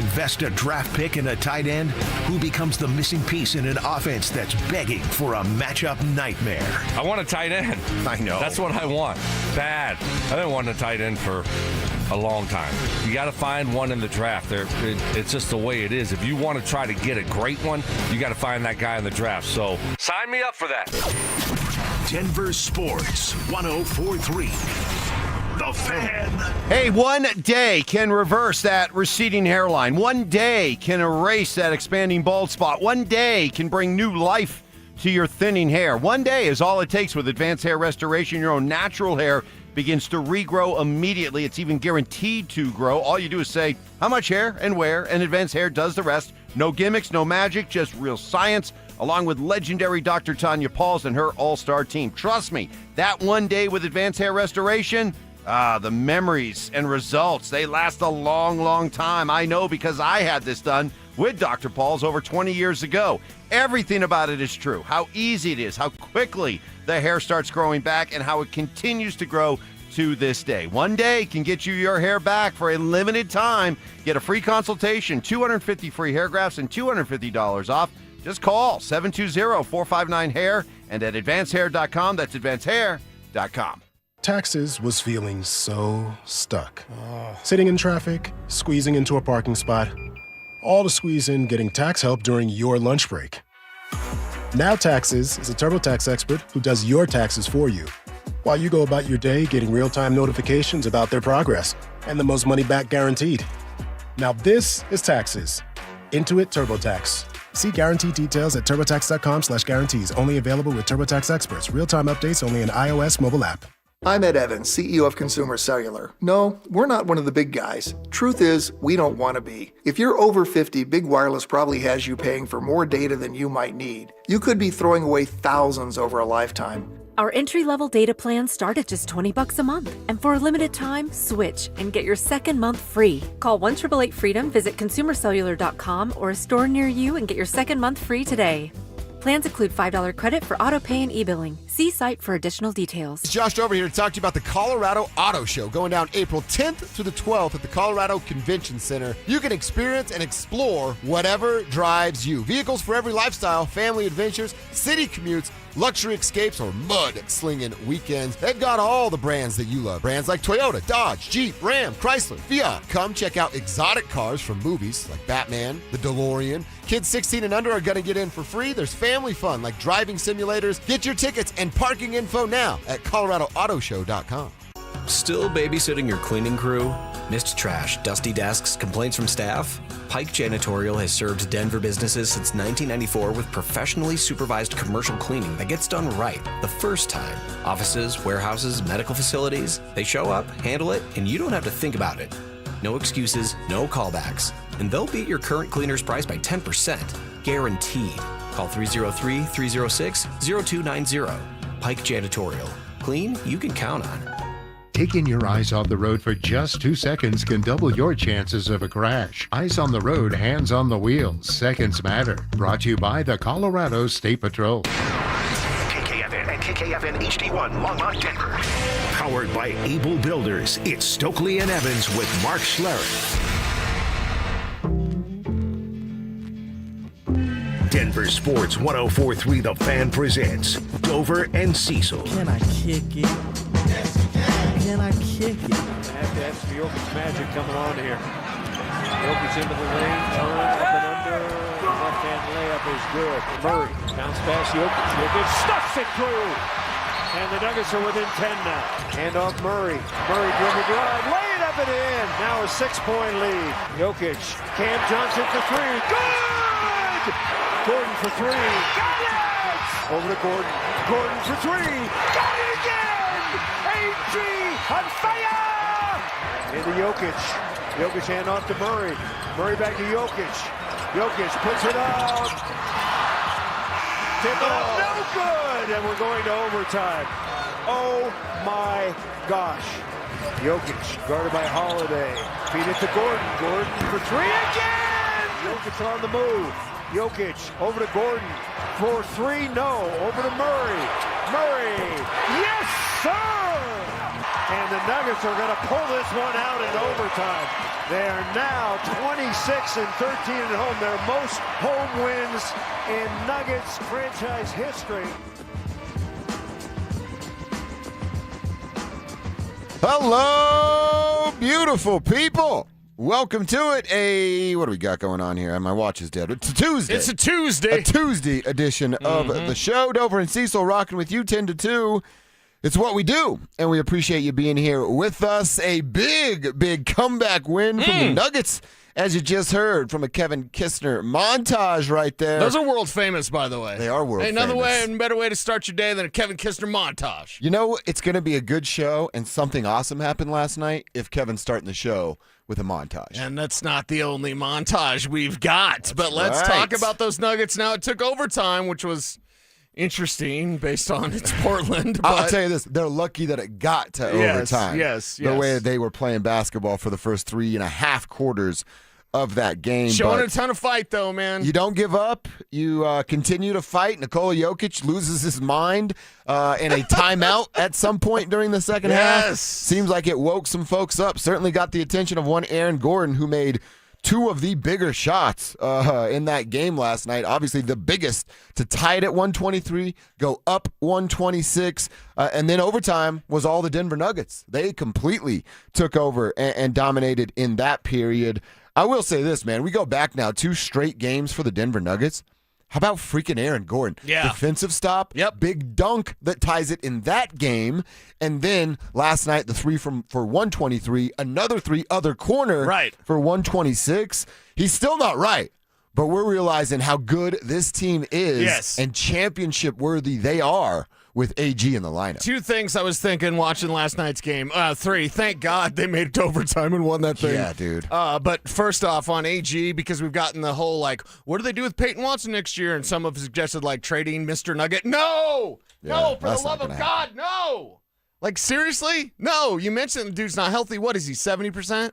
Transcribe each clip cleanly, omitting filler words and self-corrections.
invest a draft pick in a tight end? Who becomes the missing piece in an offense that's begging for a matchup nightmare? I want a tight end. I know. That's what I want. Bad. I didn't want a tight end for a long time. You got to find one in the draft. It's just the way it is. If you want to try to get a great one, you got to find that guy in the draft. So sign me up for that. Denver Sports 104.3. The Fan. Hey, one day can reverse that receding hairline. One day can erase that expanding bald spot. One day can bring new life to your thinning hair. One day is all it takes with advanced hair restoration. Your own natural hair begins to regrow immediately. It's even guaranteed to grow. All you do is say how much hair and where, and Advanced Hair does the rest. No gimmicks, no magic, just real science, along with legendary Dr. Tanya Pauls and her all-star team. Trust me, that one day with Advanced Hair Restoration, the memories and results, they last a long, long time. I know because I had this done with Dr. Pauls over 20 years ago. Everything about it is true. How easy it is, how quickly the hair starts growing back, and how it continues to grow to this day. One day can get you your hair back for a limited time. Get a free consultation, 250 free hair grafts, and $250 off. Just call 720-459-HAIR and at advancedhair.com. That's advancedhair.com. Taxes was feeling so stuck. Sitting in traffic, squeezing into a parking spot, all to squeeze in getting tax help during your lunch break. Now Taxes is a TurboTax expert who does your taxes for you, while you go about your day getting real-time notifications about their progress and the most money back guaranteed. Now this is Taxes. Intuit TurboTax. See guarantee details at turbotax.com/guarantees. Only available with TurboTax experts. Real-time updates only in iOS mobile app. I'm Ed Evans, CEO of Consumer Cellular. No, we're not one of the big guys. Truth is, we don't want to be. If you're over 50, Big Wireless probably has you paying for more data than you might need. You could be throwing away thousands over a lifetime. Our entry-level data plans start at just $20 a month. And for a limited time, switch and get your second month free. Call 1-888-FREEDOM, visit consumercellular.com or a store near you and get your second month free today. Plans include $5 credit for auto pay and e-billing. See site for additional details. It's Josh over here to talk to you about the Colorado Auto Show going down April 10th through the 12th at the Colorado Convention Center. You can experience and explore whatever drives you. Vehicles for every lifestyle, family adventures, city commutes, luxury escapes, or mud-slinging weekends. They've got all the brands that you love. Brands like Toyota, Dodge, Jeep, Ram, Chrysler, Fiat. Come check out exotic cars from movies like Batman, the DeLorean. Kids 16 and under are going to get in for free. There's family fun like driving simulators. Get your tickets and parking info now at coloradoautoshow.com. Still babysitting your cleaning crew? Missed trash, dusty desks, complaints from staff? Pike Janitorial has served Denver businesses since 1994 with professionally supervised commercial cleaning that gets done right the first time. Offices, warehouses, medical facilities, they show up, handle it, and you don't have to think about it. No excuses, no callbacks. And they'll beat your current cleaner's price by 10%. Guaranteed. Call 303-306-0290. Pike Janitorial. Clean you can count on. Taking your eyes off the road for just 2 seconds can double your chances of a crash. Eyes on the road, hands on the wheel. Seconds matter. Brought to you by the Colorado State Patrol. KKFN and KKFN HD1 Longmont, Denver. Powered by Able Builders, it's Stokely and Evans with Mark Schlereth. Denver Sports 104.3 The Fan presents Dover and Cecil. Can I kick it? Yes, you can. Can I kick it? That's the Jokic magic coming on here. Jokic into the lane, turn up and under. The left-hand layup is good. Murray bounce pass Jokic. Jokic stuffs it through. And the Nuggets are within 10 now. Hand off Murray. Murray dribble drive. Lay it up and in. Now a 6-point lead. Jokic. Cam Johnson for three. Good! Gordon for three. Got it! Over to Gordon. Gordon for three. Got it again! AG on fire! Into Jokic. Jokic hand off to Murray. Murray back to Jokic. Jokic puts it up. Tip off. No good! And we're going to overtime. Oh my gosh. Jokic guarded by Holiday. Feed it to Gordon. Gordon for three again! Jokic on the move. Jokic over to Gordon for three, no. Over to Murray. Murray, yes sir! and the Nuggets are going to pull this one out in overtime. They are now 26-13 at home, their most home wins in Nuggets franchise history. Hello, beautiful people. Welcome to it. What do we got going on here? My watch is dead. It's a Tuesday. It's a Tuesday. A Tuesday edition of the show. Dover and Cecil rocking with you 10 to 2. It's what we do, and we appreciate you being here with us. A big comeback win from the Nuggets, as you just heard from a Kevin Kistner montage right there. Those are world famous, by the way. They are world famous. Another way and better way to start your day than a Kevin Kistner montage. You know, it's going to be a good show, and something awesome happened last night if Kevin's starting the show with a montage. And that's not the only montage we've got. That's but let's right. talk about those Nuggets now. It took overtime, which was interesting based on it's Portland. But I'll tell you this, they're lucky that it got to overtime. Yes. The way they were playing basketball for the first 3.5 quarters of that game. Showing but a ton of fight, though, man. you don't give up. You continue to fight. Nikola Jokic loses his mind in a timeout at some point during the second half. Seems like it woke some folks up. Certainly got the attention of one Aaron Gordon, who made two of the bigger shots in that game last night. Obviously, the biggest to tie it at 123, go up 126, and then overtime was all the Denver Nuggets. They completely took over and dominated in that period. I will say this, man. We go back now 2 straight games for the Denver Nuggets. How about freaking Aaron Gordon? Yeah. Defensive stop. Yep. Big dunk that ties it in that game. And then last night, the 3 for 123, another 3 other corner for 126. He's still not right, but we're realizing how good this team is and championship worthy they are with AG in the lineup. 2 things I was thinking watching last night's game. 3, thank God they made it to overtime and won that thing. Yeah, dude. But first off, on AG, because we've gotten the whole, what do they do with Payton Watson next year? And some have suggested, trading Mr. Nugget. No! No, for the love of God, no! Seriously? No, you mentioned the dude's not healthy. What is he, 70%?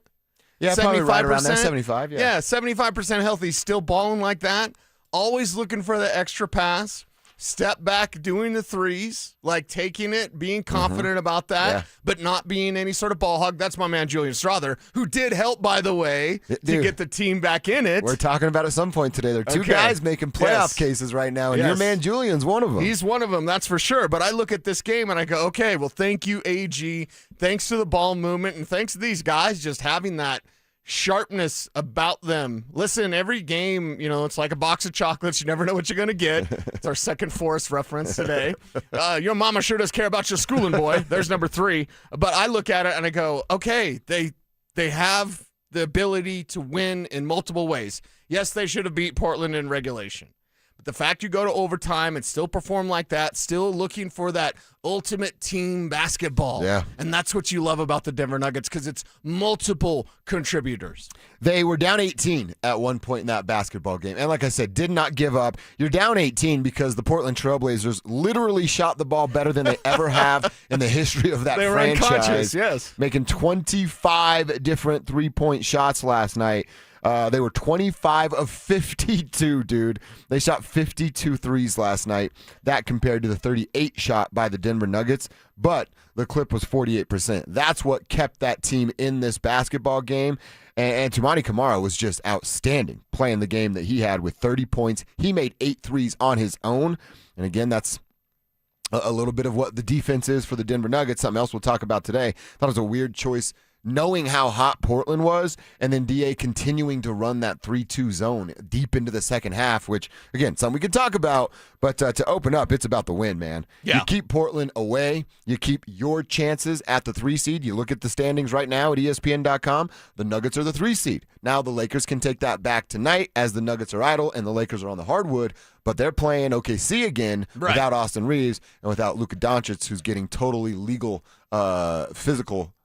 Yeah, probably right around there, 75, Yeah, 75% healthy, still balling like that. Always looking for the extra pass. Step back, doing the threes, taking it, being confident about that, but not being any sort of ball hog. That's my man, Julian Strother, who did help, by the way, to get the team back in it. We're talking about it at some point today. There are 2 guys making playoff cases right now, and your man Julian's one of them. He's one of them, that's for sure. But I look at this game and I go, okay, well, thank you, AG. Thanks to the ball movement, and thanks to these guys just having that sharpness about them. Listen, every game, it's like a box of chocolates. You never know what you're going to get. It's our second Forrest reference today. Your mama sure does care about your schooling, boy. There's number 3. But I look at it and I go, okay, they have the ability to win in multiple ways. Yes, they should have beat Portland in regulation. But the fact you go to overtime and still perform like that, still looking for that ultimate team basketball. Yeah. And that's what you love about the Denver Nuggets, because it's multiple contributors. They were down 18 at one point in that basketball game. And like I said, did not give up. You're down 18 because the Portland Trailblazers literally shot the ball better than they ever have in the history of that franchise. They were unconscious, yes. Making 25 different three-point shots last night. They were 25 of 52, dude. They shot 52 threes last night. That compared to the 38 shot by the Denver Nuggets. But the clip was 48%. That's what kept that team in this basketball game. And Toumani Camara was just outstanding playing the game that he had with 30 points. He made 8 threes on his own. And again, that's a little bit of what the defense is for the Denver Nuggets. Something else we'll talk about today. Thought it was a weird choice, knowing how hot Portland was, and then DA continuing to run that 3-2 zone deep into the second half, which, again, something we could talk about, but to open up, it's about the win, man. Yeah. You keep Portland away. You keep your chances at the 3 seed. You look at the standings right now at ESPN.com. The Nuggets are the 3 seed. Now the Lakers can take that back tonight as the Nuggets are idle and the Lakers are on the hardwood, but they're playing OKC again without Austin Reeves and without Luka Doncic, who's getting totally legal physical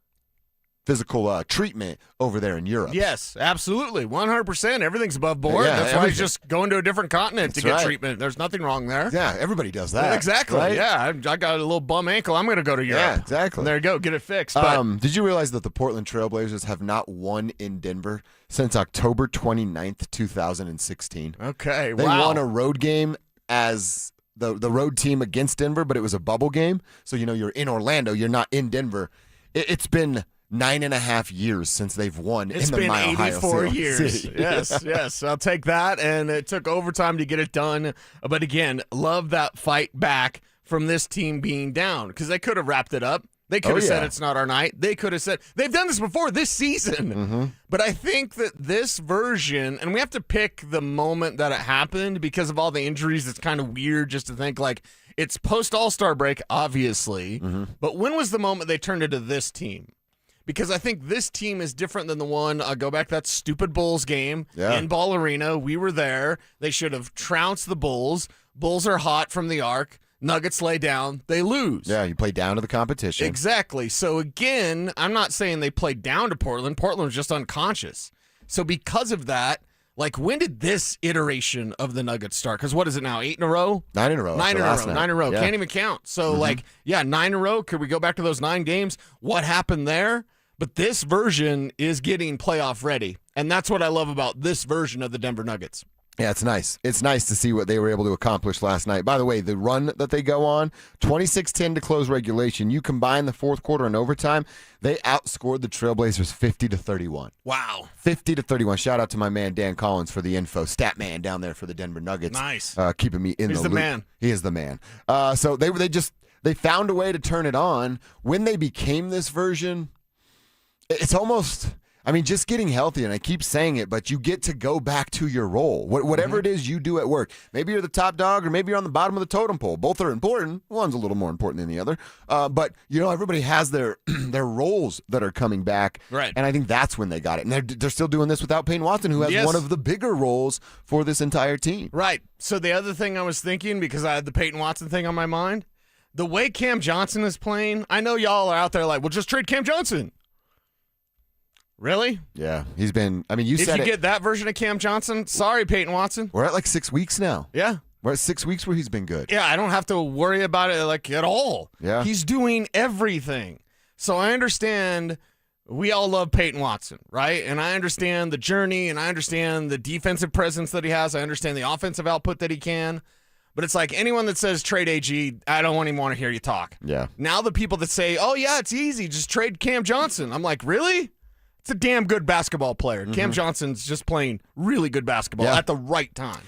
treatment over there in Europe. Yes, absolutely. 100%. Everything's above board. Yeah, That's why he's just going to a different continent to get treatment. There's nothing wrong there. Yeah, everybody does that. Exactly. Right? Yeah, I got a little bum ankle. I'm going to go to Europe. Yeah, exactly. And there you go. Get it fixed. But Did you realize that the Portland Trailblazers have not won in Denver since October 29th, 2016? Okay, They won a road game as the road team against Denver, but it was a bubble game. So, you're in Orlando. You're not in Denver. It's been 9.5 years since they've won It's in the been Mile High 84 years. City. Yes. I'll take that. And it took overtime to get it done. But again, love that fight back from this team being down because they could have wrapped it up. They could have said it's not our night. They could have said they've done this before this season. Mm-hmm. But I think that this version, and we have to pick the moment that it happened because of all the injuries. It's kind of weird just to think like it's post All-Star break, obviously. Mm-hmm. But when was the moment they turned into this team? Because I think this team is different than the one, go back to that stupid Bulls game in Ball Arena. We were there. They should have trounced the Bulls. Bulls are hot from the arc. Nuggets lay down. They lose. Yeah, you play down to the competition. Exactly. So again, I'm not saying they played down to Portland. Portland was just unconscious. So because of that, like when did this iteration of the Nuggets start? Because what is it now, 8 in a row? 9 in a row. 9 in a row. 9 in a row. Yeah. Can't even count. So 9 in a row. Could we go back to those 9 games? What happened there? But this version is getting playoff ready. And that's what I love about this version of the Denver Nuggets. Yeah, it's nice. It's nice to see what they were able to accomplish last night. By the way, the run that they go on, 26-10 to close regulation. You combine the fourth quarter and overtime, they outscored the Trailblazers 50-31. Wow. 50-31. Shout out to my man Dan Collins for the info. Stat man down there for the Denver Nuggets. Nice. Keeping me in He's the loop. man. He is the man. So they found a way to turn it on. When they became this version, it's almost, just getting healthy, and I keep saying it, but you get to go back to your role. Whatever it is you do at work. Maybe you're the top dog, or maybe you're on the bottom of the totem pole. Both are important. One's a little more important than the other. But, everybody has their their roles that are coming back. Right. And I think that's when they got it. And they're still doing this without Payton Watson, who has one of the bigger roles for this entire team. Right. So the other thing I was thinking, because I had the Payton Watson thing on my mind, the way Cam Johnson is playing, I know y'all are out there like, well, just trade Cam Johnson. Really? Yeah, he's been. You said if you get that version of Cam Johnson, sorry, Payton Watson. We're at like 6 weeks now. Yeah. We're at 6 weeks where he's been good. Yeah, I don't have to worry about it like at all. Yeah. He's doing everything. So I understand we all love Payton Watson, right? And I understand the journey, and I understand the defensive presence that he has. I understand the offensive output that he can. But it's like anyone that says trade AG, I don't even want to hear you talk. Yeah. Now the people that say, oh, yeah, it's easy, just trade Cam Johnson. I'm like, really? It's a damn good basketball player. Cam Johnson's just playing really good basketball at the right time.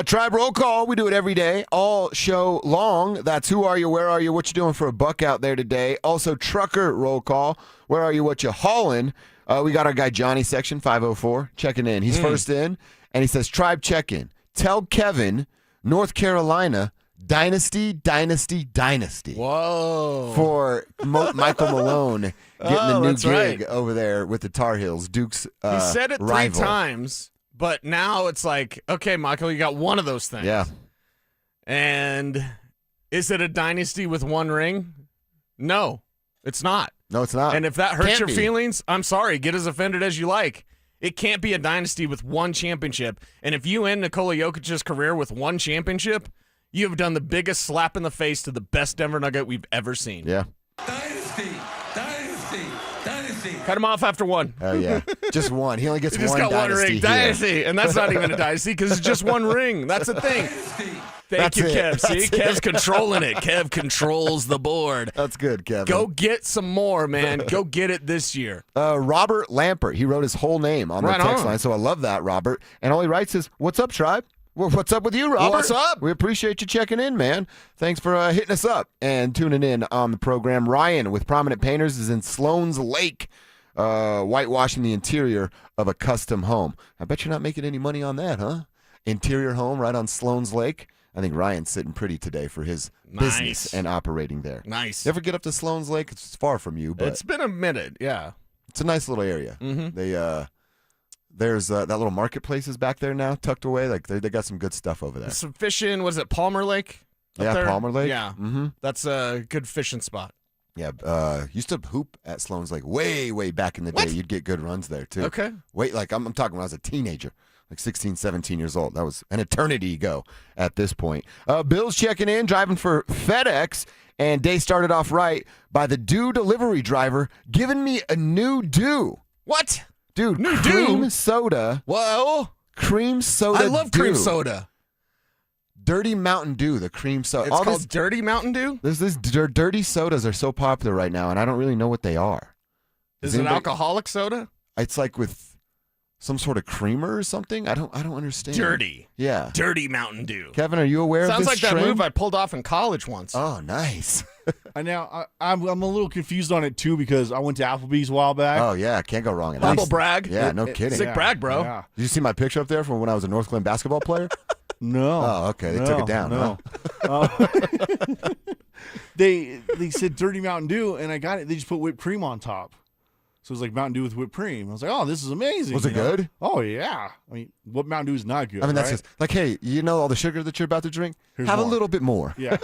Tribe roll call. We do it every day, all show long. That's who are you, where are you, what you doing for a buck out there today. Also, trucker roll call. Where are you, what you hauling? We got our guy Johnny, section 504, checking in. He's first in, and he says, Tribe check-in. Tell Kevin, North Carolina, Dynasty. Whoa. For Michael Malone getting the new gig right. over there with the Tar Heels. Duke's he said it rival. 3 times, but now it's like, okay, Michael, you got one of those things. Yeah. And is it a dynasty with 1 ring? No, it's not. No, it's not. And if that hurts Can't your be. feelings, I'm sorry. Get as offended as you like. It can't be a dynasty with 1 championship. And if you end Nikola Jokic's career with 1 championship, you have done the biggest slap in the face to the best Denver Nugget we've ever seen. Yeah. Dynasty. Cut him off after 1. Oh, yeah. Just 1. He only gets He just one got 1 dynasty ring. here. Dynasty. And that's not even a dynasty because it's just 1 ring. That's the thing. Thank That's you, it. Kev. See, That's Kev's it. controlling it. Kev controls the board. That's good, Kevin. Go get some more, man. Go get it this year. Robert Lampert. He wrote his whole name on the Right text on. line, so I love that, Robert. And all he writes is, what's up, Tribe? Well, what's up with you, Robert? What's up? We appreciate you checking in, man. Thanks for hitting us up and tuning in on the program. Ryan with Prominent Painters is in Sloan's Lake, whitewashing the interior of a custom home. I bet you're not making any money on that, huh? Interior home right on Sloan's Lake. I think Ryan's sitting pretty today for his business and operating there. Nice. You ever get up to Sloan's Lake? It's far from you, but It's been a minute, yeah. it's a nice little area. Mhm. They there's that little marketplace is back there now, tucked away. Like they got some good stuff over there. Some fishing. Was it Palmer Lake? up Yeah, there? Palmer Lake. Yeah. Mm-hmm. That's a good fishing spot. Yeah, used to hoop at Sloan's Lake way back in the day. You'd get good runs there too. Okay. I'm talking when I was a teenager, like 16, 17 years old. That was an eternity ago at this point. Bill's checking in, driving for FedEx, and day started off right by the Dew delivery driver giving me a new Dew. What? Dude, New cream Dew? soda. Whoa. Cream soda I love Dew. cream soda. Dirty Mountain Dew, the cream soda. It's called Dirty Mountain Dew? Dirty sodas are so popular right now, and I don't really know what they are. Is it alcoholic soda? It's like with some sort of creamer or something. I don't understand. Dirty. Yeah. Dirty Mountain Dew. Kevin, are you aware of this Sounds like trend? that move I pulled off in college once. Oh, nice. I'm a little confused on it too because I went to Applebee's a while back. Oh, yeah. Can't go wrong. Apple brag. Yeah, no kidding. Sick brag, bro. Yeah. Did you see my picture up there from when I was a North Glen basketball player? No. Oh, okay. They took it down. No. Huh? They said Dirty Mountain Dew, and I got it. They just put whipped cream on top. So it was like Mountain Dew with whipped cream. I was like, oh, this is amazing. Was it good? Oh, yeah. I mean, what Mountain Dew is not good, I mean, that's right? just like, hey, you know all the sugar that you're about to drink? Here's Have more. a little bit more. Yeah.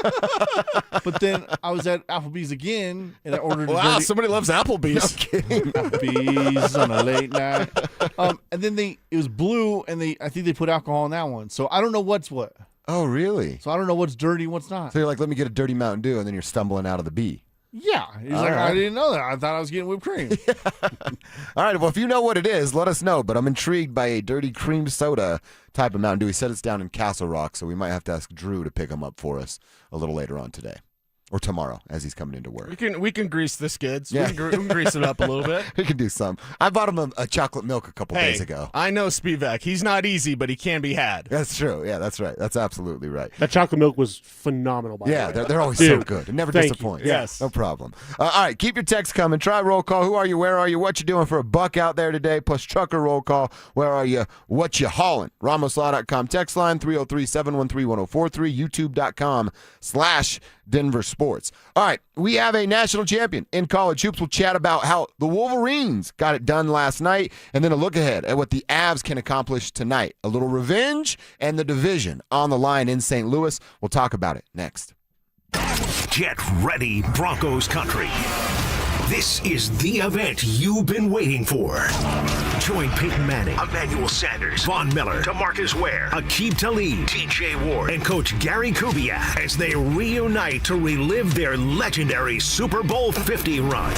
But then I was at Applebee's again, and I ordered Wow, somebody loves Applebee's. No kidding. Applebee's on a late night. And then it was blue, and I think they put alcohol in that one. So I don't know what's what. Oh, really? So I don't know what's dirty and what's not. So you're like, let me get a dirty Mountain Dew, and then you're stumbling out of the B. Yeah. He's All like, right. I didn't know that. I thought I was getting whipped cream. All right, well, if you know what it is, let us know. But I'm intrigued by a dirty cream soda type of Mountain Dew. He said it's down in Castle Rock, so we might have to ask Drew to pick him up for us a little later on today. Or tomorrow, as he's coming into work. We can grease the skids. Yeah. We can grease it up a little bit. We can do some. I bought him a chocolate milk a couple days ago. I know Spivak. He's not easy, but he can be had. That's true. Yeah, that's right. That's absolutely right. That chocolate milk was phenomenal, by the way. They're always so Dude, good. It never thank disappoints. you. Yes. No problem. All right, keep your texts coming. Try roll call. Who are you? Where are you? What you doing for a buck out there today? Plus trucker roll call. Where are you? What you hauling? RamosLaw.com text line 303-713-1043. YouTube.com/DenverSports. All right, we have a national champion in college hoops. We'll chat about how the Wolverines got it done last night, and then a look ahead at what the Avs can accomplish tonight. A little revenge and the division on the line in St. Louis. We'll talk about it next. Get ready, Broncos country. This is the event you've been waiting for. Join Peyton Manning, Emmanuel Sanders, Von Miller, DeMarcus Ware, Aqib Talib, TJ Ward, and Coach Gary Kubiak as they reunite to relive their legendary Super Bowl 50 run.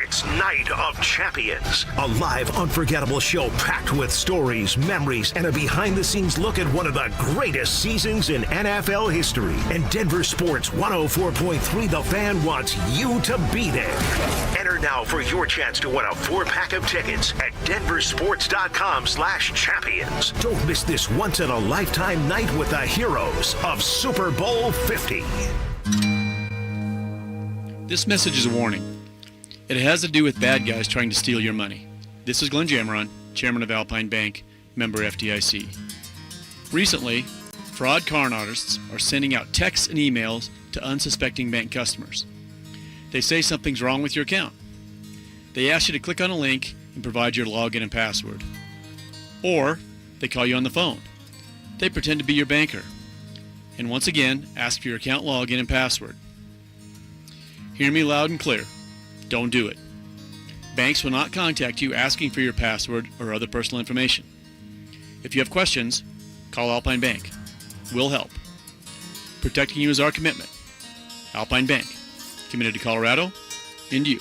It's Night of Champions, a live, unforgettable show packed with stories, memories, and a behind-the-scenes look at one of the greatest seasons in NFL history. And Denver Sports 104.3 The Fan wants you to be there. Enter now for your chance to win a 4-pack of tickets at DenverSports.com/champions. Don't miss this once-in-a-lifetime night with the heroes of Super Bowl 50. This message is a warning. It has to do with bad guys trying to steal your money. This is Glenn Jameron, chairman of Alpine Bank, member FDIC. Recently, fraud con artists are sending out texts and emails to unsuspecting bank customers. They say something's wrong with your account. They ask you to click on a link and provide your login and password. Or they call you on the phone. They pretend to be your banker. And once again, ask for your account login and password. Hear me loud and clear. Don't do it. Banks will not contact you asking for your password or other personal information. If you have questions, call Alpine Bank. We'll help. Protecting you is our commitment. Alpine Bank, committed to Colorado and you.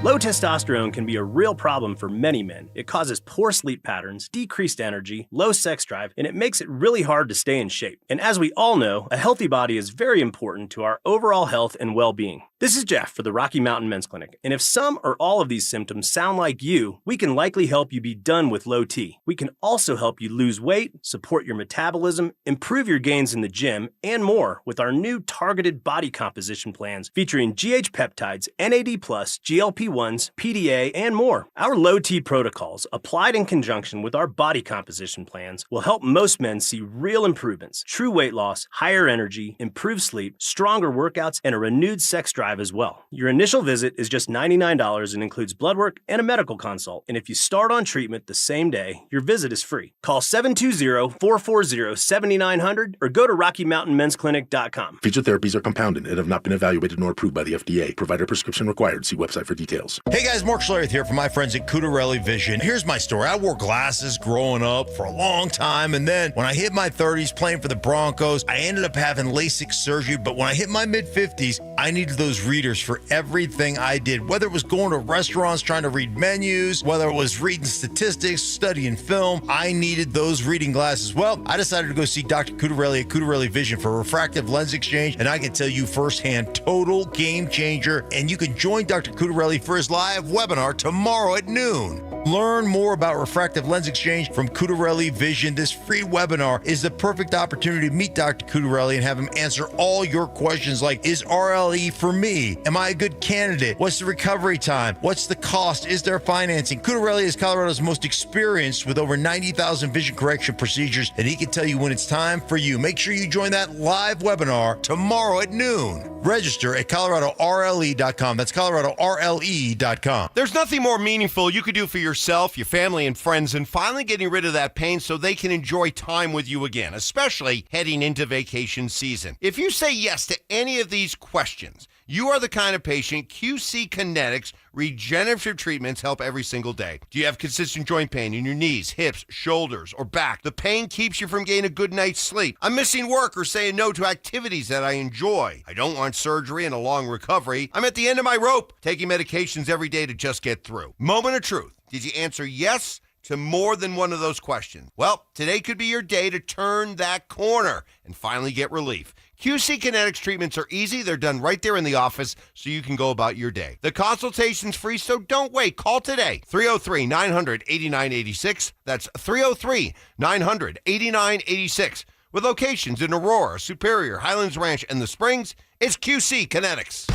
Low testosterone can be a real problem for many men. It causes poor sleep patterns, decreased energy, low sex drive, and it makes it really hard to stay in shape. And as we all know, a healthy body is very important to our overall health and well-being. This is Jeff for the Rocky Mountain Men's Clinic, and if some or all of these symptoms sound like you, we can likely help you be done with low T. We can also help you lose weight, support your metabolism, improve your gains in the gym, and more with our new targeted body composition plans featuring GH peptides, NAD+, GLP-1s, PDA, and more. Our low T protocols, applied in conjunction with our body composition plans, will help most men see real improvements, true weight loss, higher energy, improved sleep, stronger workouts, and a renewed sex drive as well. Your initial visit is just $99 and includes blood work and a medical consult. And if you start on treatment the same day, your visit is free. Call 720-440-7900 or go to RockyMountainMen'sClinic.com. Featured therapies are compounded and have not been evaluated nor approved by the FDA. Provider prescription required. See website for details. details. Hey guys, Mark Schlereth here from my friends at Cudarelli Vision. Here's my story. I wore glasses growing up for a long time, and then when I hit my 30s playing for the Broncos, I ended up having LASIK surgery, but when I hit my mid-50s, I needed those readers for everything I did, whether it was going to restaurants trying to read menus, whether it was reading statistics, studying film, I needed those reading glasses. Well, I decided to go see Dr. Cudarelli at Cudarelli Vision for refractive lens exchange, and I can tell you firsthand, total game changer. And you can join Dr. Cudarelli for his live webinar tomorrow at noon. Learn more about refractive lens exchange from Cudarelli Vision. This free webinar is the perfect opportunity to meet Dr. Cudarelli and have him answer all your questions like, is RLE for me? Am I a good candidate? What's the recovery time? What's the cost? Is there financing? Cudarelli is Colorado's most experienced with over 90,000 vision correction procedures, and he can tell you when it's time for you. Make sure you join that live webinar tomorrow at noon. Register at ColoradoRLE.com. That's ColoradoRLE.com. There's nothing more meaningful you could do for yourself, your family, and friends than finally getting rid of that pain so they can enjoy time with you again, especially heading into vacation season. If you say yes to any of these questions, you are the kind of patient QC Kinetics regenerative treatments help every single day. Do you have consistent joint pain in your knees, hips, shoulders, or back? The pain keeps you from getting a good night's sleep. I'm missing work or saying no to activities that I enjoy. I don't want surgery and a long recovery. I'm at the end of my rope, taking medications every day to just get through. Moment of truth. Did you answer yes to more than one of those questions? Well, today could be your day to turn that corner and finally get relief. QC Kinetics treatments are easy. They're done right there in the office so you can go about your day. The consultation's free, so don't wait. Call today. 303-900-8986. That's 303-900-8986. With locations in Aurora, Superior, Highlands Ranch, and the Springs, it's QC Kinetics.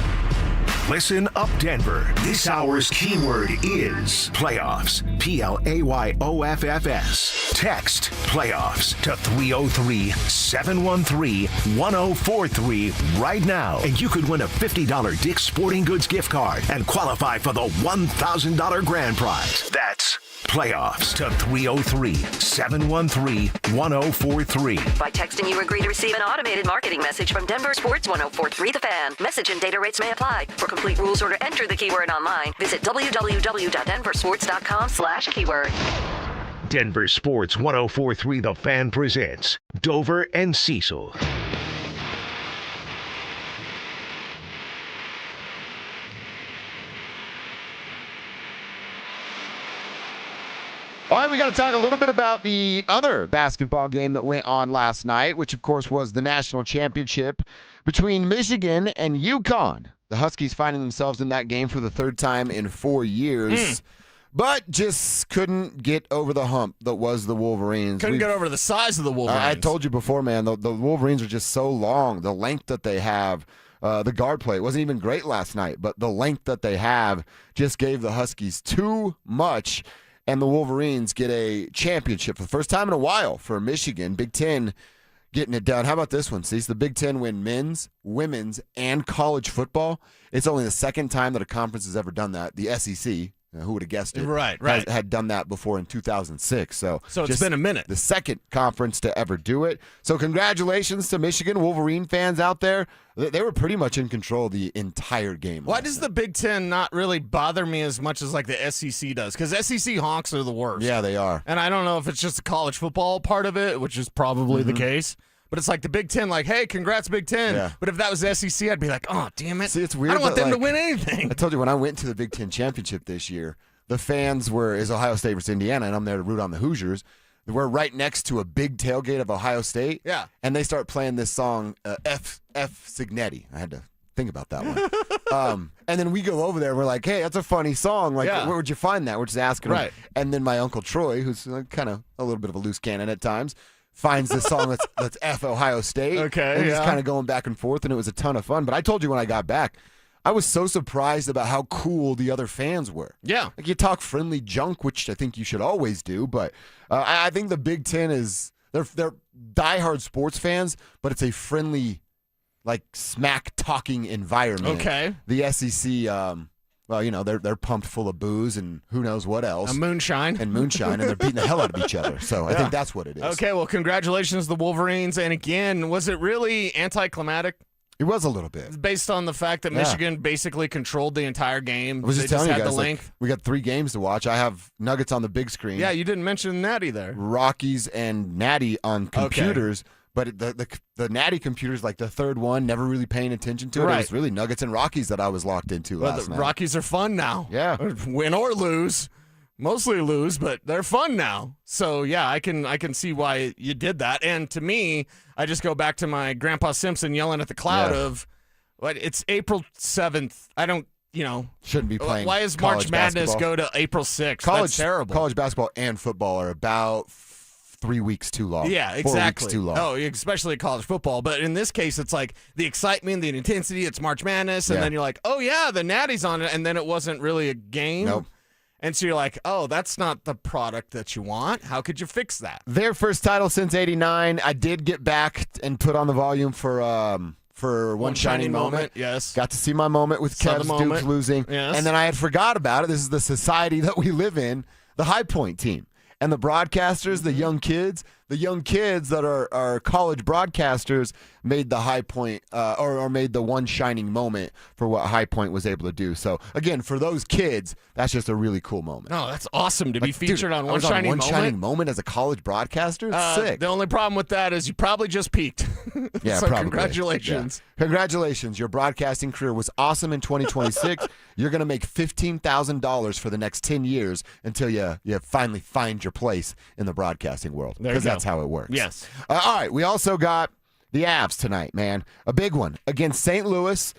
Listen up, Denver. This hour's keyword is playoffs. PLAYOFFS. Text playoffs to 303-713-1043 right now, and you could win a $50 Dick's Sporting Goods gift card and qualify for the $1,000 grand prize. That's playoffs to 303-713-1043. By texting, you agree to receive an automated marketing message from DenverSports 1043 The Fan. Message and data rates may apply. For complete rules or to enter the keyword online, visit www.denversports.com/keyword. Denver Sports 1043 The Fan presents Dover and Cecil. All right, we got to talk a little bit about the other basketball game that went on last night, which, of course, was the national championship between Michigan and UConn. The Huskies finding themselves in that game for the third time in 4 years, but just couldn't get over the hump that was the Wolverines. Couldn't get over the size of the Wolverines. I told you before, man, the Wolverines are just so long, the length that they have. The guard play wasn't even great last night, but the length that they have just gave the Huskies too much. And the Wolverines get a championship for the first time in a while for Michigan. Big Ten getting it done. How about this one, Cecil? The Big Ten win men's, women's, and college football. It's only the second time that a conference has ever done that. The SEC, who would have guessed it? Right. Had done that before in 2006. So it's been a minute. The second conference to ever do it. So congratulations to Michigan Wolverine fans out there. They were pretty much in control the entire game. Why does the Big Ten not really bother me as much as like the SEC does? Because SEC honks are the worst. Yeah, they are. And I don't know if it's just the college football part of it, which is probably the case. But it's like the Big Ten, like, hey, congrats, Big Ten. Yeah. But if that was the SEC, I'd be like, oh, damn it. See, it's weird. I don't want them that, to win anything. I told you when I went to the Big Ten championship this year, the fans is Ohio State versus Indiana, and I'm there to root on the Hoosiers. We're right next to a big tailgate of Ohio State. Yeah. And they start playing this song, F. Signetti. I had to think about that one. And then we go over there, and we're like, hey, that's a funny song. Like, where would you find that? We're just asking him. And then my Uncle Troy, who's kind of a little bit of a loose cannon at times, finds this song that's F Ohio State. Okay. And just kind of going back and forth, and it was a ton of fun. But I told you when I got back, I was so surprised about how cool the other fans were. Yeah. Like, you talk friendly junk, which I think you should always do, but I think the Big Ten is they're diehard sports fans, but it's a friendly, like, smack-talking environment. Okay. The SEC, well, you know, they're pumped full of booze and who knows what else. Moonshine. And they're beating the hell out of each other. So I think that's what it is. Okay, well, congratulations, the Wolverines. And again, was it really anticlimactic? It was a little bit. Based on the fact that Michigan basically controlled the entire game. I was just They telling you had guys, the length. we got 3 games to watch. I have Nuggets on the big screen. Yeah, you didn't mention Natty there. Rockies and Natty on computers. But the Natty computer's like the third one, never really paying attention to it. Right. It was really Nuggets and Rockies that I was locked into last The night. Rockies are fun now. Yeah. Win or lose. Mostly lose, but they're fun now. So, yeah, I can see why you did that. And to me, I just go back to my Grandpa Simpson yelling at the cloud of, what, it's April 7th. I don't, shouldn't be playing. Why is March Madness go to April 6th? That's terrible. College basketball and football are about 3 weeks too long. Yeah, 4 exactly. weeks too long. Oh, especially college football. But in this case, it's like the excitement, the intensity. It's March Madness, and then you're like, oh yeah, the Natty's on it, and then it wasn't really a game. Nope. And so you're like, oh, that's not the product that you want. How could you fix that? Their first title since '89. I did get back and put on the volume for One Shining Moment. Yes. Got to see my moment with Saw the Kev's moment. Dukes losing. Yes. And then I had forgot about it. This is the society that we live in, the High Point team. And the broadcasters, the young kids that are college broadcasters made the High Point or made the One Shining Moment for what High Point was able to do. So, again, for those kids, that's just a really cool moment. No, that's awesome to be featured on I was One Shining One Moment. Shining Moment as a college broadcaster? It's sick. The only problem with that is you probably just peaked. Yeah, so probably. congratulations. Yeah. Congratulations. Your broadcasting career was awesome in 2026. You're going to make $15,000 for the next 10 years until you finally find your place in the broadcasting world. There you Because go. that's how it works. Yes. All right. We also got the Avs tonight, man. A big one against St. Louis.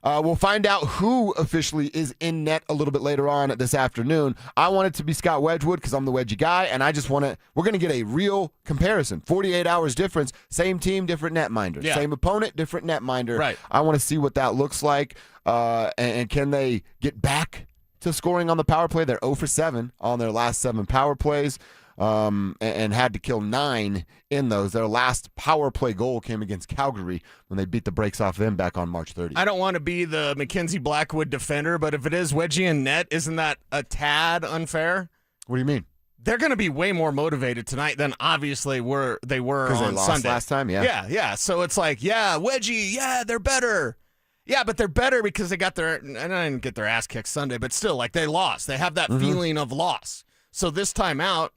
We'll find out who officially is in net a little bit later on this afternoon. I want it to be Scott Wedgwood because I'm the wedgie guy, and I just want to – we're going to get a real comparison. 48 hours difference, same team, different netminder. Yeah. Same opponent, different netminder. Right. I want to see what that looks like, and can they get back to scoring on the power play? They're 0 for 7 on their last 7 power plays. And had to kill 9 in those. Their last power play goal came against Calgary when they beat the brakes off them back on March 30th. I don't want to be the Mackenzie Blackwood defender, but if it is wedgie and net, isn't that a tad unfair? What do you mean? They're going to be way more motivated tonight than obviously they were Because on they lost Sunday. last time, yeah. Yeah. So it's like, wedgie, they're better. Yeah, but they're better because they got I didn't get their ass kicked Sunday, but still, like, they lost. They have that feeling of loss. So this time out,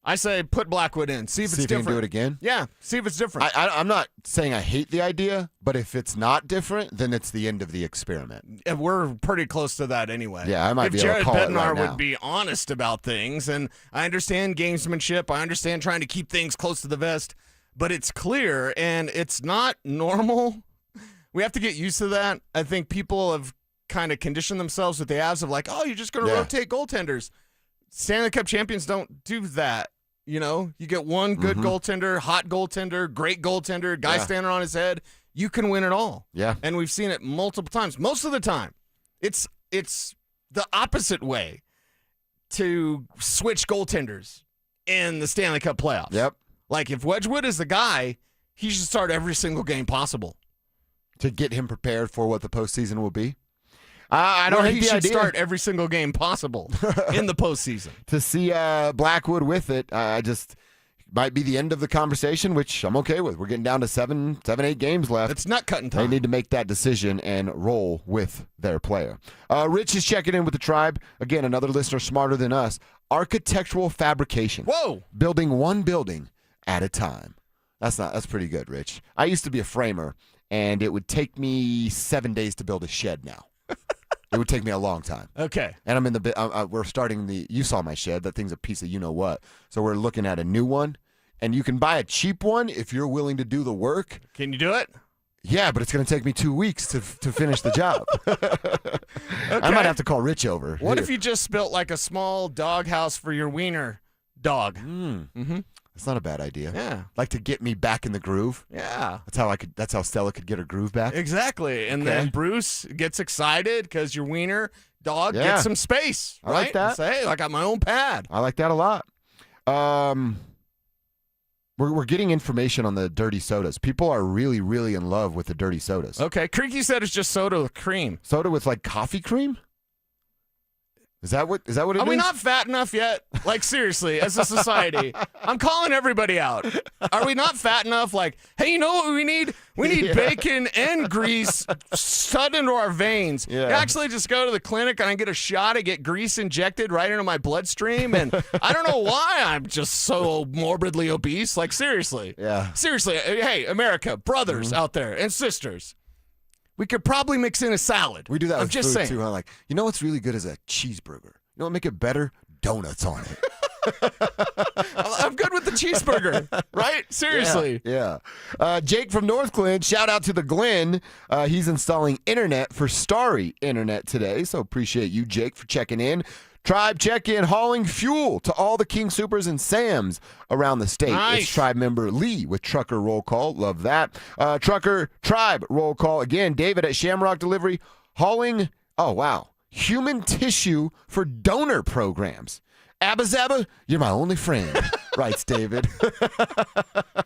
I say put Blackwood in. See if it's different. You can do it again? Yeah, see if it's different. I'm not saying I hate the idea, but if it's not different, then it's the end of the experiment. And we're pretty close to that anyway. Yeah, I might if be able to Jared call it Bednar right now. would be honest about things, and I understand gamesmanship, I understand trying to keep things close to the vest, but it's clear, and it's not normal. We have to get used to that. I think people have kind of conditioned themselves with the Avs of like, oh, you're just going to rotate goaltenders. Stanley Cup champions don't do that. You get one good goaltender, hot goaltender, great goaltender, guy standing on his head. You can win it all. Yeah. And we've seen it multiple times. Most of the time, it's the opposite way to switch goaltenders in the Stanley Cup playoffs. Yep. Like if Wedgwood is the guy, he should start every single game possible. To get him prepared for what the postseason will be? I don't Or hate he the should idea. start every single game possible in the postseason. To see Blackwood with it, I just might be the end of the conversation, which I'm okay with. We're getting down to 8 games left. It's not cutting time. They need to make that decision and roll with their player. Rich is checking in with the Tribe. Again, another listener smarter than us. Architectural fabrication. Whoa! Building one building at a time. That's pretty good, Rich. I used to be a framer, and it would take me 7 days to build a shed now. It would take me a long time. Okay. And I'm in we're starting you saw my shed. That thing's a piece of you-know-what. So we're looking at a new one. And you can buy a cheap one if you're willing to do the work. Can you do it? Yeah, but it's going to take me 2 weeks to finish the job. I might have to call Rich over. What Here. if you just built like a small dog house for your wiener dog? That's not a bad idea. Yeah. Like to get me back in the groove. Yeah. That's how Stella could get her groove back. Exactly. And then Bruce gets excited because your wiener dog gets some space. I like right? that. Say, hey, I got my own pad. I like that a lot. We're getting information on the dirty sodas. People are really, really in love with the dirty sodas. Okay. Creaky said it's just soda with cream. Soda with like coffee cream? Is that what it Are means? we not fat enough yet? Like, seriously, as a society, I'm calling everybody out. Are we not fat enough? Like, hey, you know what we need? We need bacon and grease stuck into our veins. Yeah. You actually just go to the clinic and I get a shot. I get grease injected right into my bloodstream. And I don't know why I'm just so morbidly obese. Like, seriously. Yeah. Seriously. Hey, America, brothers out there and sisters. We could probably mix in a salad. We do that I'm with just food saying. too. Huh? Like, you know what's really good is a cheeseburger. You know what make it better? Donuts on it. I'm good with the cheeseburger, right? Seriously. Yeah. Jake from North Glen, shout out to the Glen. He's installing internet for Starry Internet today, so appreciate you, Jake, for checking in. Tribe check-in, hauling fuel to all the King Supers and Sams around the state. Nice. It's Tribe member Lee with Trucker Roll Call. Love that. Trucker Tribe Roll Call. Again, David at Shamrock Delivery, hauling, human tissue for donor programs. Abba Zabba, you're my only friend, writes David.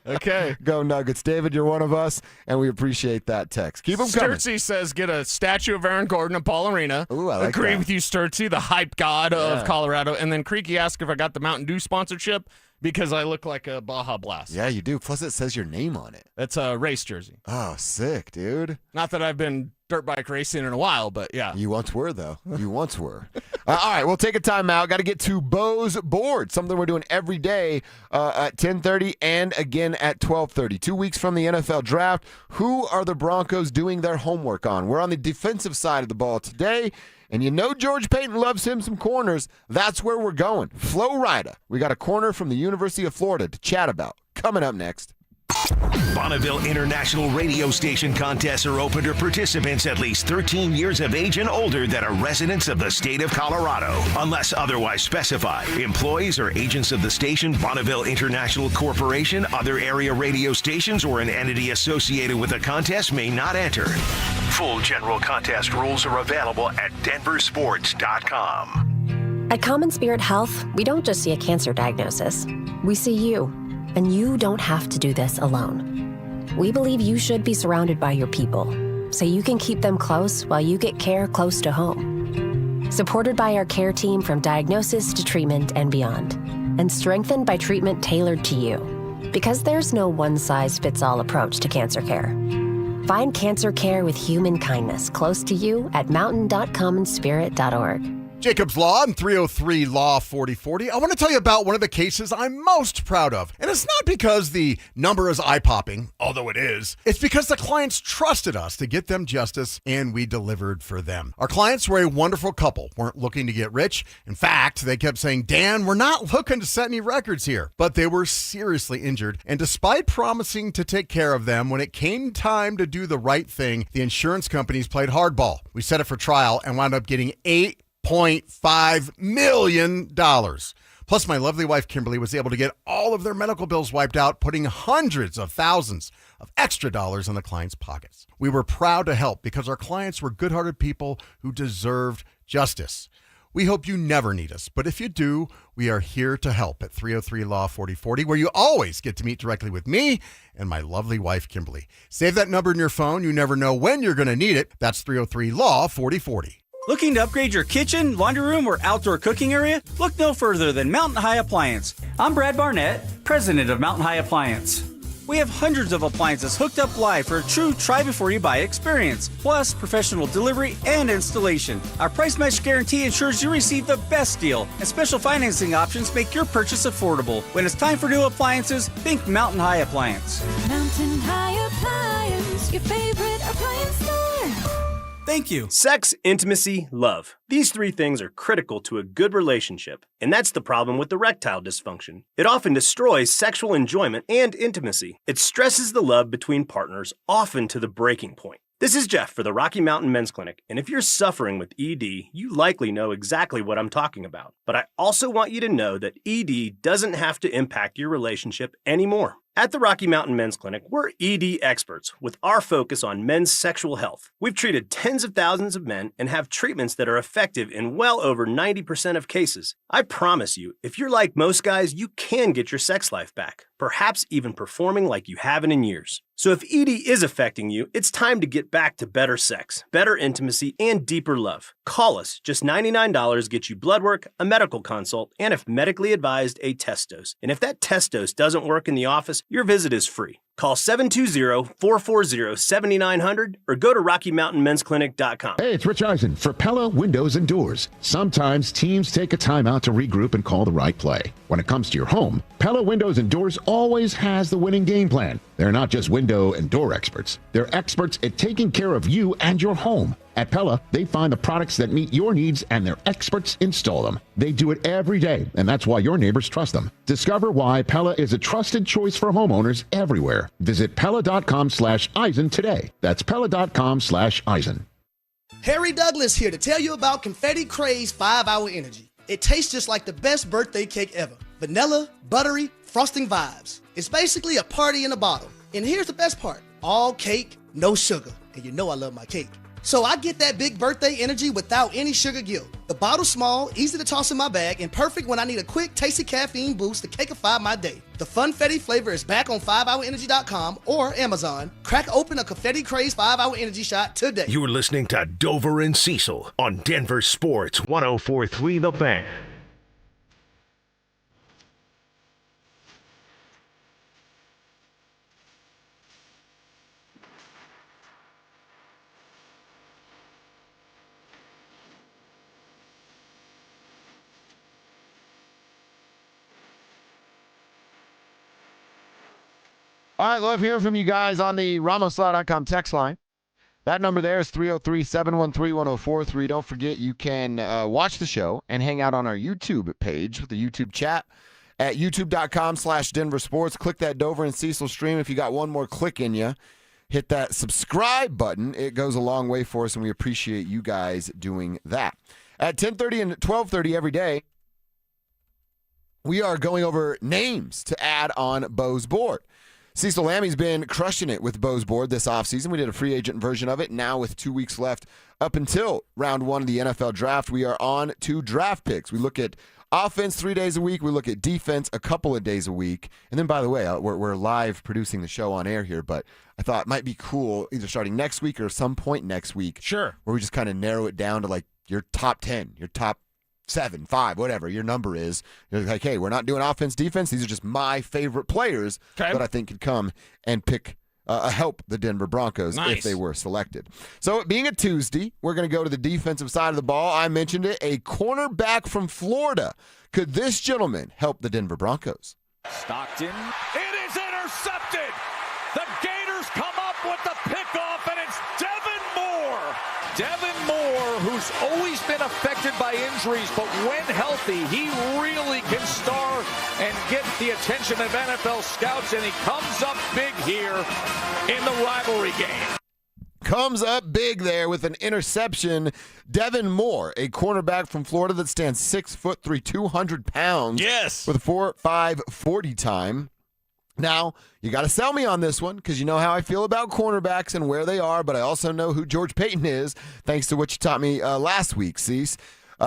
Okay. Go Nuggets. David, you're one of us, and we appreciate that text. Keep them coming. Sturtsy says get a statue of Aaron Gordon at Paul Arena. Ooh, I like Agree that. with you, Sturtsy, the hype god of Colorado. And then Creaky asked if I got the Mountain Dew sponsorship because I look like a Baja Blast. Yeah, you do. Plus, it says your name on it. That's a race jersey. Oh, sick, dude. Not that I've been dirt bike racing in a while, but yeah. You once were, though. You once were. All right, we'll take a timeout. Got to get to Bo's Board, something we're doing every day at 10:30 and again at 12:30. 2 weeks from the NFL draft, who are the Broncos doing their homework on? We're on the defensive side of the ball today, and you know George Payton loves him some corners. That's where we're going. Flo Rida. We got a corner from the University of Florida to chat about. Coming up next. Bonneville International Radio Station contests are open to participants at least 13 years of age and older that are residents of the state of Colorado. Unless otherwise specified, employees or agents of the station, Bonneville International Corporation, other area radio stations, or an entity associated with the contest may not enter. Full general contest rules are available at DenverSports.com. At Common Spirit Health, we don't just see a cancer diagnosis. We see you. And you don't have to do this alone. We believe you should be surrounded by your people, so you can keep them close while you get care close to home. Supported by our care team from diagnosis to treatment and beyond, and strengthened by treatment tailored to you. Because there's no one-size-fits-all approach to cancer care. Find cancer care with human kindness close to you at mountain.commonspirit.org. Jacob's Law and 303 Law 4040. I want to tell you about one of the cases I'm most proud of. And it's not because the number is eye-popping, although it is. It's because the clients trusted us to get them justice, and we delivered for them. Our clients were a wonderful couple, weren't looking to get rich. In fact, they kept saying, Dan, we're not looking to set any records here. But they were seriously injured, and despite promising to take care of them, when it came time to do the right thing, the insurance companies played hardball. We set it for trial and wound up getting $8.5 million. Plus, my lovely wife, Kimberly, was able to get all of their medical bills wiped out, putting hundreds of thousands of extra dollars in the clients' pockets. We were proud to help because our clients were good-hearted people who deserved justice. We hope you never need us, but if you do, we are here to help at 303 Law 4040, where you always get to meet directly with me and my lovely wife, Kimberly. Save that number in your phone. You never know when you're going to need it. That's 303 Law 4040. Looking to upgrade your kitchen, laundry room, or outdoor cooking area? Look no further than Mountain High Appliance. I'm Brad Barnett, president of Mountain High Appliance. We have hundreds of appliances hooked up live for a true try-before-you-buy experience, plus professional delivery and installation. Our price match guarantee ensures you receive the best deal, and special financing options make your purchase affordable. When it's time for new appliances, think Mountain High Appliance. Mountain High Appliance, your favorite appliance store. Thank you. Sex, intimacy, love. These three things are critical to a good relationship, and that's the problem with erectile dysfunction. It often destroys sexual enjoyment and intimacy. It stresses the love between partners, often to the breaking point. This is Jeff for the Rocky Mountain Men's Clinic, and if you're suffering with ED, you likely know exactly what I'm talking about. But I also want you to know that ED doesn't have to impact your relationship anymore. At the Rocky Mountain Men's Clinic, we're ED experts with our focus on men's sexual health. We've treated tens of thousands of men and have treatments that are effective in well over 90% of cases. I promise you, if you're like most guys, you can get your sex life back, perhaps even performing like you haven't in years. So if ED is affecting you, it's time to get back to better sex, better intimacy, and deeper love. Call us. Just $99 gets you blood work, a medical consult, and if medically advised, a test dose. And if that test dose doesn't work in the office, your visit is free. Call 720-440-7900 or go to RockyMountainMen'sClinic.com. Hey, it's Rich Eisen for Pella Windows and Doors. Sometimes teams take a timeout to regroup and call the right play. When it comes to your home, Pella Windows and Doors always has the winning game plan. They're not just window and door experts. They're experts at taking care of you and your home. At Pella, they find the products that meet your needs and their experts install them. They do it every day, and that's why your neighbors trust them. Discover why Pella is a trusted choice for homeowners everywhere. Visit Pella.com/Eisen today. That's Pella.com/Eisen. Harry Douglas here to tell you about Confetti Craze 5-Hour Energy. It tastes just like the best birthday cake ever. Vanilla, buttery, frosting vibes. It's basically a party in a bottle. And here's the best part. All cake, no sugar. And you know I love my cake. So I get that big birthday energy without any sugar guilt. The bottle's small, easy to toss in my bag, and perfect when I need a quick, tasty caffeine boost to cakeify my day. The Funfetti flavor is back on 5hourenergy.com or Amazon. Crack open a Confetti Craze 5-Hour Energy shot today. You're listening to Dover and Cecil on Denver Sports 104.3 The Fan. All right, love hearing from you guys on the RamosLaw.com text line. That number there is 303-713-1043. Don't forget, you can watch the show and hang out on our YouTube page with the YouTube chat at youtube.com/DenverSports. Click that Dover and Cecil stream. If you got one more click in you, hit that subscribe button. It goes a long way for us, and we appreciate you guys doing that. At 10:30 and 12:30 every day, we are going over names to add on Bo's board. Cecil Lammy's been crushing it with Bo's board this offseason. We did a free agent version of it. Now with 2 weeks left up until round one of the NFL draft, we are on to draft picks. We look at offense 3 days a week. We look at defense a couple of days a week. And then, by the way, we're live producing the show on air here, but I thought it might be cool either starting next week or some point next week. Sure. Where we just kind of narrow it down to like your top 10, your top 7, 5, whatever your number is. You're like, hey, we're not doing offense, defense. These are just my favorite players that I think could come and pick help the Denver Broncos if they were selected. So it being a Tuesday, we're going to go to the defensive side of the ball. I mentioned it, a cornerback from Florida. Could this gentleman help the Denver Broncos? Stockton. It is intercepted. The Gators come up with the pickoff, and it's Devin Moore. Devin Moore, who's always been affected by injuries, but when healthy, he really can star and get the attention of NFL scouts, and he comes up big here in the rivalry game. Comes up big there with an interception. Devin Moore, a cornerback from Florida that stands 6'3", 200 pounds. Yes. With a 4.5 40 time. Now, you got to sell me on this one because you know how I feel about cornerbacks and where they are, but I also know who George Payton is, thanks to what you taught me last week, Cease.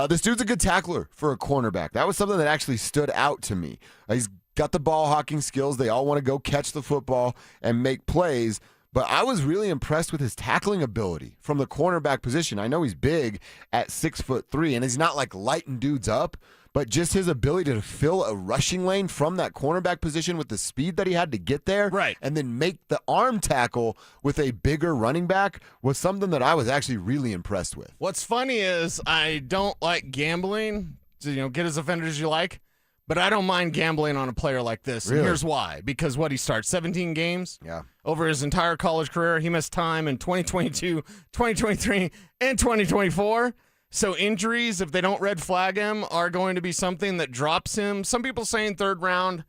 This dude's a good tackler for a cornerback. That was something that actually stood out to me. He's got the ball hawking skills. They all want to go catch the football and make plays. But I was really impressed with his tackling ability from the cornerback position. I know he's big at 6'3", and he's not like lighting dudes up, but just his ability to fill a rushing lane from that cornerback position with the speed that he had to get there, and then make the arm tackle with a bigger running back was something that I was actually really impressed with. What's funny is I don't like gambling, so, get as offended as you like. But I don't mind gambling on a player like this. Really? And here's why. Because he starts 17 games over his entire college career. He missed time in 2022, 2023, and 2024. So injuries, if they don't red flag him, are going to be something that drops him. Some people saying third round.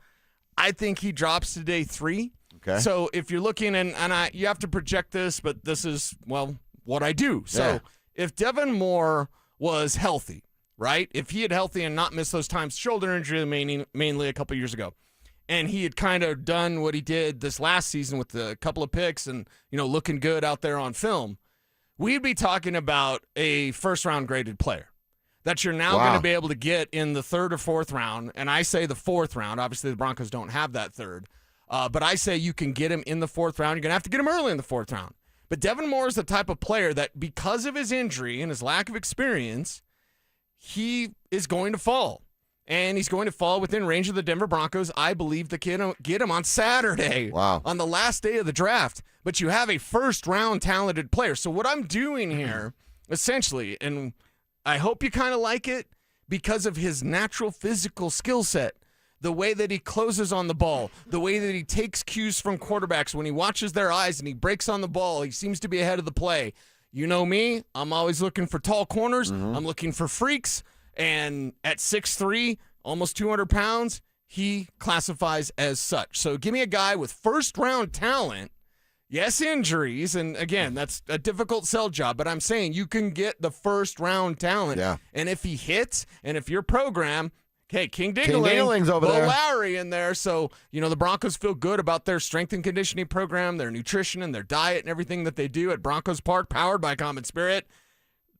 I think he drops to day 3. Okay. So if you're looking, you have to project this, but this is, what I do. So if Devin Moore was healthy, right? If he had healthy and not missed those times, shoulder injury mainly a couple years ago, and he had kind of done what he did this last season with a couple of picks and, looking good out there on film, we'd be talking about a first-round graded player that you're now going to be able to get in the third or fourth round, and I say the fourth round. Obviously, the Broncos don't have that third, but I say you can get him in the fourth round. You're going to have to get him early in the fourth round. But Devin Moore is the type of player that, because of his injury and his lack of experience, he is going to fall. And he's going to fall within range of the Denver Broncos. I believe the kid get him on Saturday. Wow. On the last day of the draft. But you have a first-round talented player. So what I'm doing here, essentially, and I hope you kind of like it, because of his natural physical skill set, the way that he closes on the ball, the way that he takes cues from quarterbacks when he watches their eyes and he breaks on the ball, he seems to be ahead of the play. You know me, I'm always looking for tall corners. I'm looking for freaks. And at 6'3", almost 200 pounds, he classifies as such. So give me a guy with first-round talent. Yes, injuries, and again, that's a difficult sell job, but I'm saying you can get the first-round talent. Yeah. And if he hits, and if your program, okay, King Dingling's over there. Lowry in there, so, the Broncos feel good about their strength and conditioning program, their nutrition, and their diet, and everything that they do at Broncos Park, powered by Common Spirit.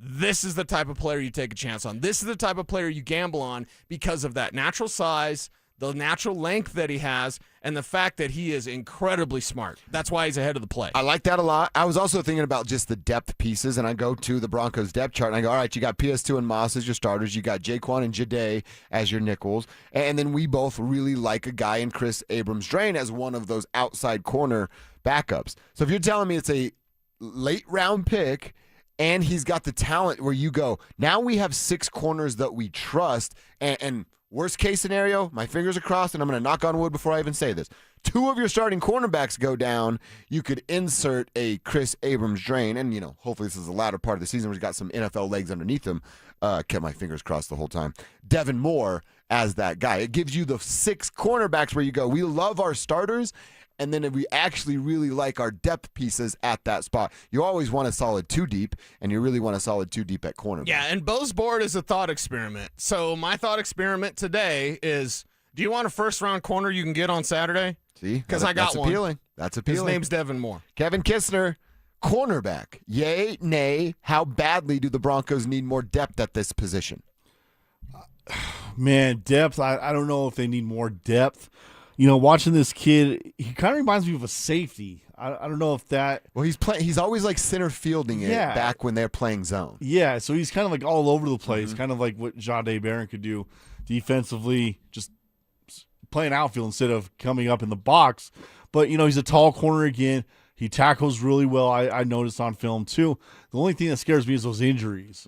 This is the type of player you take a chance on. This is the type of player you gamble on because of that natural size, the natural length that he has, and the fact that he is incredibly smart. That's why he's ahead of the play. I like that a lot. I was also thinking about just the depth pieces, and I go to the Broncos depth chart, and I go, all right, you got PS2 and Moss as your starters. You got Jaquan and Jade as your nickels. And then we both really like a guy in Chris Abrams-Drain as one of those outside corner backups. So if you're telling me it's a late-round pick, and he's got the talent where you go, now we have 6 corners that we trust, and worst case scenario, my fingers are crossed, and I'm going to knock on wood before I even say this. 2 of your starting cornerbacks go down. You could insert a Chris Abrams-Drain, and, hopefully this is the latter part of the season where he's got some NFL legs underneath him. Kept my fingers crossed the whole time. Devin Moore as that guy. It gives you the 6 cornerbacks where you go, we love our starters, and then if we actually really like our depth pieces at that spot. You always want a solid 2 deep, and you really want a solid 2 deep at cornerback. Yeah, and Bo's board is a thought experiment. So my thought experiment today is, do you want a first-round corner you can get on Saturday? See? Because I got that's one. appealing. That's appealing. His name's Devin Moore. Kevin Kistner, cornerback. Yay, nay, how badly do the Broncos need more depth at this position? Man, depth, I don't know if they need more depth. Watching this kid, he kind of reminds me of a safety. I don't know if that. Well, he's always like center fielding it back when they're playing zone. Yeah, so he's kind of like all over the place, kind of like what Jade Barron could do defensively, just playing outfield instead of coming up in the box. But, he's a tall corner again. He tackles really well, I noticed on film too. The only thing that scares me is those injuries.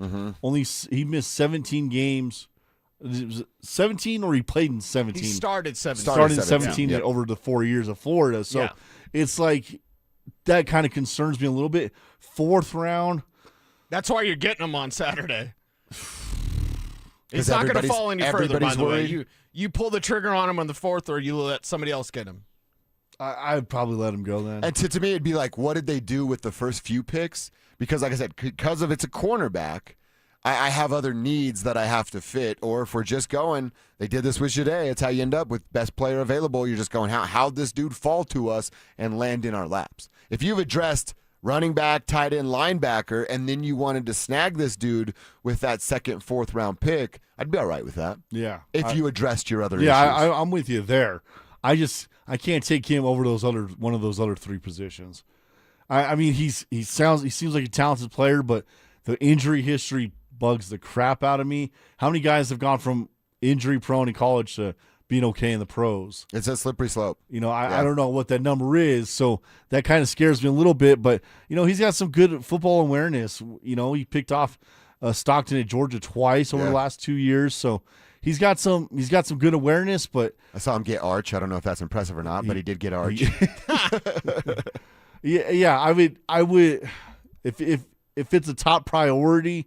He missed 17 games. Was it 17 or he played in 17? He started 17. Started in 17 over the 4 years of Florida. So it's like that kind of concerns me a little bit. 4th round. That's why you're getting him on Saturday. He's not going to fall any further, by the way. You pull the trigger on him on the 4th, or you let somebody else get him. I'd probably let him go then. And to me, it'd be like, what did they do with the first few picks? Because, like I said, because of it's a cornerback, I have other needs that I have to fit. Or if we're just going, they did this with Jade. It's how you end up with best player available. You're just going, how'd this dude fall to us and land in our laps? If you've addressed running back, tight end, linebacker, and then you wanted to snag this dude with that 2nd, 4th round pick, I'd be all right with that. Yeah. If you addressed your other issues. Yeah, I'm with you there. I can't take him over one of those other 3 positions. I mean, he seems like a talented player, but the injury history bugs the crap out of me. How many guys have gone from injury prone in college to being okay in the pros? It's a slippery slope. I don't know what that number is, so that kind of scares me a little bit. But he's got some good football awareness. He picked off Stockton at Georgia twice over the last 2 years, so he's got some good awareness. But I saw him get arch. I don't know if that's impressive or not, but he did get arch. Yeah. I would if it's a top priority.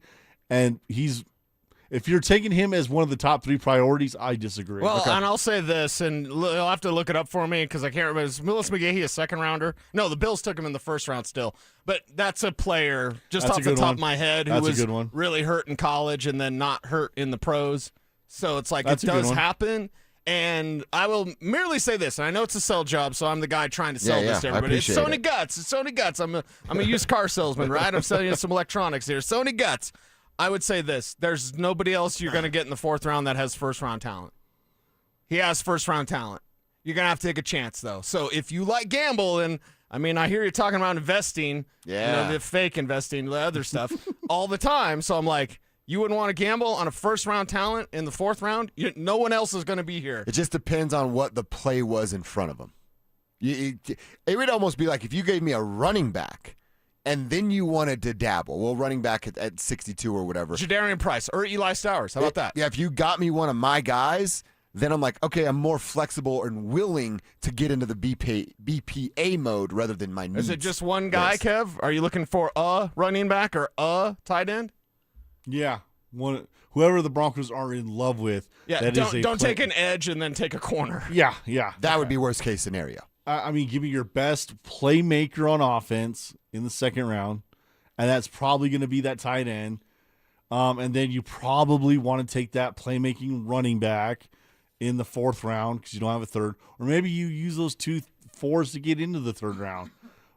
And if you're taking him as one of the top 3 priorities, I disagree. Well, and I'll say this, and you'll have to look it up for me because I can't remember. Is Willis McGahee a 2nd rounder? No, the Bills took him in the 1st round still. But that's a player, just off the top of my head, who was really hurt in college and then not hurt in the pros. So it's like it does happen. And I will merely say this, and I know it's a sell job, so I'm the guy trying to sell this to everybody. It's Sony Guts. It's Sony Guts. I'm a used car salesman, right? I'm selling you some electronics here. Sony Guts. I would say this. There's nobody else you're going to get in the 4th round that has first-round talent. He has first-round talent. You're going to have to take a chance, though. So if you like gamble, and, I mean, I hear you talking about investing, the fake investing, the other stuff, all the time. So I'm like, you wouldn't want to gamble on a first-round talent in the 4th round? No one else is going to be here. It just depends on what the play was in front of him. It would almost be like if you gave me a running back and then you wanted to dabble. Well, running back at 62 or whatever. Jadarian Price or Eli Stowers. How about that? Yeah, if you got me one of my guys, then I'm like, okay, I'm more flexible and willing to get into the BPA mode rather than my needs. Is it just one guy, Kev? Are you looking for a running back or a tight end? Yeah, whoever the Broncos are in love with. Yeah, don't take an edge and then take a corner. Yeah. That would be worst case scenario. I mean, give me your best playmaker on offense in the 2nd round, and that's probably going to be that tight end. And then you probably want to take that playmaking running back in the 4th round because you don't have a 3rd, or maybe you use those 2 4s to get into the 3rd round.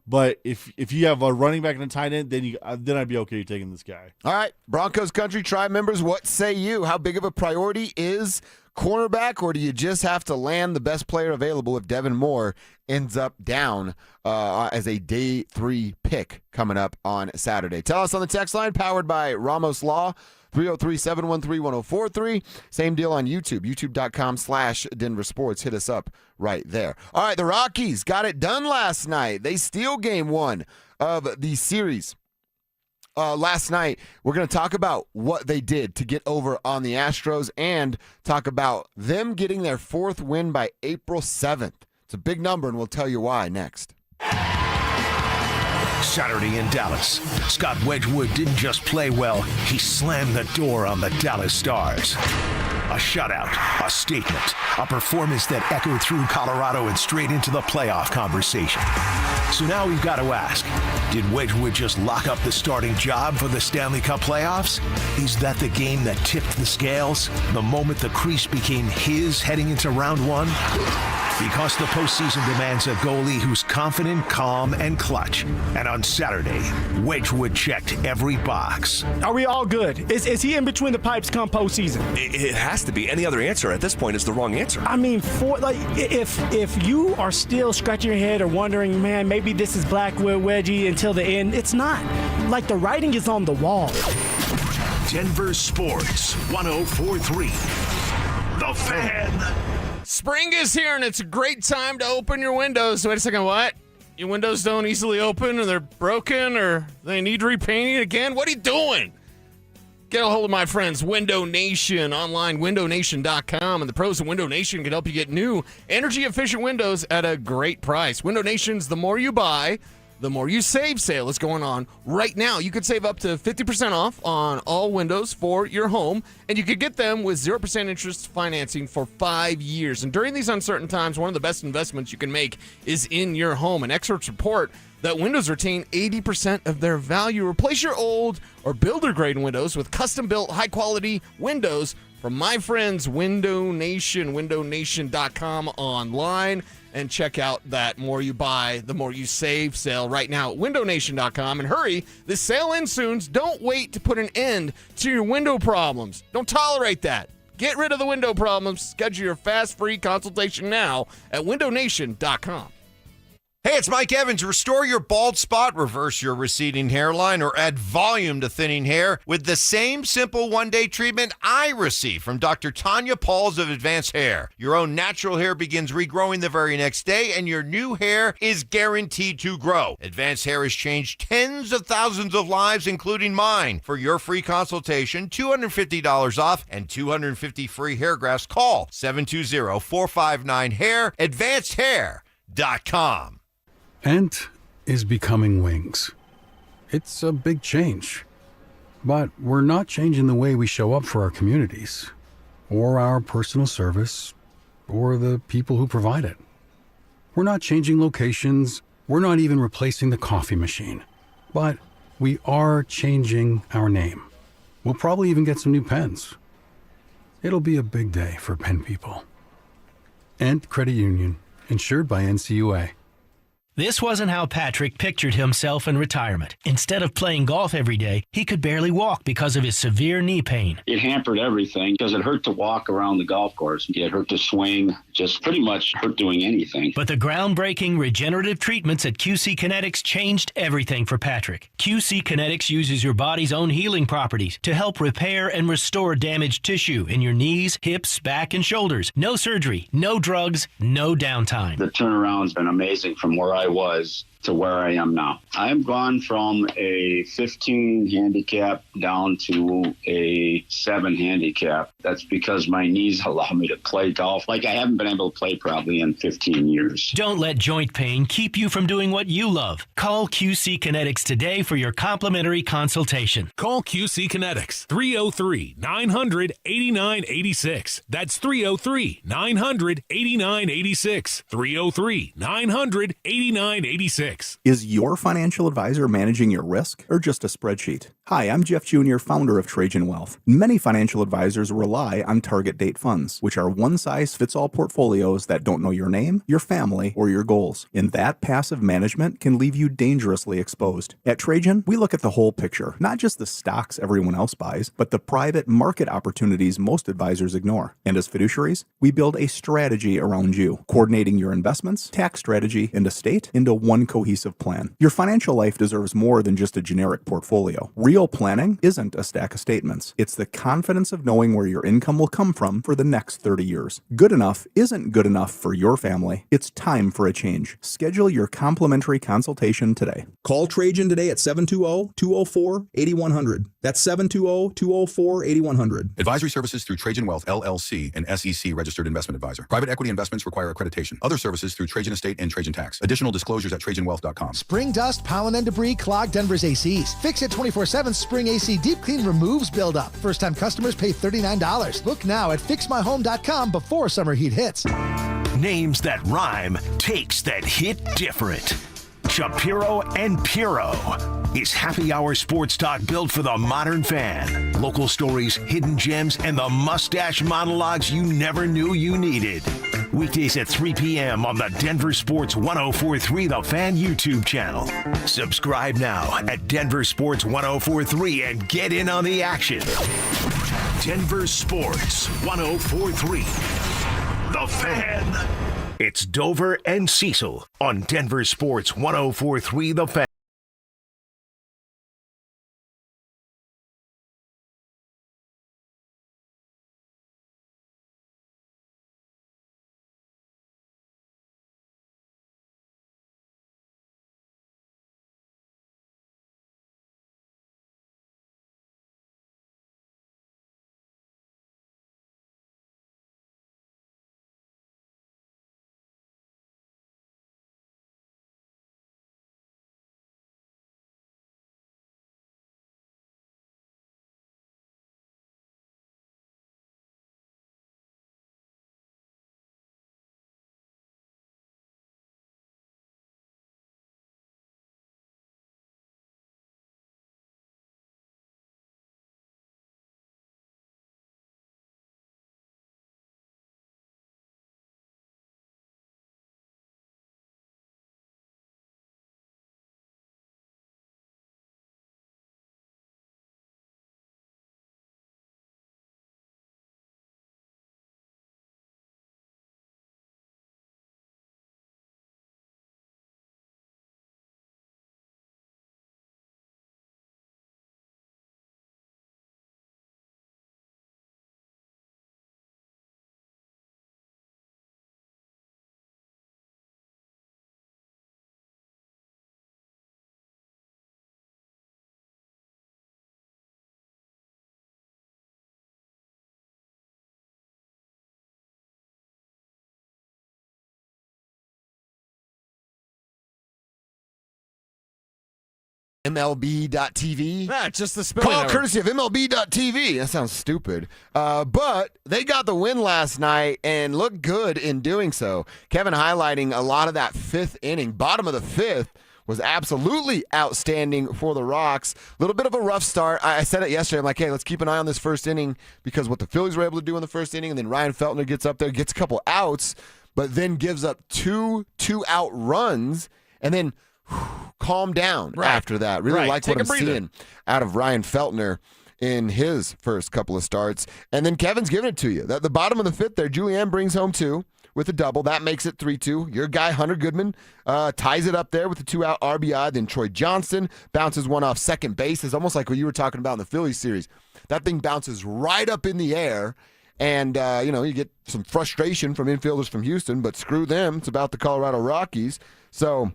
But if you have a running back and a tight end, then I'd be okay taking this guy. All right, Broncos Country Tribe members, what say you? How big of a priority is cornerback, or do you just have to land the best player available if Devin Moore ends up down as a day 3 pick coming up on Saturday? Tell us on the text line, powered by Ramos Law, 303-713-1043. Same deal on YouTube, youtube.com/DenverSports. Hit us up right there. All right, the Rockies got it done last night. They steal game 1 of the series. Last night, we're going to talk about what they did to get over on the Astros and talk about them getting their 4th win by April 7th. It's a big number, and we'll tell you why next. Saturday in Dallas, Scott Wedgwood didn't just play well, he slammed the door on the Dallas Stars. A shutout, a statement, a performance that echoed through Colorado and straight into the playoff conversation. So now we've got to ask, did Wedgwood just lock up the starting job for the Stanley Cup playoffs? Is that the game that tipped the scales? The moment the crease became his heading into round 1? Because the postseason demands a goalie who's confident, calm, and clutch. And on Saturday, Wedgwood checked every box. Are we all good? Is he in between the pipes come postseason? It has to be. Any other answer at this point is the wrong answer. I mean, if you are still scratching your head or wondering, man, maybe this is Blackwood Wedgie until the end, it's not. Like, the writing is on the wall. Denver Sports 104.3. The Fan. Spring is here, and it's a great time to open your windows. Wait a second, what? Your windows don't easily open, or they're broken, or they need repainting again? What are you doing? Get a hold of my friends, Window Nation, online, windownation.com, and the pros of Window Nation can help you get new, energy-efficient windows at a great price. Window Nation's the more you buy, the more you save sale is going on right now. You could save up to 50% off on all windows for your home, and you could get them with 0% interest financing for 5 years. And during these uncertain times, one of the best investments you can make is in your home. And experts report that windows retain 80% of their value. Replace your old or builder-grade windows with custom-built, high-quality windows from my friends, Window Nation, windownation.com online. And check out that more you buy, the more you save sale right now at windownation.com. And hurry, this sale ends soon. Don't wait to put an end to your window problems. Don't tolerate that. Get rid of the window problems. Schedule your fast, free consultation now at windownation.com. Hey, it's Mike Evans. Restore your bald spot, reverse your receding hairline, or add volume to thinning hair with the same simple one-day treatment I receive from Dr. Tanya Pauls of Advanced Hair. Your own natural hair begins regrowing the very next day, and your new hair is guaranteed to grow. Advanced Hair has changed tens of thousands of lives, including mine. For your free consultation, $250 off and 250 free hair grafts. Call 720-459-HAIR, advancedhair.com. Ent is becoming Wings. It's a big change. But we're not changing the way we show up for our communities, or our personal service, or the people who provide it. We're not changing locations. We're not even replacing the coffee machine. But we are changing our name. We'll probably even get some new pens. It'll be a big day for pen people. and credit union, insured by NCUA. This wasn't how Patrick pictured himself in retirement. Instead of playing golf every day, he could barely walk because of his severe knee pain. It hampered everything because it hurt to walk around the golf course. It hurt to swing, just pretty much hurt doing anything. But the groundbreaking regenerative treatments at QC Kinetics changed everything for Patrick. QC Kinetics uses your body's own healing properties to help repair and restore damaged tissue in your knees, hips, back, and shoulders. No surgery, no drugs, no downtime. The turnaround's been amazing from where I was to where I am now. I'm gone from a 15 handicap down to a 7 handicap. That's because my knees allow me to play golf like I haven't been able to play probably in 15 years. Don't let joint pain keep you from doing what you love. Call QC Kinetics today for your complimentary consultation. Call QC Kinetics, 303-900-8986. That's 303-900-8986. 303-900-8986. Is your financial advisor managing your risk or just a spreadsheet? Hi, I'm Jeff Jr., founder of Trajan Wealth. Many financial advisors rely on target date funds, which are one-size-fits-all portfolios that don't know your name, your family, or your goals. And that passive management can leave you dangerously exposed. At Trajan, we look at the whole picture, not just the stocks everyone else buys, but the private market opportunities most advisors ignore. And as fiduciaries, we build a strategy around you, coordinating your investments, tax strategy, and estate into one cohesive plan. Your financial life deserves more than just a generic portfolio. Real planning isn't a stack of statements. It's the confidence of knowing where your income will come from for the next 30 years. Good enough isn't good enough for your family. It's time for a change. Schedule your complimentary consultation today. Call Trajan today at 720-204-8100. That's 720-204-8100. Advisory services through Trajan Wealth, LLC, an SEC registered investment advisor. Private equity investments require accreditation. Other services through Trajan Estate and Trajan Tax. Additional disclosures at TrajanWealth.com. Spring dust, pollen, and debris clog Denver's ACs. Fix It 24/7 Spring AC Deep Clean removes buildup. First-time customers pay $39. Look now at FixMyHome.com before summer heat hits. Names that rhyme, takes that hit different. Shapiro and Piro is happy hour sports talk built for the modern fan. Local stories, hidden gems, and the mustache monologues you never knew you needed. Weekdays at 3 p.m. on the Denver Sports 1043 The Fan YouTube channel. Subscribe now at Denver Sports 1043 and get in on the action. Denver Sports 1043 The Fan. It's Dover and Cecil on Denver Sports 1043 The Fan. MLB.TV. Just the spelling. Call courtesy of MLB.TV. That sounds stupid. But they got the win last night and looked good in doing so. Kevin highlighting a lot of that fifth inning. Bottom of the fifth was absolutely outstanding for the Rocks. A little bit of a rough start. I said it yesterday. I'm like, hey, let's keep an eye on this first inning because what the Phillies were able to do in the first inning, and then Ryan Feltner gets up there, gets a couple outs. but then gives up two-out runs and then calm down after that. Really like what I'm seeing out of Ryan Feltner in his first couple of starts. And then Kevin's giving it to you. At the bottom of the fifth there, Julian brings home 2 with a double. That makes it 3-2. Your guy, Hunter Goodman, ties it up there with the 2-out RBI. Then Troy Johnston bounces one off second base. It's almost like what you were talking about in the Phillies series. That thing bounces right up in the air. And, you get some frustration from infielders from Houston, but screw them. It's about the Colorado Rockies. So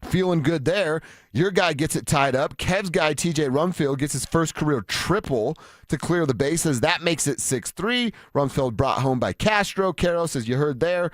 feeling good there. Your guy gets it tied up. Kev's guy, TJ Rumfield, gets his first career triple to clear the bases. That makes it 6-3. Rumfield brought home by Castro. Karros, as you heard there,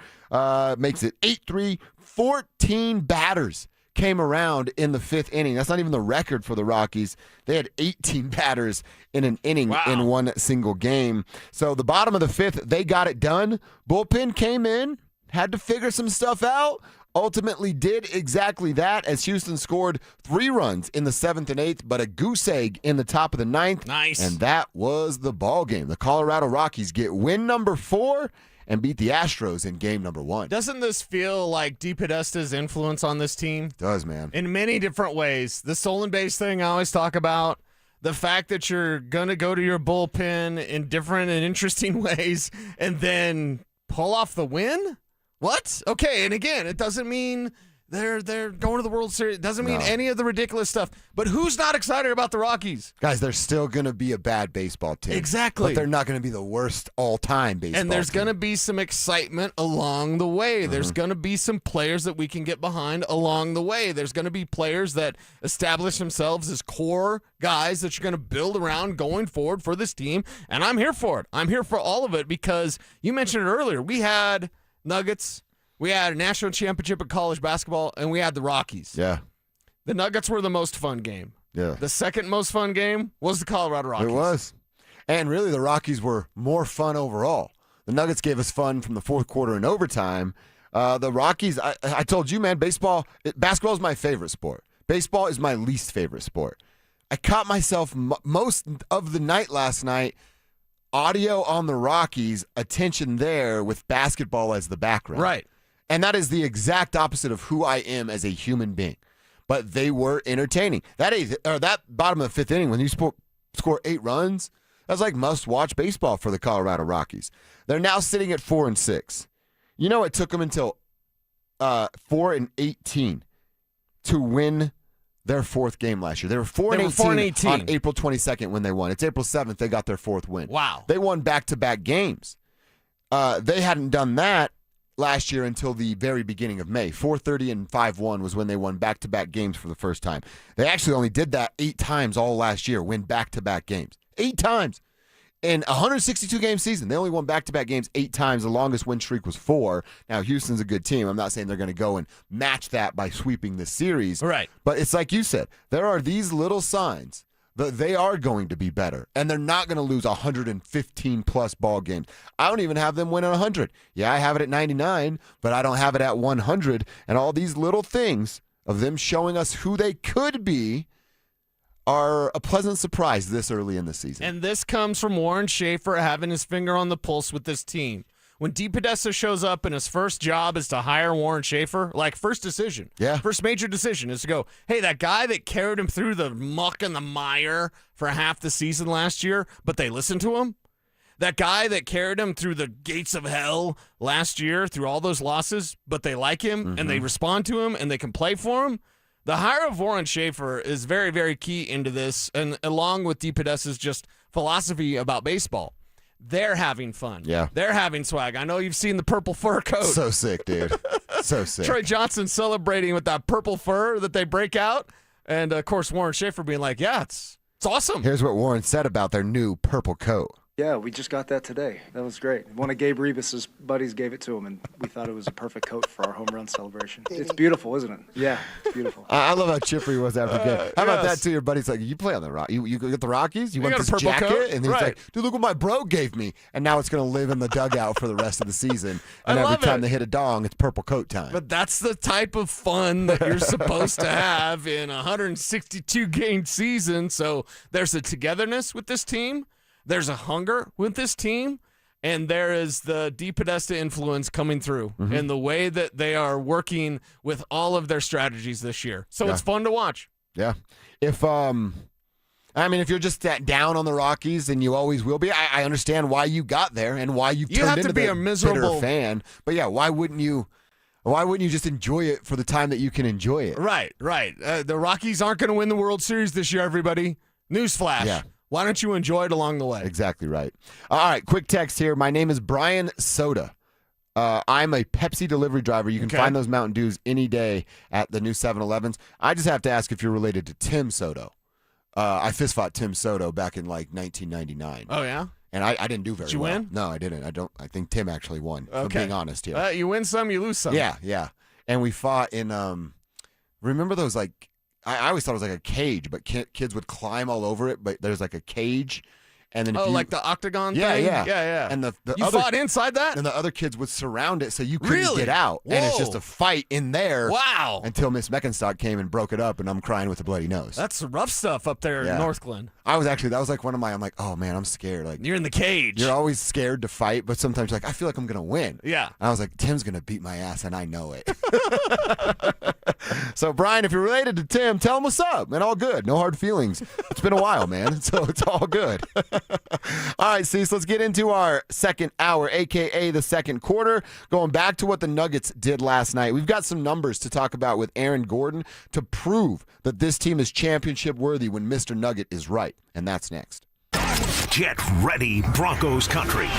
makes it 8-3. 14 batters came around in the fifth inning. That's not even the record for the Rockies. They had 18 batters in an inning in one single game. So the bottom of the fifth, they got it done. Bullpen came in, had to figure some stuff out. Ultimately did exactly that as Houston scored 3 runs in the 7th and 8th, but a goose egg in the top of the 9th. Nice. And that was the ball game. The Colorado Rockies get win number 4 and beat the Astros in game number 1. Doesn't this feel like DePodesta's influence on this team? It does, man. In many different ways. The stolen base thing I always talk about. The fact that you're going to go to your bullpen in different and interesting ways and then pull off the win? What? Okay, and again, it doesn't mean they're going to the World Series. It doesn't mean any of the ridiculous stuff. But who's not excited about the Rockies? Guys, they're still going to be a bad baseball team. Exactly. But they're not going to be the worst all-time baseball team. And there's going to be some excitement along the way. There's going to be some players that we can get behind along the way. There's going to be players that establish themselves as core guys that you're going to build around going forward for this team. And I'm here for it. I'm here for all of it because you mentioned it earlier. We had Nuggets, we had a national championship in college basketball, and we had the Rockies. Yeah. The Nuggets were the most fun game. Yeah. The second most fun game was the Colorado Rockies. It was. And really, the Rockies were more fun overall. The Nuggets gave us fun from the fourth quarter and overtime. The Rockies, I told you, man, basketball is my favorite sport. Baseball is my least favorite sport. I caught myself most of the night last night audio on the Rockies, attention there with basketball as the background. Right. And that is the exact opposite of who I am as a human being. But they were entertaining. That bottom of the fifth inning, when you score 8 runs, that's like must-watch baseball for the Colorado Rockies. They're now sitting at 4-6. You know, it took them until 4-18 to win their 4th game last year. They were 4-18 on April 22nd when they won. It's April 7th they got their 4th win. Wow. They won back-to-back games. They hadn't done that last year until the very beginning of May. 4-30 and 5-1 was when they won back-to-back games for the first time. They actually only did that 8 times all last year, win back-to-back games. 8 times. In a 162-game season, they only won back-to-back games 8 times. The longest win streak was 4. Now, Houston's a good team. I'm not saying they're going to go and match that by sweeping this series. Right. But it's like you said, there are these little signs that they are going to be better, and they're not going to lose 115-plus ball games. I don't even have them win at 100. Yeah, I have it at 99, but I don't have it at 100. And all these little things of them showing us who they could be are a pleasant surprise this early in the season. And this comes from Warren Schaefer having his finger on the pulse with this team. When DePodesta shows up and his first job is to hire Warren Schaefer, like first decision, first major decision is to go, hey, that guy that carried him through the muck and the mire for half the season last year, but they listened to him? That guy that carried him through the gates of hell last year, through all those losses, but they like him and they respond to him and they can play for him? The hire of Warren Schaefer is very, very key into this, and along with DePodesta's just philosophy about baseball. They're having fun. Yeah. They're having swag. I know you've seen the purple fur coat. So sick, dude. So sick. Troy Johnson celebrating with that purple fur that they break out. And, of course, Warren Schaefer being like, yeah, it's awesome. Here's what Warren said about their new purple coat. Yeah, we just got that today. That was great. One of Gabe Rebus's buddies gave it to him, and we thought it was a perfect coat for our home run celebration. It's beautiful, isn't it? Yeah, it's beautiful. I love how chipper he was after the game. How about that to your buddies? Like, you play on the Rockies. You get the Rockies? You want this jacket? Coat? And he's like, dude, look what my bro gave me. And now it's going to live in the dugout for the rest of the season. And every time they hit a dong, it's purple coat time. But that's the type of fun that you're supposed to have in a 162-game season. So there's a togetherness with this team. There's a hunger with this team, And there is the DePodesta influence coming through in the way that they are working with all of their strategies this year. So it's fun to watch. Yeah. If you're just down on the Rockies, and you always will be, I understand why you got there and why you've turned into be the a miserable bitter fan. But yeah, why wouldn't you just enjoy it for the time that you can enjoy it? Right. The Rockies aren't going to win the World Series this year, everybody. Newsflash. Yeah. Why don't you enjoy it along the way? Exactly right. All right, quick text here. My name is Brian Soda. I'm a Pepsi delivery driver. You can find those Mountain Dews any day at the new 7-Elevens. I just have to ask if you're related to Tim Soto. I fist fought Tim Soto back in like 1999. Oh, yeah? And I didn't do very well. Did you win? No, I didn't. I think Tim actually won, if I'm being honest here. You win some, you lose some. Yeah. And we fought in, remember those like, I always thought it was like a cage, but kids would climb all over it, but there's like a cage. And then like the octagon thing? Yeah. And the you other, fought inside that? And the other kids would surround it so you couldn't get out. Whoa. And it's just a fight in there. Wow. Until Miss Meckenstock came and broke it up, and I'm crying with a bloody nose. That's rough stuff up there in North Glen. That was like one of my, I'm like, oh man, I'm scared. Like, you're in the cage. You're always scared to fight, but sometimes you're like, I feel like I'm going to win. Yeah. And I was like, Tim's going to beat my ass, and I know it. So, Brian, if you're related to Tim, tell him what's up, man. All good. No hard feelings. It's been a while, man. So it's all good. All right, Cecil, let's get into our second hour, a.k.a. the second quarter. Going back to what the Nuggets did last night. We've got some numbers to talk about with Aaron Gordon to prove that this team is championship worthy when Mr. Nugget is right. And that's next. Get ready, Broncos country.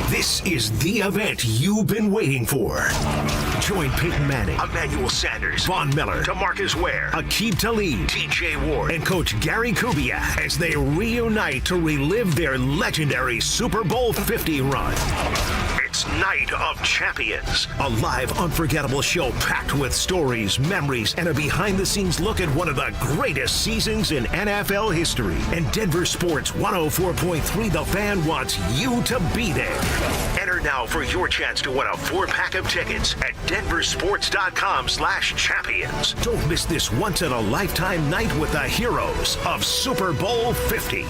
This is the event you've been waiting for. Join Peyton Manning, Emmanuel Sanders, Von Miller, DeMarcus Ware, Aqib Talib, TJ Ward, and Coach Gary Kubiak as they reunite to relive their legendary Super Bowl 50 run. It's Night of Champions, a live, unforgettable show packed with stories, memories, and a behind-the-scenes look at one of the greatest seasons in NFL history. And Denver Sports 104.3 The Fan wants you to be there. Enter now for your chance to win a 4-pack of tickets at DenverSports.com/champions. Don't miss this once-in-a-lifetime night with the heroes of Super Bowl 50.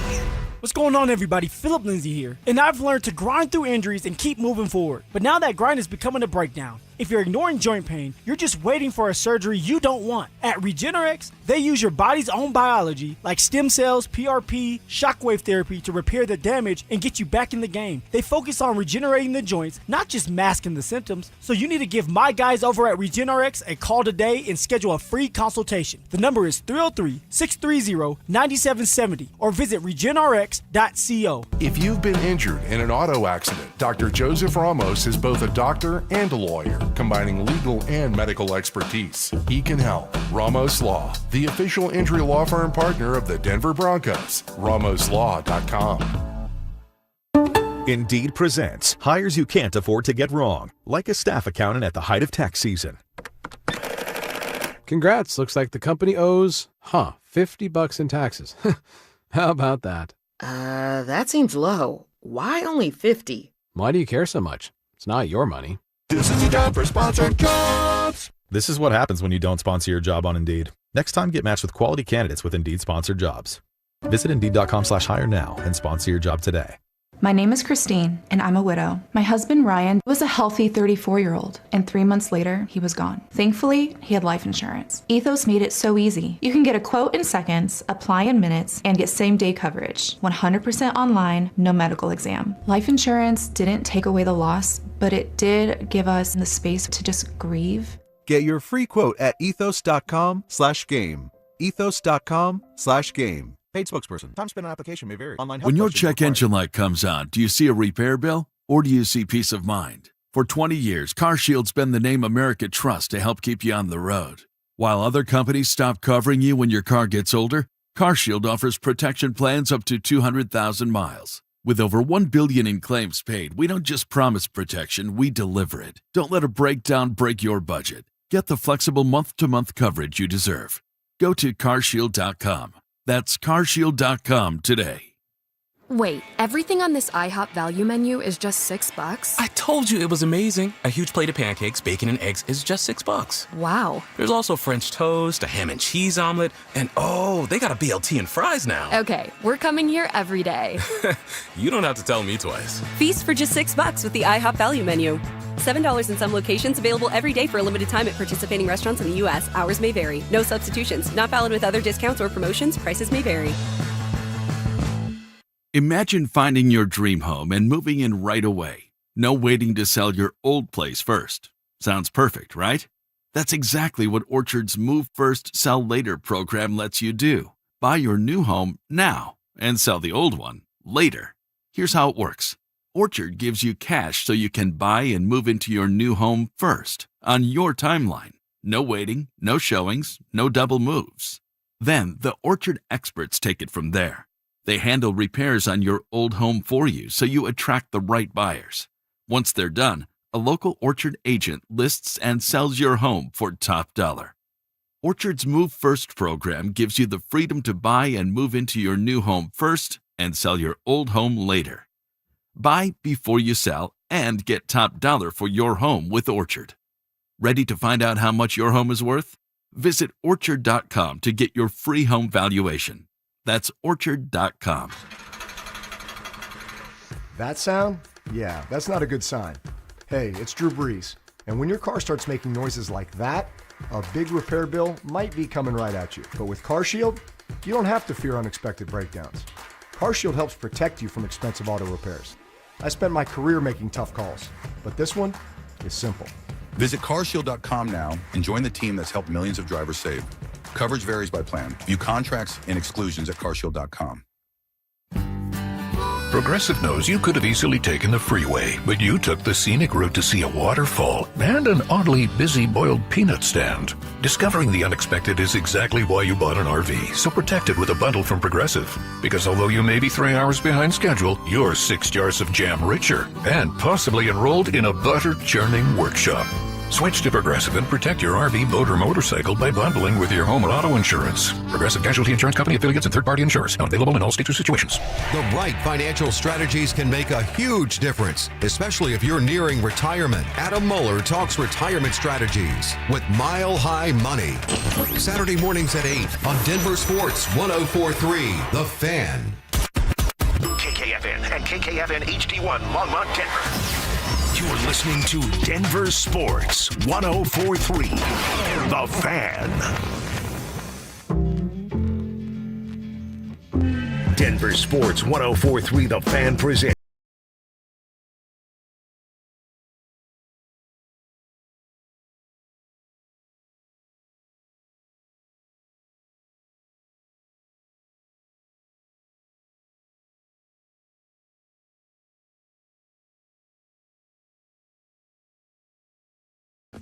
What's going on, everybody? Philip Lindsay here. And I've learned to grind through injuries and keep moving forward. But now that grind is becoming a breakdown. If you're ignoring joint pain, you're just waiting for a surgery you don't want. At Regenerex, they use your body's own biology, like stem cells, PRP, shockwave therapy, to repair the damage and get you back in the game. They focus on regenerating the joints, not just masking the symptoms. So you need to give my guys over at Regenerex a call today and schedule a free consultation. The number is 303-630-9770 or visit regenerex.co. If you've been injured in an auto accident, Dr. Joseph Ramos is both a doctor and a lawyer, combining legal and medical expertise. He can help. Ramos Law, the official injury law firm partner of the Denver Broncos. RamosLaw.com. Indeed presents hires you can't afford to get wrong, like a staff accountant at the height of tax season. Congrats, looks like the company owes, $50 in taxes. How about that? That seems low. Why only 50? Why do you care so much? It's not your money. This is your job for sponsored jobs. This is what happens when you don't sponsor your job on Indeed. Next time, get matched with quality candidates with Indeed sponsored jobs. Visit Indeed.com/hire now and sponsor your job today. My name is Christine, and I'm a widow. My husband, Ryan, was a healthy 34-year-old, and 3 months later, he was gone. Thankfully, he had life insurance. Ethos made it so easy. You can get a quote in seconds, apply in minutes, and get same-day coverage. 100% online, no medical exam. Life insurance didn't take away the loss, but it did give us the space to just grieve. Get your free quote at ethos.com/game. Ethos.com/game. Paid spokesperson. Time spent on application may vary. Online help when your questions check required. engine light comes on, do you see a repair bill or do you see peace of mind? For 20 years, CarShield's been the name America trusts to help keep you on the road. While other companies stop covering you when your car gets older, CarShield offers protection plans up to 200,000 miles. With over $1 billion in claims paid, we don't just promise protection, we deliver it. Don't let a breakdown break your budget. Get the flexible month-to-month coverage you deserve. Go to carshield.com. That's carshield.com today. Wait, everything on this IHOP value menu is just $6? I told you it was amazing. A huge plate of pancakes, bacon, and eggs is just $6. Wow. There's also French toast, a ham and cheese omelet, and oh, they got a BLT and fries now. Okay, we're coming here every day. You don't have to tell me twice. Feast for just $6 with the IHOP value menu. $7 in some locations, available every day for a limited time at participating restaurants in the U.S. Hours may vary. No substitutions. Not valid with other discounts or promotions. Prices may vary. Imagine finding your dream home and moving in right away. No waiting to sell your old place first. Sounds perfect, right? That's exactly what Orchard's Move First, Sell Later program lets you do. Buy your new home now and sell the old one later. Here's how it works. Orchard gives you cash so you can buy and move into your new home first, on your timeline. No waiting, no showings, no double moves. Then the Orchard experts take it from there. They handle repairs on your old home for you so you attract the right buyers. Once they're done, a local Orchard agent lists and sells your home for top dollar. Orchard's Move First program gives you the freedom to buy and move into your new home first and sell your old home later. Buy before you sell and get top dollar for your home with Orchard. Ready to find out how much your home is worth? Visit Orchard.com to get your free home valuation. That's Orchard.com. That sound? Yeah, that's not a good sign. Hey, it's Drew Brees, and when your car starts making noises like that, a big repair bill might be coming right at you. But with CarShield, you don't have to fear unexpected breakdowns. CarShield helps protect you from expensive auto repairs. I spent my career making tough calls, but this one is simple. Visit carshield.com now and join the team that's helped millions of drivers save. Coverage varies by plan. View contracts and exclusions at carshield.com. Progressive knows you could have easily taken the freeway, but you took the scenic route to see a waterfall and an oddly busy boiled peanut stand. Discovering the unexpected is exactly why you bought an RV, so protect it with a bundle from Progressive. Because although you may be 3 hours behind schedule, you're 6 jars of jam richer and possibly enrolled in a butter churning workshop. Switch to Progressive and protect your RV, boat, or motorcycle by bundling with your home and auto insurance. Progressive Casualty Insurance Company, affiliates, and third-party insurers. Not available in all states or situations. The right financial strategies can make a huge difference, especially if you're nearing retirement. Adam Mueller talks retirement strategies with Mile High Money. Saturday mornings at 8 on Denver Sports 104.3 The Fan. KKFN and KKFN HD1 Longmont, Denver. You're listening to Denver Sports 104.3 The Fan. Denver Sports 104.3 The Fan presents.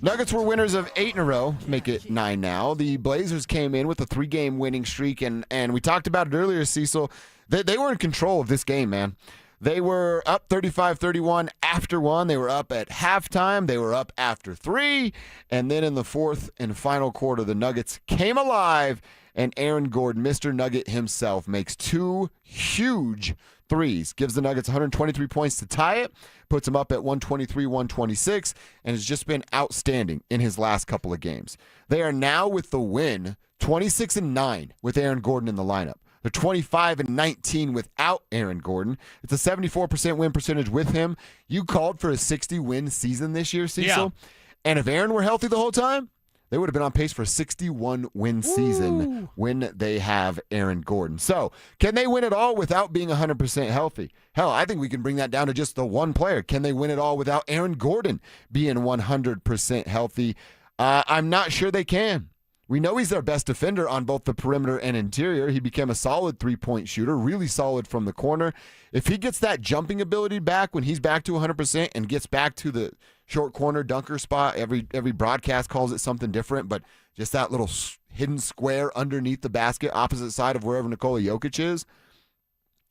Nuggets were winners of 8 in a row, make it 9 now. The Blazers came in with a 3-game winning streak, and we talked about it earlier, Cecil. They were in control of this game, man. They were up 35-31 after 1. They were up at halftime. They were up after 3. And then in the fourth and final quarter, the Nuggets came alive, and Aaron Gordon, Mr. Nugget himself, makes 2 huge threes, gives the Nuggets 123 points to tie it, puts them up at 123-126, and has just been outstanding in his last couple of games. They are now, with the win, 26-9 with Aaron Gordon in the lineup. They're 25-19 without Aaron Gordon. It's a 74% win percentage with him. You called for a 60-win season this year, Cecil. Yeah. And if Aaron were healthy the whole time, they would have been on pace for a 61-win season when they have Aaron Gordon. So, can they win it all without being 100% healthy? Hell, I think we can bring that down to just the one player. Can they win it all without Aaron Gordon being 100% healthy? I'm not sure they can. We know he's their best defender on both the perimeter and interior. He became a solid three-point shooter, really solid from the corner. If he gets that jumping ability back when he's back to 100% and gets back to the short corner dunker spot, every broadcast calls it something different, but just that little hidden square underneath the basket, opposite side of wherever Nikola Jokic is,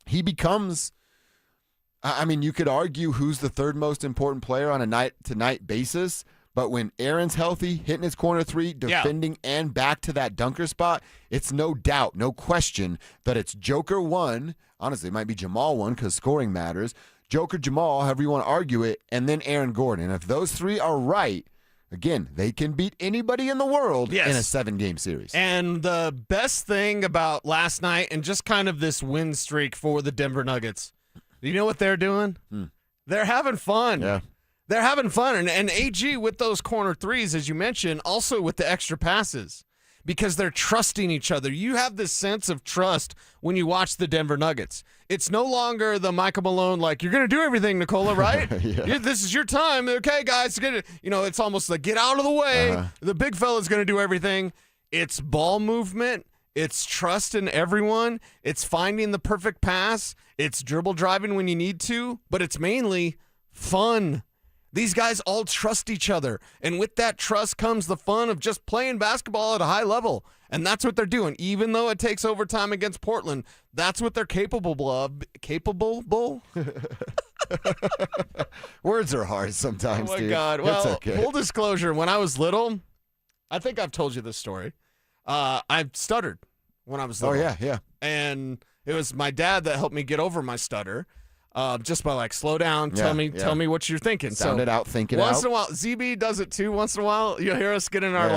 he becomes, I mean, you could argue who's the third most important player on a night-to-night basis, But when Aaron's healthy, hitting his corner three, defending, and back to that dunker spot, it's no doubt, no question that it's Joker 1. Honestly, it might be Jamal 1 because scoring matters. Joker, Jamal, however you want to argue it, and then Aaron Gordon. And if those three are right, again, they can beat anybody in the world in a 7-game series. And the best thing about last night and just kind of this win streak for the Denver Nuggets, you know what they're doing? They're having fun. Yeah. They're having fun. And AG with those corner threes, as you mentioned, also with the extra passes because they're trusting each other. You have this sense of trust when you watch the Denver Nuggets. It's no longer the Michael Malone, like, you're going to do everything, Nikola, right? This is your time. Okay, guys. It's almost like, get out of the way. The big fella's going to do everything. It's ball movement. It's trust in everyone. It's finding the perfect pass. It's dribble driving when you need to. But it's mainly fun. These guys all trust each other. And with that trust comes the fun of just playing basketball at a high level. And that's what they're doing. Even though it takes overtime against Portland, that's what they're capable of. Capable? Words are hard sometimes, Oh, my dude. God. It's Well, okay. full disclosure, when I was little, I think I've told you this story. I stuttered when I was little. Oh, yeah. And it was my dad that helped me get over my stutter. Just by slow down, tell me what you're thinking. Sound it out, think it once out. in a while, ZB does it too. Once in a while, you'll hear us get in our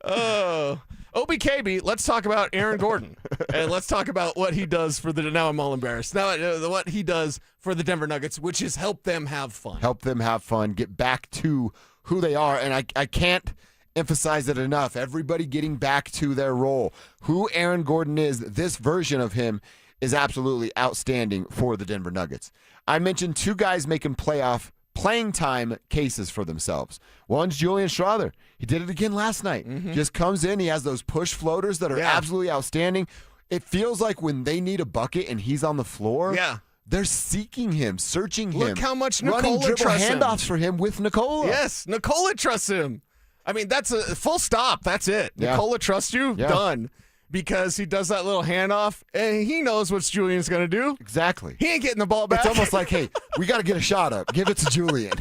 Oh, OBKB. Let's talk about Aaron Gordon, and let's talk about what he does for the. Now I'm all embarrassed. Now what he does for the Denver Nuggets, which is help them have fun. Help them have fun. Get back to who they are, and I can't emphasize it enough. Everybody getting back to their role. Who Aaron Gordon is, this version of him is absolutely outstanding for the Denver Nuggets. I mentioned two guys making playoff playing time cases for themselves. One's Julian Strawther. He did it again last night. Just comes in. He has those push floaters that are absolutely outstanding. It feels like when they need a bucket and he's on the floor, they're seeking him, searching him. Look how much running Nikola dribble trusts him. handoffs for him with Nikola. Yes, Nikola trusts him. I mean, that's a full stop. That's it. Yeah. Nikola trusts you. Yeah. Done. Because he does that little handoff, and he knows what Julian's going to do. Exactly. He ain't getting the ball back. It's almost like, hey, we got to get a shot up. Give it to Julian.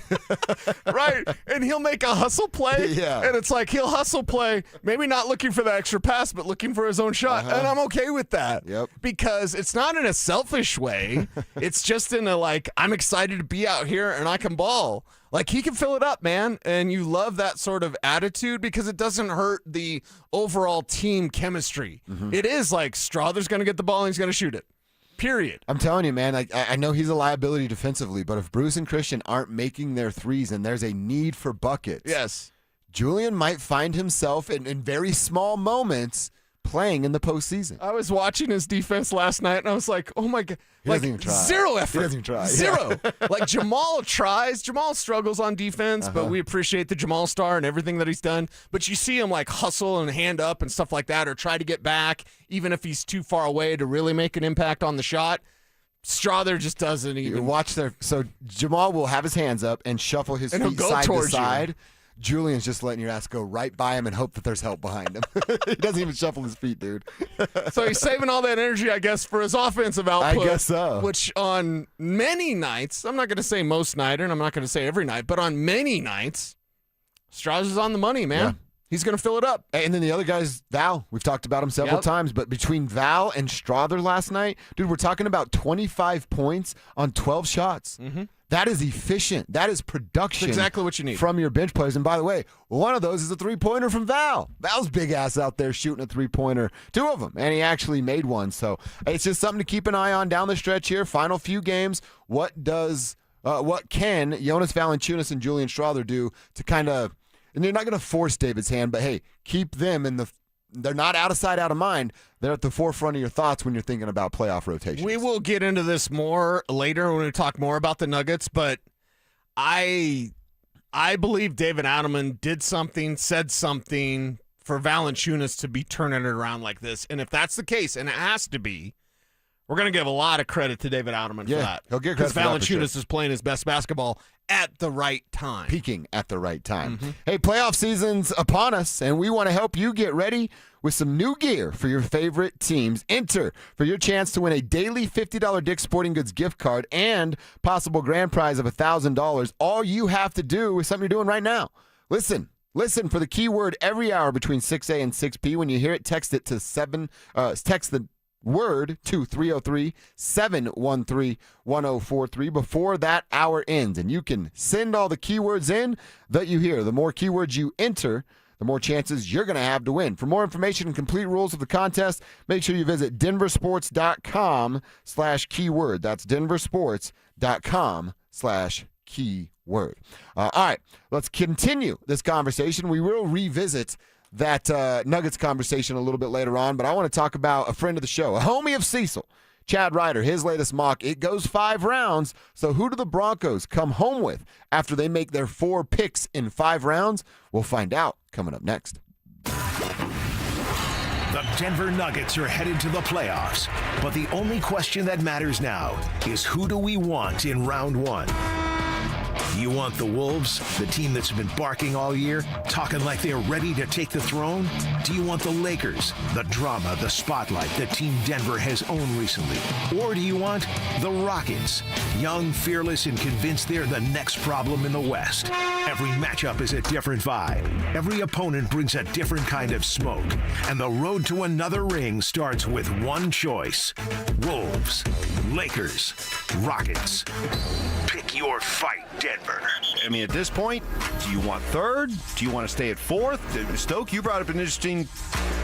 Right. And he'll make a hustle play. Yeah. And it's like he'll hustle play, maybe not looking for the extra pass, but looking for his own shot. And I'm okay with that. Yep. Because it's not in a selfish way. It's just in a I'm excited to be out here and I can ball. He can fill it up, man. And you love that sort of attitude because it doesn't hurt the overall team chemistry. It is Strawther's going to get the ball and he's going to shoot it. Period. I'm telling you, man, I know he's a liability defensively, but if Bruce and Christian aren't making their threes and there's a need for buckets, yes, Julian might find himself in very small moments playing in the postseason. I was watching his defense last night, and I was like, oh, my God. He doesn't even try. Zero effort. He doesn't even try. Zero. Yeah. Jamal tries. Jamal struggles on defense, but we appreciate the Jamal star and everything that he's done. But you see him hustle and hand up and stuff like that or try to get back, even if he's too far away to really make an impact on the shot. Strawther just doesn't even. You watch so Jamal will have his hands up and shuffle his feet side to side. You. Julian's just letting your ass go right by him and hope that there's help behind him. He doesn't even shuffle his feet, dude. So he's saving all that energy, I guess, for his offensive output. I guess so. Which on many nights, I'm not going to say most night, and I'm not going to say every night, but on many nights, Strauss is on the money, man. Yeah. He's going to fill it up. And then the other guy's Val. We've talked about him several times, but between Val and Strawther last night, dude, we're talking about 25 points on 12 shots. That is efficient. That is production. That's exactly what you need from your bench players. And by the way, one of those is a three-pointer from Val. Val's big ass out there shooting a three-pointer, two of them, and he actually made one. So it's just something to keep an eye on down the stretch here. Final few games. What can Jonas Valanciunas and Julian Strawther do to kind of, and they're not going to force David's hand, but hey, keep them in the. They're not out of sight, out of mind. They're at the forefront of your thoughts when you're thinking about playoff rotation. We will get into this more later when we talk more about the Nuggets, but I believe David Adelman did something, said something for Valanciunas to be turning it around like this. And if that's the case, and it has to be, We're going to give a lot of credit to David Alderman for that. He'll get because credit for that for Valanciunas sure. is playing his best basketball at the right time. Peaking at the right time. Hey, playoff season's upon us, and we want to help you get ready with some new gear for your favorite teams. Enter for your chance to win a daily $50 Dick's Sporting Goods gift card and possible grand prize of $1,000. All you have to do is something you're doing right now. Listen for the keyword every hour between 6A and 6P. When you hear it, text it to text the word to 303-713-1043 before that hour ends. And you can send all the keywords in that you hear. The more keywords you enter, the more chances you're going to have to win. For more information and complete rules of the contest, make sure you visit DenverSports.com/keyword. That's DenverSports.com/keyword. All right, let's continue this conversation. We will revisit that Nuggets conversation a little bit later on, but I want to talk about a friend of the show, a homie of Cecil, Chad Ryder. His latest mock, it goes 5 rounds. So who do the Broncos come home with after they make their 4 picks in 5 rounds? We'll find out coming up next. The Denver Nuggets are headed to the playoffs, but the only question that matters now is who do we want in round 1? You want the Wolves, the team that's been barking all year, talking like they're ready to take the throne? Do you want the Lakers, the drama, the spotlight that Team Denver has owned recently? Or do you want the Rockets, young, fearless, and convinced they're the next problem in the West? Every matchup is a different vibe. Every opponent brings a different kind of smoke. And the road to another ring starts with one choice: Wolves, Lakers, Rockets. Pick your fight, Denver. I mean, at this point, do you want third? Do you want to stay at fourth? Stoke, you brought up an interesting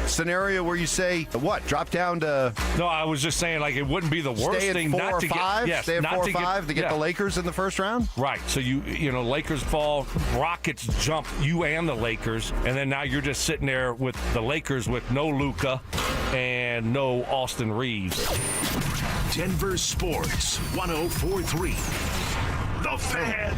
scenario where you say, what, drop down to... No, I was just saying, like, it wouldn't be the worst thing not to get... Stay at 4 or 5 to get the Lakers in the first round? Right. So, you know, Lakers fall, Rockets jump you and the Lakers, and then now you're just sitting there with the Lakers with no Luka and no Austin Reeves. Denver Sports 104.3. The Fan.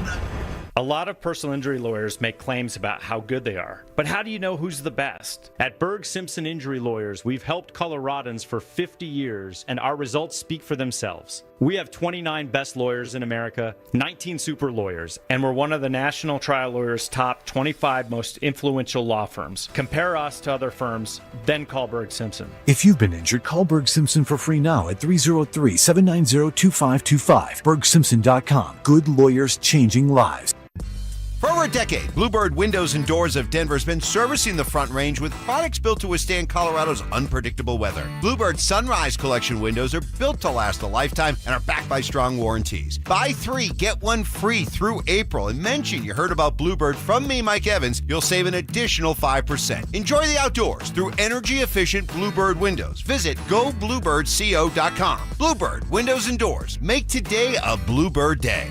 A lot of personal injury lawyers make claims about how good they are. But how do you know who's the best? At Berg Simpson Injury Lawyers, we've helped Coloradans for 50 years, and our results speak for themselves. We have 29 best lawyers in America, 19 super lawyers, and we're one of the National Trial Lawyers' top 25 most influential law firms. Compare us to other firms, then call Berg Simpson. If you've been injured, call Berg Simpson for free now at 303-790-2525. BergSimpson.com. Good lawyers changing lives. For over a decade, Bluebird Windows and Doors of Denver has been servicing the Front Range with products built to withstand Colorado's unpredictable weather. Bluebird Sunrise Collection windows are built to last a lifetime and are backed by strong warranties. Buy 3, get 1 free through April, and mention you heard about Bluebird from me, Mike Evans. You'll save an additional 5%. Enjoy the outdoors through energy-efficient Bluebird windows. Visit gobluebirdco.com. Bluebird Windows and Doors. Make today a Bluebird day.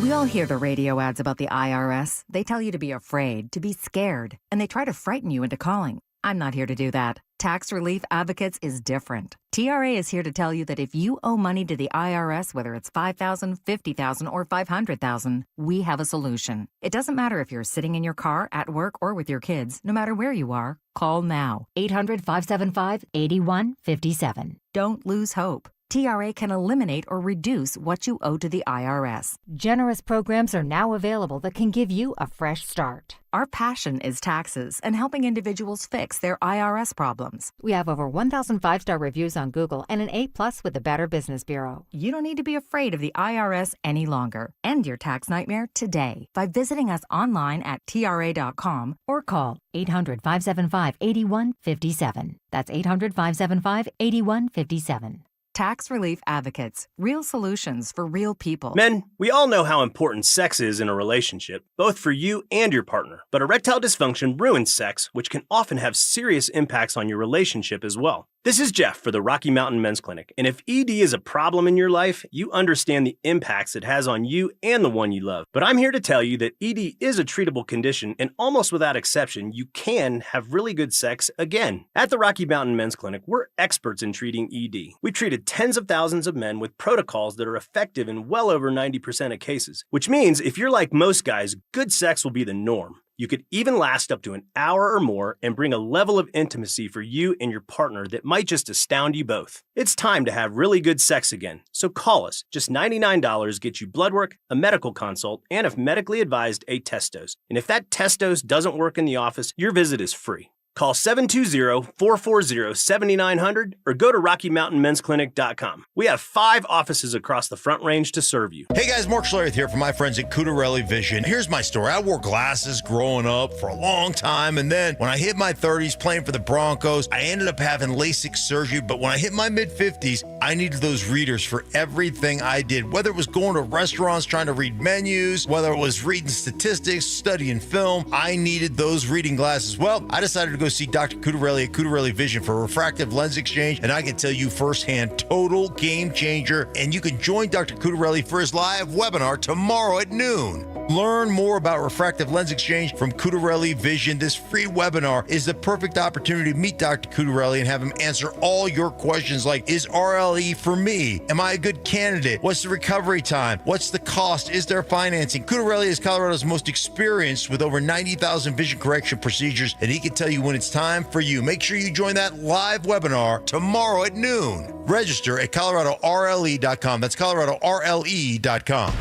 We all hear the radio ads about the IRS. They tell you to be afraid, to be scared, and they try to frighten you into calling. I'm not here to do that. Tax Relief Advocates is different. TRA is here to tell you that if you owe money to the IRS, whether it's $5,000, $50,000, or $500,000, we have a solution. It doesn't matter if you're sitting in your car, at work, or with your kids. No matter where you are, call now. 800-575-8157. Don't lose hope. TRA can eliminate or reduce what you owe to the IRS. Generous programs are now available that can give you a fresh start. Our passion is taxes and helping individuals fix their IRS problems. We have over 1,000 5-star reviews on Google and an A+ with the Better Business Bureau. You don't need to be afraid of the IRS any longer. End your tax nightmare today by visiting us online at TRA.com or call 800-575-8157. That's 800-575-8157. Tax Relief Advocates. Real solutions for real people. Men, we all know how important sex is in a relationship, both for you and your partner. But erectile dysfunction ruins sex, which can often have serious impacts on your relationship as well. This is Jeff for the Rocky Mountain Men's Clinic, and if ED is a problem in your life, you understand the impacts it has on you and the one you love. But I'm here to tell you that ED is a treatable condition, and almost without exception, you can have really good sex again. At the Rocky Mountain Men's Clinic, we're experts in treating ED. We've treated tens of thousands of men with protocols that are effective in well over 90% of cases, which means if you're like most guys, good sex will be the norm. You could even last up to an hour or more and bring a level of intimacy for you and your partner that might just astound you both. It's time to have really good sex again, so call us. Just $99 gets you blood work, a medical consult, and if medically advised, a test dose. And if that test dose doesn't work in the office, your visit is free. Call 720-440-7900 or go to RockyMountainMen'sClinic.com. We have 5 offices across the Front Range to serve you. Hey guys, Mark Schlereth here from my friends at Cutarelli Vision. Here's my story. I wore glasses growing up for a long time, and then when I hit my 30s playing for the Broncos, I ended up having LASIK surgery, but when I hit my mid-50s, I needed those readers for everything I did, whether it was going to restaurants trying to read menus, whether it was reading statistics, studying film, I needed those reading glasses. Well, I decided to go see Dr. Cutarelli at Cutarelli Vision for a refractive lens exchange, and I can tell you firsthand, total game changer. And you can join Dr. Cutarelli for his live webinar tomorrow at noon. Learn more about refractive lens exchange from Cutarelli Vision. This free webinar is the perfect opportunity to meet Dr. Cutarelli and have him answer all your questions like, is RLE for me? Am I a good candidate? What's the recovery time? What's the cost? Is there financing? Cutarelli is Colorado's most experienced with over 90,000 vision correction procedures, and he can tell you when it's time for you. Make sure you join that live webinar tomorrow at noon. Register at ColoradoRLE.com. That's ColoradoRLE.com.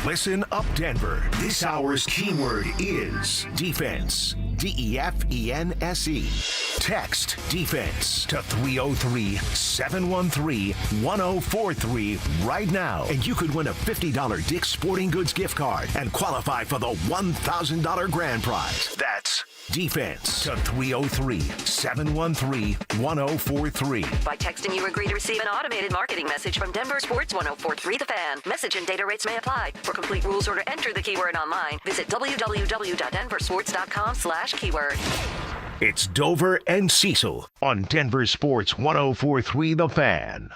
Listen up, Denver. This hour's keyword is defense. DEFENSE. Text defense to 303-713-1043 right now, and you could win a $50 Dick's Sporting Goods gift card and qualify for the $1,000 grand prize. That's defense to 303-713-1043. By texting, you agree to receive an automated marketing message from DenverSports 1043 The Fan. Message and data rates may apply. For complete rules or to enter the keyword online, visit www.denversports.com/keyword. It's Dover and Cecil on Denver Sports 1043 The Fan.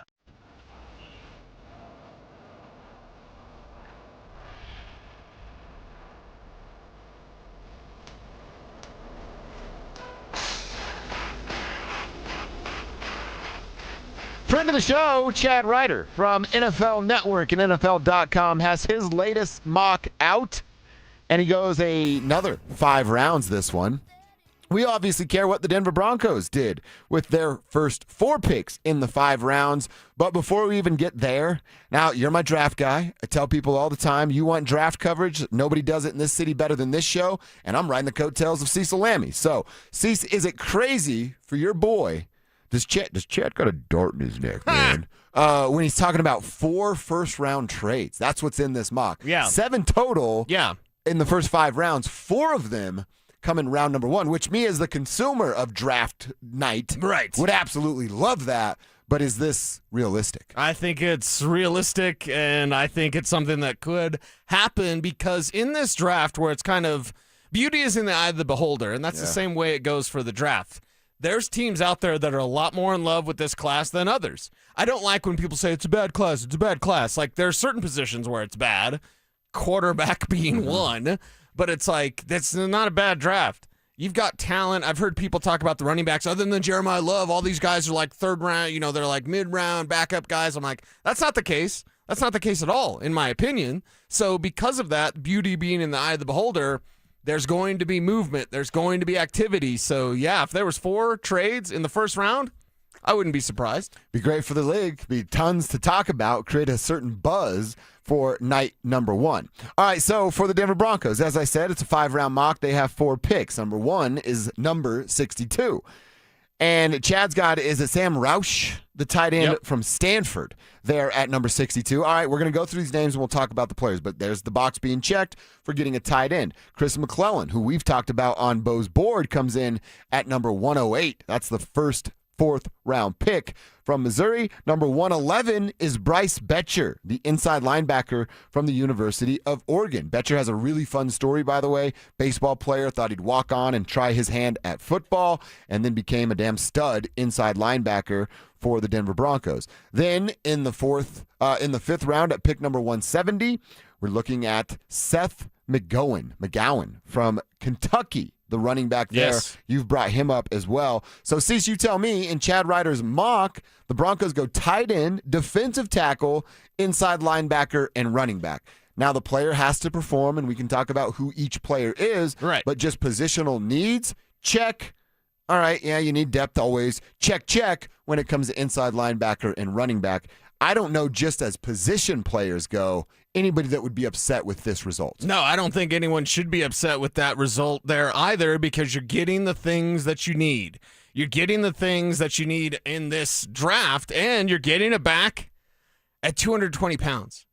Friend of the show, Chad Ryder from NFL Network and NFL.com has his latest mock out, and he goes another 5 rounds this one. We obviously care what the Denver Broncos did with their first 4 picks in the 5 rounds, but before we even get there, now you're my draft guy. I tell people all the time, you want draft coverage, nobody does it in this city better than this show, and I'm riding the coattails of Cecil Lammey. So, Cecil, is it crazy for your boy? Does Chad got a dart in his neck, man? When he's talking about 4 first-round trades. That's what's in this mock. Yeah. 7 total in the first 5 rounds. 4 of them come in round number 1, which me as the consumer of draft night would absolutely love that. But is this realistic? I think it's realistic, and I think it's something that could happen because in this draft where it's kind of beauty is in the eye of the beholder, and that's the same way it goes for the draft. There's teams out there that are a lot more in love with this class than others. I don't like when people say it's a bad class, it's a bad class. Like, there are certain positions where it's bad, quarterback being one, but it's like, that's not a bad draft. You've got talent. I've heard people talk about the running backs. Other than Jeremiah Love, all these guys are like 3rd round, they're like mid-round backup guys. I'm like, that's not the case. That's not the case at all, in my opinion. So because of that, beauty being in the eye of the beholder, there's going to be movement. There's going to be activity. So, yeah, if there was 4 trades in the first round, I wouldn't be surprised. Be great for the league. Be tons to talk about. Create a certain buzz for night number 1. All right, so for the Denver Broncos, as I said, it's a 5-round mock. They have 4 picks. Number 1 is number 62. And Chad's got, is it Sam Roush, the tight end from Stanford, there at number 62. All right, we're going to go through these names and we'll talk about the players, but there's the box being checked for getting a tight end. Chris McClellan, who we've talked about on Bo's board, comes in at number 108. That's the first 4th round pick from Missouri. Number 111 is Bryce Betcher, the inside linebacker from the University of Oregon. Betcher has a really fun story, by the way. Baseball player, thought he'd walk on and try his hand at football, and then became a damn stud inside linebacker for the Denver Broncos. Then in the 5th round at pick number 170, we're looking at Seth McGowan from Kentucky. The running back there. Yes. You've brought him up as well. So, Cease, you tell me, in Chad Ryder's mock, the Broncos go tight end, defensive tackle, inside linebacker, and running back. Now the player has to perform, and we can talk about who each player is. Right. But just positional needs, check. All right, yeah, you need depth always. Check when it comes to inside linebacker and running back. I don't know, just as position players go, anybody that would be upset with this result. No, I don't think anyone should be upset with that result there either, because you're getting the things that you need. You're getting the things that you need in this draft, and you're getting it back at 220 pounds.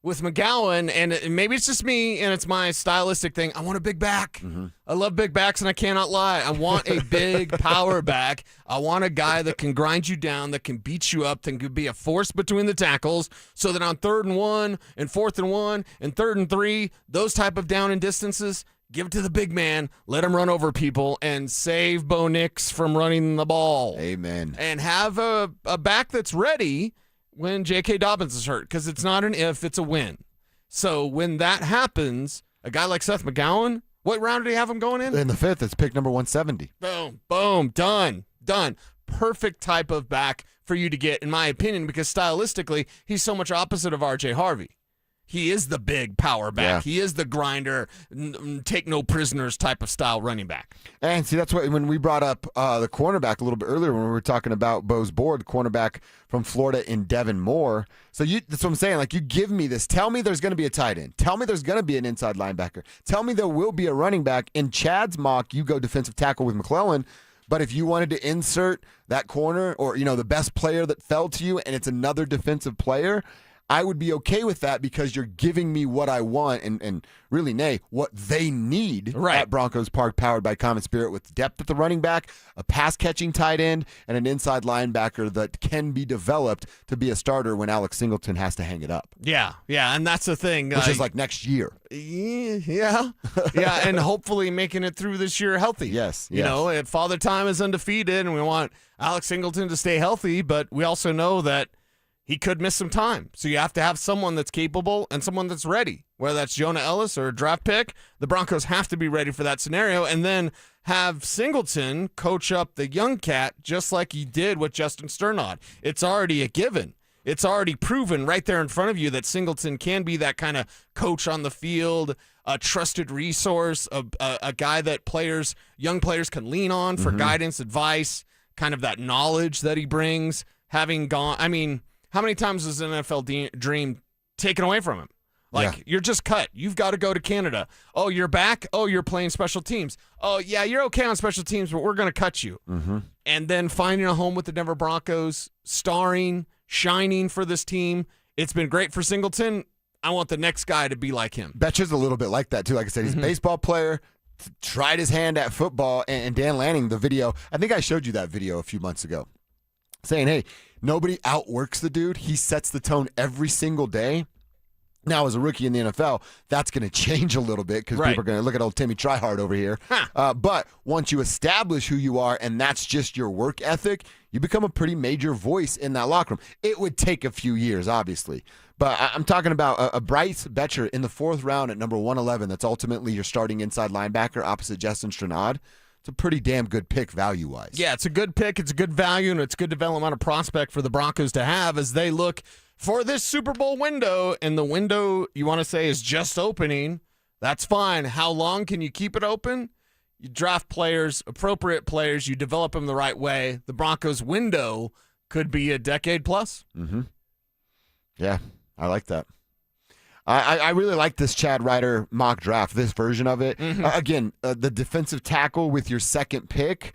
With McGowan, and maybe it's just me, and it's my stylistic thing, I want a big back. Mm-hmm. I love big backs, and I cannot lie. I want a big power back. I want a guy that can grind you down, that can beat you up, that can be a force between the tackles, so that on 3rd and 1, and 4th and 1, and 3rd and 3, those type of down and distances, give it to the big man, let him run over people, and save Bo Nix from running the ball. Amen. And have a back that's ready when J.K. Dobbins is hurt, because it's not an if, it's a when. So when that happens, a guy like Seth McGowan, what round did he have him going in? In the 5th, it's pick number 170. Boom, done. Perfect type of back for you to get, in my opinion, because stylistically, he's so much opposite of R.J. Harvey. He is the big power back. Yeah. He is the grinder, take no prisoners type of style running back. And see, that's what when we brought up the cornerback a little bit earlier when we were talking about Bo's board, the cornerback from Florida in Devin Moore. So that's what I'm saying. Like, you give me this. Tell me there's going to be a tight end. Tell me there's going to be an inside linebacker. Tell me there will be a running back. In Chad's mock, you go defensive tackle with McClellan. But if you wanted to insert that corner or, the best player that fell to you and it's another defensive player, I would be okay with that because you're giving me what I want and really, what they need at Broncos Park, powered by Common Spirit, with depth at the running back, a pass-catching tight end, and an inside linebacker that can be developed to be a starter when Alex Singleton has to hang it up. Yeah, and that's the thing. Which is like next year. Yeah, and hopefully making it through this year healthy. Yes. If Father Time is undefeated and we want Alex Singleton to stay healthy, but we also know that he could miss some time. So you have to have someone that's capable and someone that's ready, whether that's Jonah Ellis or a draft pick. The Broncos have to be ready for that scenario, and then have Singleton coach up the young cat just like he did with Justin Sternod. It's already a given. It's already proven right there in front of you that Singleton can be that kind of coach on the field, a trusted resource, a guy that young players can lean on for guidance, advice, kind of that knowledge that he brings. Having gone, how many times was an NFL dream taken away from him? You're just cut. You've got to go to Canada. Oh, you're back? Oh, you're playing special teams. Oh, yeah, you're okay on special teams, but we're going to cut you. Mm-hmm. And then finding a home with the Denver Broncos, starring, shining for this team. It's been great for Singleton. I want the next guy to be like him. Betcha's a little bit like that, too. Like I said, he's a baseball player, tried his hand at football, and Dan Lanning, the video, I think I showed you that video a few months ago, saying, hey, nobody outworks the dude. He sets the tone every single day. Now, as a rookie in the NFL, that's going to change a little bit because people are going to look at old Timmy Tryhard over here. But once you establish who you are and that's just your work ethic, you become a pretty major voice in that locker room. It would take a few years, obviously. But I'm talking about a Bryce Betcher in the 4th round at number 111 that's ultimately your starting inside linebacker opposite Justin Sternod. It's a pretty damn good pick value-wise. Yeah, it's a good pick. It's a good value, and it's a good developmental prospect for the Broncos to have as they look for this Super Bowl window. And the window, you want to say, is just opening. That's fine. How long can you keep it open? You draft players, appropriate players. You develop them the right way. The Broncos window could be a decade plus. Mm-hmm. Yeah, I like that. I really like this Chad Ryder mock draft, this version of it. Again, the defensive tackle with your 2nd pick,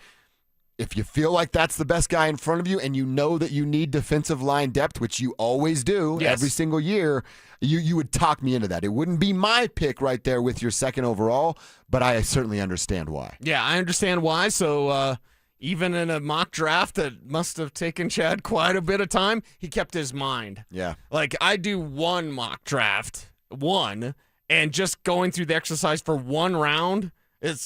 if you feel like that's the best guy in front of you and you know that you need defensive line depth, which you always do every single year, you would talk me into that. It wouldn't be my pick right there with your 2nd overall, but I certainly understand why. Yeah, I understand why. So even in a mock draft that must have taken Chad quite a bit of time, he kept his mind. Yeah. Like, I do one mock draft, and just going through the exercise for one round,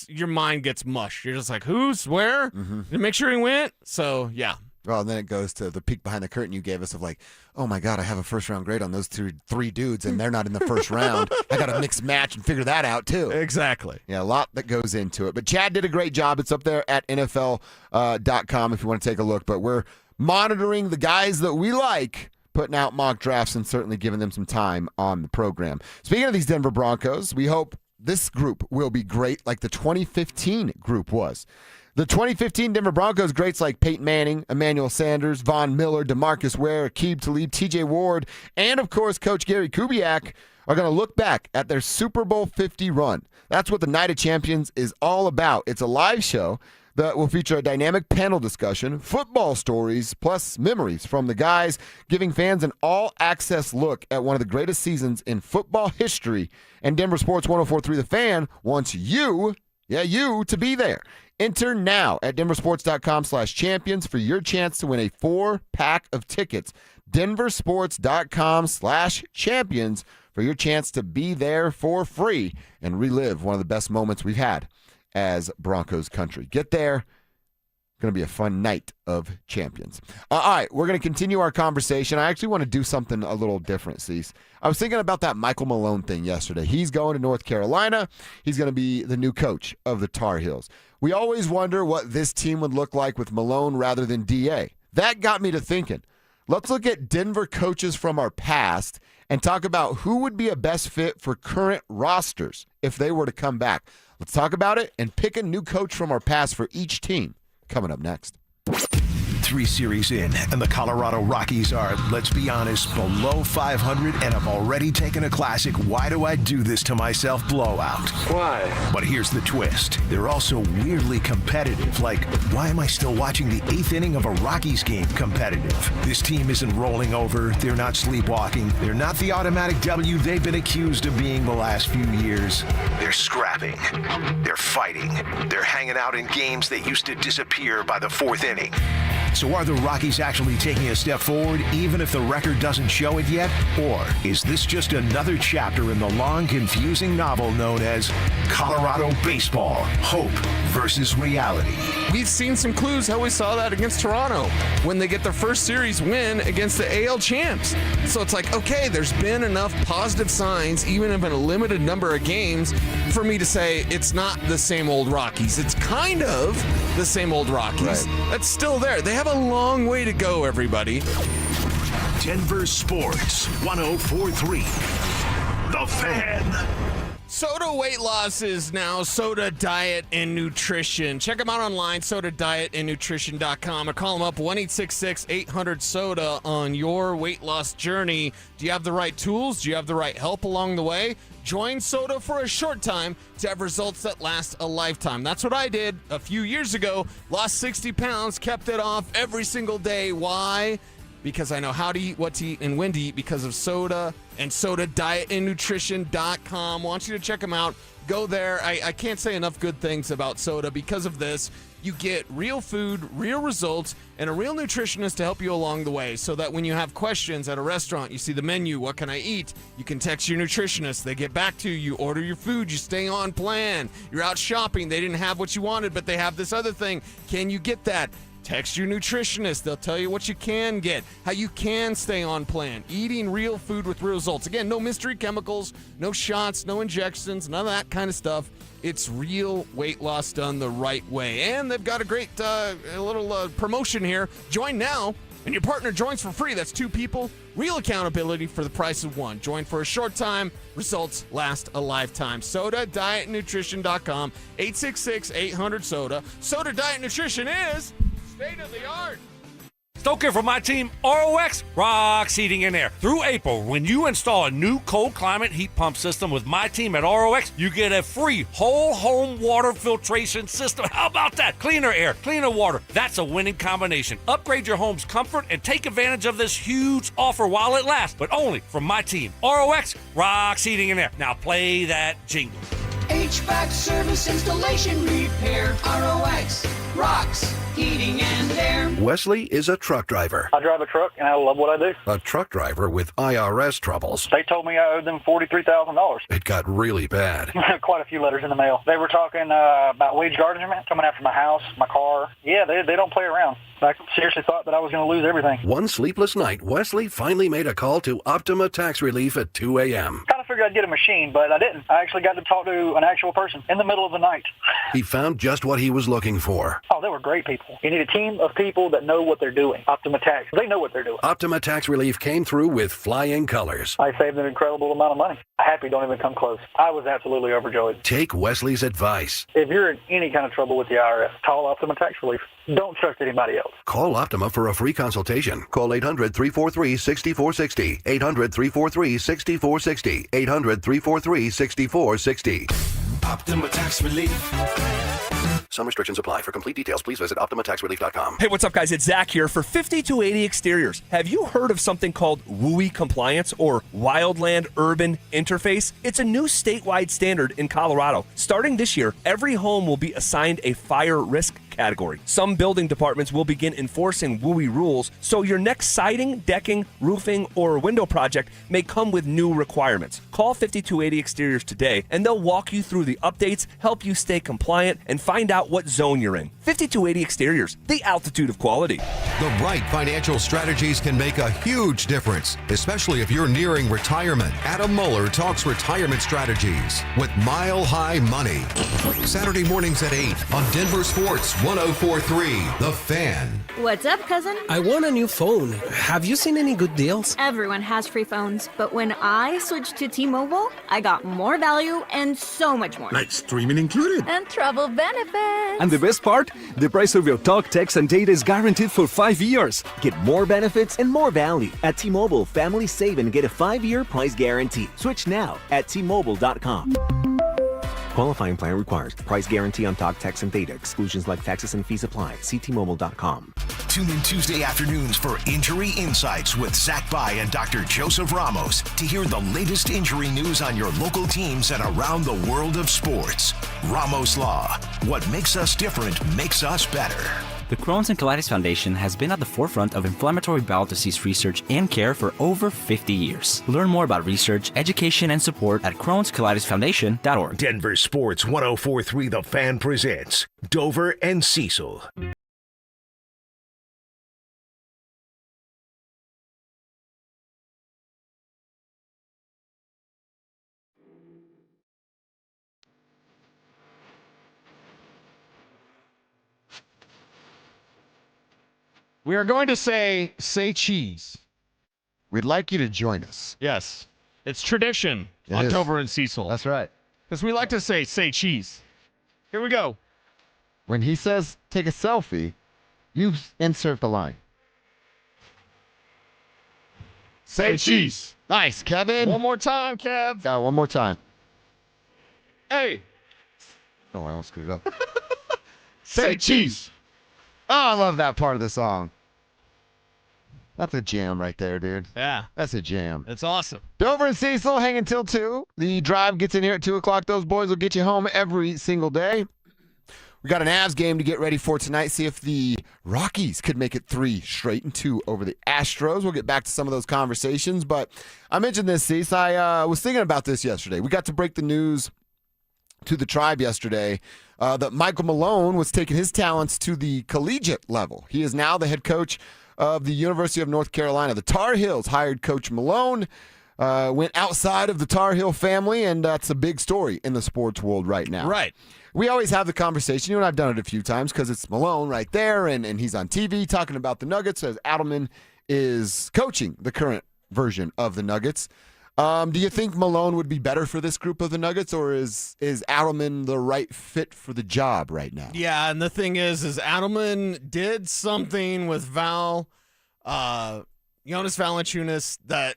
your mind gets mush. You're just like, who's, where? Did make sure he went? So, yeah. Well, and then it goes to the peek behind the curtain you gave us of like, oh my God, I have a 1st-round grade on those three dudes, and they're not in the 1st round. I got to mix match and figure that out, too. Exactly. Yeah, a lot that goes into it. But Chad did a great job. It's up there at NFL.com if you want to take a look. But we're monitoring the guys that we like putting out mock drafts and certainly giving them some time on the program. Speaking of these Denver Broncos, we hope this group will be great like the 2015 group was. The 2015 Denver Broncos greats like Peyton Manning, Emmanuel Sanders, Von Miller, DeMarcus Ware, Aqib Talib, TJ Ward, and of course Coach Gary Kubiak are going to look back at their Super Bowl 50 run. That's what the Night of Champions is all about. It's a live show that will feature a dynamic panel discussion, football stories, plus memories from the guys, giving fans an all-access look at one of the greatest seasons in football history. And Denver Sports 104.3 The Fan wants you to be there. Enter now at denversports.com/champions for your chance to win a 4-pack of tickets. denversports.com/champions for your chance to be there for free and relive one of the best moments we've had as Broncos country. Get there. Going to be a fun night of champions. All right, we're going to continue our conversation. I actually want to do something a little different, Cease. I was thinking about that Michael Malone thing yesterday. He's going to North Carolina. He's going to be the new coach of the Tar Heels. We always wonder what this team would look like with Malone rather than DA. That got me to thinking. Let's look at Denver coaches from our past and talk about who would be a best fit for current rosters if they were to come back. Let's talk about it and pick a new coach from our past for each team. Coming up next. 3 series in, and the Colorado Rockies are, let's be honest, below 500 and have already taken a classic "why do I do this to myself" blowout. Why? But here's the twist. They're also weirdly competitive. Like, why am I still watching the 8th inning of a Rockies game competitive? This team isn't rolling over. They're not sleepwalking. They're not the automatic W they've been accused of being the last few years. They're scrapping. They're fighting. They're hanging out in games that used to disappear by the 4th inning. So are the Rockies actually taking a step forward, even if the record doesn't show it yet? Or is this just another chapter in the long, confusing novel known as Colorado Baseball, Hope versus Reality? We've seen some clues how we saw that against Toronto when they get their first series win against the AL champs. So it's like, okay, there's been enough positive signs, even if in a limited number of games, for me to say it's not the same old Rockies. It's kind of the same old Rockies. Right. That's still there. They have a long way to go, everybody. Denver Sports 104.3 The Fan. Soda Weight Loss is now Soda Diet and Nutrition. Check them out online, sodadietandnutrition.com, or call them up 1-866-800-SODA on your weight loss journey. Do you have the right tools? Do you have the right help along the way? Join Soda for a short time to have results that last a lifetime. That's what I did a few years ago. Lost 60 pounds, kept it off every single day. Why? Because I know how to eat, what to eat, and when to eat because of Soda and sodadietandnutrition.com. Want you to check them out. Go there. I can't say enough good things about Soda because of this. You get real food, real results, and a real nutritionist to help you along the way so that when you have questions at a restaurant, you see the menu, what can I eat? You can text your nutritionist. They get back to you. You order your food. You stay on plan. You're out shopping. They didn't have what you wanted, but they have this other thing. Can you get that? Text your nutritionist. They'll tell you what you can get, how you can stay on plan, eating real food with real results. Again, no mystery chemicals, no shots, no injections, none of that kind of stuff. It's real weight loss done the right way. And they've got a great little promotion here. Join now, and your partner joins for free. That's 2 people. Real accountability for the price of 1. Join for a short time. Results last a lifetime. SodaDietNutrition.com. 866-800-SODA. Soda Diet Nutrition is state of the art. Stoker from my team, ROX Rocks Heating and Air. Through April, when you install a new cold climate heat pump system with my team at ROX, you get a free whole home water filtration system. How about that? Cleaner air, cleaner water. That's a winning combination. Upgrade your home's comfort and take advantage of this huge offer while it lasts, but only from my team, ROX Rocks Heating and Air. Now play that jingle. HVAC service, installation, repair, ROX Rocks Heating and Air. Wesley is a truck driver. I drive a truck, and I love what I do. A truck driver with IRS troubles. They told me I owed them $43,000. It got really bad. Quite a few letters in the mail. They were talking about wage garnishment, coming after my house, my car. Yeah, they don't play around. I seriously thought that I was going to lose everything. One sleepless night, Wesley finally made a call to Optima Tax Relief at 2 a.m. Kind of figured I'd get a machine, but I didn't. I actually got to talk to an actual person in the middle of the night. He found just what he was looking for. Oh, they were great people. You need a team of people that know what they're doing. Optima Tax, they know what they're doing. Optima Tax Relief came through with flying colors. I saved an incredible amount of money. Happy don't even come close. I was absolutely overjoyed. Take Wesley's advice. If you're in any kind of trouble with the IRS, call Optima Tax Relief. Don't trust anybody else. Call Optima for a free consultation. Call 800-343-6460. 800-343-6460. 800-343-6460. Optima Tax Relief. Some restrictions apply. For complete details, please visit OptimaTaxRelief.com. Hey, what's up, guys? It's Zach here for 5280 Exteriors. Have you heard of something called WUI Compliance or Wildland Urban Interface? It's a new statewide standard in Colorado. Starting this year, every home will be assigned a fire risk category. Some building departments will begin enforcing WUI rules, so your next siding, decking, roofing, or window project may come with new requirements. Call 5280 Exteriors today, and they'll walk you through the updates, help you stay compliant, and find out what zone you're in. 5280 Exteriors, the altitude of quality. The right financial strategies can make a huge difference, especially if you're nearing retirement. Adam Muller talks retirement strategies with Mile High Money. Saturday mornings at 8 on Denver Sports 104.3 The Fan. What's up, cousin? I want a new phone. Have you seen any good deals? Everyone has free phones, but when I switched to T-Mobile, I got more value and so much more. Like streaming included. And travel benefits. And the best part? The price of your talk, text, and data is guaranteed for 5 years. Get more benefits and more value. At T-Mobile, families save and get a 5-year price guarantee. Switch now at T-Mobile.com. Qualifying plan requires price guarantee on talk, text, and data. Exclusions like taxes and fees apply. See T-Mobile.com. Tune in Tuesday afternoons for Injury Insights with Zach Bai and Dr. Joseph Ramos to hear the latest injury news on your local teams and around the world of sports. Ramos Law. What makes us different makes us better. The Crohn's and Colitis Foundation has been at the forefront of inflammatory bowel disease research and care for over 50 years. Learn more about research, education, and support at Crohn'sColitisFoundation.org. Denver Sports 104.3 The Fan presents Dover and Cecil. We are going to say cheese. We'd like you to join us. Yes. It's tradition on Dover and Cecil. That's right. Because we like to say cheese. Here we go. When he says take a selfie, you insert the line. Say cheese. Nice, Kevin. One more time, Kev. Yeah, one more time. Hey. Oh, I almost screwed it up. Say cheese. Oh, I love that part of the song. That's a jam right there, dude. Yeah. That's a jam. It's awesome. Dover and Cecil hang until 2. The drive gets in here at 2 o'clock. Those boys will get you home every single day. We got an Avs game to get ready for tonight. See if the Rockies could make it 3 straight and 2 over the Astros. We'll get back to some of those conversations. But I mentioned this, Cecil. I was thinking about this yesterday. We got to break the news to the tribe yesterday that Michael Malone was taking his talents to the collegiate level. He is now the head coach of the University of North Carolina. The Tar Heels hired Coach Malone, went outside of the Tar Heel family, and that's a big story in the sports world right now. Right. We always have the conversation, you and I've done it a few times because it's Malone right there, and he's on TV talking about the Nuggets as Adelman is coaching the current version of the Nuggets. Do you think Malone would be better for this group of the Nuggets, or is Adelman the right fit for the job right now? Yeah, and the thing is Adelman did something with Jonas Valanciunas that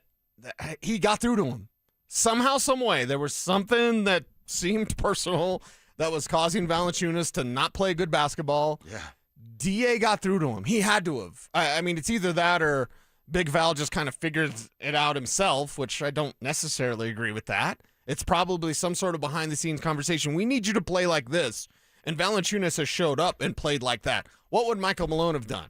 he got through to him. Somehow, some way, there was something that seemed personal that was causing Valanciunas to not play good basketball. Yeah. DA got through to him. He had to have. I mean, it's either that or Big Val just kind of figured it out himself, which I don't necessarily agree with that. It's probably some sort of behind-the-scenes conversation. We need you to play like this. And Valanciunas has showed up and played like that. What would Michael Malone have done?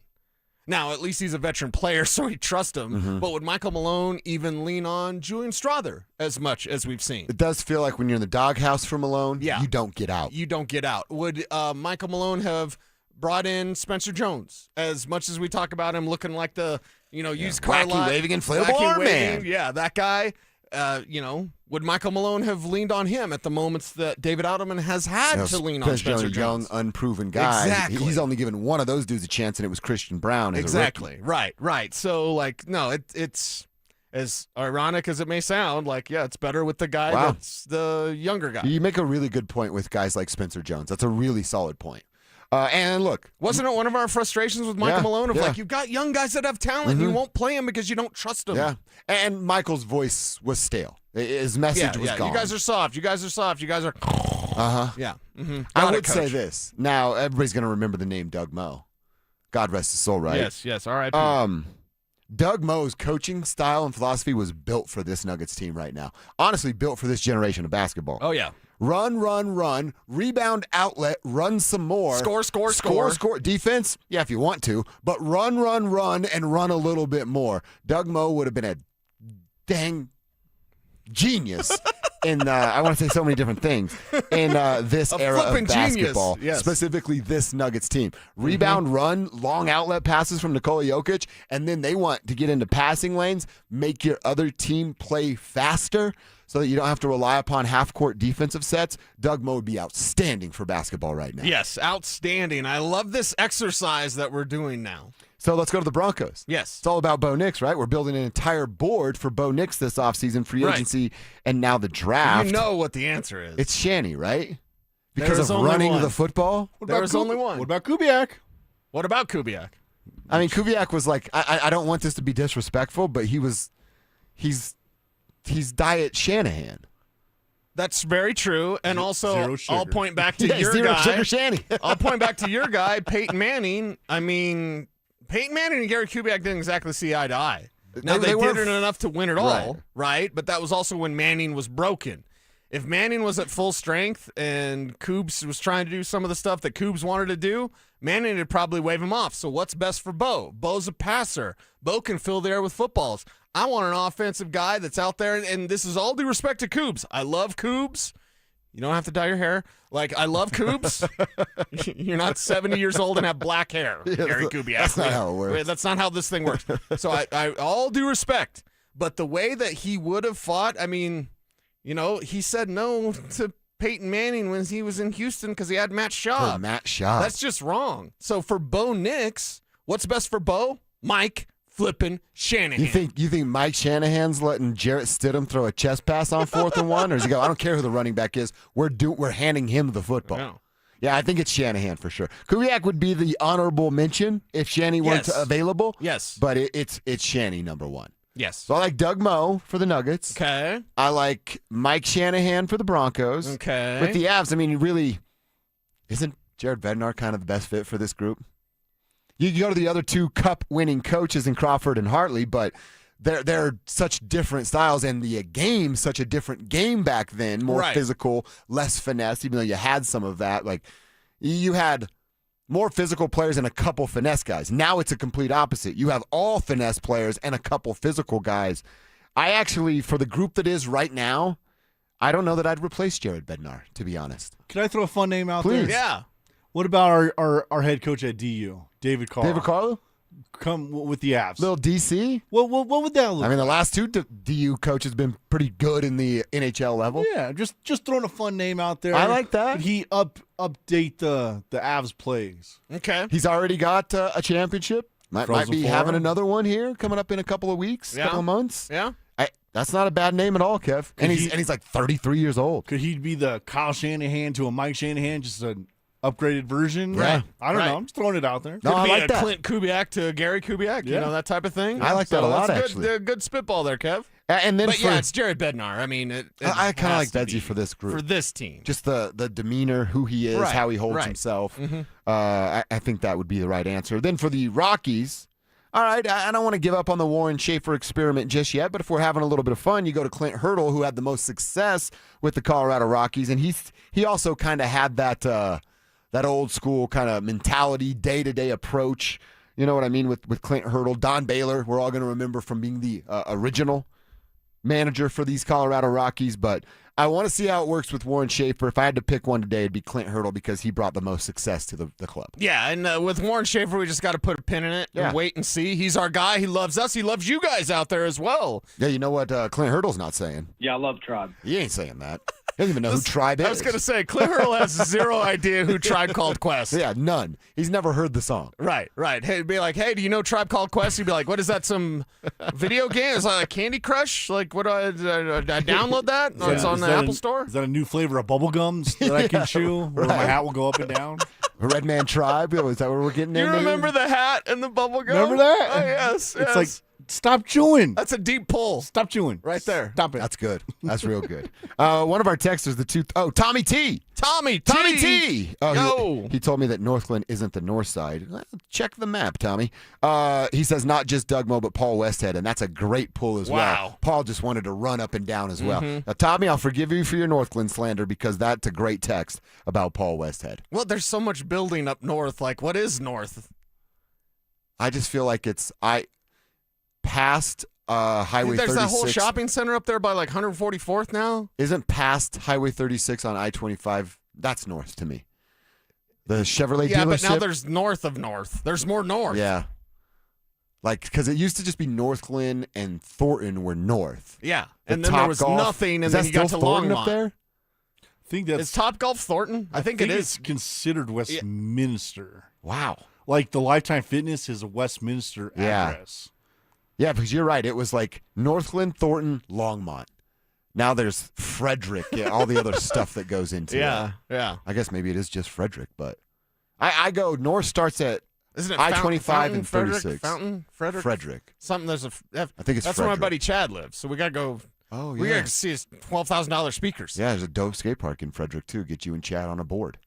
Now, at least he's a veteran player, so we trust him. Mm-hmm. But would Michael Malone even lean on Julian Strother as much as we've seen? It does feel like when you're in the doghouse for Malone, yeah, you don't get out. You don't get out. Would Michael Malone have brought in Spencer Jones as much as we talk about him looking like the used car lot? Wacky waving inflatable arm man. Yeah, that guy. would Michael Malone have leaned on him at the moments that David Adelman has had to lean on Spencer Jones? Young, unproven guy. Exactly. He's only given one of those dudes a chance, and it was Christian Brown. Exactly. Right. So, no, it's as ironic as it may sound. It's better with the guy that's the younger guy. You make a really good point with guys like Spencer Jones. That's a really solid point. And look, wasn't it one of our frustrations with Michael Malone of you've got young guys that have talent and you won't play them because you don't trust them? Yeah. And Michael's voice was stale. His message was gone. You guys are soft. You guys are. Yeah. Mm-hmm. I would say this. Now everybody's going to remember the name Doug Moe. God rest his soul, right? Yes. All right. Doug Moe's coaching style and philosophy was built for this Nuggets team right now. Honestly, built for this generation of basketball. Oh yeah. Run, rebound, outlet, run some more. Score. Defense, yeah, if you want to, but run, and run a little bit more. Doug Moe would have been a dang genius in, I want to say so many different things, in this era of basketball, specifically this Nuggets team. Rebound, run, long outlet passes from Nikola Jokic, and then they want to get into passing lanes, make your other team play faster, so that you don't have to rely upon half-court defensive sets. Doug Moe would be outstanding for basketball right now. Yes, outstanding. I love this exercise that we're doing now. So let's go to the Broncos. Yes. It's all about Bo Nix, right? We're building an entire board for Bo Nix this offseason, free agency, and now the draft. You know what the answer is. It's Shanny, right? Because of running the football? There's only one. What about Kubiak? I mean, Kubiak was like, I don't want this to be disrespectful, but he's Diet Shanahan. That's very true. And also, I'll point back to your zero guy. Sugar Shanny. I'll point back to your guy, Peyton Manning. I mean, Peyton Manning and Gary Kubiak didn't exactly see eye to eye. Now, they didn't enough to win it all, right? But that was also when Manning was broken. If Manning was at full strength and Coobs was trying to do some of the stuff that Coobs wanted to do, Manning would probably wave him off. So what's best for Bo? Bo's a passer. Bo can fill the air with footballs. I want an offensive guy that's out there, and this is all due respect to Coobs. I love Coobs. You don't have to dye your hair. I love Coobs. You're not 70 years old and have black hair, Gary Kubiak. That's not how it works. That's not how this thing works. So I all due respect. But the way that he would have fought, I mean, he said no to Peyton Manning when he was in Houston because he had Matt Schaub. That's just wrong. So for Bo Nix, what's best for Bo? Mike flipping Shanahan. You think Mike Shanahan's letting Jarrett Stidham throw a chest pass on 4th and 1, or does he go, I don't care who the running back is, we're handing him the football? No. Yeah, I think it's Shanahan for sure. Kubiak would be the honorable mention if Shanny weren't available. Yes, but it's Shanny number one. Yes. So I like Doug Moe for the Nuggets. Okay. I like Mike Shanahan for the Broncos. Okay. With the Avs, I mean, really, isn't Jared Bednar kind of the best fit for this group? You can go to the other two cup-winning coaches in Crawford and Hartley, but they're such different styles, and the game such a different game back then, more physical, less finesse, even though you had some of that. Like, you had more physical players and a couple finesse guys. Now it's a complete opposite. You have all finesse players and a couple physical guys. I actually, for the group that is right now, I don't know that I'd replace Jared Bednar, to be honest. Can I throw a fun name out Please. there? Yeah. What about our head coach at DU, David Carl? David Carlo? Come with the Avs. Little DC? What would that look like? I mean, the last two DU coaches have been pretty good in the NHL level. Yeah, just throwing a fun name out there. I like that. Could he update the Avs plays? Okay. He's already got a championship. Might be having another one here coming up in a couple of weeks, couple of months. Yeah. That's not a bad name at all, Kev. And he's like 33 years old. Could he be the Kyle Shanahan to a Mike Shanahan, just an upgraded version? Right. I don't know. I'm just throwing it out there. No, Could I be like a that. Clint Kubiak to Gary Kubiak, you know, that type of thing. I like that a lot, that's actually. Good spitball there, Kev. And then it's Jared Bednar. I mean, I kind of like Bedsy for this group. For this team. Just the demeanor, who he is, how he holds himself. Mm-hmm. I think that would be the right answer. Then for the Rockies, all right, I don't want to give up on the Warren Schaefer experiment just yet, but if we're having a little bit of fun, you go to Clint Hurdle, who had the most success with the Colorado Rockies, and he also kind of had that old school kind of mentality, day-to-day approach. You know what I mean with Clint Hurdle. Don Baylor, we're all going to remember from being the original manager for these Colorado Rockies, but I want to see how it works with Warren Schaefer. If I had to pick one today, it'd be Clint Hurdle because he brought the most success to the club. Yeah, and with Warren Schaefer, we just got to put a pin in it and wait and see. He's our guy. He loves us. He loves you guys out there as well. Yeah, you know what Clint Hurdle's not saying? Yeah, I love Tribe. He ain't saying that. He doesn't even know who Tribe is. I was going to say, Clint Hurdle has zero idea who Tribe Called Quest. Yeah, none. He's never heard the song. Right. Hey, it'd be like, hey, do you know Tribe Called Quest? He'd be like, what is that, some video game? Is that like Candy Crush? Like, what do I download that? Or it's on the Apple Store? Is that a new flavor of bubble gums that I can chew where my hat will go up and down? Red Man Tribe? Is that where we're getting in? You remember the hat and the bubble gum? Remember that? Oh, yes. It's like, stop chewing. That's a deep pull. Stop chewing. Right there. Stop it. That's good. That's real good. One of our texters, Tommy T. Tommy T. Oh, he told me that Northglenn isn't the north side. Check the map, Tommy. He says not just Doug Moe, but Paul Westhead, and that's a great pull as well. Paul just wanted to run up and down as well. Now, Tommy, I'll forgive you for your Northglenn slander because that's a great text about Paul Westhead. Well, there's so much building up north. Like, what is north? I just feel like it's past Highway 36. There's that whole shopping center up there by like 144th now. Isn't past Highway 36 on I-25? That's north to me. The Chevrolet dealership. Yeah, but now there's north of north. There's more north. Yeah. Like, because it used to just be Northglenn and Thornton were north. Yeah, and then there was nothing, and then you got to Thornton Longmont. Up there? I think that's... Is Topgolf Thornton? I think it is. It's considered Westminster. Wow. Like the Lifetime Fitness is a Westminster address. Yeah, because you're right. It was like Northglenn, Thornton, Longmont. Now there's Frederick, all the other stuff that goes into it. Yeah. I guess maybe it is just Frederick, but I go north starts at Isn't it I-25 and 36. Frederick? Something. There's I think it's that's where my Frederick. buddy Chad lives. So we got to go. Oh, yeah. We got to see his $12,000 speakers. Yeah, there's a dope skate park in Frederick, too. Get you and Chad on a board.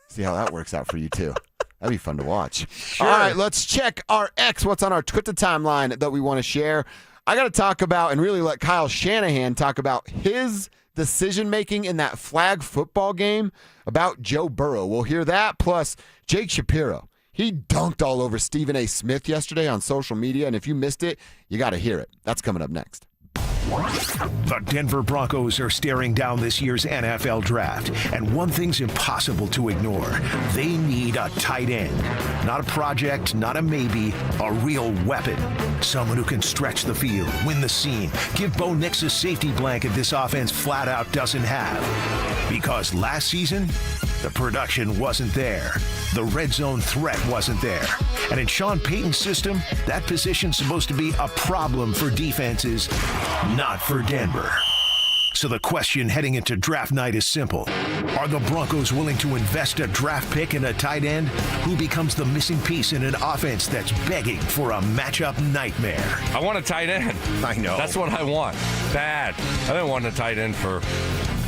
See how that works out for you, too. That'd be fun to watch. Sure. All right, let's check our X. What's on our Twitter timeline that we want to share? I got to talk about and really let Kyle Shanahan talk about his decision-making in that flag football game about Joe Burrow. We'll hear that, plus Jake Shapiro. He dunked all over Stephen A. Smith yesterday on social media, and if you missed it, you got to hear it. That's coming up next. The Denver Broncos are staring down this year's NFL draft, and one thing's impossible to ignore. They need a tight end. Not a project, not a maybe, a real weapon. Someone who can stretch the field, win the seam, give Bo Nix a safety blanket this offense flat out doesn't have. Because last season, the production wasn't there. The red zone threat wasn't there. And in Sean Payton's system, that position's supposed to be a problem for defenses, not for Denver. So the question heading into draft night is simple. Are the Broncos willing to invest a draft pick in a tight end who becomes the missing piece in an offense that's begging for a matchup nightmare? I want a tight end. I know. That's what I want. Bad. I've been wanting a tight end for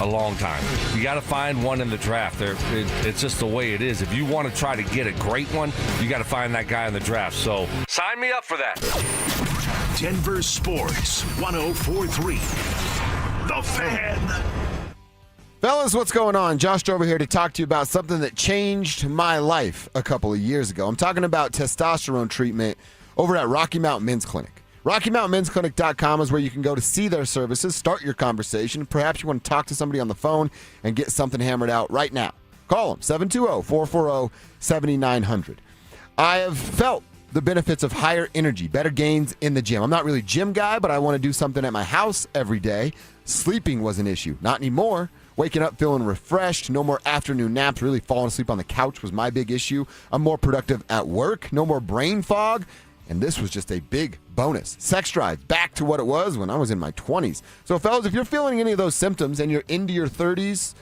a long time. You got to find one in the draft. It's just the way it is. If you want to try to get a great one, you got to find that guy in the draft. So sign me up for that. Denver Sports 104.3. The Fan. Fellas, what's going on? Josh over here to talk to you about something that changed my life a couple of years ago. I'm talking about testosterone treatment over at Rocky Mountain Men's Clinic. RockyMountainMen'sClinic.com is where you can go to see their services, start your conversation. Perhaps you want to talk to somebody on the phone and get something hammered out right now. Call them, 720-440-7900. I have felt the benefits of higher energy, better gains in the gym. I'm not really a gym guy, but I want to do something at my house every day. Sleeping was an issue. Not anymore. Waking up feeling refreshed, no more afternoon naps, really falling asleep on the couch was my big issue. I'm more productive at work, no more brain fog, and this was just a big bonus. Sex drive, back to what it was when I was in my 20s. So fellas, if you're feeling any of those symptoms and you're into your 30s,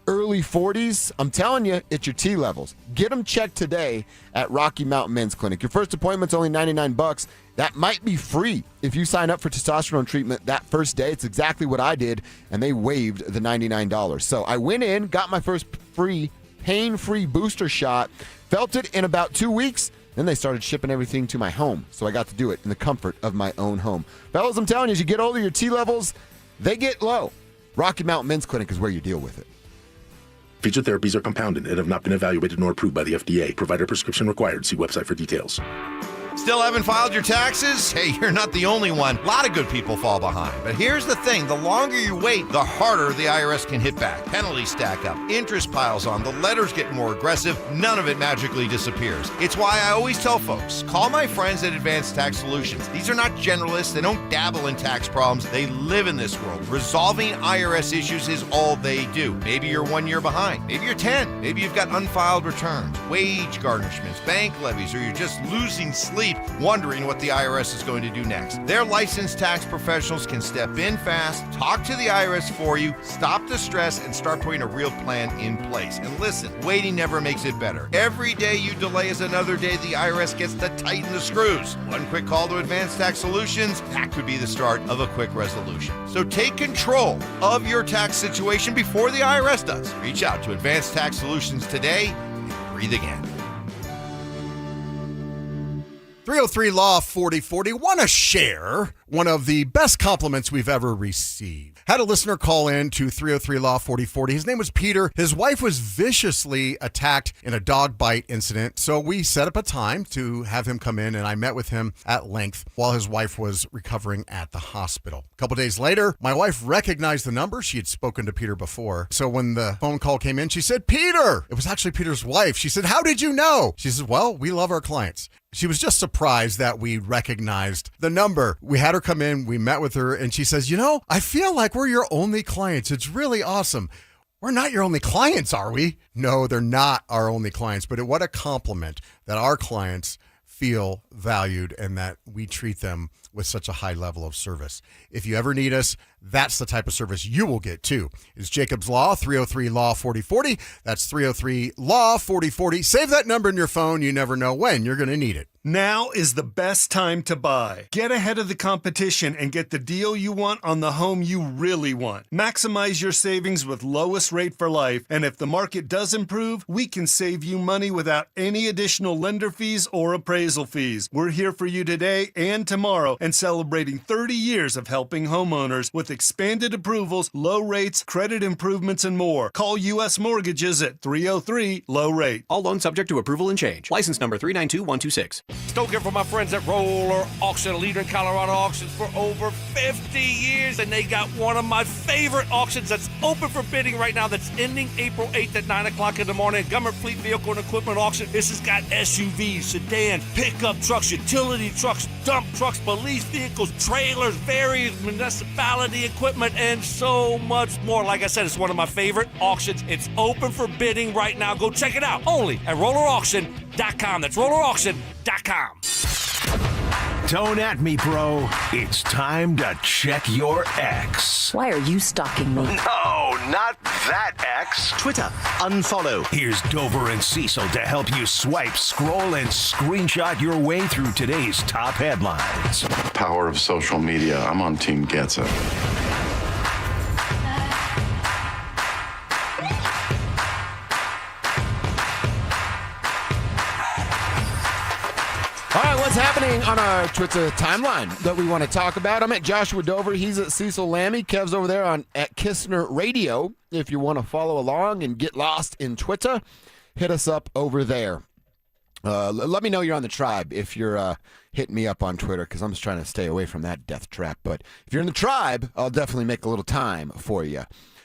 early 40s, I'm telling you, it's your T levels. Get them checked today at Rocky Mountain Men's Clinic. Your first appointment's only $99. That might be free if you sign up for testosterone treatment that first day. It's exactly what I did, and they waived the $99. So I went in, got my first free, pain-free booster shot, felt it in about 2 weeks, then they started shipping everything to my home. So I got to do it in the comfort of my own home. Fellas, I'm telling you, as you get older, your T levels, they get low. Rocky Mountain Men's Clinic is where you deal with it. Featured therapies are compounded and have not been evaluated nor approved by the FDA. Provider prescription required. See website for details. Still haven't filed your taxes? Hey, you're not the only one. A lot of good people fall behind. But here's the thing. The longer you wait, the harder the IRS can hit back. Penalties stack up. Interest piles on. The letters get more aggressive. None of it magically disappears. It's why I always tell folks, call my friends at Advanced Tax Solutions. These are not generalists. They don't dabble in tax problems. They live in this world. Resolving IRS issues is all they do. Maybe you're 1 year behind. Maybe you're 10. Maybe you've got unfiled returns, wage garnishments, bank levies, or you're just losing sleep wondering what the IRS is going to do next. Their licensed tax professionals can step in fast, talk to the IRS for you, stop the stress, and start putting a real plan in place. And listen, waiting never makes it better. Every day you delay is another day the IRS gets to tighten the screws. One quick call to Advanced Tax Solutions, that could be the start of a quick resolution. So take control of your tax situation before the IRS does. Reach out to Advanced Tax Solutions today and breathe again. 303 Law 4040. Want to share one of the best compliments we've ever received. Had a listener call in to 303 Law 4040. His name was Peter. His wife was viciously attacked in a dog bite incident. So we set up a time to have him come in, and I met with him at length while his wife was recovering at the hospital. A couple days later, my wife recognized the number. She had spoken to Peter before. So when the phone call came in, she said, Peter! It was actually Peter's wife. She said, how did you know? She said, well, we love our clients. She was just surprised that we recognized the number. We had her come in, we met with her, and she says, you know, I feel like we're your only clients. It's really awesome. We're not your only clients, are we? No, they're not our only clients, but what a compliment that our clients feel valued and that we treat them with such a high level of service. If you ever need us, that's the type of service you will get too. It's Jacob's Law, 303 Law 4040. That's 303 Law 4040. Save that number in your phone. You never know when you're going to need it. Now is the best time to buy. Get ahead of the competition and get the deal you want on the home you really want. Maximize your savings with lowest rate for life, and if the market does improve, we can save you money without any additional lender fees or appraisal fees. We're here for you today and tomorrow and celebrating 30 years of helping homeowners with expanded approvals, low rates, credit improvements, and more. Call U.S. Mortgages at 303-LOW-RATE. All loans subject to approval and change. License number 392126. Don't get from my friends at Roller Auction, a leader in Colorado auctions for over 50 years. And they got one of my favorite auctions that's open for bidding right now that's ending April 8th at 9 o'clock in the morning. Government Fleet Vehicle and Equipment Auction. This has got SUVs, sedan, pickup trucks, utility trucks, dump trucks, police vehicles, trailers, various municipality equipment, and so much more. Like I said, it's one of my favorite auctions. It's open for bidding right now. Go check it out only at rollerauction.com. That's rollerauction.com. Don't at me, bro. It's time to check your ex. Why are you stalking me? No, not that ex. Twitter, unfollow. Here's Dover and Cecil to help you swipe, scroll, and screenshot your way through today's top headlines. Power of social media. I'm on Team Gets It. All right, what's happening on our Twitter timeline that we want to talk about? I'm at Joshua Dover. He's at Cecil Lammy. Kev's over there at Kistner Radio. If you want to follow along and get lost in Twitter, hit us up over there. Let me know you're on the tribe if you're hitting me up on Twitter, because I'm just trying to stay away from that death trap. But if you're in the tribe, I'll definitely make a little time for you.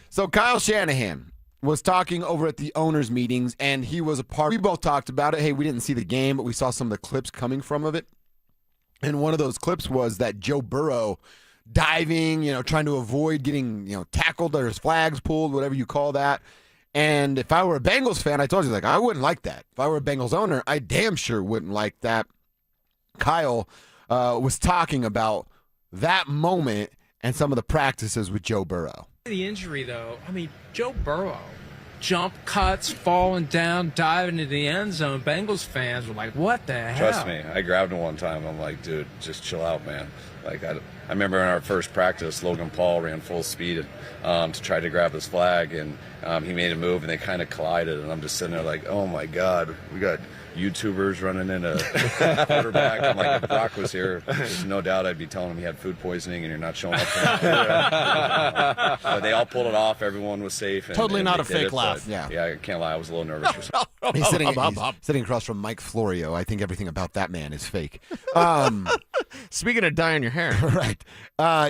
So Kyle Shanahan was talking over at the owners' meetings, and he was a part. We both talked about it. Hey, we didn't see the game, but we saw some of the clips coming from of it. And one of those clips was that Joe Burrow diving, trying to avoid getting, tackled or his flags pulled, whatever you call that. And if I were a Bengals fan, I told you, I wouldn't like that. If I were a Bengals owner, I damn sure wouldn't like that. Kyle was talking about that moment and some of the practices with Joe Burrow. The injury, though, Joe Burrow, jump cuts, falling down, diving into the end zone. Bengals fans were like, what the hell? Trust me, I grabbed him one time. I'm like, dude, just chill out, man. I remember in our first practice, Logan Paul ran full speed to try to grab his flag, and he made a move, and they kind of collided. And I'm just sitting there like, oh my God, we got YouTubers running into quarterback. I'm like, if Brock was here, there's no doubt I'd be telling him he had food poisoning and you're not showing up for him. But they all pulled it off. Everyone was safe. And, Totally and not they a did fake it, laugh. but, yeah, I can't lie. I was a little nervous. He's sitting across from Mike Florio. I think everything about that man is fake. Speaking of dyeing your hair. Right.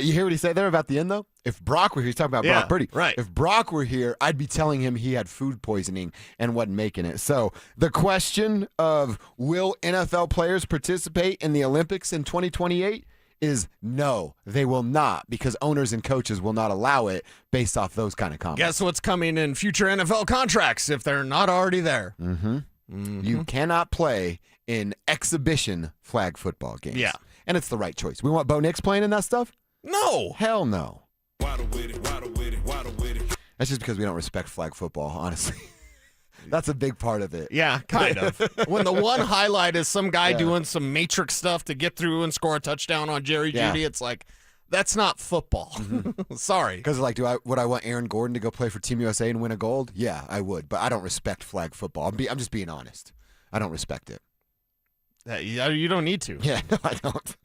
You hear what he said there about the end, though? If Brock were here, he's talking about Brock Purdy. Right. If Brock were here, I'd be telling him he had food poisoning and wasn't making it. So the question of will NFL players participate in the Olympics in 2028 is no, they will not, because owners and coaches will not allow it based off those kind of comments. Guess what's coming in future NFL contracts if they're not already there? You cannot play in exhibition flag football games. Yeah. And it's the right choice. We want Bo Nix playing in that stuff? No. Hell no. That's just because we don't respect flag football, honestly. That's a big part of it. Yeah, kind of. When the one highlight is some guy doing some matrix stuff to get through and score a touchdown on Jerry Jeudy, it's like, that's not football. Sorry. Because like, would I want Aaron Gordon to go play for Team USA and win a gold? Yeah, I would. But I don't respect flag football. I'm just being honest. I don't respect it. You don't need to. Yeah, no, I don't.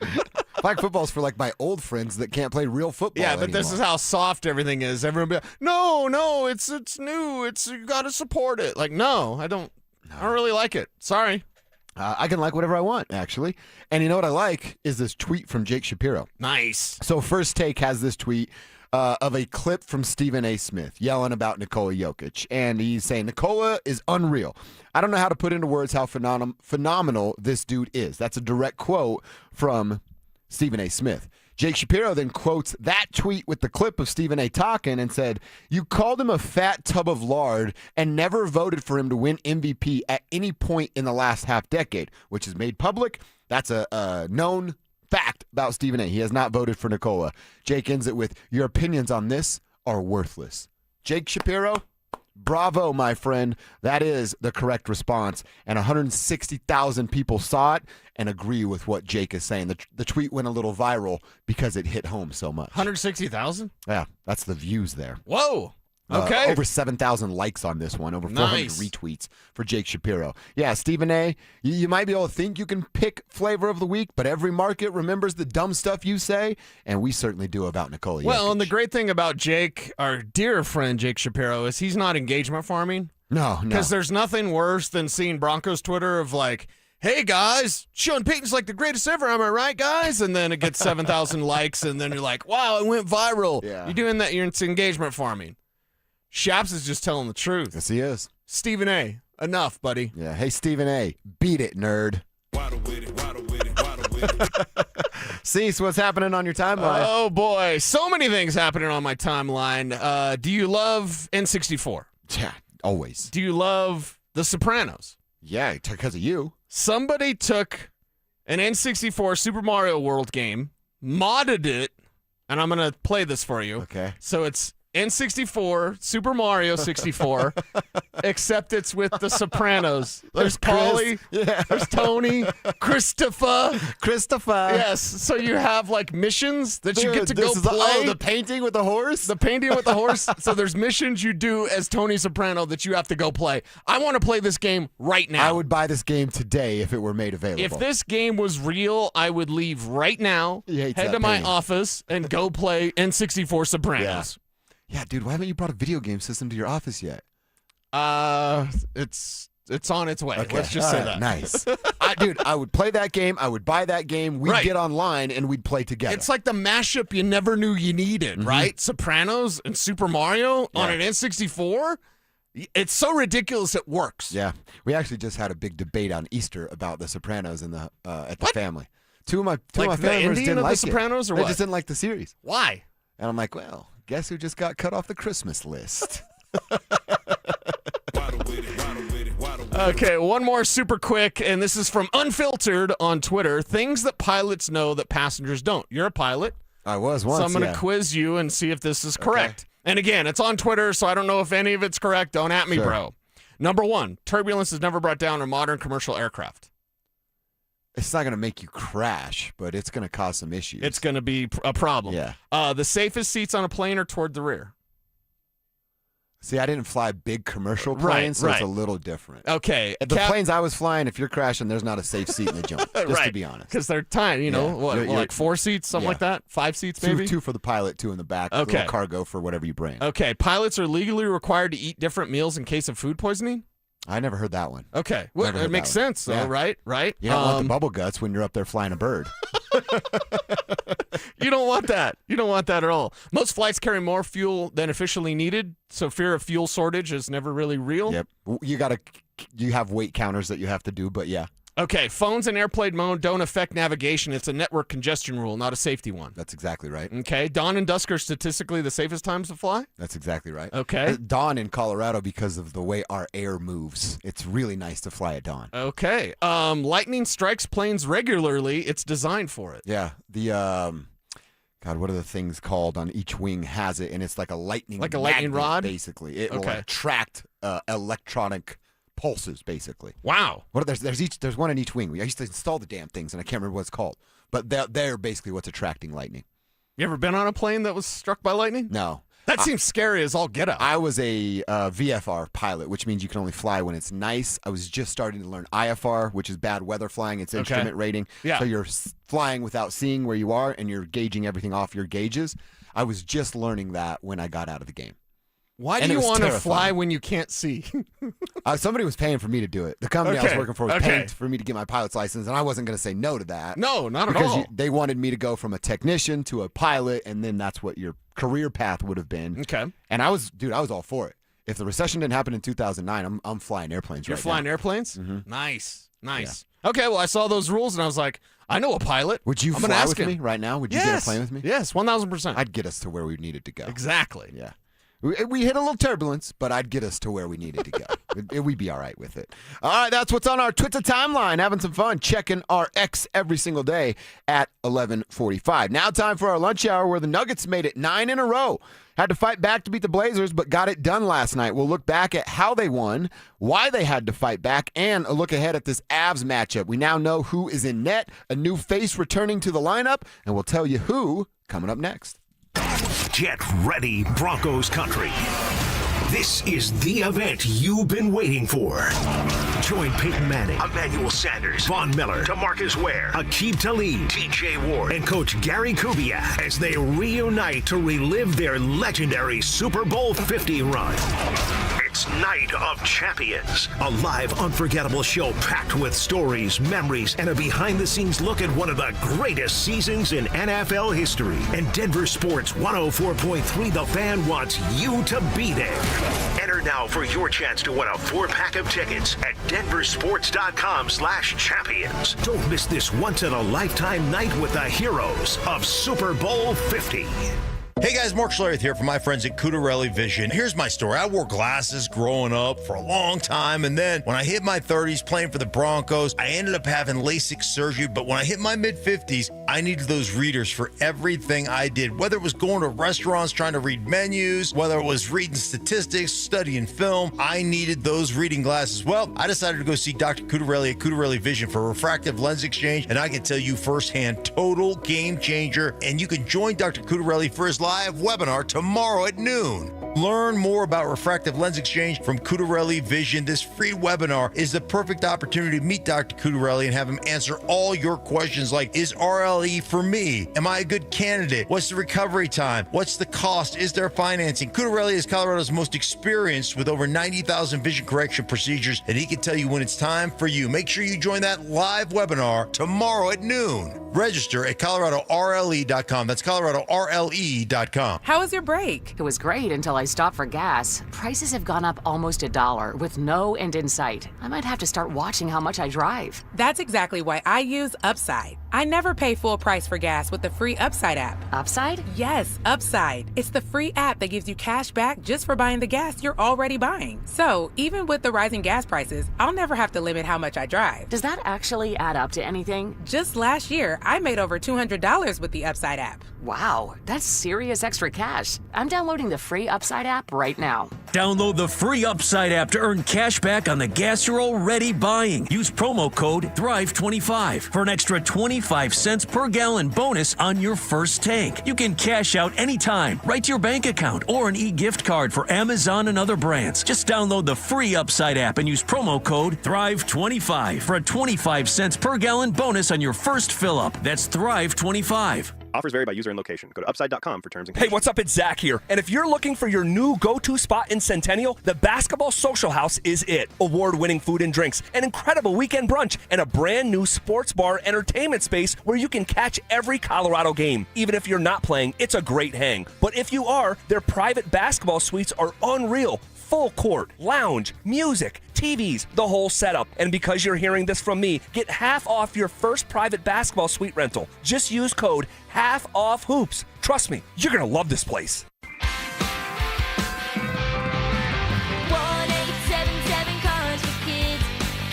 Flag football is for like my old friends that can't play real football. Yeah, but this is how soft everything is. Everyone be like, no, it's new. You got to support it. Like, no, I don't really like it. Sorry. I can like whatever I want, actually. And you know what I like is this tweet from Jake Shapiro. Nice. So First Take has this tweet of a clip from Stephen A. Smith yelling about Nikola Jokic. And he's saying, Nikola is unreal. I don't know how to put into words how phenomenal this dude is. That's a direct quote from Stephen A. Smith. Jake Shapiro then quotes that tweet with the clip of Stephen A. talking and said, you called him a fat tub of lard and never voted for him to win MVP at any point in the last half decade, which is made public. That's a known fact about Stephen A. He has not voted for Nikola. Jake ends it with, your opinions on this are worthless. Jake Shapiro, bravo, my friend. That is the correct response. And 160,000 people saw it and agree with what Jake is saying. The tweet went a little viral because it hit home so much. 160,000? Yeah, that's the views there. Whoa. Okay. Over 7,000 likes on this one. Over 400 retweets for Jake Shapiro. Yeah, Stephen A., you might be able to think you can pick flavor of the week, but every market remembers the dumb stuff you say, and we certainly do about Nikola Jokic. Well, and the great thing about Jake, our dear friend Jake Shapiro, is he's not engagement farming. No. Because there's nothing worse than seeing Broncos Twitter of like, hey, guys, Sean Payton's like the greatest ever, am I right, guys? And then it gets 7,000 likes, and then you're like, wow, it went viral. Yeah. You're doing that. It's engagement farming. Shaps is just telling the truth. Yes, he is. Stephen A., enough, buddy. Yeah. Hey, Stephen A., beat it, nerd. Cecil, what's happening on your timeline? Oh, boy. So many things happening on my timeline. Do you love N64? Yeah, always. Do you love The Sopranos? Yeah, because of you. Somebody took an N64 Super Mario World game, modded it, and I'm going to play this for you. Okay. So it's N64, Super Mario 64, except it's with the Sopranos. There's Paulie, there's Tony, Christopher. Yes, so you have like missions that you get to go play. The painting with the horse? The painting with the horse. So there's missions you do as Tony Soprano that you have to go play. I want to play this game right now. I would buy this game today if it were made available. If this game was real, I would leave right now, head to my office, and go play N64 Sopranos. Yeah, dude, why haven't you brought a video game system to your office yet? It's on its way. Okay. Let's just say that. Nice. Dude, I would play that game. I would buy that game. We'd get online and we'd play together. It's like the mashup you never knew you needed, right? Sopranos and Super Mario on an N64. It's so ridiculous it works. Yeah. We actually just had a big debate on Easter about the Sopranos in the at the family. Two of my family members didn't like the Sopranos, it. or They what? just didn't like the series. Why? And I'm like, well, guess who just got cut off the Christmas list? Okay, one more super quick, and this is from Unfiltered on Twitter. Things that pilots know that passengers don't. You're a pilot. I was once, so I'm going to quiz you and see if this is correct. And again, it's on Twitter, so I don't know if any of it's correct. Don't at me, bro. Number one, turbulence is never brought down in modern commercial aircraft. It's not going to make you crash, but it's going to cause some issues. It's going to be a problem. Yeah. The safest seats on a plane are toward the rear. See, I didn't fly big commercial planes, so it's a little different. Okay. The planes I was flying, if you're crashing, there's not a safe seat in the jump, just to be honest. Because they're tiny, you know, like 4 seats, something like that? 5 seats maybe? Two for the pilot, 2 in the back, little cargo for whatever you bring. Okay. Pilots are legally required to eat different meals in case of food poisoning? I never heard that one. Okay. Well, it makes sense, though, right? Right? You don't want the bubble guts when you're up there flying a bird. You don't want that. You don't want that at all. Most flights carry more fuel than officially needed, so fear of fuel shortage is never really real. Yep. You have weight counters that you have to do, but yeah. Okay, phones in airplane mode don't affect navigation. It's a network congestion rule, not a safety one. That's exactly right. Okay, dawn and dusk are statistically the safest times to fly? That's exactly right. Okay. Dawn in Colorado, because of the way our air moves, it's really nice to fly at dawn. Okay. Lightning strikes planes regularly. It's designed for it. Yeah. The God, what are the things called on each wing has it, and it's like a lightning rod? Basically. It will attract electronic pulses, basically. Wow. There's one in each wing. I used to install the damn things, and I can't remember what it's called. But they're basically what's attracting lightning. You ever been on a plane that was struck by lightning? No. That seems scary as all get up. I was a VFR pilot, which means you can only fly when it's nice. I was just starting to learn IFR, which is bad weather flying. It's instrument rating. Yeah. So you're flying without seeing where you are, and you're gauging everything off your gauges. I was just learning that when I got out of the game. Why do you want to fly when you can't see? Somebody was paying for me to do it. The company I was working for was paying for me to get my pilot's license, and I wasn't going to say no to that. No, not at all. Because they wanted me to go from a technician to a pilot, and then that's what your career path would have been. Okay. And I was all for it. If the recession didn't happen in 2009, I'm flying airplanes You're right flying now. airplanes? Mm-hmm. Nice. Yeah. Okay, well, I saw those rules, and I was like, I know a pilot. Would you fly with me right now? Would you get a plane with me? Yes, 1,000%. I'd get us to where we needed to go. Exactly. Yeah. We hit a little turbulence, but I'd get us to where we needed to go. We'd be all right with it. All right, that's what's on our Twitter timeline. Having some fun, checking our X every single day at 11:45. Now time for our lunch hour, where the Nuggets made it 9 in a row. Had to fight back to beat the Blazers, but got it done last night. We'll look back at how they won, why they had to fight back, and a look ahead at this Avs matchup. We now know who is in net, a new face returning to the lineup, and we'll tell you who coming up next. Get ready, Broncos country. This is the event you've been waiting for. Join Peyton Manning, Emmanuel Sanders, Von Miller, DeMarcus Ware, Aqib Talib, TJ Ward, and Coach Gary Kubiak as they reunite to relive their legendary Super Bowl 50 run. It's Night of Champions, a live, unforgettable show packed with stories, memories, and a behind-the-scenes look at one of the greatest seasons in NFL history. And Denver Sports 104.3 The Fan wants you to be there. Enter now for your chance to win a 4-pack of tickets at DenverSports.com/champions. Don't miss this once-in-a-lifetime night with the heroes of Super Bowl 50. Hey guys, Mark Schlereth here from my friends at Cudarelli Vision. Here's my story. I wore glasses growing up for a long time, and then when I hit my 30s playing for the Broncos, I ended up having LASIK surgery, but when I hit my mid-50s, I needed those readers for everything I did, whether it was going to restaurants trying to read menus, whether it was reading statistics, studying film, I needed those reading glasses. Well, I decided to go see Dr. Cudarelli at Cudarelli Vision for refractive lens exchange, and I can tell you firsthand, total game changer, and you can join Dr. Cudarelli for his live webinar tomorrow at noon. Learn more about refractive lens exchange from Cudarelli Vision. This free webinar is the perfect opportunity to meet Dr. Cudarelli and have him answer all your questions like, is RLE for me? Am I a good candidate? What's the recovery time? What's the cost? Is there financing? Cudarelli is Colorado's most experienced with over 90,000 vision correction procedures, and he can tell you when it's time for you. Make sure you join that live webinar tomorrow at noon. Register at ColoradoRLE.com. That's ColoradoRLE.com. How was your break? It was great until I stopped for gas. Prices have gone up almost $1 with no end in sight. I might have to start watching how much I drive. That's exactly why I use Upside. I never pay full price for gas with the free Upside app. Upside? Yes, Upside. It's the free app that gives you cash back just for buying the gas you're already buying. So, even with the rising gas prices, I'll never have to limit how much I drive. Does that actually add up to anything? Just last year, I made over $200 with the Upside app. Wow, that's serious extra cash. I'm downloading the free Upside app right now. Download the free Upside app to earn cash back on the gas you're already buying. Use promo code THRIVE25 for an extra 25 cents per gallon bonus on your first tank. You can cash out anytime, right to your bank account, or an e-gift card for Amazon and other brands. Just download the free Upside app and use promo code THRIVE25 for a 25 cents per gallon bonus on your first fill-up. That's THRIVE25. Offers vary by user and location. Go to upside.com for terms and Hey, conditions. what's up? It's Zach here. And if you're looking for your new go-to spot in Centennial, the Basketball Social House is it. Award-winning food and drinks, an incredible weekend brunch, and a brand new sports bar entertainment space where you can catch every Colorado game. Even if you're not playing, it's a great hang. But if you are, their private basketball suites are unreal. Full court, lounge, music, TVs, the whole setup. And because you're hearing this from me, get half off your first private basketball suite rental. Just use code HALFOFFHOOPS. Trust me, you're going to love this place. 1-877 Cars for Kids.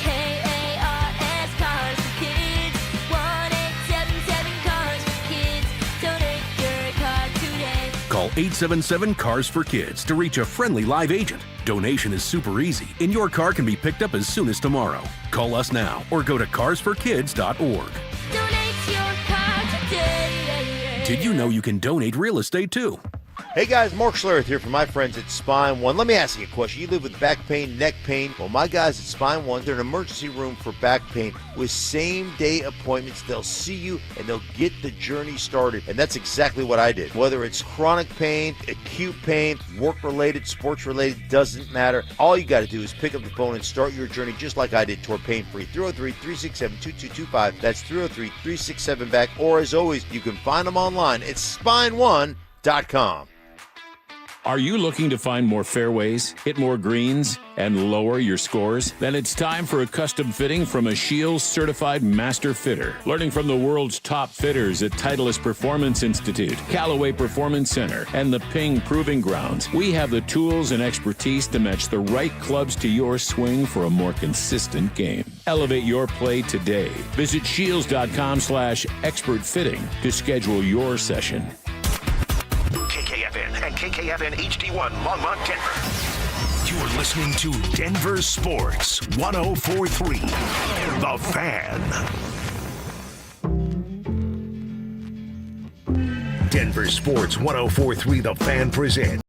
KARS Cars for Kids. 1-877 Cars for Kids. Donate your car today. Call 877-CARS-FOR-KIDS to reach a friendly live agent. Donation is super easy, and your car can be picked up as soon as tomorrow. Call us now or go to carsforkids.org. Donate your car today. Did you know you can donate real estate too? Hey guys, Mark Schlereth here from my friends at Spine One. Let me ask you a question. You live with back pain, neck pain? Well, my guys at Spine One, they're an emergency room for back pain with same-day appointments. They'll see you and they'll get the journey started. And that's exactly what I did. Whether it's chronic pain, acute pain, work-related, sports-related, doesn't matter. All you got to do is pick up the phone and start your journey just like I did toward pain-free. 303-367-2225. That's 303-367-BACK. Or as always, you can find them online at spineone.com. Are you looking to find more fairways, hit more greens, and lower your scores? Then it's time for a custom fitting from a Shields certified master fitter. Learning from the world's top fitters at Titleist Performance Institute, Callaway Performance Center, and the Ping Proving Grounds, we have the tools and expertise to match the right clubs to your swing for a more consistent game. Elevate your play today. Visit shields.com/expert fitting to schedule your session. KKFN and KKFN HD1 Longmont, Denver. You're listening to Denver Sports 104.3 The Fan. Denver Sports 104.3 The Fan presents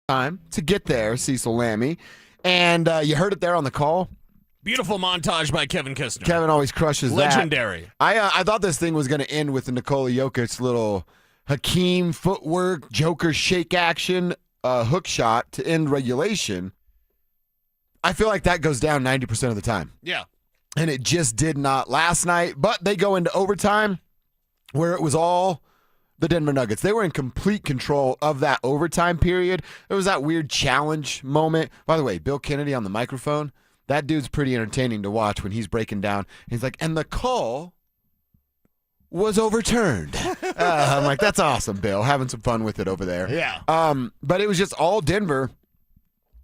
time to get there, Cecil Lammy. And you heard it there on the call. Beautiful montage by Kevin Kistner. Kevin always crushes Legendary. that. I thought this thing was going to end with the Nikola Jokic little Hakeem footwork, Joker shake action, hook shot to end regulation. I feel like that goes down 90% of the time. Yeah. and it just did not last night. But they go into overtime where it was all the Denver Nuggets. They were in complete control of that overtime period. There was that weird challenge moment. By the way, Bill Kennedy on the microphone, that dude's pretty entertaining to watch when he's breaking down. He's like, and the call was overturned. I'm like, that's awesome, Bill. Having some fun with it over there. Yeah. But it was just all Denver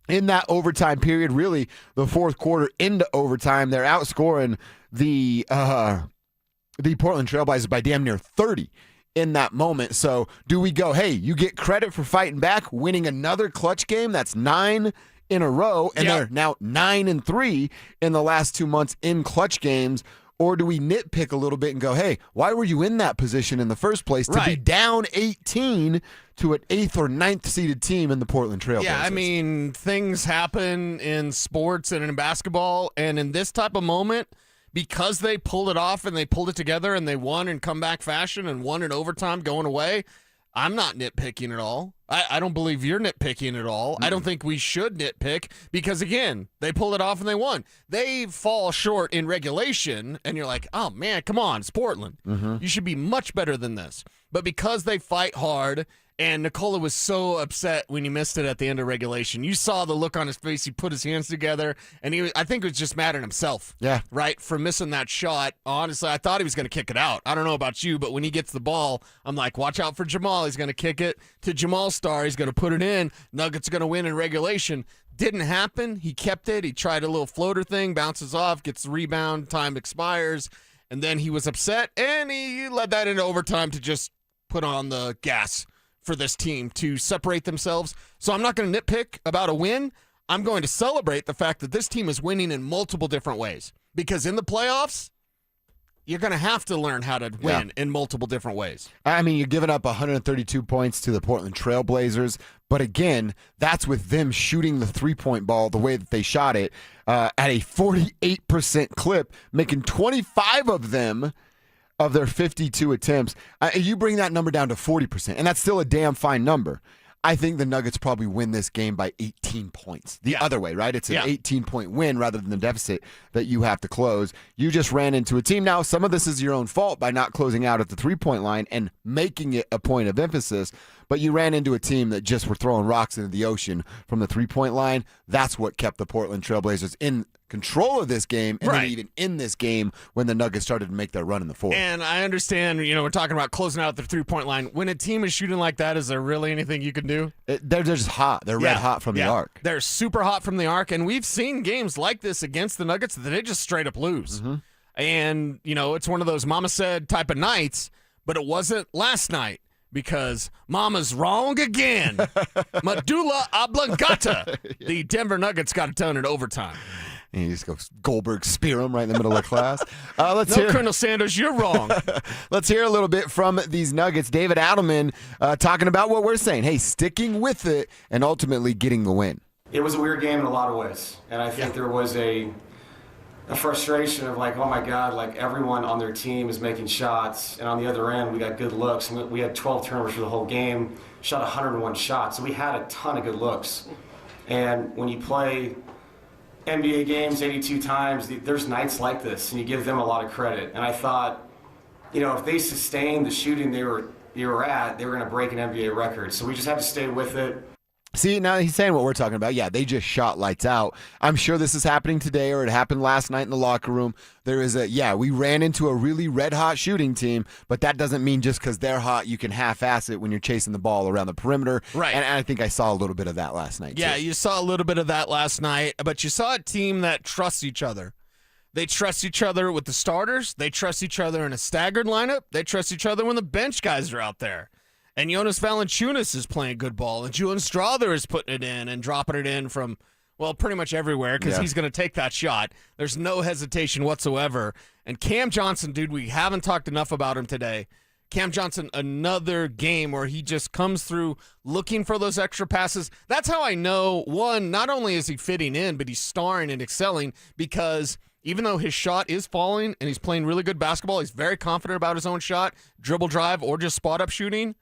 in that overtime period, really the fourth quarter into overtime. They're outscoring the Portland Trailblazers by damn near 30 in that moment. So do we go, hey, you get credit for fighting back, winning another clutch game? That's 9 in a row, and they're now 9-3 in the last 2 months in clutch games. Or do we nitpick a little bit and go, hey, why were you in that position in the first place to be down 18 to an 8th or 9th seeded team in the Portland Trailblazers? Yeah, I mean, things happen in sports and in basketball, and in this type of moment, because they pulled it off and they pulled it together and they won in comeback fashion and won in overtime going away, I'm not nitpicking at all. I don't believe you're nitpicking at all. I don't think we should nitpick because, again, they pulled it off and they won. They fall short in regulation, and you're like, oh, man, come on, it's Portland. You should be much better than this. But because they fight hard, and Nikola was so upset when he missed it at the end of regulation. You saw the look on his face. He put his hands together, and I think he was just mad at himself. Yeah. Right, for missing that shot. Honestly, I thought he was going to kick it out. I don't know about you, but when he gets the ball, I'm like, watch out for Jamal. He's going to kick it to Jamal Star. He's going to put it in. Nuggets are going to win in regulation. Didn't happen. He kept it. He tried a little floater thing, bounces off, gets the rebound, time expires, and then he was upset, and he led that into overtime to just put on the gas for this team to separate themselves. So I'm not going to nitpick about a win. I'm going to celebrate the fact that this team is winning in multiple different ways. Because in the playoffs, you're going to have to learn how to win in multiple different ways. I mean, you're giving up 132 points to the Portland Trailblazers, but again, that's with them shooting the three-point ball the way that they shot it at a 48% clip, making 25 of them of their 52 attempts. You bring that number down to 40%, and that's still a damn fine number. I think the Nuggets probably win this game by 18 points. The other way, right? It's an 18-point win rather than the deficit that you have to close. You just ran into a team. Now, some of this is your own fault by not closing out at the three-point line and making it a point of emphasis, but you ran into a team that just were throwing rocks into the ocean from the three-point line. That's what kept the Portland Trailblazers in control of this game, and then even in this game when the Nuggets started to make their run in the fourth. And I understand, we're talking about closing out the three-point line. When a team is shooting like that, is there really anything you can do? They're just hot. They're red hot from the arc. They're super hot from the arc, and we've seen games like this against the Nuggets that they just straight up lose. And, it's one of those mama said type of nights, but it wasn't last night. Because Mama's wrong again. Medulla oblongata. The Denver Nuggets got it done in overtime. And you just go Goldberg spear him right in the middle of class. No, Colonel Sanders, you're wrong. Let's hear a little bit from these Nuggets. David Adelman talking about what we're saying. Hey, sticking with it and ultimately getting the win. It was a weird game in a lot of ways. And I think there was a frustration of like, oh my God, like everyone on their team is making shots. And on the other end, we got good looks. We had 12 turnovers for the whole game, shot 101 shots. So we had a ton of good looks. And when you play NBA games 82 times, there's nights like this, and you give them a lot of credit. And I thought, if they sustained the shooting they were at, they were going to break an NBA record. So we just have to stay with it. See, now he's saying what we're talking about. Yeah, they just shot lights out. I'm sure this is happening today, or it happened last night in the locker room. There is we ran into a really red-hot shooting team, but that doesn't mean just because they're hot, you can half-ass it when you're chasing the ball around the perimeter. Right. And I think I saw a little bit of that last night, Yeah, too. you saw a little bit of that last night, but you saw a team that trusts each other. They trust each other with the starters. They trust each other in a staggered lineup. They trust each other when the bench guys are out there. And Jonas Valanciunas is playing good ball, and Julian Strawther is putting it in and dropping it in from, pretty much everywhere because he's going to take that shot. There's no hesitation whatsoever. And Cam Johnson, dude, we haven't talked enough about him today. Cam Johnson, another game where he just comes through looking for those extra passes. That's how I know, one, not only is he fitting in, but he's starring and excelling because even though his shot is falling and he's playing really good basketball, he's very confident about his own shot, dribble drive, or just spot-up shooting.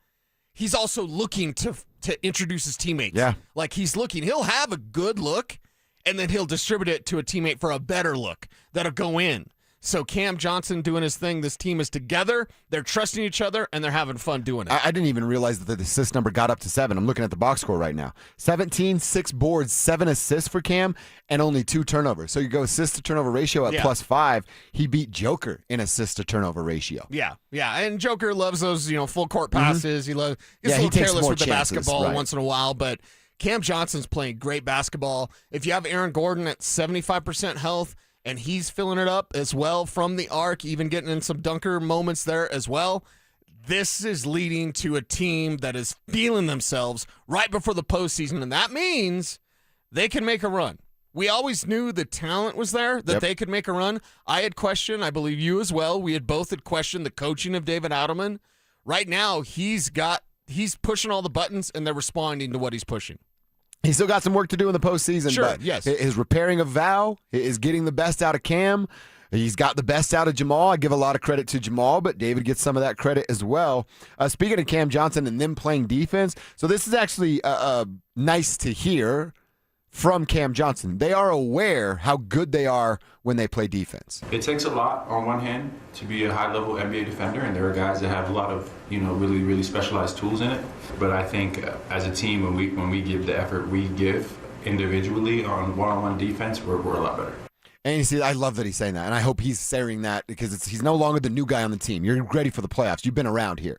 He's also looking to introduce his teammates. Yeah. Like he's looking. He'll have a good look, and then he'll distribute it to a teammate for a better look that'll go in. So Cam Johnson doing his thing. This team is together. They're trusting each other, and they're having fun doing it. I didn't even realize that the assist number got up to 7. I'm looking at the box score right now. 17, 6 boards, 7 assists for Cam, and only 2 turnovers. So you go assist-to-turnover ratio at +5. He beat Joker in assist-to-turnover ratio. Yeah, and Joker loves those, full court passes. He gets a little takes careless more with the chances, basketball right. once in a while, but Cam Johnson's playing great basketball. If you have Aaron Gordon at 75% health, and he's filling it up as well from the arc, even getting in some dunker moments there as well, this is leading to a team that is feeling themselves right before the postseason, and that means they can make a run. We always knew the talent was there, that they could make a run. I had questioned, I believe you as well, we had both had questioned the coaching of David Adelman. Right now, he's pushing all the buttons, and they're responding to what he's pushing. He's still got some work to do in the postseason. Sure, but yes. His repairing of Val is getting the best out of Cam. He's got the best out of Jamal. I give a lot of credit to Jamal, but David gets some of that credit as well. Speaking of Cam Johnson and them playing defense, so this is actually nice to hear from Cam Johnson. They are aware how good they are when they play defense. It takes a lot on one hand to be a high-level NBA defender, and there are guys that have a lot of, really, really specialized tools in it. But I think as a team, when we give the effort we give individually on one-on-one defense, we're a lot better. And you see, I love that he's saying that, and I hope he's saying that because he's no longer the new guy on the team. You're ready for the playoffs. You've been around here.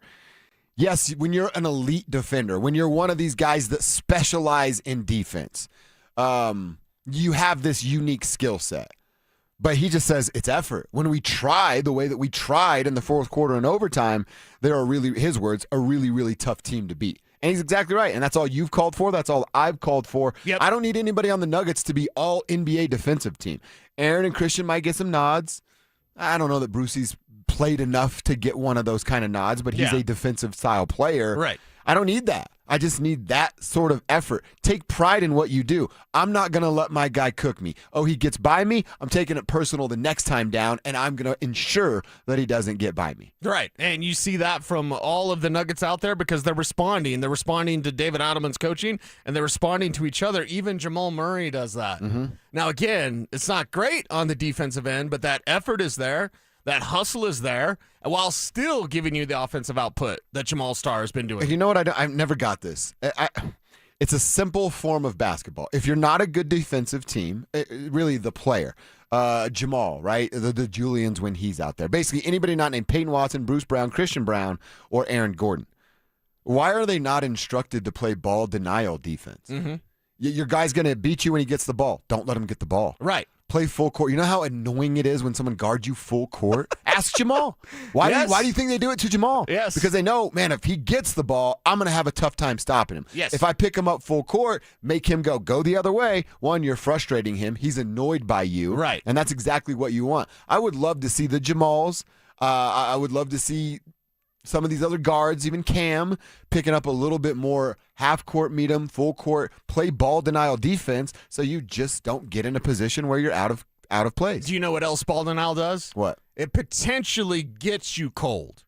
Yes, when you're an elite defender, when you're one of these guys that specialize in defense, you have this unique skill set. But he just says it's effort. When we try the way that we tried in the fourth quarter and overtime, they're his words, a really, really tough team to beat. And he's exactly right. And that's all you've called for. That's all I've called for. Yep. I don't need anybody on the Nuggets to be all NBA defensive team. Aaron and Christian might get some nods. I don't know that Brucey's played enough to get one of those kind of nods, but he's a defensive style player. Right. I don't need that. I just need that sort of effort. Take pride in what you do. I'm not going to let my guy cook me. Oh, he gets by me. I'm taking it personal the next time down, and I'm going to ensure that he doesn't get by me. Right. And you see that from all of the Nuggets out there because they're responding. They're responding to David Adelman's coaching, and they're responding to each other. Even Jamal Murray does that. Now, again, it's not great on the defensive end, but that effort is there. That hustle is there, while still giving you the offensive output that Jamal Starr has been doing. You know what? I've never got this. It's a simple form of basketball. If you're not a good defensive team, really the player, Jamal, right? The Julians when he's out there. Basically, anybody not named Peyton Watson, Bruce Brown, Christian Brown, or Aaron Gordon. Why are they not instructed to play ball denial defense? Your guy's going to beat you when he gets the ball. Don't let him get the ball. Right. Play full court. You know how annoying it is when someone guards you full court? Ask Jamal. Why do you think they do it to Jamal? Yes. Because they know, man, if he gets the ball, I'm going to have a tough time stopping him. Yes. If I pick him up full court, make him go the other way, one, you're frustrating him. He's annoyed by you. Right. And that's exactly what you want. I would love to see the Jamals. I would love to see some of these other guards, even Cam, picking up a little bit more half-court meet 'em, full court, play ball denial defense so you just don't get in a position where you're out of plays. Do you know what else ball denial does? What? It potentially gets you cold.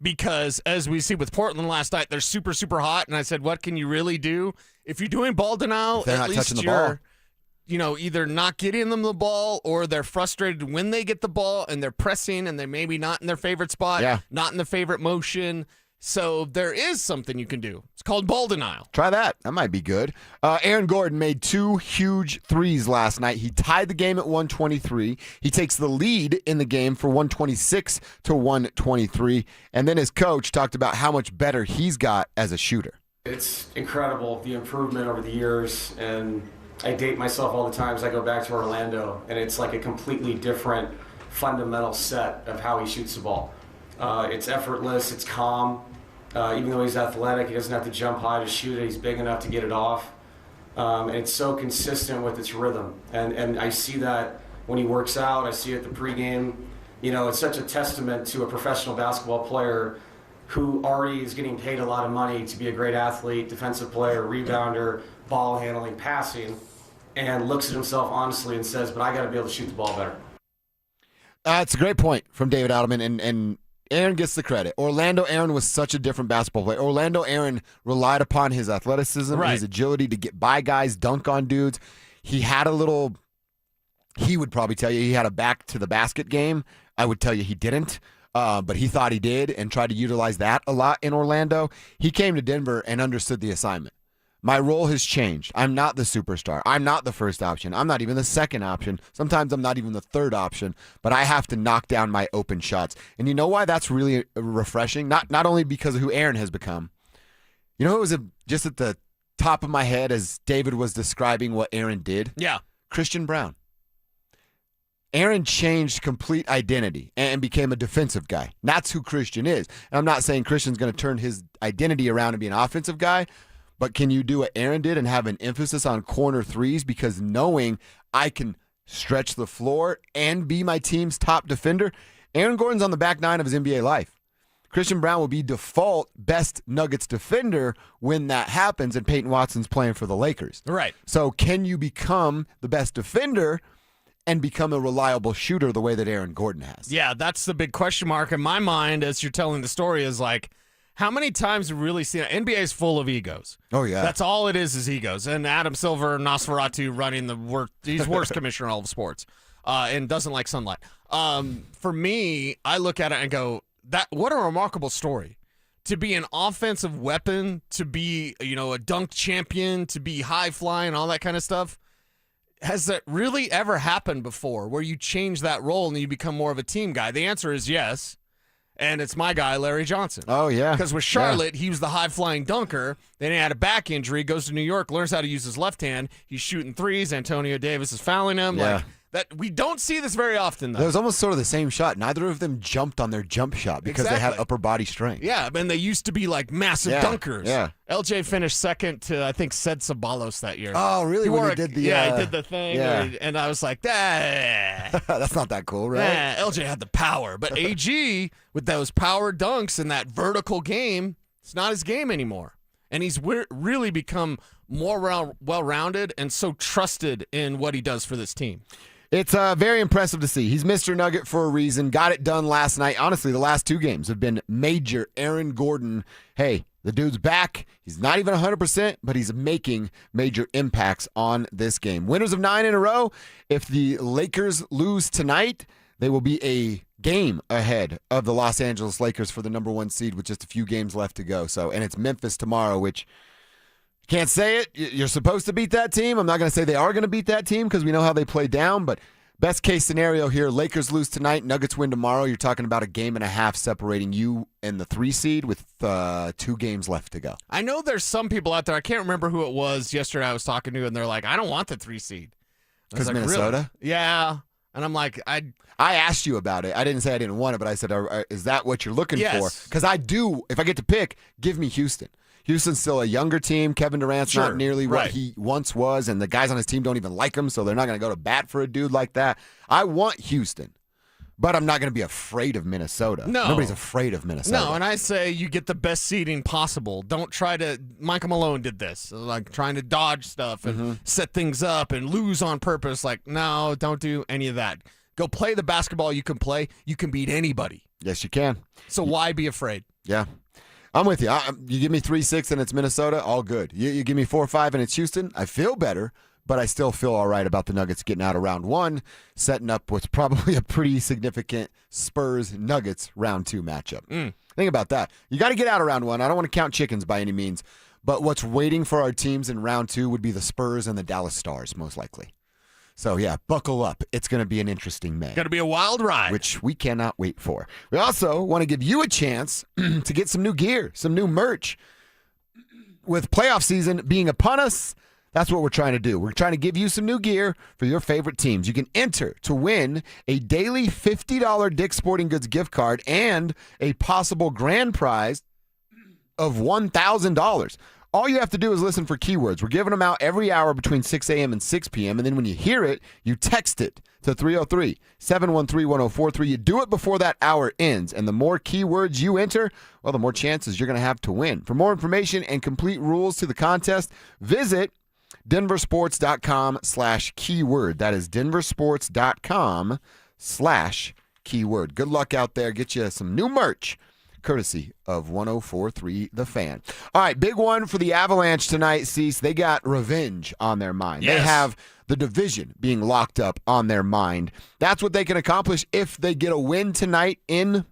Because as we see with Portland last night, they're super, super hot. And I said, what can you really do? If you're doing ball denial, they're at not least touching the you're ball. Either not getting them the ball or they're frustrated when they get the ball and they're pressing and they're maybe not in their favorite spot, not in their favorite motion. So there is something you can do. It's called ball denial. Try that. That might be good. Aaron Gordon made 2 huge threes last night. He tied the game at 123. He takes the lead in the game for 126 to 123. And then his coach talked about how much better he's got as a shooter. It's incredible, the improvement over the years, and I date myself all the time as I go back to Orlando, and it's like a completely different fundamental set of how he shoots the ball. It's effortless, it's calm. Even though he's athletic, he doesn't have to jump high to shoot it. He's big enough to get it off. And it's so consistent with its rhythm. And I see that when he works out. I see it at the pregame. It's such a testament to a professional basketball player who already is getting paid a lot of money to be a great athlete, defensive player, rebounder, ball handling, passing, and looks at himself honestly and says, but I got to be able to shoot the ball better. It's a great point from David Adelman, and Aaron gets the credit. Orlando Aaron was such a different basketball player. Orlando Aaron relied upon his athleticism, his agility to get by guys, dunk on dudes. he had he would probably tell you he had a back to the basket game. I would tell you he didn't. But he thought he did and tried to utilize that a lot in Orlando. He came to Denver and understood the assignment. My role has changed. I'm not the superstar. I'm not the first option. I'm not even the second option. Sometimes I'm not even the third option, but I have to knock down my open shots. And you know why that's really refreshing? Not only because of who Aaron has become. You know, it was just at the top of my head as David was describing what Aaron did. Yeah. Christian Brown. Aaron changed complete identity and became a defensive guy. That's who Christian is. And I'm not saying Christian's going to turn his identity around and be an offensive guy, but can you do what Aaron did and have an emphasis on corner threes? Because knowing I can stretch the floor and be my team's top defender, Aaron Gordon's on the back nine of his NBA life. Christian Brown will be default best Nuggets defender when that happens and Peyton Watson's playing for the Lakers. Right. So can you become the best defender and become a reliable shooter the way that Aaron Gordon has? Yeah, that's the big question mark in my mind as you're telling the story is like, how many times have we really seen it? NBA is full of egos. Oh, yeah. That's all it is egos. And Adam Silver, Nosferatu running he's worst commissioner in all of sports and doesn't like sunlight. For me, I look at it and go, what a remarkable story. To be an offensive weapon, to be, a dunk champion, to be high flying, all that kind of stuff. Has that really ever happened before where you change that role and you become more of a team guy? The answer is yes. And it's my guy, Larry Johnson. Oh, yeah. Because with Charlotte, he was the high-flying dunker. Then he had a back injury, goes to New York, learns how to use his left hand. He's shooting threes. Antonio Davis is fouling him. Yeah. Like that, we don't see this very often, though. It was almost sort of the same shot. Neither of them jumped on their jump shot because they had upper body strength. Yeah, and they used to be like massive dunkers. Yeah. LJ finished second to, I think, Ced Ceballos that year. Oh, really? He When he did the he did the thing. And I was like, that's not that cool, right? LJ had the power. But AG, with those power dunks and that vertical game, it's not his game anymore. And he's really become more well-rounded and so trusted in what he does for this team. It's very impressive to see. He's Mr. Nugget for a reason. Got it done last night. Honestly, the last two games have been major. Aaron Gordon, hey, the dude's back. He's not even 100%, but he's making major impacts on this game. Winners of 9 in a row. If the Lakers lose tonight, they will be a game ahead of the Los Angeles Lakers for the number 1 seed with just a few games left to go. And it's Memphis tomorrow, which can't say it. You're supposed to beat that team. I'm not going to say they are going to beat that team because we know how they play down, but best case scenario here, Lakers lose tonight, Nuggets win tomorrow. You're talking about a game and a half separating you and the 3 seed with 2 games left to go. I know there's some people out there, I can't remember who it was yesterday I was talking to, and they're like, I don't want the 3 seed. Because like, Minnesota? Really? Yeah. And I'm like, I asked you about it. I didn't say I didn't want it, but I said, is that what you're looking for? Yes. Because I do, if I get to pick, give me Houston. Houston's still a younger team. Kevin Durant's not nearly what he once was, and the guys on his team don't even like him, so they're not going to go to bat for a dude like that. I want Houston, but I'm not going to be afraid of Minnesota. No. Nobody's afraid of Minnesota. No, and I say you get the best seeding possible. Don't try to – Michael Malone did this, like trying to dodge stuff and set things up and lose on purpose. Like, no, don't do any of that. Go play the basketball you can play. You can beat anybody. Yes, you can. So why be afraid? Yeah. I'm with you. You give me 3-6 and it's Minnesota, all good. You give me 4-5 and it's Houston, I feel better, but I still feel all right about the Nuggets getting out of round 1, setting up what's probably a pretty significant Spurs-Nuggets round 2 matchup. Think about that. You got to get out of round 1. I don't want to count chickens by any means, but what's waiting for our teams in round 2 would be the Spurs and the Dallas Stars, most likely. So, yeah, buckle up. It's going to be an interesting May. Going to be a wild ride. Which we cannot wait for. We also want to give you a chance to get some new gear, some new merch. With playoff season being upon us, that's what we're trying to do. We're trying to give you some new gear for your favorite teams. You can enter to win a daily $50 Dick's Sporting Goods gift card and a possible grand prize of $1,000. All you have to do is listen for keywords. We're giving them out every hour between 6 a.m. and 6 p.m. And then when you hear it, you text it to 303-713-1043. You do it before that hour ends. And the more keywords you enter, well, the more chances you're going to have to win. For more information and complete rules to the contest, visit DenverSports.com/keyword. That is DenverSports.com/keyword. Good luck out there. Get you some new merch courtesy of 104.3 The Fan. All right, big one for the Avalanche tonight, Cease. They got revenge on their mind. Yes. They have the division being locked up on their mind. That's what they can accomplish if they get a win tonight in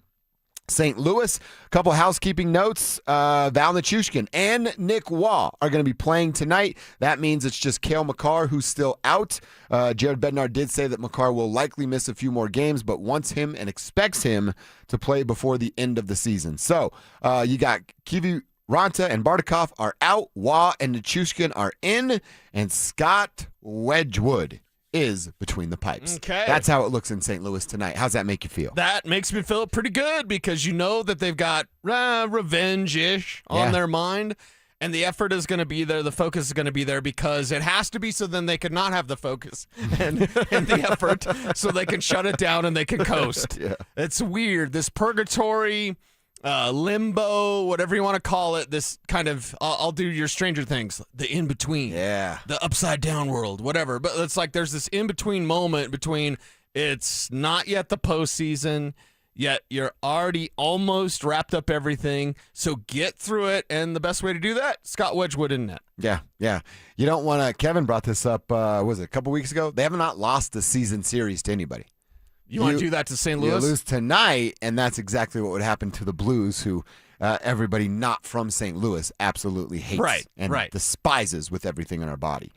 St. Louis. A couple housekeeping notes. Val Nichushkin and Nick Waugh are going to be playing tonight. That means it's just Cale Makar who's still out. Jared Bednar did say that Makar will likely miss a few more games, but wants him and expects him to play before the end of the season. So you got Kivi Ranta and Bardakov are out. Waugh and Nichushkin are in. And Scott Wedgwood is between the pipes. Okay. That's how it looks in St. Louis tonight. How's that make you feel? That makes me feel pretty good because you know that they've got revenge-ish on their mind, and the effort is going to be there. The focus is going to be there because it has to be, so then they could not have the focus and the effort, so they can shut it down and they can coast. Yeah. It's weird. This purgatory, limbo, whatever you want to call it, this kind of, I'll do your Stranger Things, the in-between. Yeah. The upside-down world, whatever. But it's like there's this in-between moment between it's not yet the postseason, yet you're already almost wrapped up everything. So get through it, and the best way to do that, Scott Wedgwood in net. Yeah, yeah. You don't want to, Kevin brought this up, was it a couple weeks ago? They have not lost the season series to anybody. You want to do that to St. Louis? You lose tonight, and that's exactly what would happen to the Blues, who everybody not from St. Louis absolutely hates and despises with everything in our body.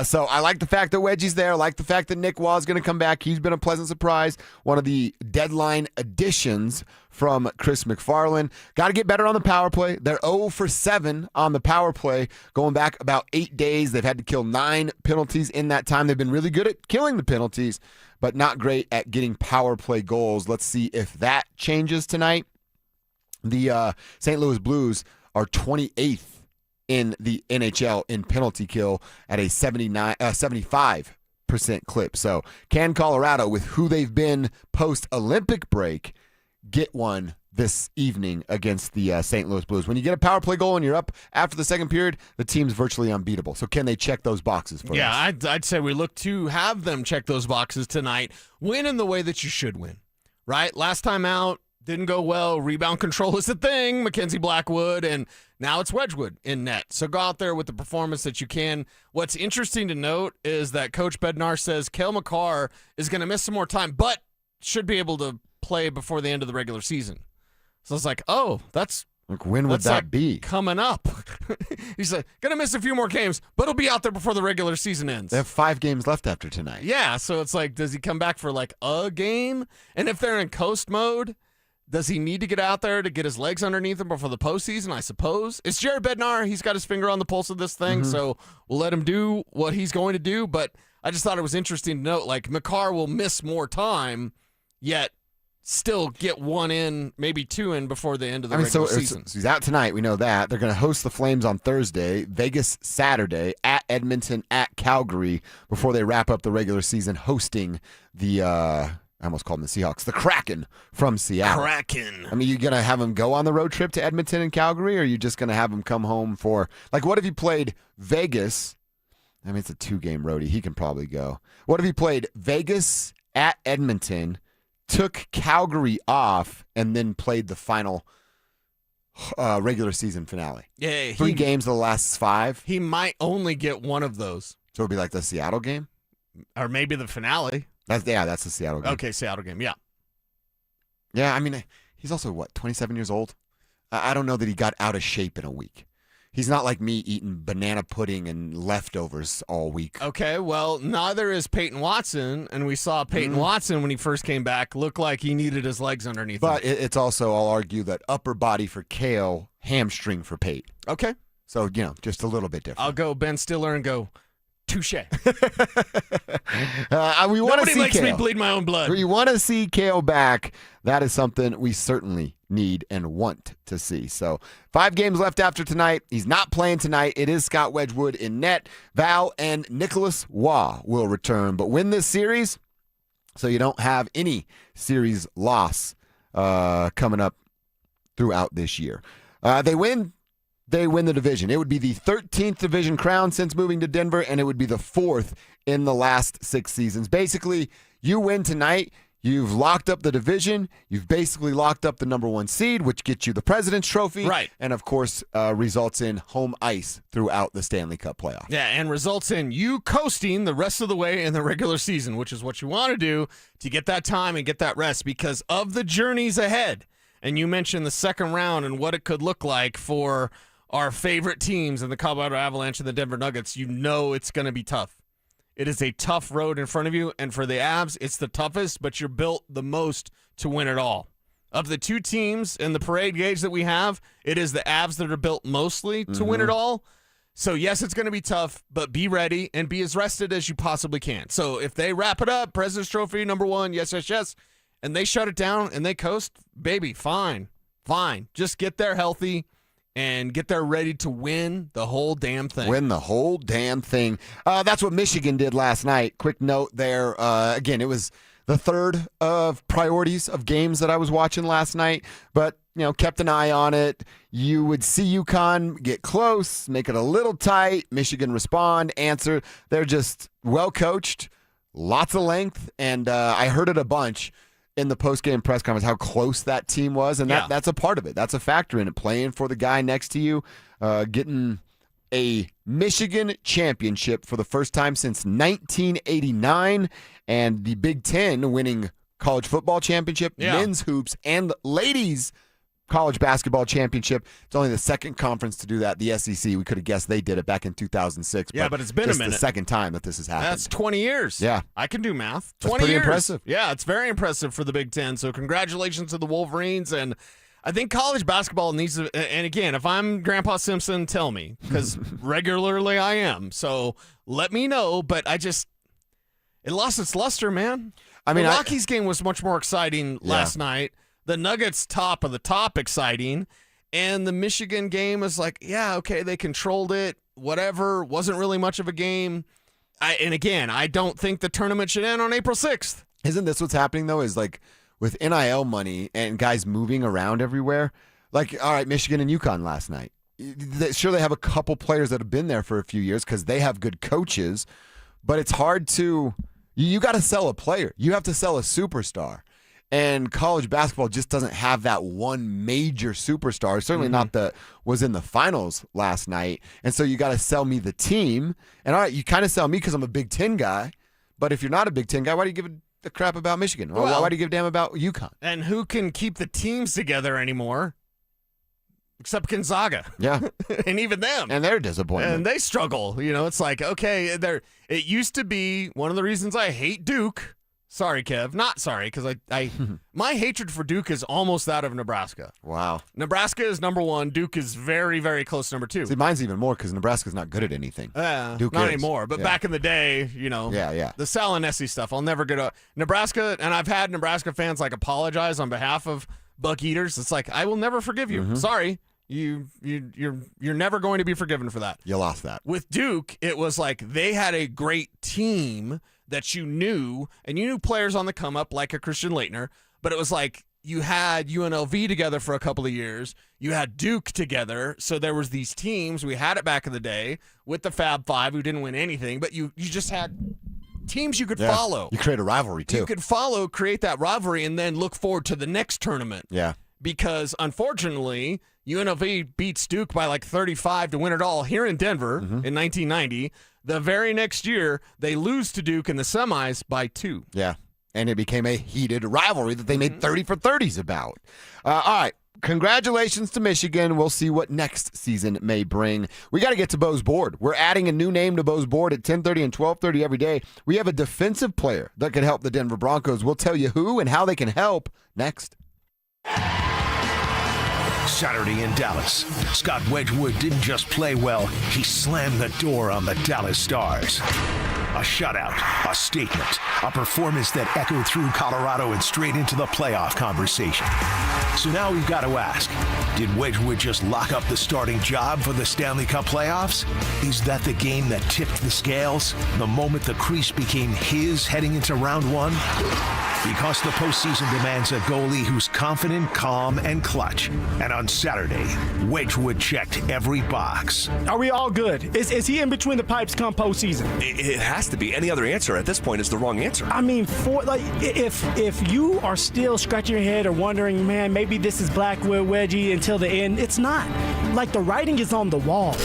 So I like the fact that Wedgie's there. I like the fact that Nick Waugh is going to come back. He's been a pleasant surprise. One of the deadline additions from Chris McFarland. Got to get better on the power play. They're 0 for 7 on the power play, going back about 8 days. They've had to kill 9 penalties in that time. They've been really good at killing the penalties, but not great at getting power play goals. Let's see if that changes tonight. The St. Louis Blues are 28th in the NHL in penalty kill at a 75% clip. So can Colorado, with who they've been post-Olympic break, get one this evening against the St. Louis Blues? When you get a power play goal and you're up after the second period, the team's virtually unbeatable. So can they check those boxes for us? Yeah, I'd say we look to have them check those boxes tonight. Win in the way that you should win, right? Last time out, didn't go well. Rebound control is the thing. Mackenzie Blackwood, and now it's Wedgwood in net. So go out there with the performance that you can. What's interesting to note is that Coach Bednar says Cale Makar is going to miss some more time, but should be able to play before the end of the regular season. So it's like, oh, that's like, when would that be? Coming up. He's like, going to miss a few more games, but he'll be out there before the regular season ends. They have 5 games left after tonight. Yeah, so it's like, does he come back for like a game? And if they're in coast mode, does he need to get out there to get his legs underneath him before the postseason? I suppose. It's Jared Bednar. He's got his finger on the pulse of this thing, so we'll let him do what he's going to do. But I just thought it was interesting to note, like, Makar will miss more time, yet still get 1 in, maybe 2 in before the end of the regular season. So he's out tonight. We know that. They're going to host the Flames on Thursday, Vegas Saturday, at Edmonton, at Calgary, before they wrap up the regular season hosting the I almost called them the Seahawks, the Kraken from Seattle. Kraken. I mean, you going to have him go on the road trip to Edmonton and Calgary, or are you just going to have him come home for, like, what if he played Vegas? I mean, it's a 2-game roadie. He can probably go. What if he played Vegas at Edmonton, took Calgary off, and then played the final regular season finale? Yeah, 3 games of the last 5. He might only get one of those. So it'll be like the Seattle game? Or maybe the finale. That's the Seattle game. Okay, Seattle game, yeah. Yeah, I mean, he's also, 27 years old? I don't know that he got out of shape in a week. He's not like me eating banana pudding and leftovers all week. Okay, well, neither is Peyton Watson, and we saw Peyton Watson when he first came back look like he needed his legs underneath him. But it's also, I'll argue, that upper body for Cale, hamstring for Pate. Okay. So, just a little bit different. I'll go Ben Stiller and go, touche. Nobody makes me bleed my own blood. We want to see Cale back. That is something we certainly need and want to see. So 5 games left after tonight. He's not playing tonight. It is Scott Wedgwood in net. Val and Nicholas Waugh will return, but win this series so you don't have any series loss coming up throughout this year. They win the division. It would be the 13th division crown since moving to Denver, and it would be the 4th in the last 6 seasons. Basically, you win tonight, You've locked up the division. You've basically locked up the number 1 seed, which gets you the President's Trophy. Right. And, of course, results in home ice throughout the Stanley Cup playoff. Yeah, and results in you coasting the rest of the way in the regular season, which is what you want to do to get that time and get that rest because of the journeys ahead. And you mentioned the second round and what it could look like for our favorite teams in the Colorado Avalanche and the Denver Nuggets. You know it's going to be tough. It is a tough road in front of you, and for the Avs, it's the toughest, but you're built the most to win it all. Of the two teams in the parade gauge that we have, it is the Avs that are built mostly to win it all. So, yes, it's going to be tough, but be ready and be as rested as you possibly can. So, if they wrap it up, President's Trophy, number 1, yes, and they shut it down and they coast, baby, fine. Just get there healthy and get there ready to win the whole damn thing. Win the whole damn thing. That's what Michigan did last night. Quick note there. Again, it was the third of priorities of games that I was watching last night, but kept an eye on it. You would see UConn get close, make it a little tight. Michigan respond, answer. They're just well coached, lots of length, and I heard it a bunch in the post-game press conference how close that team was, and that's a part of it. That's a factor in it. Playing for the guy next to you, getting a Michigan championship for the first time since 1989, and the Big Ten winning college football championship, men's hoops, and ladies college basketball championship. It's only the second conference to do that, the SEC. We could have guessed they did it back in 2006. Yeah, but it's been a minute. The second time that this has happened. That's 20 years. Yeah. I can do math. 20 That's pretty years. impressive. Yeah, it's very impressive for the Big Ten. So congratulations to the Wolverines. And I think college basketball needs to, and again, if I'm Grandpa Simpson, tell me, because regularly I am. So let me know, but it lost its luster, man. I mean, the Rockies game was much more exciting last night. The Nuggets top of the top exciting, and the Michigan game was like, yeah, okay, they controlled it, whatever, wasn't really much of a game. And again, I don't think the tournament should end on April 6th. Isn't this what's happening, though, is like with NIL money and guys moving around everywhere? Like, all right, Michigan and UConn last night. Sure, they have a couple players that have been there for a few years because they have good coaches, but it's hard to – you got to sell a player. You have to sell a superstar. And college basketball just doesn't have that one major superstar, certainly not that was in the finals last night. And so you got to sell me the team. And all right, you kind of sell me because I'm a Big Ten guy. But if you're not a Big Ten guy, why do you give a crap about Michigan? Why do you give a damn about UConn? And who can keep the teams together anymore? Except Gonzaga. Yeah. And even them. And they're disappointed. And they struggle. It's like, okay, it used to be one of the reasons I hate Duke. Sorry, Kev. Not sorry, because my hatred for Duke is almost that of Nebraska. Wow. Nebraska is number 1. Duke is very, very close number 2. See, mine's even more because Nebraska's not good at anything. Duke not is. anymore. But back in the day, the Sal and Essie stuff, I'll never get up. Nebraska, and I've had Nebraska fans apologize on behalf of Buck Eaters. It's like, I will never forgive you. Sorry. You're never going to be forgiven for that. You lost that. With Duke, it was like they had a great team that you knew, and you knew players on the come up like a Christian Laettner, but it was like you had UNLV together for a couple of years. You had Duke together, so there was these teams. We had it back in the day with the Fab Five who didn't win anything, but you just had teams you could follow. You create a rivalry, too. You could create that rivalry, and then look forward to the next tournament. Yeah. Because, unfortunately, UNLV beats Duke by 35 to win it all here in Denver in 1990. The very next year, they lose to Duke in the semis by 2. Yeah, and it became a heated rivalry that they made 30 for 30s about. All right, congratulations to Michigan. We'll see what next season may bring. We got to get to Bo's board. We're adding a new name to Bo's board at 10:30 and 12:30 every day. We have a defensive player that can help the Denver Broncos. We'll tell you who and how they can help next. Saturday in Dallas, Scott Wedgwood didn't just play well, he slammed the door on the Dallas Stars. A shutout, a statement, a performance that echoed through Colorado and straight into the playoff conversation. So now we've got to ask, Did Wedgwood just lock up the starting job for the Stanley Cup playoffs? Is that the game that tipped the scales? The moment the crease became his heading into round one? Because the postseason demands a goalie who's confident, calm, and clutch. And on Saturday, Wedgwood checked every box. Are we all good? Is he in between the pipes come postseason? It has to be. Any other answer at this point is the wrong answer. I mean, if you are still scratching your head or wondering, man, maybe this is Blackwood Wedgie until the end, it's not. Like, the writing is on the wall.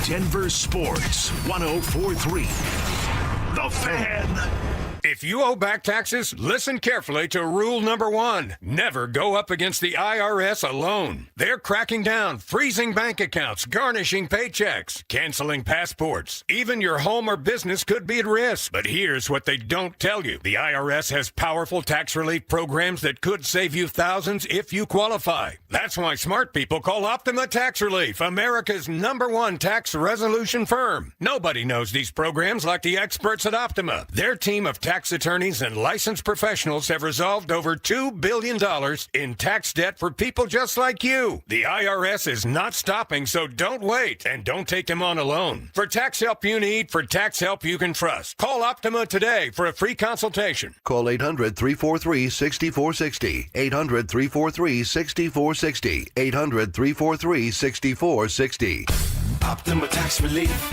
Denver Sports 104.3. The Fan. If you owe back taxes, listen carefully to rule number 1. Never go up against the IRS alone. They're cracking down, freezing bank accounts, garnishing paychecks, canceling passports. Even your home or business could be at risk. But here's what they don't tell you. The IRS has powerful tax relief programs that could save you thousands if you qualify. That's why smart people call Optima Tax Relief, America's #1 tax resolution firm. Nobody knows these programs like the experts at Optima. Their team of tax attorneys and licensed professionals have resolved over $2 billion in tax debt for people just like you. The IRS is not stopping, so don't wait and don't take them on alone. For tax help you need, for tax help you can trust, call Optima today for a free consultation. Call 800-343-6460. 800-343-6460. 800-343-6460. Optima Tax Relief.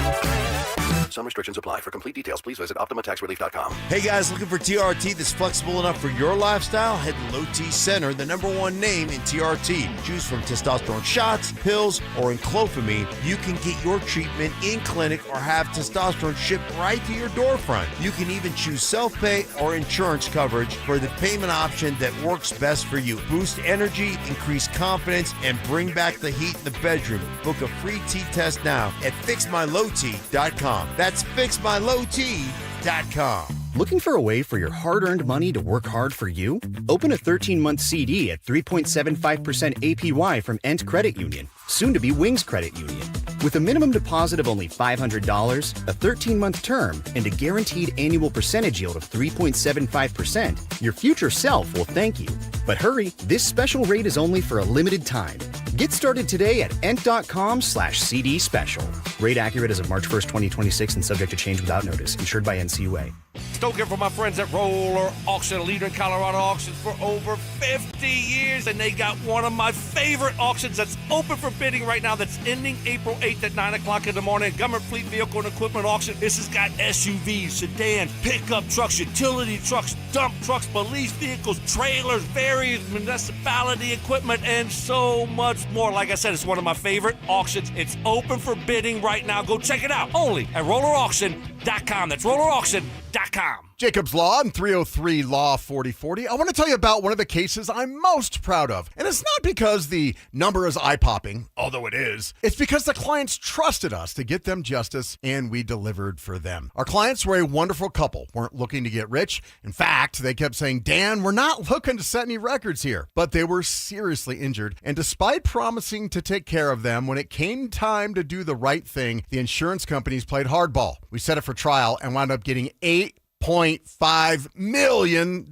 Some restrictions apply. For complete details, please visit OptimaTaxRelief.com. Hey guys, looking for TRT that's flexible enough for your lifestyle? Head to Low T Center, the #1 name in TRT. Choose from testosterone shots, pills, or enclophamine. You can get your treatment in clinic or have testosterone shipped right to your door front. You can even choose self-pay or insurance coverage for the payment option that works best for you. Boost energy, increase confidence, and bring back the heat in the bedroom. Book a free T-test now at FixMyLowT.com. That's FixMyLowT.com. Looking for a way for your hard-earned money to work hard for you? Open a 13-month CD at 3.75% APY from Ent Credit Union, soon to be Wings Credit Union. With a minimum deposit of only $500, a 13-month term, and a guaranteed annual percentage yield of 3.75%, your future self will thank you. But hurry, this special rate is only for a limited time. Get started today at ent.com/CD special. Rate accurate as of March 1st, 2026 and subject to change without notice. Insured by NCUA. Don't care for my friends at Roller Auction, a leader in Colorado auctions for over 50 years. And they got one of my favorite auctions that's open for bidding right now that's ending April 8th at 9 o'clock in the morning. Government Fleet Vehicle and Equipment Auction. This has got SUVs, sedans, pickup trucks, utility trucks, dump trucks, police vehicles, trailers, various municipality equipment, and so much more. Like I said, it's one of my favorite auctions. It's open for bidding right now. Go check it out only at rollerauction.com. That's rollerauction.com. Jacob's Law and 303 Law 4040. I want to tell you about one of the cases I'm most proud of. And it's not because the number is eye-popping, although it is. It's because the clients trusted us to get them justice, and we delivered for them. Our clients were a wonderful couple, weren't looking to get rich. In fact, they kept saying, Dan, we're not looking to set any records here. But they were seriously injured, and despite promising to take care of them, when it came time to do the right thing, the insurance companies played hardball. We set it for trial and wound up getting $8.5 million.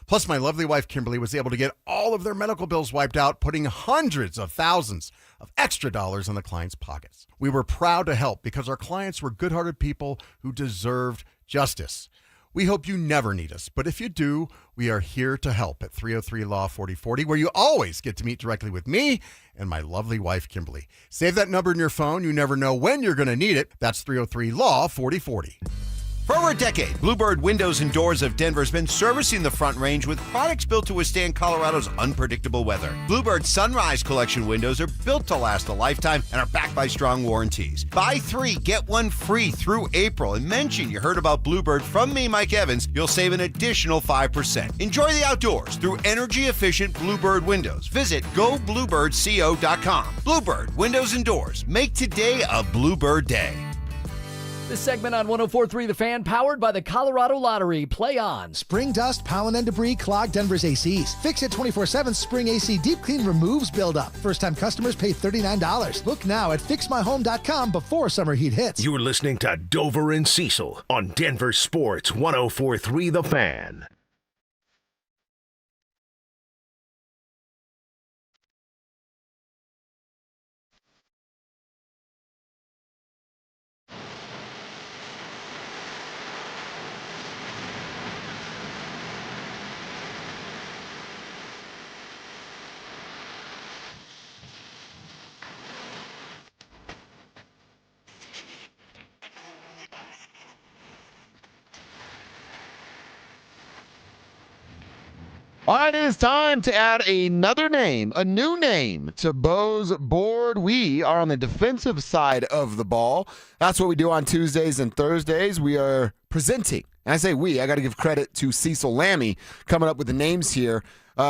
Plus, my lovely wife, Kimberly, was able to get all of their medical bills wiped out, putting hundreds of thousands of extra dollars in the clients' pockets. We were proud to help because our clients were good-hearted people who deserved justice. We hope you never need us, but if you do, we are here to help at 303 Law 4040, where you always get to meet directly with me and my lovely wife, Kimberly. Save that number in your phone. You never know when you're going to need it. That's 303 Law 4040. For over a decade, Bluebird Windows and Doors of Denver has been servicing the Front Range with products built to withstand Colorado's unpredictable weather. Bluebird Sunrise Collection windows are built to last a lifetime and are backed by strong warranties. Buy 3, get 1 free through April, and mention you heard about Bluebird from me, Mike Evans. You'll save an additional 5%. Enjoy the outdoors through energy-efficient Bluebird windows. Visit gobluebirdco.com. Bluebird Windows and Doors. Make today a Bluebird day. This segment on 104.3 The Fan, powered by the Colorado Lottery. Play on. Spring dust, pollen, and debris clog Denver's ACs. Fix It 24/7 Spring AC Deep Clean removes buildup. First-time customers pay $39. Look now at fixmyhome.com before summer heat hits. You're listening to Dover and Cecil on Denver Sports 104.3 The Fan. All right, it is time to add another name, a new name to Bo's board. We are on the defensive side of the ball. That's what we do on Tuesdays and Thursdays. We are presenting, and I say we, I got to give credit to Cecil Lammy coming up with the names here.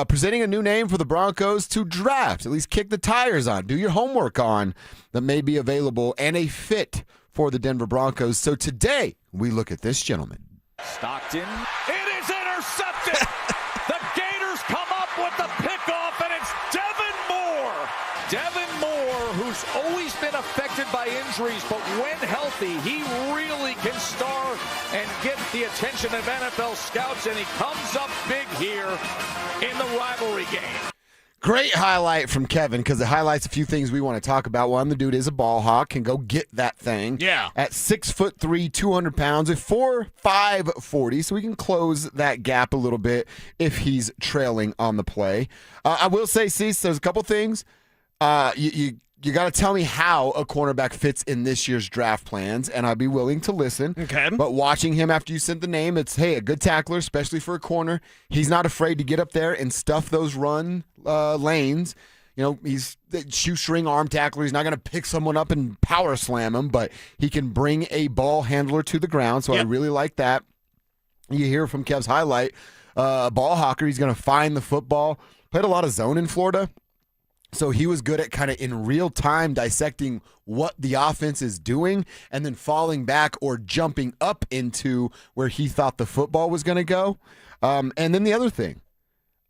Presenting a new name for the Broncos to draft, at least kick the tires on, do your homework on, that may be available and a fit for the Denver Broncos. So today, we look at this gentleman. Stockton. It is intercepted. The Gators come up with the pickoff, and it's Devin Moore. Devin Moore, who's always been affected by injuries, but when healthy, he really can star and get the attention of NFL scouts, and he comes up big here in the rivalry game. Great highlight from Kevin, because it highlights a few things we want to talk about. One, the dude is a ball hawk, can go get that thing. Yeah. At 6'3", 200 pounds, a 4.5 40, so we can close that gap a little bit if he's trailing on the play. I will say, Cease, there's a couple things. You got to tell me how a cornerback fits in this year's draft plans, and I'd be willing to listen. Okay. But watching him after you sent the name, it's, hey, a good tackler, especially for a corner. He's not afraid to get up there and stuff those run lanes. You know, he's a shoestring arm tackler. He's not going to pick someone up and power slam him, but he can bring a ball handler to the ground, so I really like that. You hear from Kev's highlight, ball hawker. He's going to find the football. Played a lot of zone in Florida. So he was good at kind of in real time dissecting what the offense is doing and then falling back or jumping up into where he thought the football was going to go. And then the other thing,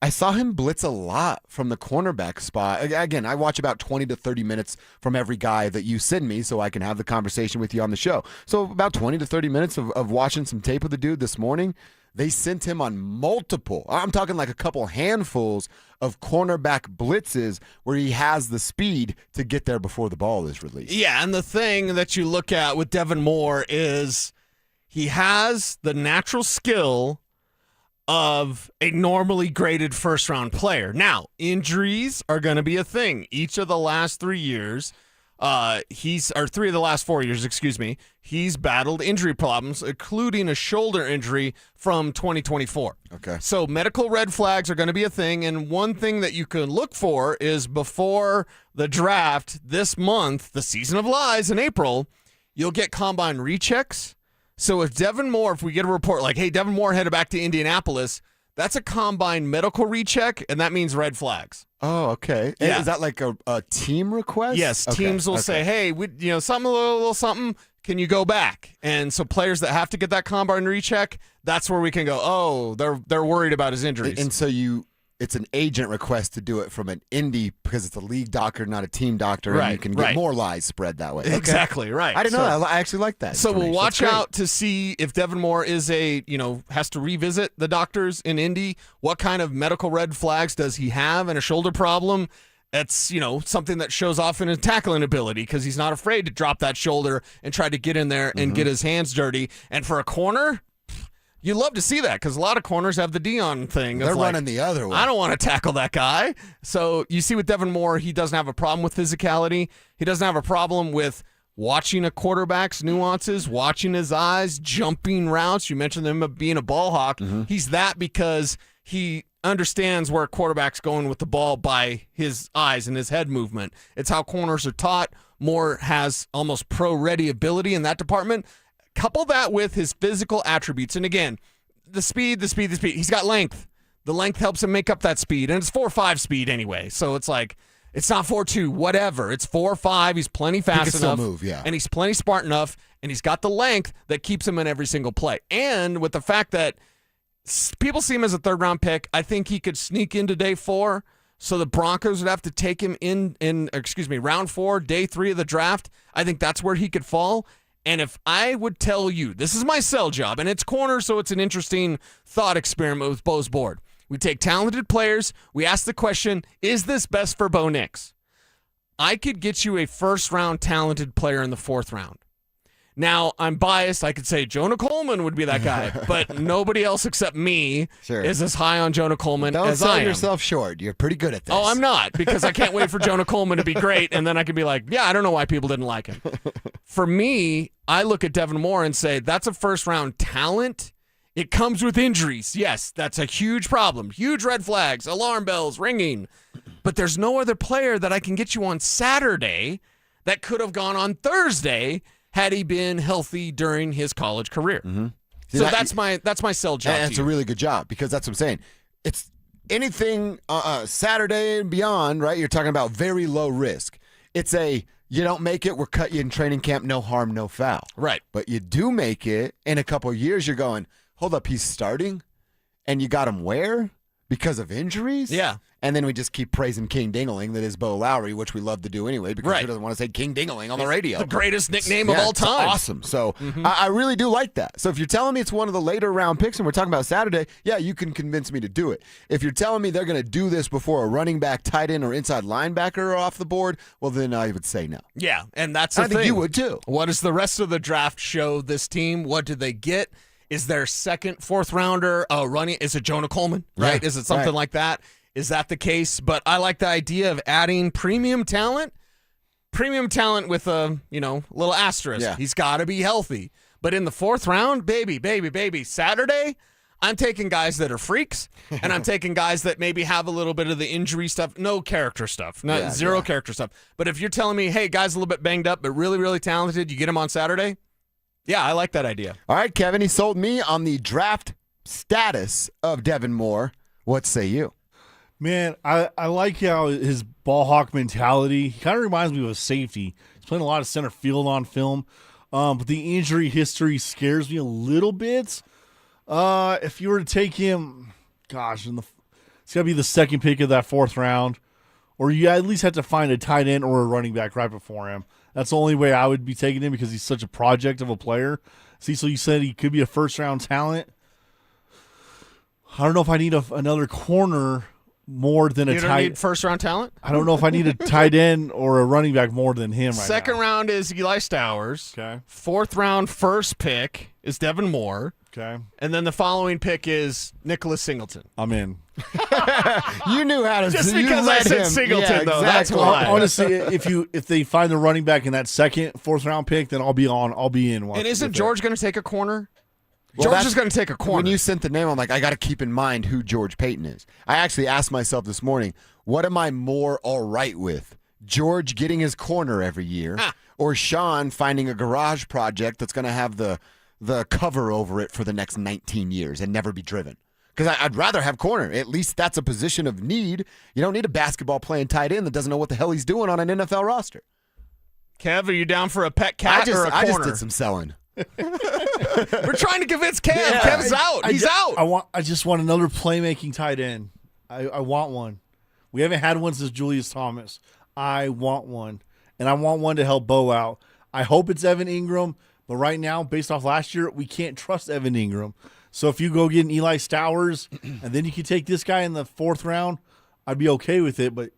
I saw him blitz a lot from the cornerback spot. Again, I watch about 20 to 30 minutes from every guy that you send me so I can have the conversation with you on the show. So about 20 to 30 minutes of watching some tape of the dude this morning. They sent him on multiple, I'm talking like a couple handfuls of cornerback blitzes where he has the speed to get there before the ball is released. Yeah, and the thing that you look at with Devin Moore is he has the natural skill of a normally graded first-round player. Now, injuries are going to be a thing. Each of the last 3 years, 3 of the last 4 years, he's battled injury problems, including a shoulder injury from 2024. Okay. So medical red flags are going to be a thing, and one thing that you can look for is before the draft this month, the season of lies in April, you'll get combine rechecks. So if we get a report like, hey, Devin Moore headed back to Indianapolis, that's a combine medical recheck, and that means red flags. Oh, okay. Yeah. Is that like a team request? Yes, okay. teams will say, hey, something, a little something, can you go back? And so players that have to get that combine recheck, that's where we can go, oh, they're worried about his injuries. And so it's an agent request to do it from an indie because it's a league doctor, not a team doctor, and you can get more lies spread that way. Okay. Exactly, right. I didn't know that. I actually like that. So we'll watch out to see if Devin Moore is has to revisit the doctors in Indy. What kind of medical red flags does he have and a shoulder problem? That's, something that shows off in his tackling ability because he's not afraid to drop that shoulder and try to get in there and get his hands dirty. And for a corner, you love to see that because a lot of corners have the Dion thing. They're running the other way. I don't want to tackle that guy. So you see with Devin Moore, he doesn't have a problem with physicality. He doesn't have a problem with watching a quarterback's nuances, watching his eyes, jumping routes. You mentioned him being a ball hawk. He's that because he understands where a quarterback's going with the ball by his eyes and his head movement. It's how corners are taught. Moore has almost pro-ready ability in that department. Couple that with his physical attributes. And again, the speed. He's got length. The length helps him make up that speed. And it's 4.5 speed anyway. So it's like, it's not 4.2, whatever. It's 4.5. He's plenty fast he can enough. Still move, yeah. And he's plenty smart enough. And he's got the length that keeps him in every single play. And with the fact that people see him as a third-round pick, I think he could sneak into day 4. So the Broncos would have to take him in round 4, day 3 of the draft. I think that's where he could fall. And if I would tell you, this is my sell job, and it's corner, so it's an interesting thought experiment with Bo's board. We take talented players. We ask the question, is this best for Bo Nix? I could get you a first-round talented player in the 4th round. Now, I'm biased. I could say Jonah Coleman would be that guy, but nobody else except me is as high on Jonah Coleman as I am. Don't sell yourself short. You're pretty good at this. Oh, I'm not, because I can't wait for Jonah Coleman to be great, and then I can be like, yeah, I don't know why people didn't like him. For me, I look at Devin Moore and say that's a first-round talent It comes with injuries. Yes, that's a huge problem. Huge red flags, alarm bells ringing. But there's no other player that I can get you on Saturday that could have gone on Thursday had he been healthy during his college career. Mm-hmm. So that's my sell job. And it's a really good job because that's what I'm saying. It's anything Saturday and beyond, right? You're talking about very low risk. It's you don't make it, we'll cut you in training camp, no harm, no foul. Right. But you do make it, in a couple of years, you're going, hold up, he's starting? And you got him where? Because of injuries? Yeah. And then we just keep praising King Dingling, that is Bo Lowry, which we love to do anyway, because who doesn't want to say King Dingling on the radio? The greatest nickname of all time. It's awesome. So I really do like that. So if you're telling me it's one of the later round picks and we're talking about Saturday, yeah, you can convince me to do it. If you're telling me they're going to do this before a running back, tight end, or inside linebacker are off the board, well, then I would say no. Yeah, and that's the I thing. think you would too. What does the rest of the draft show this team? What did they get? Is their second, fourth rounder running? Is it Jonah Coleman? Right? Yeah, Is it something like that? Is that the case? But I like the idea of adding premium talent with a little asterisk. Yeah. He's got to be healthy. But in the fourth round, baby, Saturday, I'm taking guys that are freaks, and I'm taking guys that maybe have a little bit of the injury stuff, no character stuff, zero character stuff. But if you're telling me, hey, guys a little bit banged up, but really, really talented, you get him on Saturday. Yeah, I like that idea. All right, Kevin, he sold me on the draft status of Devin Moore. What say you? Man, I like how his ball hawk mentality, he kind of reminds me of a safety. He's playing a lot of center field on film, but the injury history scares me a little bit. If you were to take him, it's got to be the second pick of that fourth round, or you at least have to find a tight end or a running back right before him. That's the only way I would be taking him because he's such a project of a player. Cecil, you said he could be a first-round talent. I don't know if I need another corner more than a tight. You don't need first-round talent? I don't know if I need a tight end or a running back more than him right now. Second round is Eli Stowers. Okay. Fourth round, first pick is Devin Moore. Okay. And then the following pick is Nicholas Singleton. I'm in. You knew how to. Just because I said Singleton, though. Exactly. That's why. Honestly, if they find the running back in that second, fourth round pick, then I'll be in. And isn't George going to take a corner? Well, George is going to take a corner. When you sent the name, I'm like, I got to keep in mind who George Payton is. I actually asked myself this morning, what am I more all right with? George getting his corner every year, or Sean finding a garage project that's going to have the cover over it for the next 19 years and never be driven? Because I'd rather have corner. At least that's a position of need. You don't need a basketball playing tight end that doesn't know what the hell he's doing on an NFL roster. Kev, are you down for a pet cat or a corner? I just did some selling. We're trying to convince Kev. Yeah, Kev's out. He's out. I just want another playmaking tight end. I want one. We haven't had one since Julius Thomas. I want one. And I want one to help Bo out. I hope it's Evan Ingram, but right now, based off last year, we can't trust Evan Ingram. So if you go get an Eli Stowers and then you can take this guy in the fourth round, I'd be okay with it, but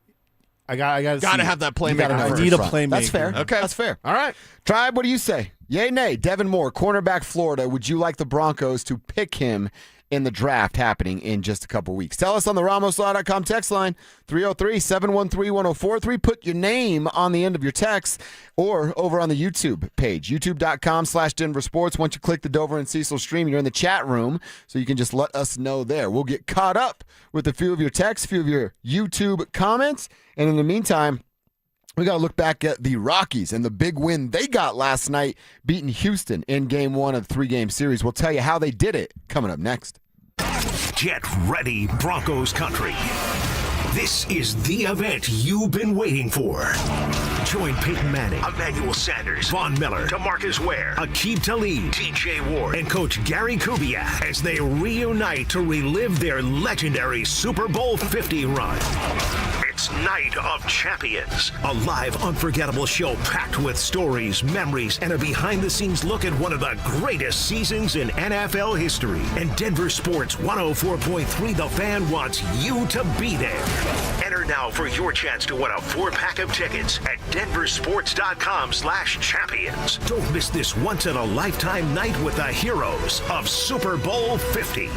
I got to have that playmaker. I need a playmaker. That's fair. Okay. That's fair. All right. Tribe, what do you say? Yay, nay. Devin Moore, cornerback Florida. Would you like the Broncos to pick him in the draft happening in just a couple weeks? Tell us on the RamosLaw.com text line, 303-713-1043. Put your name on the end of your text or over on the YouTube page, youtube.com/DenverSports. Once you click the Dover and Cecil stream, you're in the chat room, so you can just let us know there. We'll get caught up with a few of your texts, a few of your YouTube comments, and in the meantime, we got to look back at the Rockies and the big win they got last night, beating Houston in Game 1 of the 3-game series. We'll tell you how they did it coming up next. Get ready, Broncos country. This is the event you've been waiting for. Join Peyton Manning, Emmanuel Sanders, Von Miller, DeMarcus Ware, Aqib Talib, TJ Ward, and Coach Gary Kubiak as they reunite to relive their legendary Super Bowl 50 run. It's Night of Champions, a live, unforgettable show packed with stories, memories, and a behind-the-scenes look at one of the greatest seasons in NFL history. And Denver Sports 104.3 The Fan wants you to be there. Enter now for your chance to win a 4-pack of tickets at DenverSports.com/champions. Don't miss this once-in-a-lifetime night with the heroes of Super Bowl 50.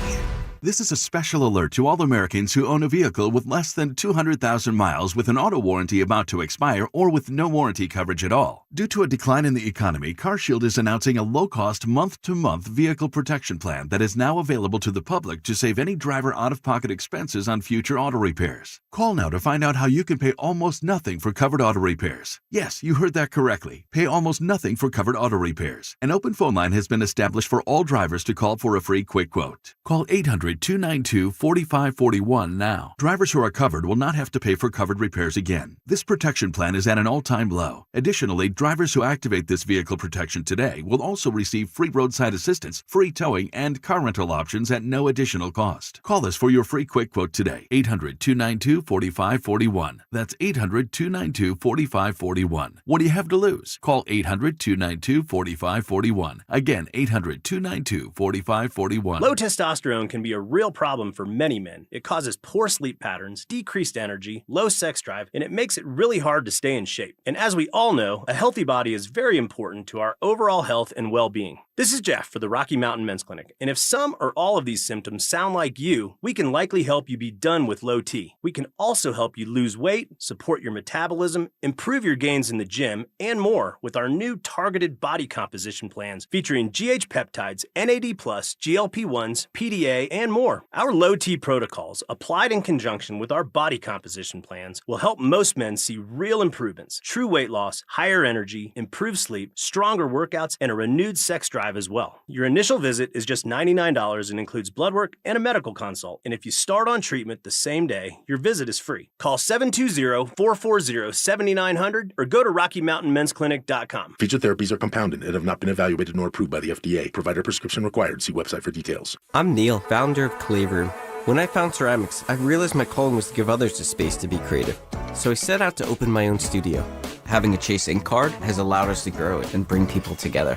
This is a special alert to all Americans who own a vehicle with less than 200,000 miles with an auto warranty about to expire or with no warranty coverage at all. Due to a decline in the economy, CarShield is announcing a low-cost month-to-month vehicle protection plan that is now available to the public to save any driver out-of-pocket expenses on future auto repairs. Call now to find out how you can pay almost nothing for covered auto repairs. Yes, you heard that correctly. Pay almost nothing for covered auto repairs. An open phone line has been established for all drivers to call for a free quick quote. Call 800-292-4541 now. Drivers who are covered will not have to pay for covered repairs again. This protection plan is at an all-time low. Additionally, drivers who activate this vehicle protection today will also receive free roadside assistance, free towing, and car rental options at no additional cost. Call us for your free quick quote today. 800-292-4541. That's 800-292-4541. What do you have to lose? Call 800-292-4541. Again, 800-292-4541. Low testosterone can be a real problem for many men. It causes poor sleep patterns, decreased energy, low sex drive, and it makes it really hard to stay in shape. And as we all know, a healthy body is very important to our overall health and well-being. This is Jeff for the Rocky Mountain Men's Clinic, and if some or all of these symptoms sound like you, we can likely help you be done with low T. We can also help you lose weight, support your metabolism, improve your gains in the gym, and more with our new targeted body composition plans featuring GH peptides, NAD+, GLP-1s, PDA, and more. Our low T protocols, applied in conjunction with our body composition plans, will help most men see real improvements, true weight loss, higher energy, improved sleep, stronger workouts, and a renewed sex drive as well. Your initial visit is just $99 and includes blood work and a medical consult. And if you start on treatment the same day, your visit is free. Call 720-440-7900 or go to RockyMountainMen'sClinic.com. Featured therapies are compounded and have not been evaluated nor approved by the FDA. Provider prescription required. See website for details. I'm Neil, founder of Clay Room. When I found ceramics, I realized my calling was to give others the space to be creative. So I set out to open my own studio. Having a Chase Ink card has allowed us to grow it and bring people together.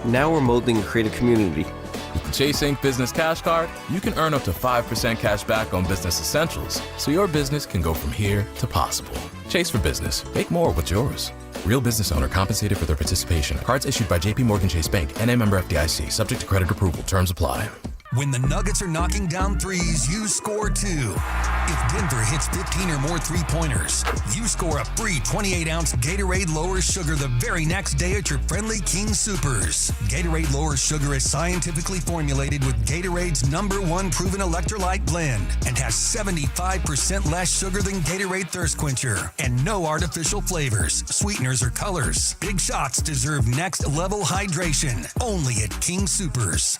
Now we're molding a creative community. With the Chase Ink Business Cash Card, you can earn up to 5% cash back on business essentials, so your business can go from here to possible. Chase for business. Make more with yours. Real business owner compensated for their participation. Cards issued by J.P. Morgan Chase Bank, N.A. member FDIC. Subject to credit approval. Terms apply. When the Nuggets are knocking down threes, you score too. If Denver hits 15 or more three-pointers, you score a free 28-ounce Gatorade Lower Sugar the very next day at your friendly King Soopers. Gatorade Lower Sugar is scientifically formulated with Gatorade's #1 proven electrolyte blend and has 75% less sugar than Gatorade Thirst Quencher and no artificial flavors, sweeteners, or colors. Big shots deserve next-level hydration. Only at King Soopers.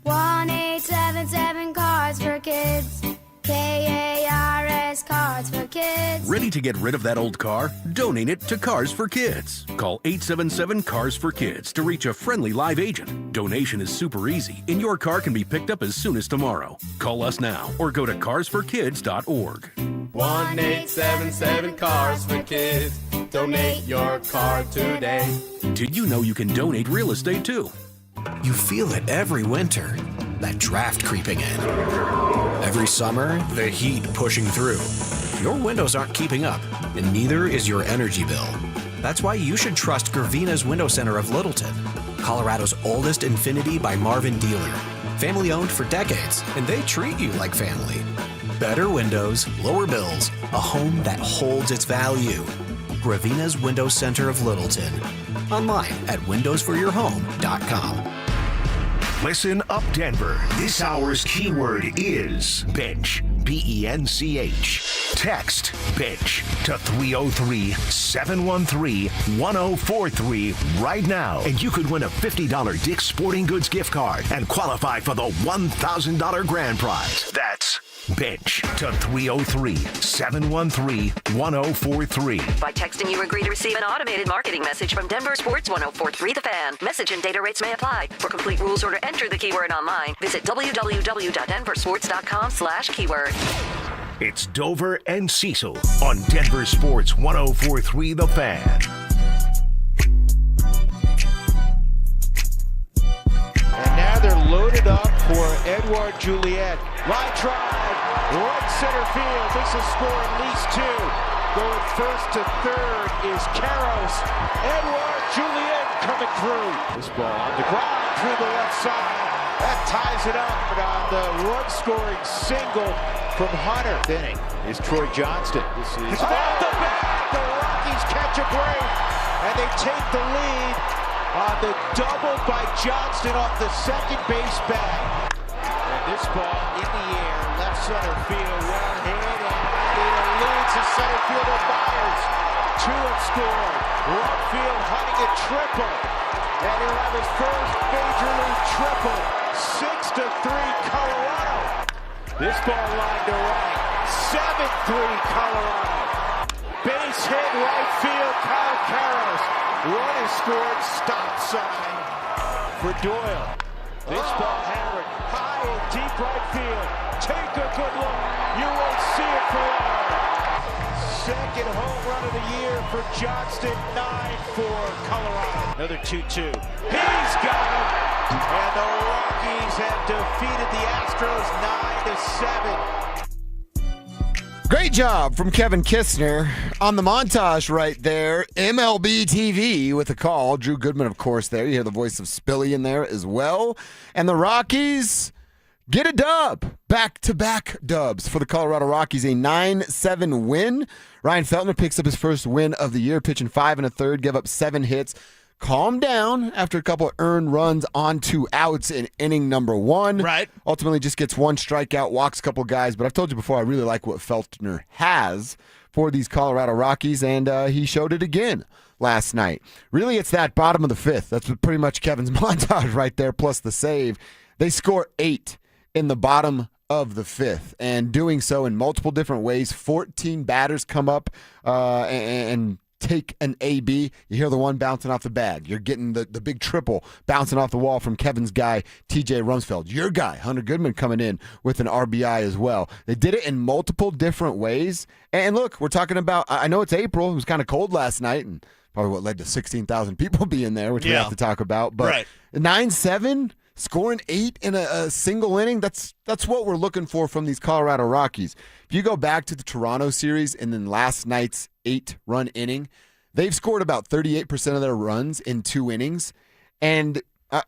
1-877 Cards for Kids. KARS Cards for Kids. Ready to get rid of that old car? Donate it to Cars for Kids. Call 877 Cars for Kids to reach a friendly live agent. Donation is super easy, and your car can be picked up as soon as tomorrow. Call us now or go to carsforkids.org. 1-877 Cars for Kids. Donate your car today. Did you know you can donate real estate too? You feel it every winter, that draft creeping in. Every summer, the heat pushing through. Your windows aren't keeping up, and neither is your energy bill. That's why you should trust Gravina's Window Center of Littleton, Colorado's oldest Infinity by Marvin dealer. Family owned for decades, and they treat you like family. Better windows, lower bills, a home that holds its value. Gravina's Window Center of Littleton. Online at windowsforyourhome.com. Listen up, Denver. This hour's keyword is bench. BENCH. Text bench to 303-713-1043 right now, and you could win a $50 Dick's Sporting Goods gift card and qualify for the $1,000 grand prize. That's bench to 303-713-1043. By texting, you agree to receive an automated marketing message from DenverSports 1043 The Fan. Message and data rates may apply. For complete rules or to enter the keyword online, visit www.denversports.com/keyword. It's Dover and Cecil on Denver Sports 1043 The Fan. And now they're loaded up for Edouard Juliet. Line drive, right center field. This will score at least two. Going first to third is Karros. Edouard Juliet coming through. This ball on the ground through the left side. That ties it up on the run-scoring single from Hunter. Inning is Troy Johnston. This is off the bat. The Rockies catch a break, and they take the lead on the double by Johnston off the second base bag. And this ball in the air, left center field, well hit, and it eludes the center fielder Myers. 2 have scored. Left field hunting a triple, and he'll have his first major league triple. 6-3 Colorado. This ball lined to right. 7-3 Colorado. Base hit right field, Kyle Karros. Run is scored, stop sign for Doyle. This ball hammered high and deep right field. Take a good look. You won't see it for long. Second home run of the year for Johnston. 9 for Colorado. Another 2-2. He's got him. And the Rockies have defeated the Astros 9-7. Great job from Kevin Kistner on the montage right there. MLB TV with a call. Drew Goodman, of course, there. You hear the voice of Spilly in there as well. And the Rockies get a dub. Back-to-back dubs for the Colorado Rockies. A 9-7 win. Ryan Feltner picks up his first win of the year, pitching 5 1/3, gave up 7 hits. Calmed down after a couple of earned runs on 2 outs in inning number 1. Right. Ultimately just gets 1 strikeout, walks a couple guys. But I've told you before, I really like what Feltner has for these Colorado Rockies, and he showed it again last night. Really, it's that bottom of the 5th. That's pretty much Kevin's montage right there, plus the save. They score 8 in the bottom of the 5th, and doing so in multiple different ways. 14 batters come up and take an AB. You hear the one bouncing off the bag. You're getting the big triple bouncing off the wall from Kevin's guy, TJ Rumsfeld. Your guy, Hunter Goodman, coming in with an RBI as well. They did it in multiple different ways. And look, we're talking about, I know it's April. It was kind of cold last night, and probably what led to 16,000 people being there, which we have to talk about. But 9-7, scoring 8 in a single inning, that's what we're looking for from these Colorado Rockies. If you go back to the Toronto series and then last night's 8-run inning, they've scored about 38% of their runs in 2 innings. And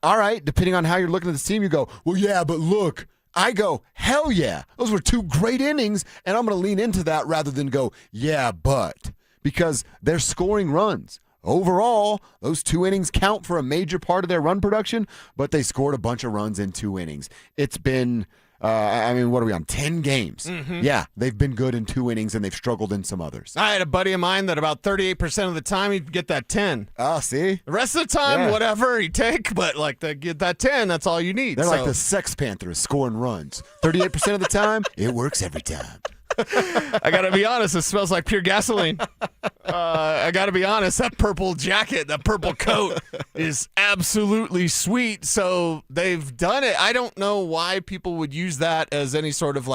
all right, depending on how you're looking at this team, you go, well, yeah, but look. I go, hell yeah. Those were 2 great innings, and I'm going to lean into that rather than go, yeah, but. Because they're scoring runs. Overall, those 2 innings count for a major part of their run production, but they scored a bunch of runs in 2 innings. It's been, what are we on, 10 games? Mm-hmm. Yeah, they've been good in 2 innings, and they've struggled in some others. I had a buddy of mine that about 38% of the time he'd get that 10. Oh, see? The rest of the time, whatever he'd take, but get that 10, that's all you need. They're like the Sex Panthers scoring runs. 38% of the time, it works every time. I got to be honest, it smells like pure gasoline. I got to be honest, that purple jacket, that purple coat is absolutely sweet. So they've done it. I don't know why people would use that as any sort of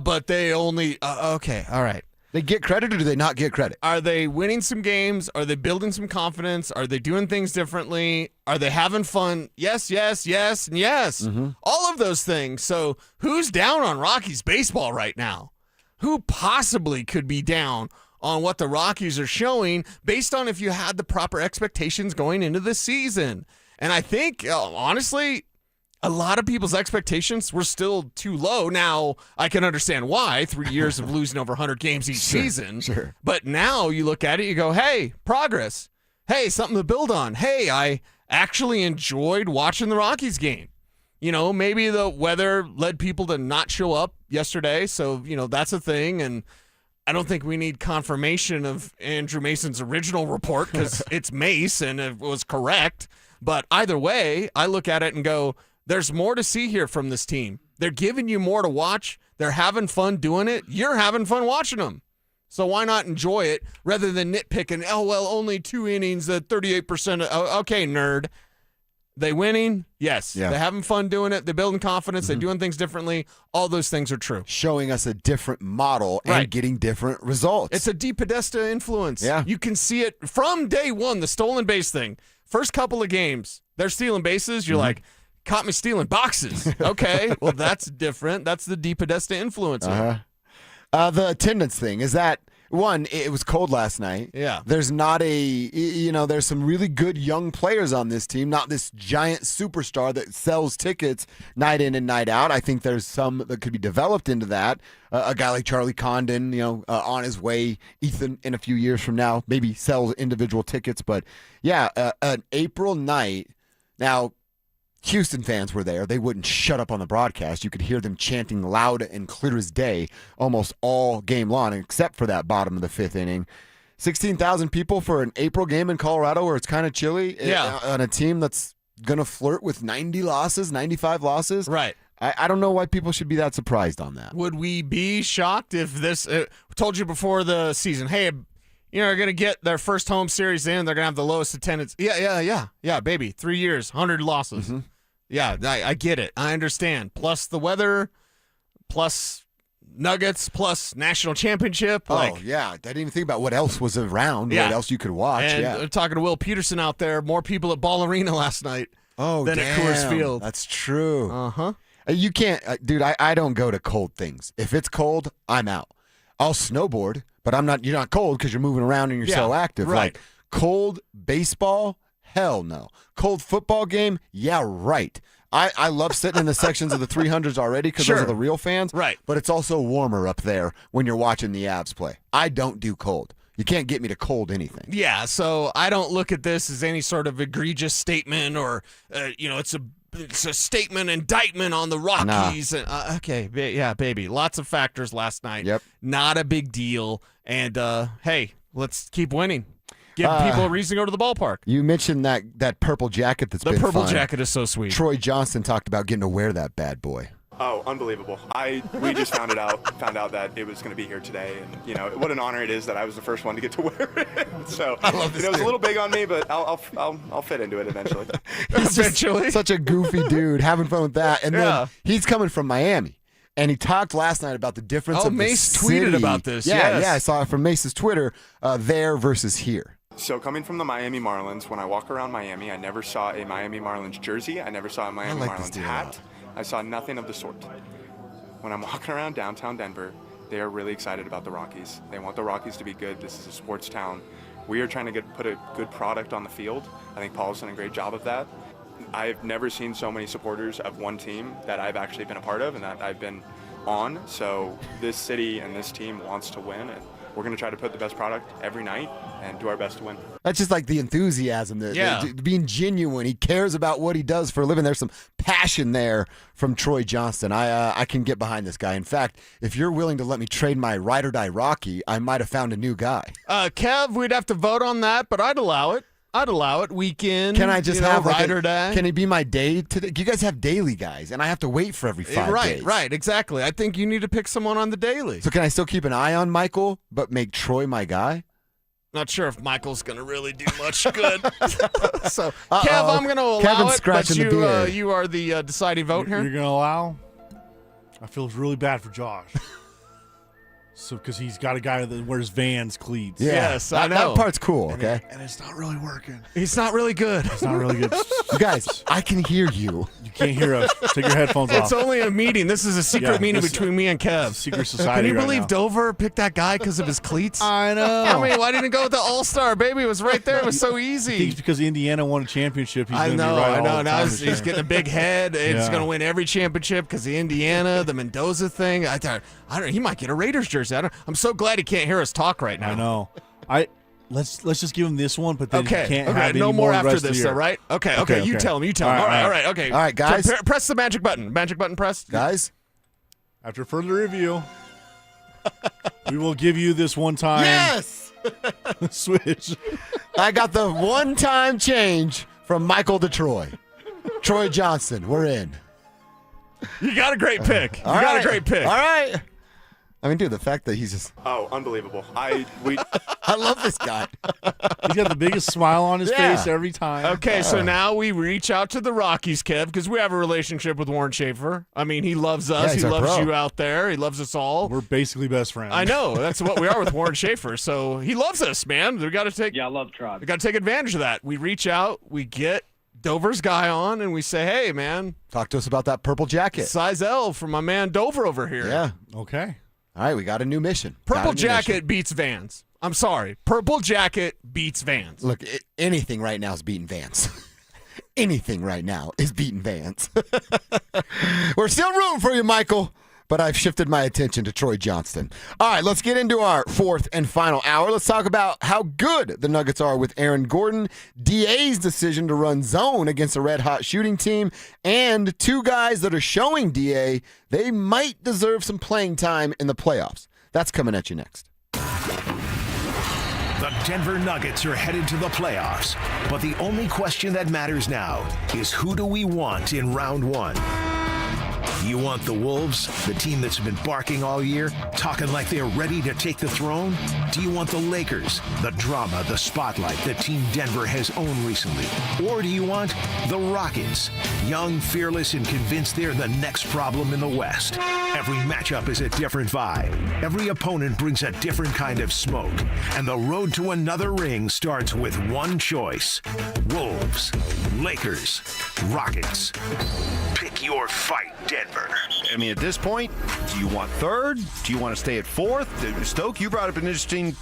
but they only, okay, all right. They get credit or do they not get credit? Are they winning some games? Are they building some confidence? Are they doing things differently? Are they having fun? Yes, yes, yes, and yes. Mm-hmm. All of those things. So who's down on Rockies baseball right now? Who possibly could be down on what the Rockies are showing based on if you had the proper expectations going into the season? And I think, honestly, a lot of people's expectations were still too low. Now, I can understand why. 3 years of losing over 100 games each season. Sure. But now you look at it, you go, hey, progress. Hey, something to build on. Hey, I actually enjoyed watching the Rockies game. Maybe the weather led people to not show up yesterday, so, that's a thing. And I don't think we need confirmation of Andrew Mason's original report because it's Mace and it was correct. But either way, I look at it and go, there's more to see here from this team. They're giving you more to watch. They're having fun doing it. You're having fun watching them. So why not enjoy it rather than nitpicking, only 2 innings at 38%. Okay, nerd. They winning? Yes. Yeah. They're having fun doing it. They're building confidence. They're doing things differently. All those things are true. Showing us a different model and getting different results. It's a DePodesta influence. Yeah. You can see it from day one, the stolen base thing. First couple of games, they're stealing bases. You're like, caught me stealing boxes. Okay, well, that's different. That's the DePodesta influence. The attendance thing, is that one, it was cold last night. Yeah. There's not there's some really good young players on this team, not this giant superstar that sells tickets night in and night out. I think there's some that could be developed into that. A guy like Charlie Condon, on his way. Ethan, in a few years from now, maybe sells individual tickets. But, yeah, an April night. Now, Houston fans were there. They wouldn't shut up on the broadcast. You could hear them chanting loud and clear as day almost all game long, except for that bottom of the fifth inning. 16,000 people for an April game in Colorado where it's kind of chilly on a team that's going to flirt with 90 losses, 95 losses. Right. I don't know why people should be that surprised on that. Would we be shocked if this told you before the season, hey, they're going to get their first home series in, they're going to have the lowest attendance. Yeah, baby. 3 years, 100 losses. Mm-hmm. Yeah, I get it. I understand. Plus the weather, plus Nuggets, plus national championship. Yeah. I didn't even think about what else was around, what else you could watch. And talking to Will Peterson out there, more people at Ball Arena last night than at Coors Field. That's true. Uh-huh. You can't, dude, I don't go to cold things. If it's cold, I'm out. I'll snowboard, but you're not cold because you're moving around and you're so active. Right. Like cold baseball, hell no. Cold football game, yeah, right. I love sitting in the sections of the 300s already because those are the real fans. Right. But it's also warmer up there when you're watching the Avs play. I don't do cold. You can't get me to cold anything. Yeah, so I don't look at this as any sort of egregious statement or, it's a statement, indictment on the Rockies. Nah. Baby. Lots of factors last night. Yep. Not a big deal. And, hey, let's keep winning. Give people a reason to go to the ballpark. You mentioned that purple jacket that's been The purple fun. jacket is so sweet. Troy Johnston talked about getting to wear that bad boy. Oh, unbelievable. We just found out that it was going to be here today. And, what an honor it is that I was the first one to get to wear it. So, I love this it was a little big on me, but I'll fit into it eventually. He's just such a goofy dude, having fun with that. And then he's coming from Miami. And he talked last night about the difference of Mace the tweeted city. about this. Yeah, I saw it from Mace's Twitter, there versus here. So coming from the Miami Marlins, when I walk around Miami, I never saw a Miami Marlins jersey. I never saw a Miami Marlins hat. I saw nothing of the sort. When I'm walking around downtown Denver, they are really excited about the Rockies. They want the Rockies to be good. This is a sports town. We are trying to put a good product on the field. I think Paul's done a great job of that. I've never seen so many supporters of one team that I've actually been a part of and that I've been on. So this city and this team wants to win, and we're going to try to put the best product every night and do our best to win. That's just like the enthusiasm, being genuine. He cares about what he does for a living. There's some passion there from Troy Johnston. I can get behind this guy. In fact, if you're willing to let me trade my ride or die Rocky, I might have found a new guy. Kev, we'd have to vote on that, but I'd allow it. Weekend. Can I just have ride or die? Can he be my day today? You guys have daily guys, and I have to wait for every 5 days. Right, exactly. I think you need to pick someone on the daily. So can I still keep an eye on Michael, but make Troy my guy? Not sure if Michael's going to really do much good. So, Kev, I'm going to allow Kevin's it, scratching but the beard. You are the deciding vote here. You're going to allow? I feel really bad for Josh. So, because he's got a guy that wears Vans cleats. Yeah. Yes, I know. That part's cool, okay? And it's not really working. He's not really good. It's not really good. You guys, I can hear you. You can't hear us. Take your headphones off. It's only a meeting. This is a secret meeting between me and Kev. Secret society. Can you right believe now. Dover picked that guy because of his cleats? I know. I mean, why didn't he go with the All-Star? Baby, it was right there. It was so easy. I think it's because Indiana won a championship. He's I gonna know. Be right all the Now time he's getting a big head. And he's Yeah. going to win every championship because the Indiana, the Mendoza thing. I don't. He might get a Raiders jersey. I'm so glad he can't hear us talk right now. I know. Let's just give him this one, but then he can't have any no more the after rest of the this, year. though, right? Okay. You tell him. All right. Okay. All right, guys. So press the magic button. Magic button pressed. Guys, after further review, we will give you this one time. Yes. Switch. I got the one-time change from Michael to Troy. Troy Johnston, we're in. You got a great pick. All right. I mean, dude, the fact that he's just... Oh, unbelievable. I love this guy. He's got the biggest smile on his Yeah. face every time. Okay, so now we reach out to the Rockies, Kev, because we have a relationship with Warren Schaefer. I mean, he loves us. Yeah, he's he our loves bro. you out there. He loves us all. We're basically best friends. I know. That's what we are with Warren Schaefer. So he loves us, man. We got to take. Yeah, I love Tribe. We got to take advantage of that. We reach out. We get Dover's guy on, and we say, "Hey, man, talk to us about that purple jacket. Size L for my man Dover over here." Yeah. Okay. All right, we got a new mission. Purple Jacket beats Vans. I'm sorry. Purple Jacket beats Vans. Look, anything right now is beating Vans. Anything right now is beating Vans. We're still rooting for you, Michael, but I've shifted my attention to Troy Johnston. All right, let's get into our fourth and final hour. Let's talk about how good the Nuggets are with Aaron Gordon, DA's decision to run zone against a red-hot shooting team, and two guys that are showing DA they might deserve some playing time in the playoffs. That's coming at you next. The Denver Nuggets are headed to the playoffs, but the only question that matters now is who do we want in round one? You want the Wolves, the team that's been barking all year, talking like they're ready to take the throne? Do you want the Lakers, the drama, the spotlight that Team Denver has owned recently? Or do you want the Rockies, young, fearless, and convinced they're the next problem in the West? Every matchup is a different vibe. Every opponent brings a different kind of smoke. And the road to another ring starts with one choice. Wolves, Lakers, Rockets. Pick your fight, Denver. I mean, at this point, do you want third? Do you want to stay at fourth? Stoke, you brought up an interesting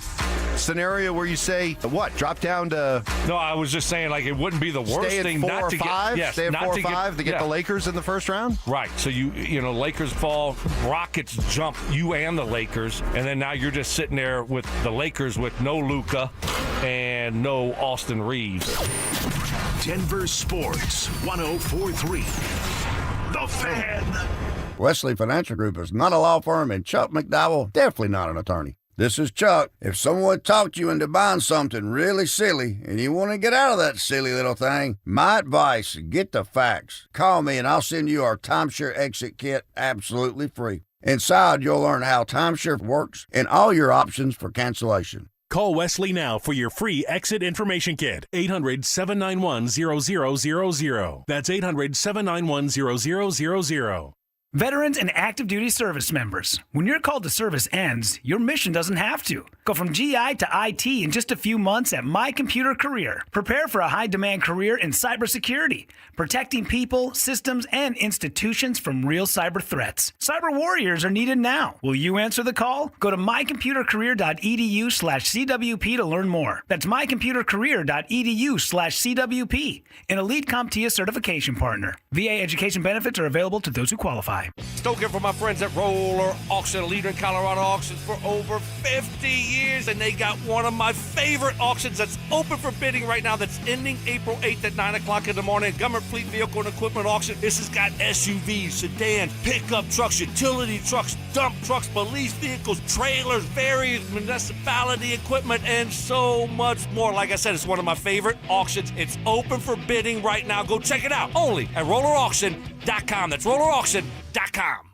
scenario where you say, what, drop down to... No, I was just saying, like, it wouldn't be the worst thing not to get... Stay at 4 or 5 to get the Lakers in the first round? Right. So, you know, Lakers fall, Rockets jump you and the Lakers, and then now you're just sitting there with the Lakers with no Luka and no Austin Reeves. Denver Sports 104.3. The Fan. Wesley Financial Group is not a law firm, and Chuck McDowell definitely not an attorney. This is Chuck. If someone talked you into buying something really silly and you want to get out of that silly little thing, my advice, get the facts. Call me and I'll send you our timeshare exit kit absolutely free. Inside, you'll learn how timeshare works and all your options for cancellation. Call Wesley now for your free exit information kit. 800-791-0000. That's 800-791-0000. Veterans and active duty service members, when your call to service ends, your mission doesn't have to. Go from GI to IT in just a few months at My Computer Career. Prepare for a high-demand career in cybersecurity, protecting people, systems, and institutions from real cyber threats. Cyber warriors are needed now. Will you answer the call? Go to mycomputercareer.edu/CWP to learn more. That's mycomputercareer.edu/CWP, an elite CompTIA certification partner. VA education benefits are available to those who qualify. Stoke here for my friends at Roller Auction, a leader in Colorado auctions for over 50 years, and they got one of my favorite auctions that's open for bidding right now that's ending April 8th at 9 o'clock in the morning. Government Fleet Vehicle and Equipment Auction. This has got SUVs, sedans, pickup trucks, utility trucks, dump trucks, police vehicles, trailers, various municipality equipment, and so much more. Like I said, it's one of my favorite auctions. It's open for bidding right now. Go check it out only at rollerauction.com. That's rollerauction.com.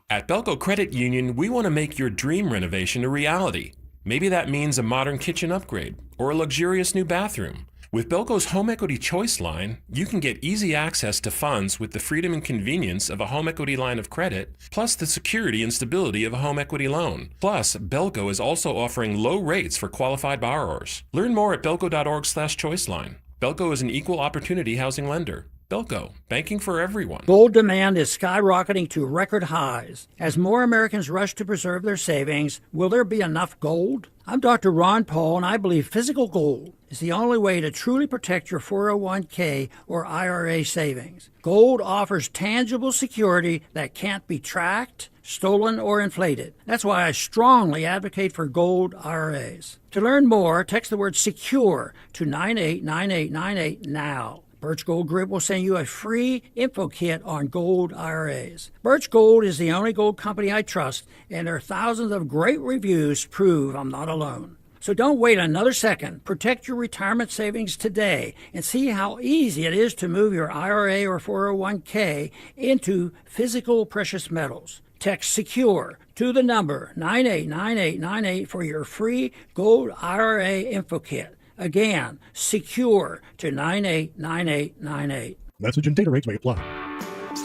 At Belco Credit Union, we want to make your dream renovation a reality. Maybe that means a modern kitchen upgrade or a luxurious new bathroom. With Belco's Home Equity Choice line, you can get easy access to funds with the freedom and convenience of a home equity line of credit, plus the security and stability of a home equity loan. Plus, Belco is also offering low rates for qualified borrowers. Learn more at belco.org/choiceline. Belco is an equal opportunity housing lender. Belco, banking for everyone. Gold demand is skyrocketing to record highs. As more Americans rush to preserve their savings, will there be enough gold? I'm Dr. Ron Paul, and I believe physical gold is the only way to truly protect your 401k or IRA savings. Gold offers tangible security that can't be tracked, stolen, or inflated. That's why I strongly advocate for gold IRAs. To learn more, text the word SECURE to 989898 now. Birch Gold Group will send you a free info kit on gold IRAs. Birch Gold is the only gold company I trust, and their thousands of great reviews prove I'm not alone. So don't wait another second. Protect your retirement savings today and see how easy it is to move your IRA or 401k into physical precious metals. Text SECURE to the number 989898 for your free gold IRA info kit. Again, SECURE to 989898. Message and data rates may apply.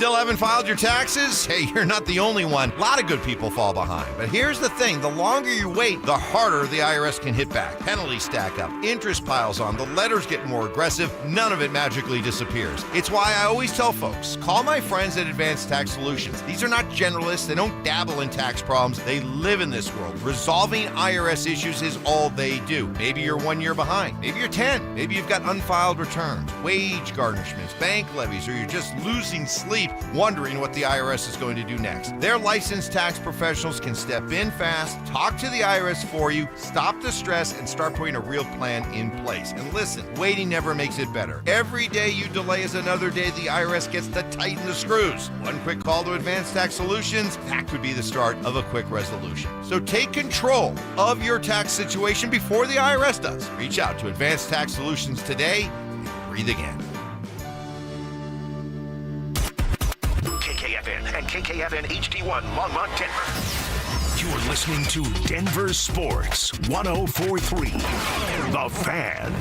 Still haven't filed your taxes? Hey, you're not the only one. A lot of good people fall behind. But here's the thing. The longer you wait, the harder the IRS can hit back. Penalties stack up. Interest piles on. The letters get more aggressive. None of it magically disappears. It's why I always tell folks, call my friends at Advanced Tax Solutions. These are not generalists. They don't dabble in tax problems. They live in this world. Resolving IRS issues is all they do. Maybe you're 1 year behind. Maybe you're 10. Maybe you've got unfiled returns, wage garnishments, bank levies, or you're just losing sleep wondering what the IRS is going to do next. Their licensed tax professionals can step in fast, talk to the IRS for you, stop the stress, and start putting a real plan in place. And listen, waiting never makes it better. Every day you delay is another day the IRS gets to tighten the screws. One quick call to Advanced Tax Solutions, that could be the start of a quick resolution. So take control of your tax situation before the IRS does. Reach out to Advanced Tax Solutions today and breathe again. KKFN and KKFN HD1 Longmont, Denver. You're listening to Denver Sports 104.3 The Fan.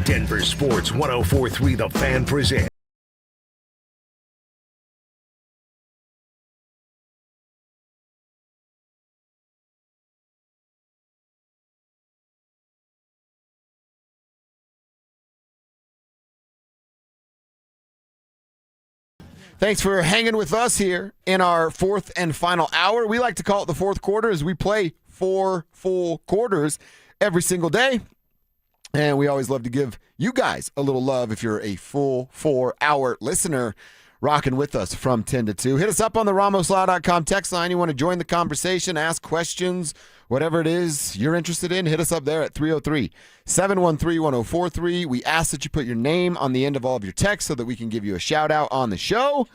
Denver Sports 104.3 The Fan presents Thanks for hanging with us here in our fourth and final hour. We like to call it the fourth quarter as we play 4 full quarters every single day. And we always love to give you guys a little love if you're a full 4-hour listener rocking with us from 10 to 2. Hit us up on the RamosLaw.com text line. You want to join the conversation, ask questions, whatever it is you're interested in, hit us up there at 303-713-1043. We ask that you put your name on the end of all of your texts so that we can give you a shout out on the show.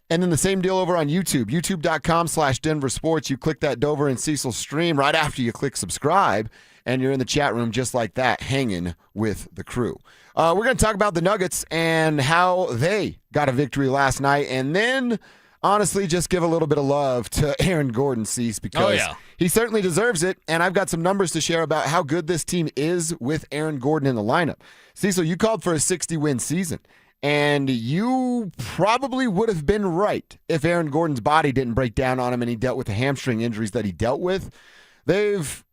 And then the same deal over on YouTube, youtube.com/DenverSports. You click that Dover and Cecil stream right after you click subscribe, and you're in the chat room just like that, hanging with the crew. We're going to talk about the Nuggets and how they got a victory last night, and then honestly just give a little bit of love to Aaron Gordon, Cease, because he certainly deserves it, and I've got some numbers to share about how good this team is with Aaron Gordon in the lineup. Cecil, you called for a 60-win season, and you probably would have been right if Aaron Gordon's body didn't break down on him and he dealt with the hamstring injuries that he dealt with. They've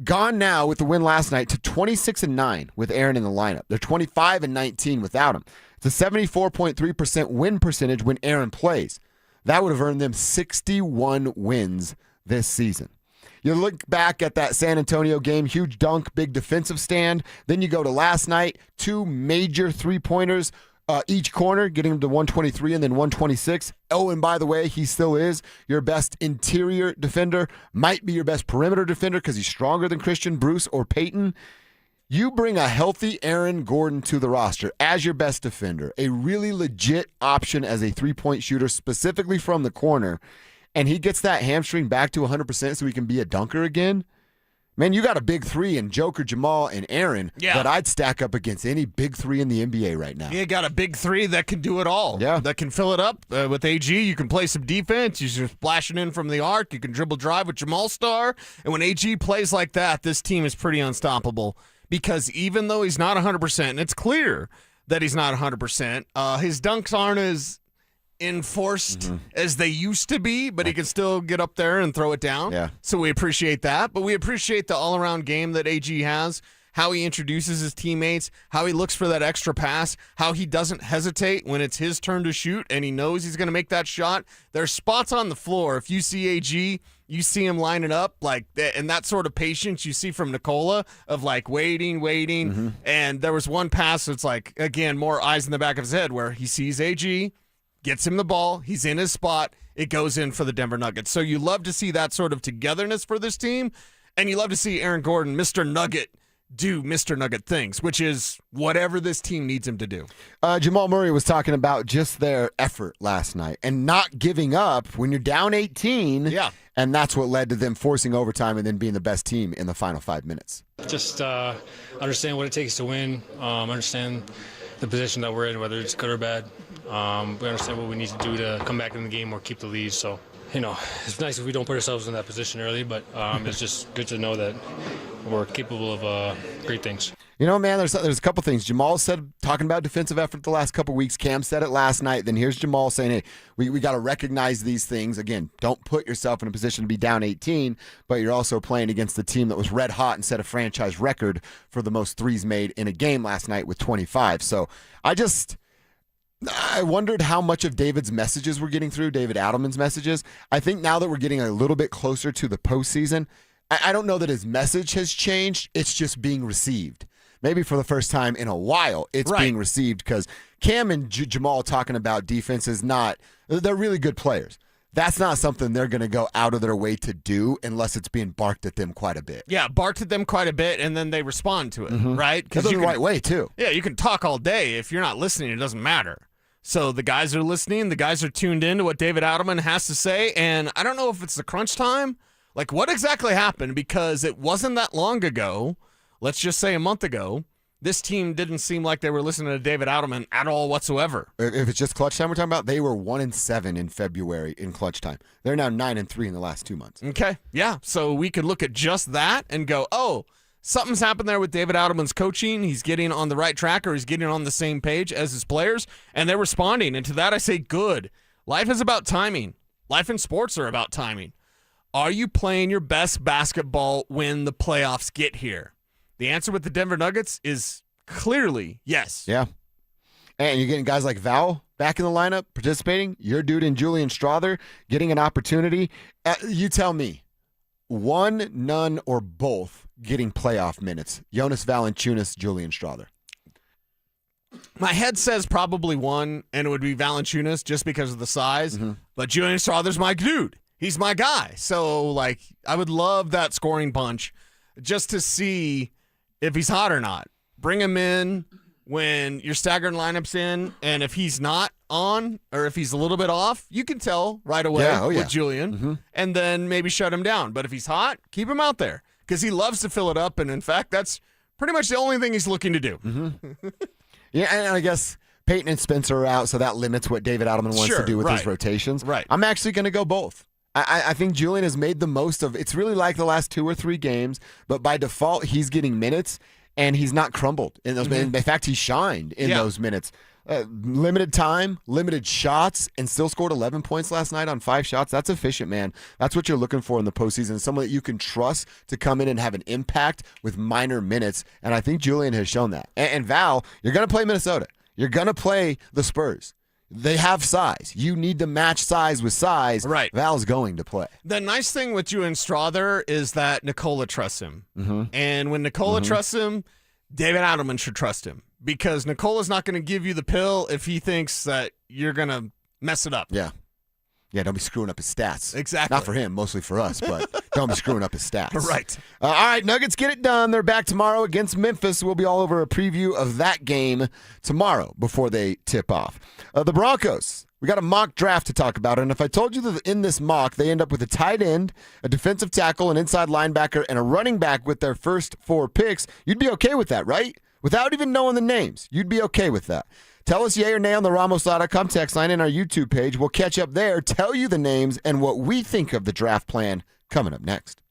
gone now with the win last night to 26-9 with Aaron in the lineup. They're 25-19 without him. It's a 74.3% win percentage when Aaron plays. That would have earned them 61 wins this season. You look back at that San Antonio game, huge dunk, big defensive stand. Then you go to last night, 2 major three-pointers each corner, getting him to 123 and then 126. Oh, and by the way, he still is your best interior defender, might be your best perimeter defender because he's stronger than Christian, Bruce, or Payton. You bring a healthy Aaron Gordon to the roster as your best defender, a really legit option as a three-point shooter, specifically from the corner, and he gets that hamstring back to 100% so he can be a dunker again. Man, you got a big three in Joker, Jamal, and Aaron that I'd stack up against any big three in the NBA right now. You got a big three that can do it all. Yeah. That can fill it up. With AG, you can play some defense. You're just splashing in from the arc. You can dribble drive with Jamal Star. And when AG plays like that, this team is pretty unstoppable because even though he's not 100%, and it's clear that he's not 100%, his dunks aren't as enforced as they used to be, but he can still get up there and throw it down. Yeah. So we appreciate that. But we appreciate the all-around game that AG has, how he introduces his teammates, how he looks for that extra pass, how he doesn't hesitate when it's his turn to shoot and he knows he's going to make that shot. There's spots on the floor. If you see AG, you see him lining up like that, and that sort of patience you see from Nikola of like waiting. And there was one pass that's like, again, more eyes in the back of his head where he sees AG, gets him the ball, he's in his spot, it goes in for the Denver Nuggets. So you love to see that sort of togetherness for this team, and you love to see Aaron Gordon, Mr. Nugget, do Mr. Nugget things, which is whatever this team needs him to do. Jamal Murray was talking about just their effort last night and not giving up when you're down 18. Yeah. And that's what led to them forcing overtime and then being the best team in the final 5 minutes. Just understand what it takes to win, understand the position that we're in, whether it's good or bad. We understand what we need to do to come back in the game or keep the lead. So, it's nice if we don't put ourselves in that position early, but it's just good to know that we're capable of great things. You know, man, there's a couple things. Jamal said, talking about defensive effort the last couple weeks. Cam said it last night. Then here's Jamal saying, hey, we got to recognize these things. Again, don't put yourself in a position to be down 18, but you're also playing against the team that was red hot and set a franchise record for the most threes made in a game last night with 25. So I wondered how much of David's messages were getting through, David Adelman's messages. I think now that we're getting a little bit closer to the postseason, I don't know that his message has changed. It's just being received. Maybe for the first time in a while, it's being received because Cam and Jamal talking about defense is not – they're really good players. That's not something they're going to go out of their way to do unless it's being barked at them quite a bit. Yeah, barked at them quite a bit, and then they respond to it, right? That's the right way, too. Yeah, you can talk all day. If you're not listening, it doesn't matter. So the guys are listening. The guys are tuned in to what David Adelman has to say, and I don't know if it's the crunch time. Like, what exactly happened? Because it wasn't that long ago, let's just say a month ago, this team didn't seem like they were listening to David Adelman at all whatsoever. If it's just clutch time we're talking about, they were 1-7 in February in clutch time. They're now 9-3 in the last 2 months. Okay, yeah. So we could look at just that and go, oh, something's happened there with David Adelman's coaching. He's getting on the right track, or he's getting on the same page as his players, and they're responding. And to that I say good. Life is about timing. Life and sports are about timing. Are you playing your best basketball when the playoffs get here? The answer with the Denver Nuggets is clearly yes. Yeah. And you're getting guys like Val back in the lineup participating. Your dude and Julian Strother getting an opportunity. You tell me, one, none, or both getting playoff minutes. Jonas Valanciunas, Julian Strother. My head says probably one, and it would be Valanciunas just because of the size. But Julian Strother's my dude. He's my guy. So, like, I would love that scoring bunch just to see if he's hot or not. Bring him in when you're staggering lineups in, and if he's not on or if he's a little bit off, you can tell right away with Julian, and then maybe shut him down. But if he's hot, keep him out there because he loves to fill it up, and in fact, that's pretty much the only thing he's looking to do. Yeah, and I guess Payton and Spencer are out, so that limits what David Adelman wants to do with his rotations. Right. I'm actually going to go both. I think Julian has made the most of it's really like the last 2 or 3 games, but by default, he's getting minutes, and he's not crumbled in those minutes. In fact, he shined in those minutes. Limited time, limited shots, and still scored 11 points last night on 5 shots. That's efficient, man. That's what you're looking for in the postseason, someone that you can trust to come in and have an impact with minor minutes, and I think Julian has shown that. And Val, you're going to play Minnesota. You're going to play the Spurs. They have size. You need to match size with size. Right. Val's going to play. The nice thing with Julian Strother is that Nikola trusts him. And when Nikola trusts him, David Adelman should trust him because Nikola's not going to give you the pill if he thinks that you're going to mess it up. Yeah. Yeah, don't be screwing up his stats. Exactly. Not for him, mostly for us, but don't be screwing up his stats. Right. All right, Nuggets get it done. They're back tomorrow against Memphis. We'll be all over a preview of that game tomorrow before they tip off. The Broncos, we got a mock draft to talk about, and if I told you that in this mock they end up with a tight end, a defensive tackle, an inside linebacker, and a running back with their first 4 picks, you'd be okay with that, right? Without even knowing the names, you'd be okay with that. Tell us yay or nay on the Ramos.com text line and our YouTube page. We'll catch up there, tell you the names, and what we think of the draft plan coming up next.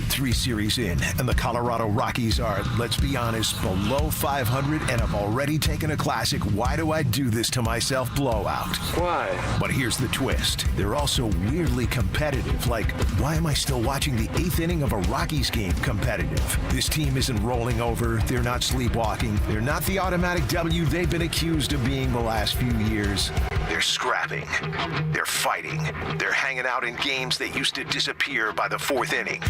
3 series in, and the Colorado Rockies are, let's be honest, below 500 and have already taken a classic "why do I do this to myself" blowout. Why? But here's the twist. They're also weirdly competitive. Like, why am I still watching the 8th inning of a Rockies game competitive? This team isn't rolling over. They're not sleepwalking. They're not the automatic W they've been accused of being the last few years. They're scrapping. They're fighting. They're hanging out in games that used to disappear by the 4th inning.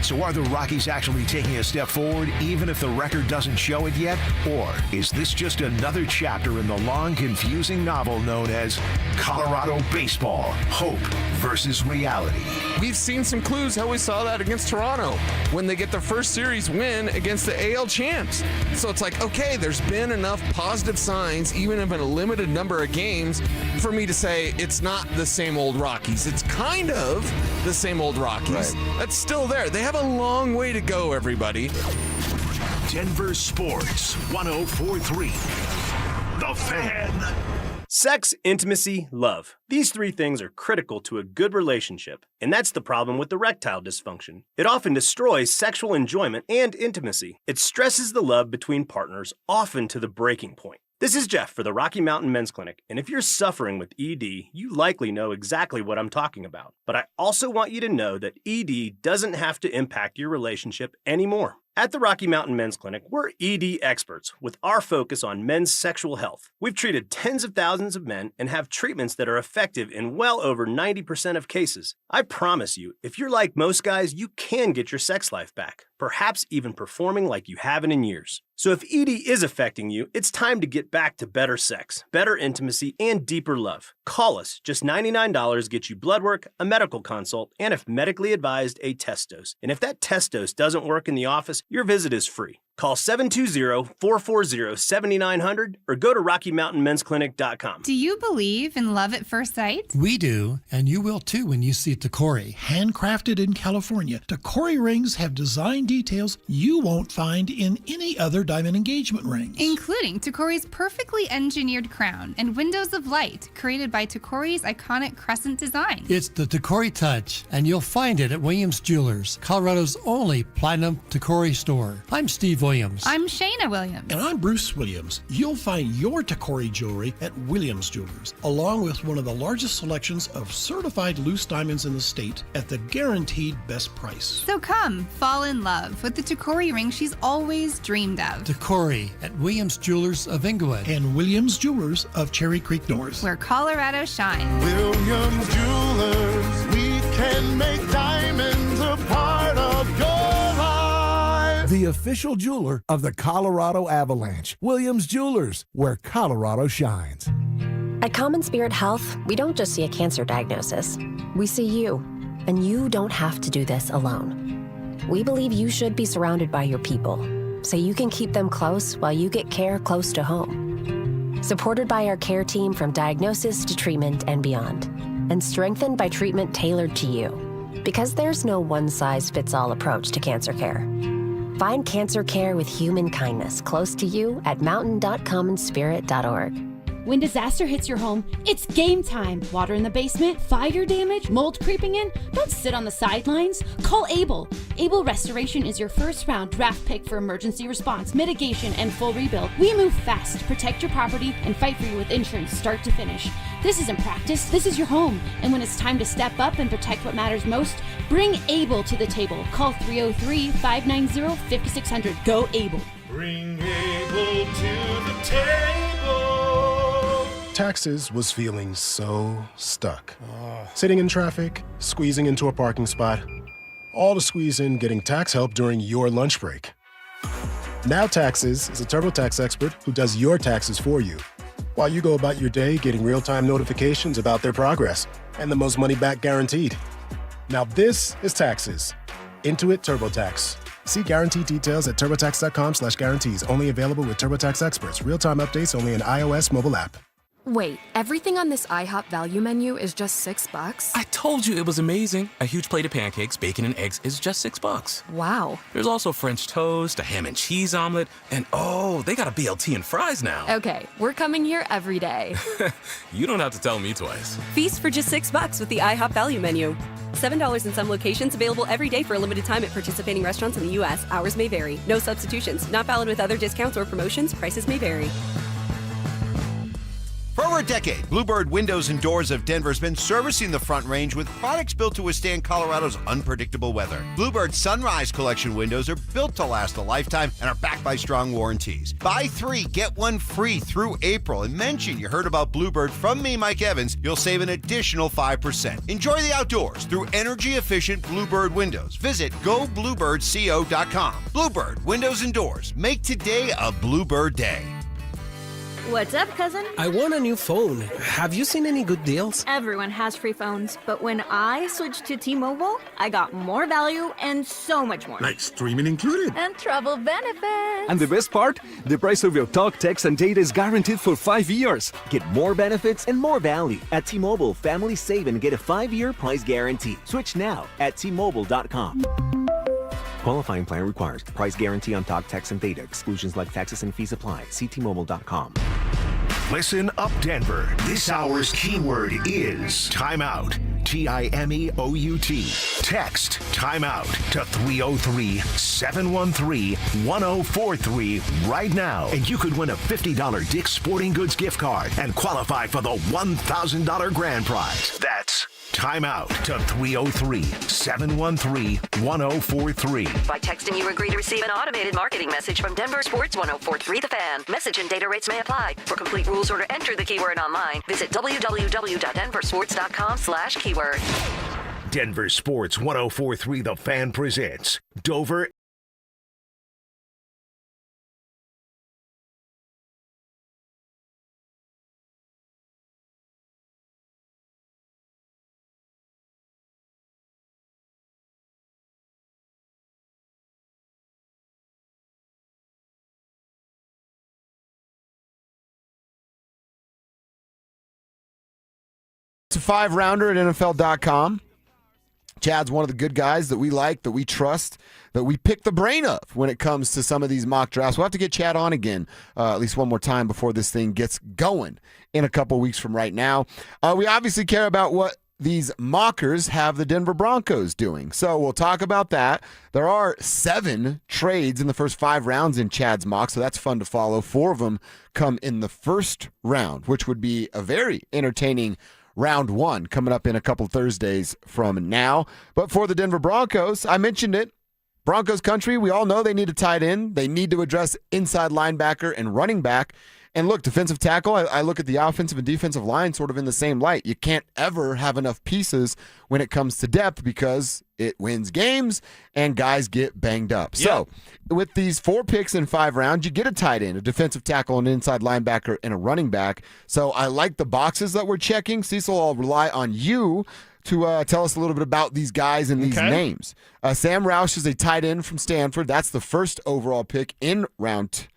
So are the Rockies actually taking a step forward, even if the record doesn't show it yet? Or is this just another chapter in the long, confusing novel known as Colorado Baseball, Hope versus Reality? We've seen some clues how we saw that against Toronto when they get their first series win against the AL champs. So it's like, okay, there's been enough positive signs, even if in a limited number of games, for me to say it's not the same old Rockies. It's kind of the same old Rockies. Right. That's still there. They have a long way to go, everybody. Denver Sports 104.3. The Fan. Sex, intimacy, love. These three things are critical to a good relationship, and that's the problem with erectile dysfunction. It often destroys sexual enjoyment and intimacy. It stresses the love between partners, often to the breaking point. This is Jeff for the Rocky Mountain Men's Clinic, and if you're suffering with ED, you likely know exactly what I'm talking about. But I also want you to know that ED doesn't have to impact your relationship anymore. At the Rocky Mountain Men's Clinic, we're ED experts with our focus on men's sexual health. We've treated tens of thousands of men and have treatments that are effective in well over 90% of cases. I promise you, if you're like most guys, you can get your sex life back, perhaps even performing like you haven't in years. So if ED is affecting you, it's time to get back to better sex, better intimacy, and deeper love. Call us. Just $99 gets you blood work, a medical consult, and if medically advised, a test dose. And if that test dose doesn't work in the office, your visit is free. Call 720-440-7900 or go to RockyMountainMen'sClinic.com. Do you believe in love at first sight? We do, and you will too when you see Tacori. Handcrafted in California, Tacori rings have design details you won't find in any other diamond engagement ring. Including Tacori's perfectly engineered crown and windows of light created by Tacori's iconic crescent design. It's the Tacori touch, and you'll find it at Williams Jewelers, Colorado's only platinum Tacori store. I'm Steve Williams. I'm Shayna Williams. And I'm Bruce Williams. You'll find your Tacori jewelry at Williams Jewelers, along with one of the largest selections of certified loose diamonds in the state at the guaranteed best price. So come, fall in love with the Tacori ring she's always dreamed of. Tacori at Williams Jewelers of Inglewood and Williams Jewelers of Cherry Creek North. Where Colorado shines. Williams Jewelers, we can make diamonds a part of your life. The official jeweler of the Colorado Avalanche. Williams Jewelers, where Colorado shines. At Common Spirit Health, we don't just see a cancer diagnosis. We see you, and you don't have to do this alone. We believe you should be surrounded by your people, so you can keep them close while you get care close to home. Supported by our care team from diagnosis to treatment and beyond, and strengthened by treatment tailored to you. Because there's no one-size-fits-all approach to cancer care. Find cancer care with human kindness close to you at mountain.commonspirit.org. When disaster hits your home, it's game time. Water in the basement, fire damage, mold creeping in. Don't sit on the sidelines. Call Able. Able Restoration is your first round draft pick for emergency response, mitigation, and full rebuild. We move fast, protect your property, and fight for you with insurance start to finish. This isn't practice, this is your home. And when it's time to step up and protect what matters most, bring Able to the table. Call 303-590-5600. Go Able. Bring Able to the table. Taxes was feeling so stuck. Sitting in traffic, squeezing into a parking spot, all to squeeze in getting tax help during your lunch break. Now Taxes is a TurboTax expert who does your taxes for you, while you go about your day getting real-time notifications about their progress and the most money back guaranteed. Now this is Taxes. Intuit TurboTax. See guarantee details at turbotax.com/guarantees. Only available with TurboTax experts. Real-time updates only in iOS mobile app. Wait, everything on this IHOP value menu is just $6? I told you it was amazing. A huge plate of pancakes, bacon, and eggs is just $6. Wow. There's also French toast, a ham and cheese omelet, and oh, they got a BLT and fries now. Okay, we're coming here every day. You don't have to tell me twice. Feast for just $6 with the IHOP value menu. $7 in some locations, available every day for a limited time at participating restaurants in the U.S. Hours may vary. No substitutions. Not valid with other discounts or promotions. Prices may vary. For over a decade, Bluebird Windows and Doors of Denver has been servicing the Front Range with products built to withstand Colorado's unpredictable weather. Bluebird Sunrise Collection windows are built to last a lifetime and are backed by strong warranties. Buy 3, get 1 free through April, and mention you heard about Bluebird from me, Mike Evans. You'll save an additional 5%. Enjoy the outdoors through energy-efficient Bluebird windows. Visit gobluebirdco.com. Bluebird Windows and Doors. Make today a Bluebird day. What's up, cousin? I want a new phone. Have you seen any good deals? Everyone has free phones, but when I switched to T-Mobile, I got more value and so much more. Like streaming included. And travel benefits. And the best part? The price of your talk, text, and data is guaranteed for 5 years. Get more benefits and more value. At T-Mobile, families save and get a 5-year price guarantee. Switch now at T-Mobile.com. Qualifying plan requires price guarantee on talk, text, and data. Exclusions like taxes and fees apply. See T-Mobile.com. Listen up, Denver. This hour's keyword is timeout. TIMEOUT. Text timeout to 303-713-1043 right now, and you could win a $50 Dick's Sporting Goods gift card and qualify for the $1,000 grand prize. That's timeout to 303-713-1043. By texting, you agree to receive an automated marketing message from Denver Sports 1043 The Fan. Message and data rates may apply. For complete rules or to enter the keyword online, visit www.denversports.com/keyword. Denver Sports 1043 The Fan presents Dover. It's a 5-rounder at NFL.com. Chad's one of the good guys that we like, that we trust, that we pick the brain of when it comes to some of these mock drafts. We'll have to get Chad on again at least one more time before this thing gets going in a couple weeks from right now. We obviously care about what these mockers have the Denver Broncos doing. So we'll talk about that. There are 7 trades in the first 5 rounds in Chad's mock, so that's fun to follow. 4 of them come in the first round, which would be a very entertaining round 1 coming up in a couple Thursdays from now. But for the Denver Broncos, I mentioned it, Broncos country, we all know they need a tight end. They need to address inside linebacker and running back. And look, defensive tackle, I look at the offensive and defensive line sort of in the same light. You can't ever have enough pieces when it comes to depth because it wins games and guys get banged up. Yep. So with these 4 picks in 5 rounds, you get a tight end, a defensive tackle, an inside linebacker, and a running back. So I like the boxes that we're checking. Cecil, I'll rely on you to tell us a little bit about these guys and these names. Sam Roush is a tight end from Stanford. That's the first overall pick in round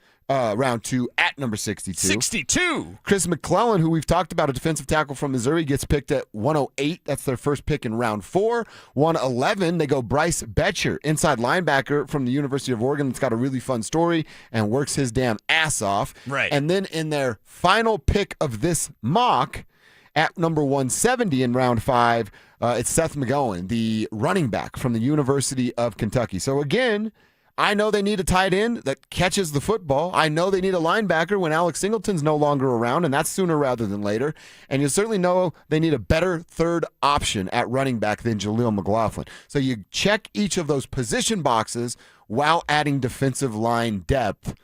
2 at number 62. 62. Chris McClellan, who we've talked about, a defensive tackle from Missouri, gets picked at 108. That's their first pick in round 4. 111, they go Bryce Betcher, inside linebacker from the University of Oregon. That's got a really fun story and works his damn ass off. Right. And then in their final pick of this mock, at number 170 in round 5, it's Seth McGowan, the running back from the University of Kentucky. So again, I know they need a tight end that catches the football. I know they need a linebacker when Alex Singleton's no longer around, and that's sooner rather than later. And you certainly know they need a better third option at running back than Jaleel McLaughlin. So you check each of those position boxes while adding defensive line depth.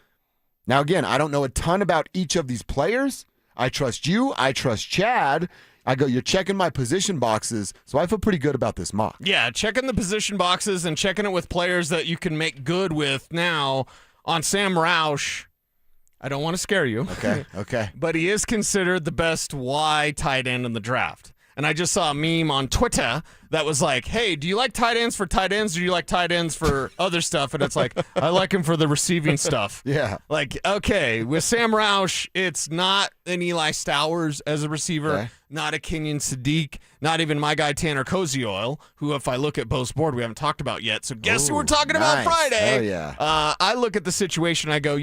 Now, again, I don't know a ton about each of these players. I trust you. I trust Chad. I go, you're checking my position boxes, so I feel pretty good about this mock. Yeah, checking the position boxes and checking it with players that you can make good with. Now, on Sam Roush, I don't want to scare you. Okay. But he is considered the best Y tight end in the draft. And I just saw a meme on Twitter that was like, hey, do you like tight ends for tight ends or do you like tight ends for other stuff? And it's like, I like him for the receiving stuff. Yeah. Like, okay, with Sam Roush, it's not an Eli Stowers as a receiver, not a Kenyon Sadiq, not even my guy Tanner Kozioil, who, if I look at Bo's board, we haven't talked about yet. So guess who we're talking about Friday? Oh, yeah. I look at the situation, I go,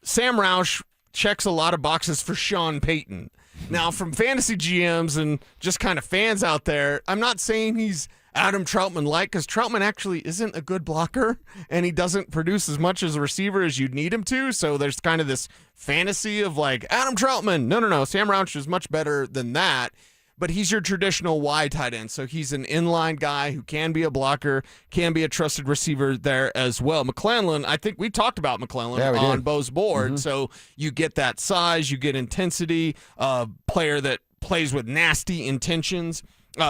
Sam Roush checks a lot of boxes for Sean Payton. Now, from fantasy GMs and just kind of fans out there, I'm not saying he's Adam Troutman-like, because Troutman actually isn't a good blocker, and he doesn't produce as much as a receiver as you'd need him to, so there's kind of this fantasy of like, Adam Troutman. No. Sam Roush is much better than that, but he's your traditional Y tight end, so he's an inline guy who can be a blocker, can be a trusted receiver there as well. McClellan, I think we talked about McClellan on Bo's board, so you get that size, you get intensity, player that plays with nasty intentions.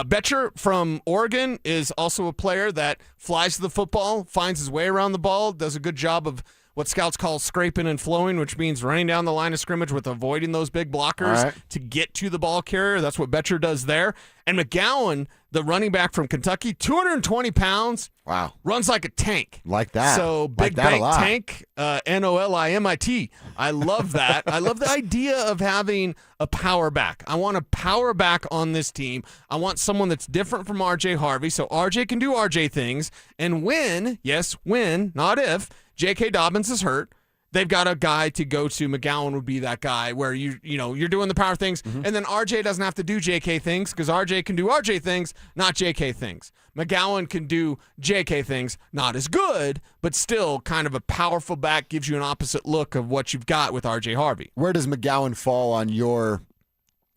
Betcher from Oregon is also a player that flies to the football, finds his way around the ball, does a good job of what scouts call scraping and flowing, which means running down the line of scrimmage with avoiding those big blockers to get to the ball carrier. That's what Betcher does there. And McGowan, the running back from Kentucky, 220 pounds. Wow. Runs like a tank. Like that. So big like bank tank, NOLIMIT. I love that. I love the idea of having a power back. I want a power back on this team. I want someone that's different from RJ Harvey, so RJ can do RJ things. And when, yes, when, not if, J.K. Dobbins is hurt, they've got a guy to go to. McGowan would be that guy where you're doing the power things, and then RJ doesn't have to do JK things because RJ can do RJ things, not JK things. McGowan can do JK things, not as good, but still kind of a powerful back, gives you an opposite look of what you've got with RJ Harvey. Where does McGowan fall on your?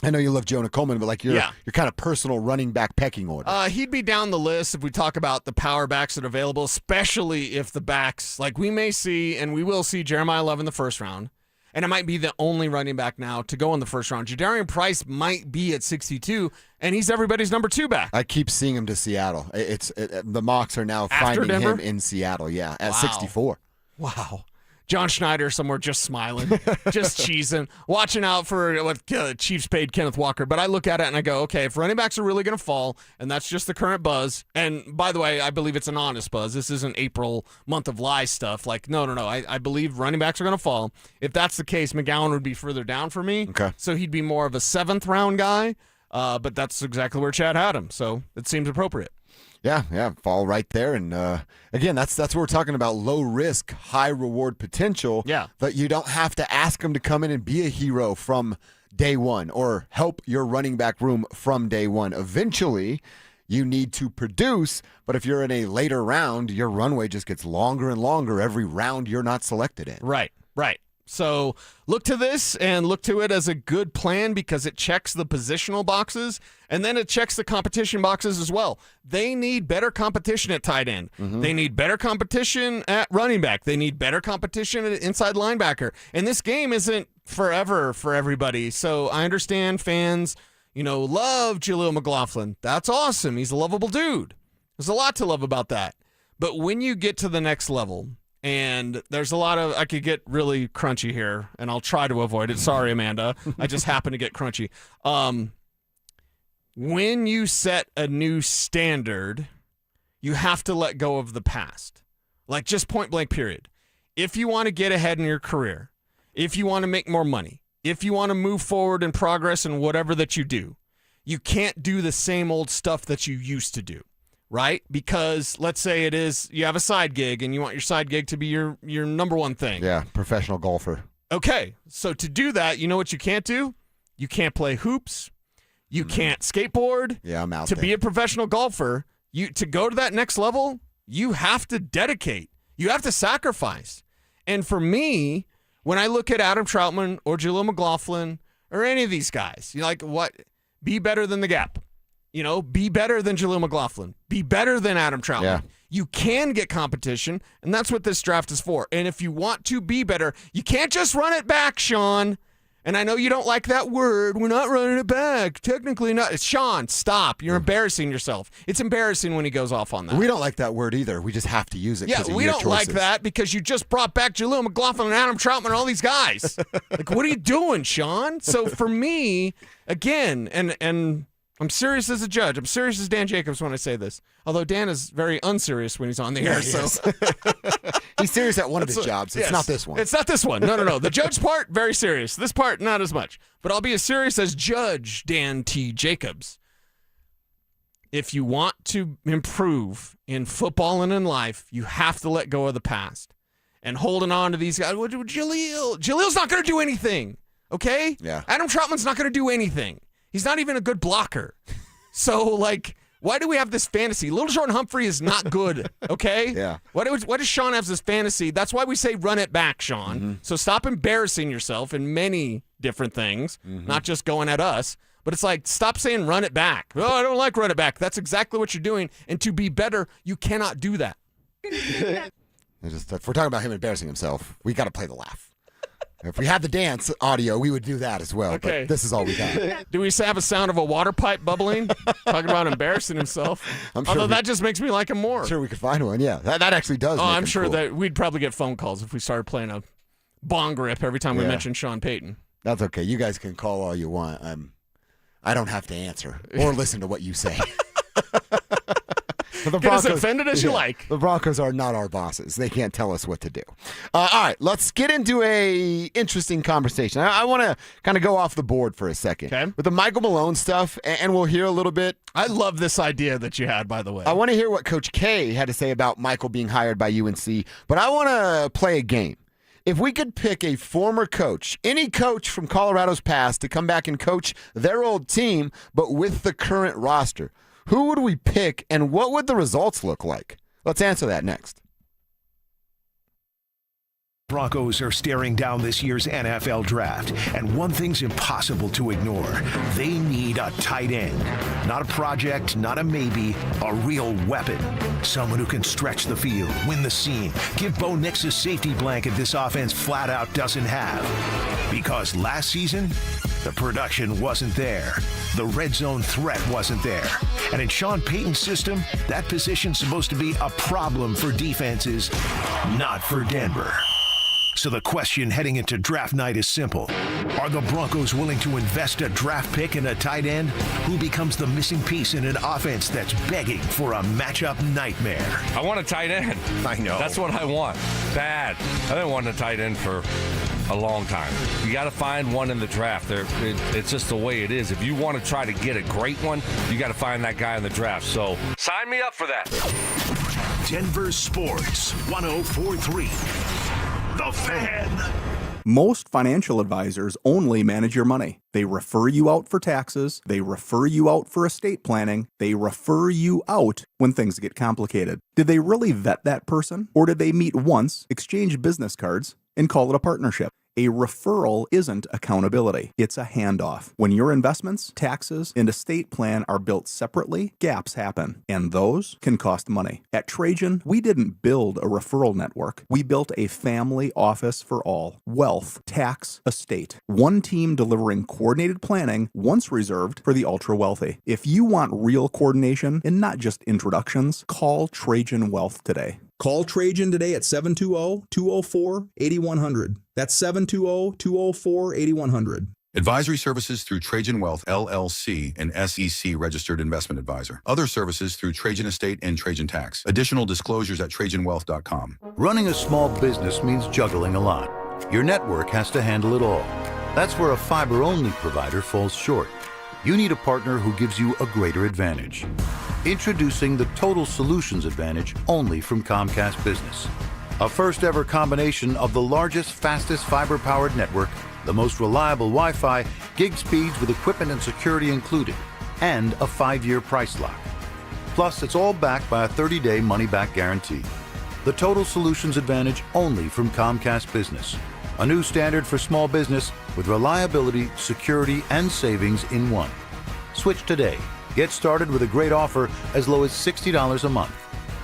I know you love Jonah Coleman, but like your kind of personal running back pecking order. He'd be down the list if we talk about the power backs that are available, especially if the backs, like we may see, and we will see Jeremiah Love in the first round, and it might be the only running back now to go in the first round. Jadarian Price might be at 62, and he's everybody's number 2 back. I keep seeing him to Seattle. The mocks are now finding him in Seattle, at 64. Wow. John Schneider somewhere just smiling, just cheesing, watching out for what Chiefs paid Kenneth Walker. But I look at it and I go, okay, if running backs are really going to fall, and that's just the current buzz, and by the way, I believe it's an honest buzz. This isn't April month of lies stuff. Like, no. I believe running backs are going to fall. If that's the case, McGowan would be further down for me. Okay. So he'd be more of a 7th round guy, but that's exactly where Chad had him. So it seems appropriate. Yeah, fall right there. And again, that's what we're talking about, low risk, high reward potential. Yeah. That you don't have to ask them to come in and be a hero from day one or help your running back room from day one. Eventually, you need to produce, but if you're in a later round, your runway just gets longer and longer every round you're not selected in. Right. So look to this and look to it as a good plan because it checks the positional boxes and then it checks the competition boxes as well. They need better competition at tight end. They need better competition at running back. They need better competition at inside linebacker. And this game isn't forever for everybody. So I understand fans, love Jaleel McLaughlin. That's awesome. He's a lovable dude. There's a lot to love about that. But when you get to the next level, and there's a lot of, I could get really crunchy here, and I'll try to avoid it. Sorry, Amanda. I just happen to get crunchy. When you set a new standard, you have to let go of the past. Like just point blank period. If you want to get ahead in your career, if you want to make more money, if you want to move forward and progress in whatever that you do, you can't do the same old stuff that you used to do. Right? Because let's say it is you have a side gig and you want your side gig to be your number one thing. Yeah, professional golfer. Okay, so to do that, you know what you can't do? You can't play hoops. You can't skateboard. Yeah, I'm out To there. be a professional golfer, to go to that next level, you have to dedicate. You have to sacrifice. And for me, when I look at Adam Troutman or Jaleel McLaughlin or any of these guys, be better than the gap. Be better than Jaleel McLaughlin. Be better than Adam Troutman. Yeah. You can get competition, and that's what this draft is for. And if you want to be better, you can't just run it back, Sean. And I know you don't like that word. We're not running it back. Technically not. It's Sean, stop. You're embarrassing yourself. It's embarrassing when he goes off on that. We don't like that word either. We just have to use it. Yeah, we don't like that because you just brought back Jaleel McLaughlin and Adam Troutman and all these guys. Like, what are you doing, Sean? So for me, again, and I'm serious as a judge. I'm serious as Dan Jacobs when I say this. Although Dan is very unserious when he's on the air. So he's serious at one of his jobs. It's not this one. It's not this one. No. The judge part, very serious. This part, not as much. But I'll be as serious as Judge Dan T. Jacobs. If you want to improve in football and in life, you have to let go of the past. And holding on to these guys. Jaleel's not going to do anything. Okay? Yeah. Adam Troutman's not going to do anything. He's not even a good blocker. So, why do we have this fantasy? Little Jordan Humphrey is not good, okay? Yeah. Why does Sean have this fantasy? That's why we say run it back, Sean. So stop embarrassing yourself in many different things, not just going at us. But it's like, stop saying run it back. Oh, I don't like run it back. That's exactly what you're doing. And to be better, you cannot do that. If we're talking about him embarrassing himself, we got to play the laugh. If we had the dance audio, we would do that as well. Okay. But this is all we got. Do we have a sound of a water pipe bubbling? Talking about embarrassing himself. Although that just makes me like him more. I'm sure we could find one, yeah. That actually does. I'm sure that we'd probably get phone calls if we started playing a bong rip every time we mentioned Sean Payton. That's okay. You guys can call all you want. I don't have to answer or listen to what you say. Get as offended as you like. The Broncos are not our bosses. They can't tell us what to do. All right, let's get into a interesting conversation. I want to kind of go off the board for a second. Okay. With the Michael Malone stuff, and we'll hear a little bit. I love this idea that you had, by the way. I want to hear what Coach K had to say about Michael being hired by UNC, but I want to play a game. If we could pick a former coach, any coach from Colorado's past, to come back and coach their old team, but with the current roster, who would we pick and what would the results look like? Let's answer that next. Broncos are staring down this year's NFL draft, and one thing's impossible to ignore. They need a tight end. Not a project, not a maybe, a real weapon. Someone who can stretch the field, win the seam, give Bo Nix a safety blanket this offense flat out doesn't have. Because last season, the production wasn't there. The red zone threat wasn't there. And in Sean Payton's system, that position's supposed to be a problem for defenses, not for Denver. So the question heading into draft night is simple. Are the Broncos willing to invest a draft pick in a tight end who becomes the missing piece in an offense that's begging for a matchup nightmare? I want a tight end. I know. That's what I want. Bad. I didn't want a tight end for a long time. You got to find one in the draft. It's just the way it is. If you want to try to get a great one, you got to find that guy in the draft. So sign me up for that. Denver Sports 104.3. The Fan. Most financial advisors only manage your money. They refer you out for taxes. They refer you out for estate planning. They refer you out when things get complicated. Did they really vet that person? Or did they meet once, exchange business cards, and call it a partnership? A referral isn't accountability. It's a handoff. When your investments, taxes, and estate plan are built separately, gaps happen, and those can cost money. At Trajan, we didn't build a referral network. We built a family office for all. Wealth, tax, estate. One team delivering coordinated planning, once reserved for the ultra-wealthy. If you want real coordination and not just introductions, call Trajan Wealth today. Call Trajan today at 720-204-8100. That's 720-204-8100. Advisory services through Trajan Wealth, LLC, an SEC registered investment advisor. Other services through Trajan Estate and Trajan Tax. Additional disclosures at TrajanWealth.com. Running a small business means juggling a lot. Your network has to handle it all. That's where a fiber-only provider falls short. You need a partner who gives you a greater advantage. Introducing the Total Solutions Advantage only from Comcast Business. A first-ever combination of the largest, fastest fiber-powered network, the most reliable Wi-Fi, gig speeds with equipment and security included, and a 5-year price lock. Plus, it's all backed by a 30-day money-back guarantee. The Total Solutions Advantage only from Comcast Business. A new standard for small business with reliability, security, and savings in one. Switch today. Get started with a great offer as low as $60 a month.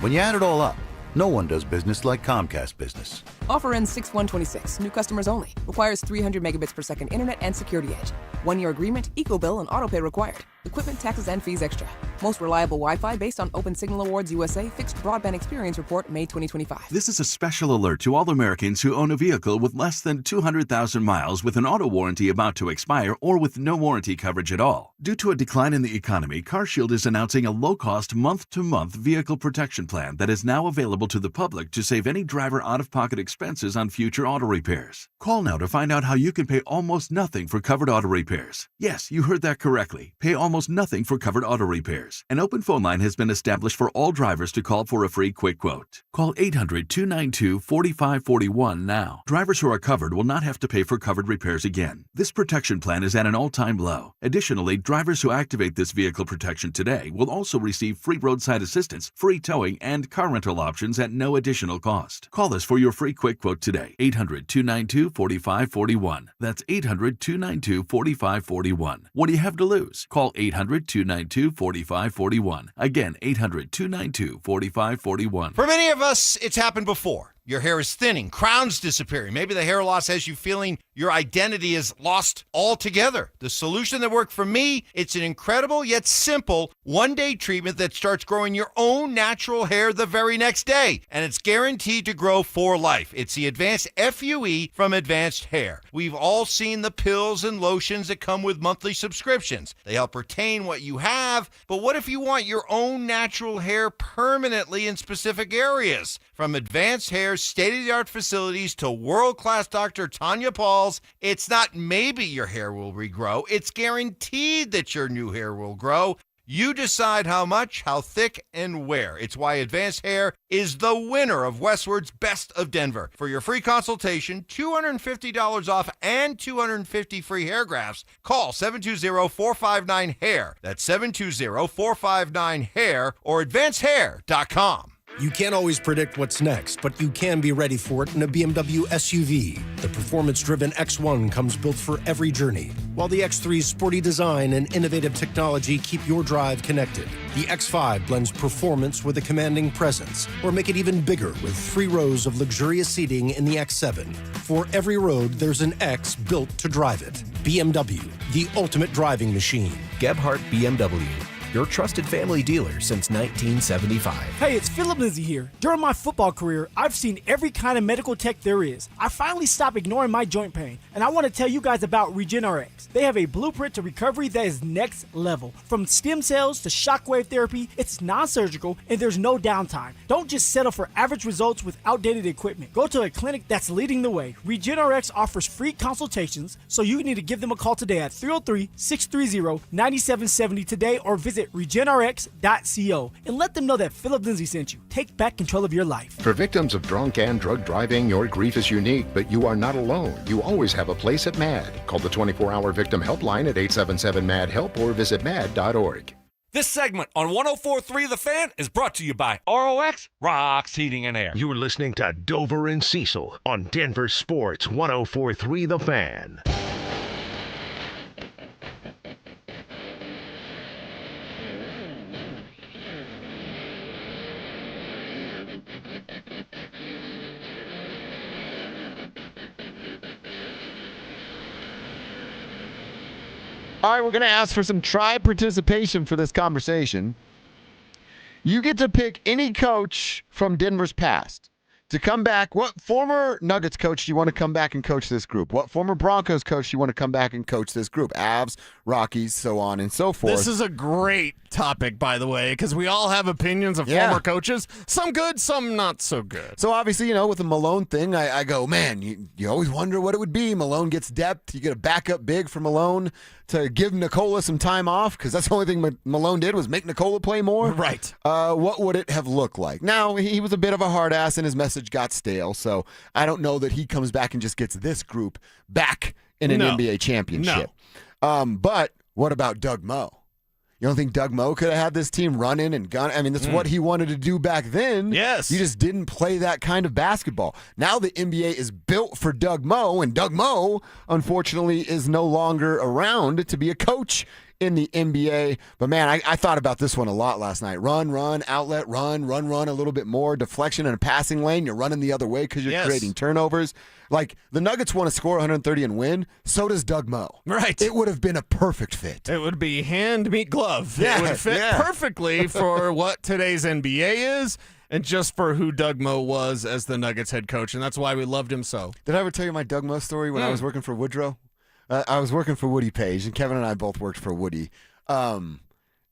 When you add it all up, no one does business like Comcast Business. Offer ends 6/1/26. New customers only. Requires 300 megabits per second internet and security edge. 1-year agreement, eco-bill, and autopay required. Equipment, taxes, and fees extra. Most reliable Wi-Fi based on Open Signal Awards USA Fixed Broadband Experience Report, May 2025. This is a special alert to all Americans who own a vehicle with less than 200,000 miles with an auto warranty about to expire or with no warranty coverage at all. Due to a decline in the economy, CarShield is announcing a low-cost month-to-month vehicle protection plan that is now available to the public to save any driver out-of-pocket expenses on future auto repairs. Call now to find out how you can pay almost nothing for covered auto repairs. Yes, you heard that correctly. Pay almost nothing for covered auto repairs. An open phone line has been established for all drivers to call for a free quick quote. Call 800-292-4541 now. Drivers who are covered will not have to pay for covered repairs again. This protection plan is at an all-time low. Additionally, drivers who activate this vehicle protection today will also receive free roadside assistance, free towing, and car rental options at no additional cost. Call us for your free quick quote today. 800-292-4541. That's 800-292-4541. What do you have to lose? Call 800-292-4541. Again, 800-292-4541. For many of us, it's happened before. Your hair is thinning, crowns disappearing. Maybe the hair loss has you feeling your identity is lost altogether. The solution that worked for me, it's an incredible yet simple one-day treatment that starts growing your own natural hair the very next day. And it's guaranteed to grow for life. It's the Advanced FUE from Advanced Hair. We've all seen the pills and lotions that come with monthly subscriptions. They help retain what you have, but what if you want your own natural hair permanently in specific areas? From Advanced Hair's state-of-the-art facilities to world-class Dr. Tanya Paul's, it's not maybe your hair will regrow. It's guaranteed that your new hair will grow. You decide how much, how thick, and where. It's why Advanced Hair is the winner of Westward's Best of Denver. For your free consultation, $250 off and 250 free hair grafts, call 720-459-HAIR. That's 720-459-HAIR or advancedhair.com. You can't always predict what's next, but you can be ready for it in a BMW SUV. The performance-driven X1 comes built for every journey, while the X3's sporty design and innovative technology keep your drive connected. The X5 blends performance with a commanding presence, or make it even bigger with 3 rows of luxurious seating in the X7. For every road, there's an X built to drive it. BMW, the ultimate driving machine. Gebhardt BMW. Your trusted family dealer since 1975. Hey, it's Philip Lindsay here. During my football career, I've seen every kind of medical tech there is. I finally stopped ignoring my joint pain, and I want to tell you guys about RegenRx. They have a blueprint to recovery that is next level. From stem cells to shockwave therapy, it's non-surgical, and there's no downtime. Don't just settle for average results with outdated equipment. Go to a clinic that's leading the way. RegenRx offers free consultations, so you need to give them a call today at 303-630-9770 today, or visit regenrx.co and let them know that Philip Lindsay sent you. Take back control of your life. For victims of drunk and drug driving, your grief is unique, but you are not alone. You always have a place at MAD. Call the 24-hour victim helpline at 877-MAD-HELP or visit mad.org. This segment on 104.3 The Fan is brought to you by ROX Rocks Heating and Air. You're listening to Dover and Cecil on Denver Sports 104.3 The Fan. All right, we're going to ask for some tribe participation for this conversation. You get to pick any coach from Denver's past to come back. What former Nuggets coach do you want to come back and coach this group? What former Broncos coach do you want to come back and coach this group? Avs, Rockies, so on and so forth. This is a great topic, by the way, because we all have opinions of former coaches. Some good, some not so good. So obviously, with the Malone thing, I go, man, you always wonder what it would be. Malone gets depth. You get a backup big for Malone to give Nikola some time off, because that's the only thing Malone did was make Nikola play more. Right. What would it have looked like? Now, he was a bit of a hard ass and his message got stale, so I don't know that he comes back and just gets this group back in an NBA championship. No. But what about Doug Moe? You don't think Doug Moe could have had this team running and gun? I mean, that's what he wanted to do back then. Yes. You just didn't play that kind of basketball. Now the NBA is built for Doug Moe, and Doug Moe, unfortunately, is no longer around to be a coach in the NBA. But, man, I thought about this one a lot last night. Run, outlet, run a little bit more. Deflection in a passing lane. You're running the other way because you're creating turnovers. Like, the Nuggets want to score 130 and win. So does Doug Moe. Right. It would have been a perfect fit. It would be hand, meat, glove. Yeah, it would fit perfectly for what today's NBA is and just for who Doug Moe was as the Nuggets head coach. And that's why we loved him so. Did I ever tell you my Doug Moe story when I was working for Woodrow? I was working for Woody Page, and Kevin and I both worked for Woody. And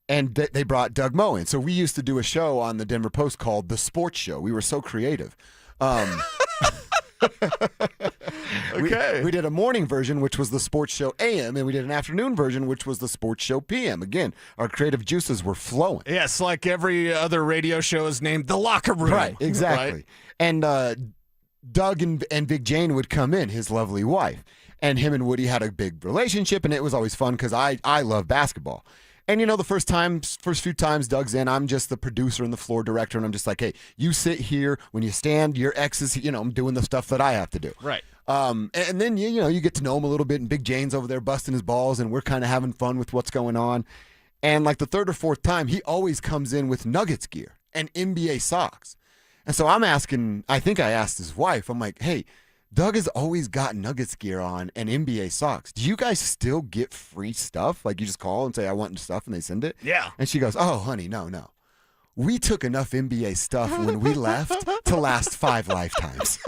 they brought Doug Moe in. So we used to do a show on the Denver Post called The Sports Show. We were so creative. Okay. We did a morning version, which was the Sports Show AM, and we did an afternoon version, which was the Sports Show PM. Again, our creative juices were flowing. Yes, like every other radio show is named The Locker Room. Right, exactly. Right? And Doug and Big Jane would come in, his lovely wife. And him and Woody had a big relationship, and it was always fun because I love basketball. And, the first few times Doug's in, I'm just the producer and the floor director, and I'm just like, hey, you sit here. When you stand, your ex is, I'm doing the stuff that I have to do. Right. And then, you get to know him a little bit, and Big Jane's over there busting his balls, and we're kind of having fun with what's going on. And like the third or fourth time, he always comes in with Nuggets gear and NBA socks. And so I'm asking, I think I asked his wife, I'm like, hey, Doug has always got Nuggets gear on and NBA socks. Do you guys still get free stuff? Like you just call and say, I want stuff, and they send it? Yeah. And she goes, oh, honey, no. We took enough NBA stuff when we left to last 5 lifetimes.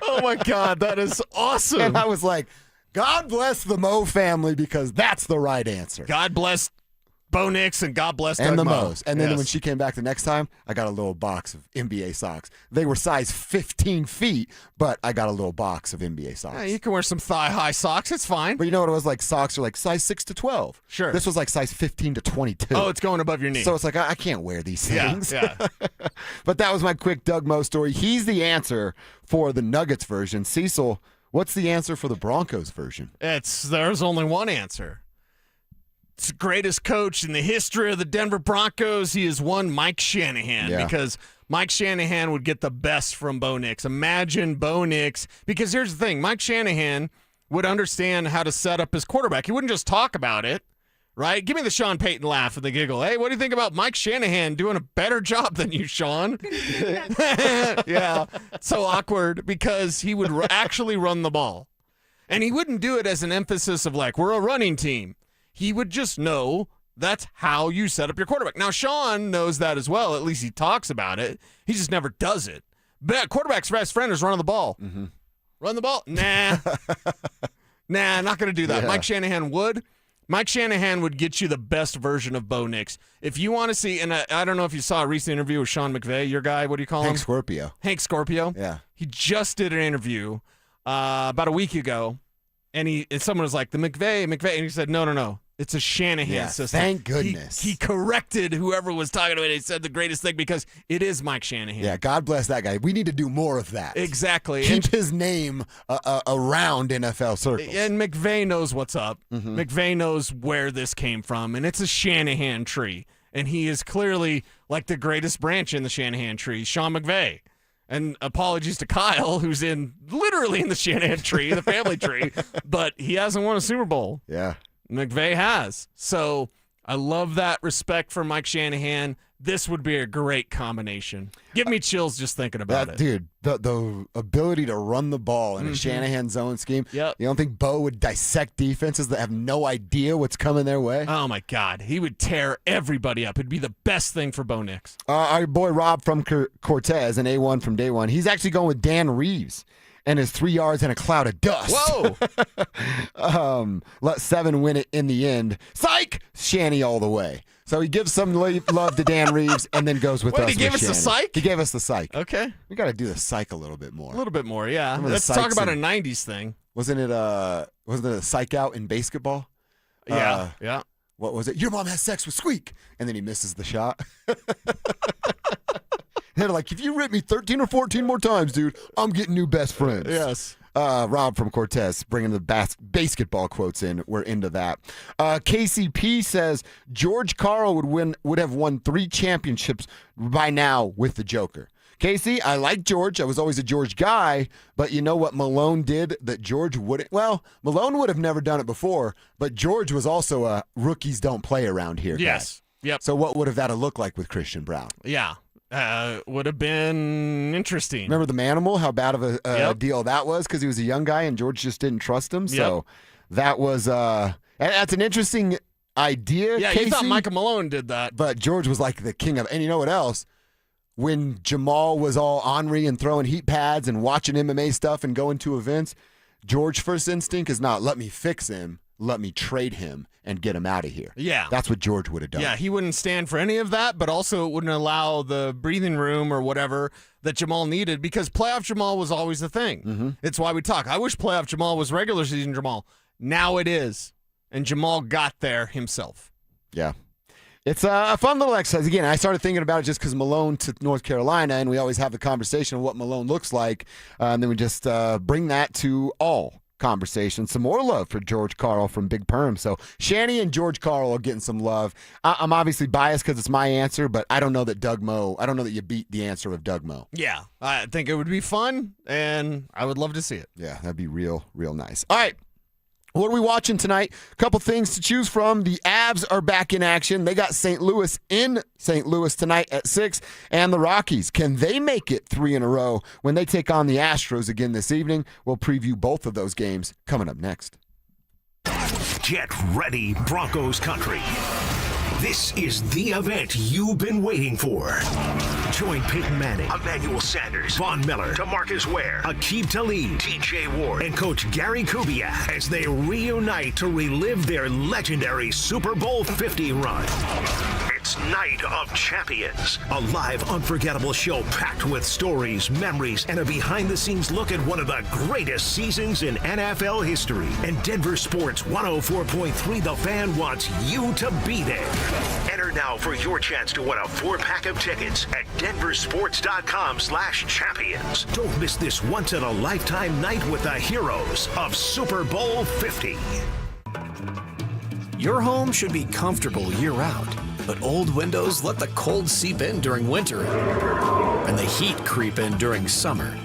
Oh, my God. That is awesome. And I was like, God bless the Moe family, because that's the right answer. God bless Bo Nix and God bless and Doug the Moe. Moes. And then Yes. when she came back the next time, I got a little box of NBA socks. They were size 15 feet, but I got a little box of NBA socks. Yeah, you can wear some thigh-high socks. It's fine. But you know what it was like? Socks are like size 6 to 12. Sure. This was like size 15 to 22. Oh, it's going above your knee. So it's like, I can't wear these things. Yeah. But that was my quick Doug Moe story. He's the answer for the Nuggets version. Cecil, what's the answer for the Broncos version? There's only one answer. It's the greatest coach in the history of the Denver Broncos. He is one Mike Shanahan, because Mike Shanahan would get the best from Bo Nix. Imagine Bo Nix, because here's the thing, Mike Shanahan would understand how to set up his quarterback. He wouldn't just talk about it, right? Give me the Sean Payton laugh and the giggle. Hey, what do you think about Mike Shanahan doing a better job than you, Sean? Yeah, so awkward, because he would actually run the ball. And he wouldn't do it as an emphasis of like, we're a running team. He would just know that's how you set up your quarterback. Now, Sean knows that as well. At least he talks about it. He just never does it. But quarterback's best friend is running the ball. Mm-hmm. Run the ball? Nah. Not going to do that. Yeah. Mike Shanahan would. Mike Shanahan would get you the best version of Bo Nix. If you want to see, and I don't know if you saw a recent interview with Sean McVay, your guy, what do you call him? Hank Scorpio. Hank Scorpio. Yeah. He just did an interview about a week ago, and someone was like, the McVay, and he said, no. It's a Shanahan system. Thank goodness. He corrected whoever was talking about it. He said the greatest thing because it is Mike Shanahan. Yeah, God bless that guy. We need to do more of that. Exactly. Keep his name around NFL circles. And McVay knows what's up. Mm-hmm. McVay knows where this came from, and it's a Shanahan tree. And he is clearly like the greatest branch in the Shanahan tree, Sean McVay. And apologies to Kyle, who's literally in the Shanahan tree, the family tree, but he hasn't won a Super Bowl. Yeah. McVay has. So I love that respect for Mike Shanahan. This would be a great combination. Give me chills just thinking about it. Dude, the ability to run the ball in a Shanahan zone scheme. Yep. You don't think Bo would dissect defenses that have no idea what's coming their way? Oh, my God. He would tear everybody up. It'd be the best thing for Bo Nix. Our boy Rob from Cortez, an A1 from day one, he's actually going with Dan Reeves and his 3 yards in a cloud of dust. Whoa! Let 7 win it in the end. Psych! Shanny all the way. So he gives some love to Dan Reeves and then goes with us. He gave us the psych? He gave us the psych. Okay. We got to do the psych a little bit more. A little bit more, yeah. Remember Let's talk about a 90s thing. Wasn't it a psych out in basketball? Yeah. What was it? Your mom has sex with Squeak. And then he misses the shot. They're like, if you rip me 13 or 14 more times, dude, I'm getting new best friends. Yes. Rob from Cortez bringing the basketball quotes in. We're into that. KCP says George Karl would have won 3 championships by now with the Joker. Casey, I like George. I was always a George guy, but you know what Malone did that George wouldn't? Well, Malone would have never done it before, but George was also a rookies don't play around here guy. Yes. Yep. So what would have that looked like with Christian Brown? Yeah. Would have been interesting. Remember the Manimal, how bad of a deal that was because he was a young guy and George just didn't trust him. So that was that's an interesting idea. Yeah, Casey, you thought Michael Malone did that. But George was like the king of, and you know what else? When Jamal was all ornery and throwing heat pads and watching MMA stuff and going to events, George's first instinct is not let me fix him, let me trade him and get him out of here. Yeah. That's what George would have done. Yeah, he wouldn't stand for any of that, but also it wouldn't allow the breathing room or whatever that Jamal needed because playoff Jamal was always the thing. Mm-hmm. It's why we talk. I wish playoff Jamal was regular season Jamal. Now it is. And Jamal got there himself. Yeah. It's a fun little exercise. Again, I started thinking about it just because Malone to North Carolina, and we always have the conversation of what Malone looks like, and then we just bring that to all conversations. Some more love for George Karl from Big Perm. So Shanny and George Karl are getting some love. I'm obviously biased because it's my answer, but I don't know that you beat the answer of Doug Moe. Yeah, I think it would be fun, and I would love to see it. Yeah, that'd be real, real nice. All right. What are we watching tonight? A couple things to choose from. The Avs are back in action. They got St. Louis in St. Louis tonight at 6. And the Rockies, can they make it 3 in a row when they take on the Astros again this evening? We'll preview both of those games coming up next. Get ready, Broncos country. This is the event you've been waiting for. Join Peyton Manning, Emmanuel Sanders, Von Miller, DeMarcus Ware, Aqib Talib, TJ Ward, and Coach Gary Kubiak as they reunite to relive their legendary Super Bowl 50 run. It's Night of Champions, a live, unforgettable show packed with stories, memories, and a behind-the-scenes look at one of the greatest seasons in NFL history. And Denver Sports 104.3 The Fan wants you to be there. Enter now for your chance to win a 4-pack of tickets at DenverSports.com/champions. Don't miss this once-in-a-lifetime night with the heroes of Super Bowl 50. Your home should be comfortable year-round, but old windows let the cold seep in during winter and the heat creep in during summer.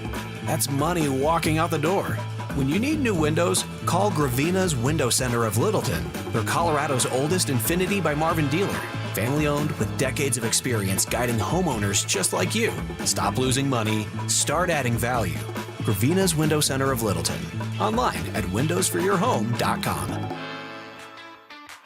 That's money walking out the door. When you need new windows, call Gravina's Window Center of Littleton. They're Colorado's oldest Infinity by Marvin dealer. Family-owned with decades of experience guiding homeowners just like you. Stop losing money, start adding value. Gravina's Window Center of Littleton. Online at windowsforyourhome.com.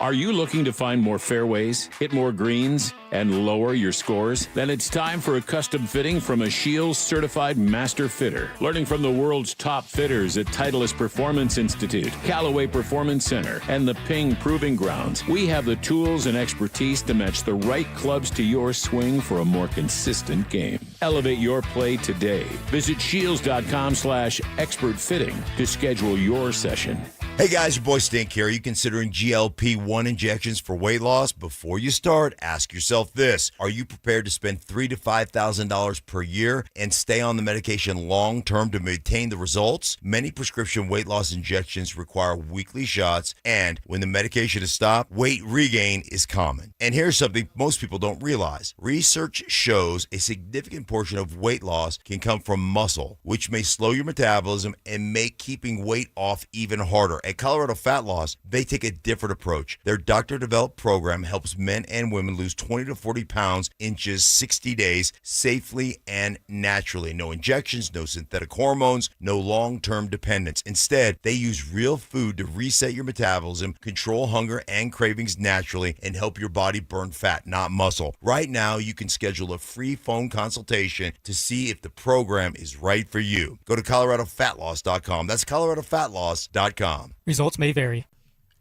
Are you looking to find more fairways, hit more greens, and lower your scores? Then it's time for a custom fitting from a Shields certified master fitter. Learning from the world's top fitters at Titleist Performance Institute, Callaway Performance Center, and the Ping Proving Grounds, we have the tools and expertise to match the right clubs to your swing for a more consistent game. Elevate your play today. Visit shields.com/expert fitting to schedule your session. Hey guys, your boy Stink here. Are you considering GLP-1 injections for weight loss? Before you start, ask yourself this. Are you prepared to spend $3,000 to $5,000 per year and stay on the medication long-term to maintain the results? Many prescription weight loss injections require weekly shots, and when the medication is stopped, weight regain is common. And here's something most people don't realize. Research shows a significant portion of weight loss can come from muscle, which may slow your metabolism and make keeping weight off even harder. At Colorado Fat Loss, they take a different approach. Their doctor-developed program helps men and women lose 20 to 40 pounds in just 60 days safely and naturally. No injections, no synthetic hormones, no long-term dependence. Instead, they use real food to reset your metabolism, control hunger and cravings naturally, and help your body burn fat, not muscle. Right now, you can schedule a free phone consultation to see if the program is right for you. Go to ColoradoFatLoss.com. That's ColoradoFatLoss.com. Results may vary.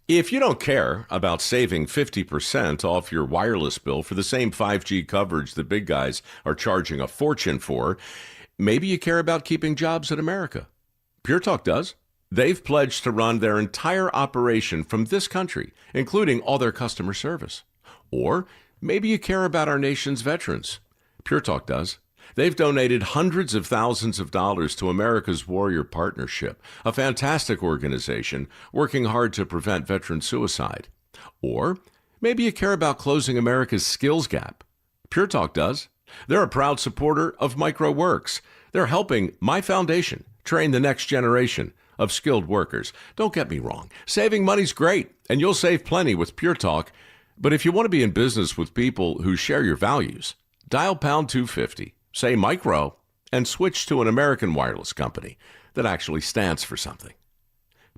If you don't care about saving 50% off your wireless bill for the same 5G coverage the big guys are charging a fortune for, maybe you care about keeping jobs in America. Pure Talk does. They've pledged to run their entire operation from this country, including all their customer service. Or maybe you care about our nation's veterans. Pure Talk does. They've donated hundreds of thousands of dollars to America's Warrior Partnership, a fantastic organization working hard to prevent veteran suicide. Or maybe you care about closing America's skills gap. Pure Talk does. They're a proud supporter of MicroWorks. They're helping my foundation train the next generation of skilled workers. Don't get me wrong. Saving money's great, and you'll save plenty with Pure Talk. But if you want to be in business with people who share your values, dial pound 250. Say micro, and switch to an American wireless company that actually stands for something.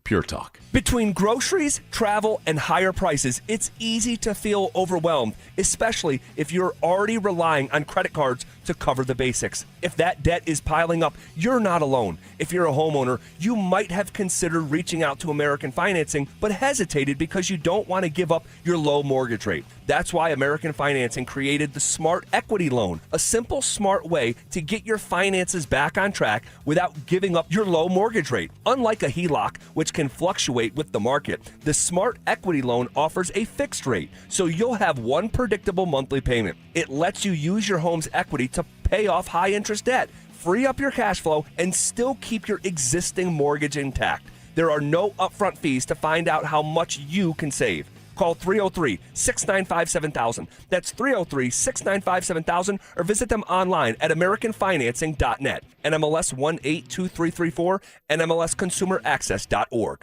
Pure Talk. Between groceries, travel, and higher prices, it's easy to feel overwhelmed, especially if you're already relying on credit cards to cover the basics. If that debt is piling up, you're not alone. If you're a homeowner, you might have considered reaching out to American Financing, but hesitated because you don't want to give up your low mortgage rate. That's why American Financing created the Smart Equity Loan, a simple, smart way to get your finances back on track without giving up your low mortgage rate. Unlike a HELOC, which can fluctuate with the market, the Smart Equity Loan offers a fixed rate, so you'll have one predictable monthly payment. It lets you use your home's equity to pay off high-interest debt, free up your cash flow, and still keep your existing mortgage intact. There are no upfront fees to find out how much you can save. Call 303-695-7000. That's 303-695-7000, or visit them online at AmericanFinancing.net. NMLS 182334, NMLSConsumerAccess.org.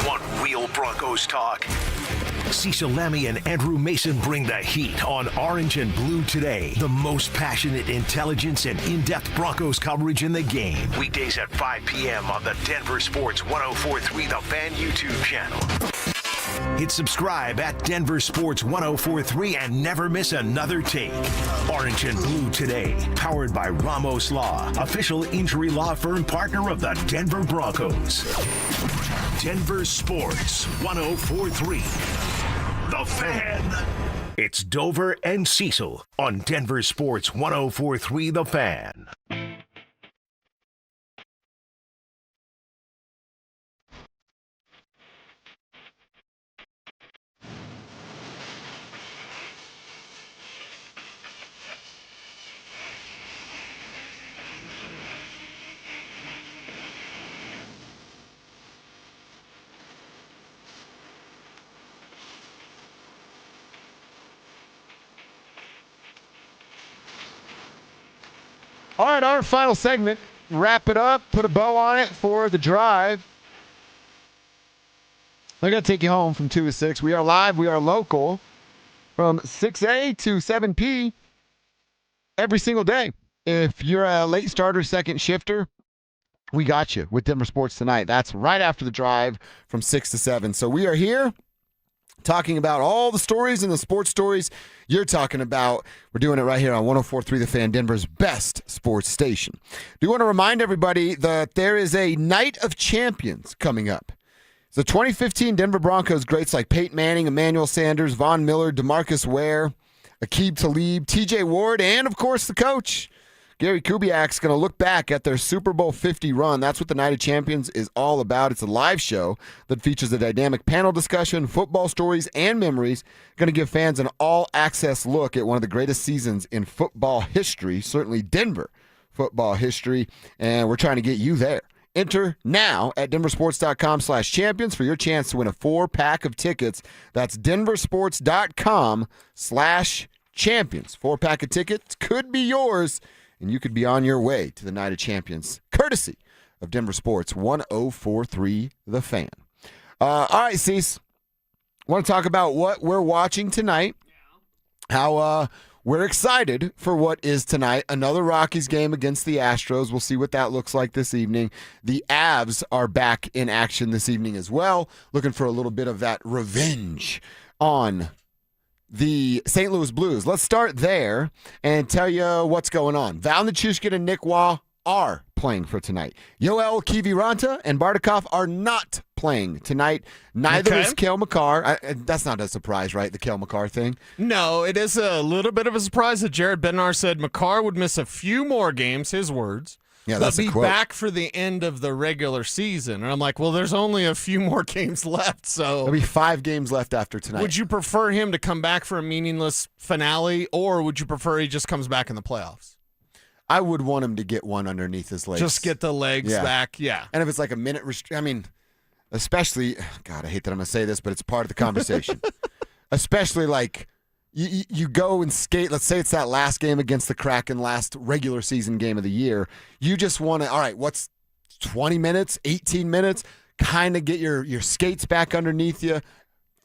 Want real Broncos talk? Cecil Lammy and Andrew Mason bring the heat on Orange and Blue Today. The most passionate intelligence and in-depth Broncos coverage in the game. Weekdays at 5 p.m. on the Denver Sports 104.3 The Fan YouTube channel. Hit subscribe at Denver Sports 1043 and never miss another take. Orange and Blue today, powered by Ramos Law, official injury law firm partner of the Denver Broncos. Denver Sports 1043. The Fan. It's Dover and Cecil on Denver Sports 1043 The Fan. All right, our final segment. Wrap it up, put a bow on it for the drive. We're going to take you home from 2 to 6. We are live, we are local from 6A to 7P every single day. If you're a late starter, second shifter, we got you with Denver Sports tonight. That's right after the drive from 6 to 7. So we are here talking about all the stories and the sports stories you're talking about. We're doing it right here on 104.3 The Fan, Denver's best sports station. Do want to remind everybody that there is a Night of Champions coming up. It's the 2015 Denver Broncos greats like Peyton Manning, Emmanuel Sanders, Von Miller, DeMarcus Ware, Aqib Talib, TJ Ward, and, of course, the coach, Gary Kubiak's going to look back at their Super Bowl 50 run. That's what the Night of Champions is all about. It's a live show that features a dynamic panel discussion, football stories, and memories. Going to give fans an all-access look at one of the greatest seasons in football history, certainly Denver football history, and we're trying to get you there. Enter now at denversports.com/champions for your chance to win a 4-pack of tickets. That's denversports.com/champions. 4-pack of tickets could be yours, and you could be on your way to the Night of Champions, courtesy of Denver Sports 1043 The Fan. All right, Cease. I want to talk about what we're watching tonight, how we're excited for what is tonight. Another Rockies game against the Astros. We'll see what that looks like this evening. The Avs are back in action this evening as well, looking for a little bit of that revenge on the St. Louis Blues. Let's start there and tell you what's going on. Val Nichushkin and Nick Waugh are playing for tonight. Yoel Kiviranta and Bardakov are not playing tonight. Neither is Cale Makar. That's not a surprise, right? The Cale Makar thing? No, it is a little bit of a surprise that Jared Bednar said Makar would miss a few more games, his words. Yeah, that's but a be quote. back for the end of the regular season. And I'm like, well, there's only a few more games left, so There'll be 5 games left after tonight. would you prefer him to come back for a meaningless finale, or would you prefer he just comes back in the playoffs? I would want him to get one underneath his legs. Just get the legs back, yeah. And if it's like a minute, I mean, especially, God, I hate that I'm going to say this, but it's part of the conversation. Especially like you go and skate, let's say it's that last game against the Kraken, last regular season game of the year. You just want to, all right, what's 20 minutes, 18 minutes, kind of get your skates back underneath you,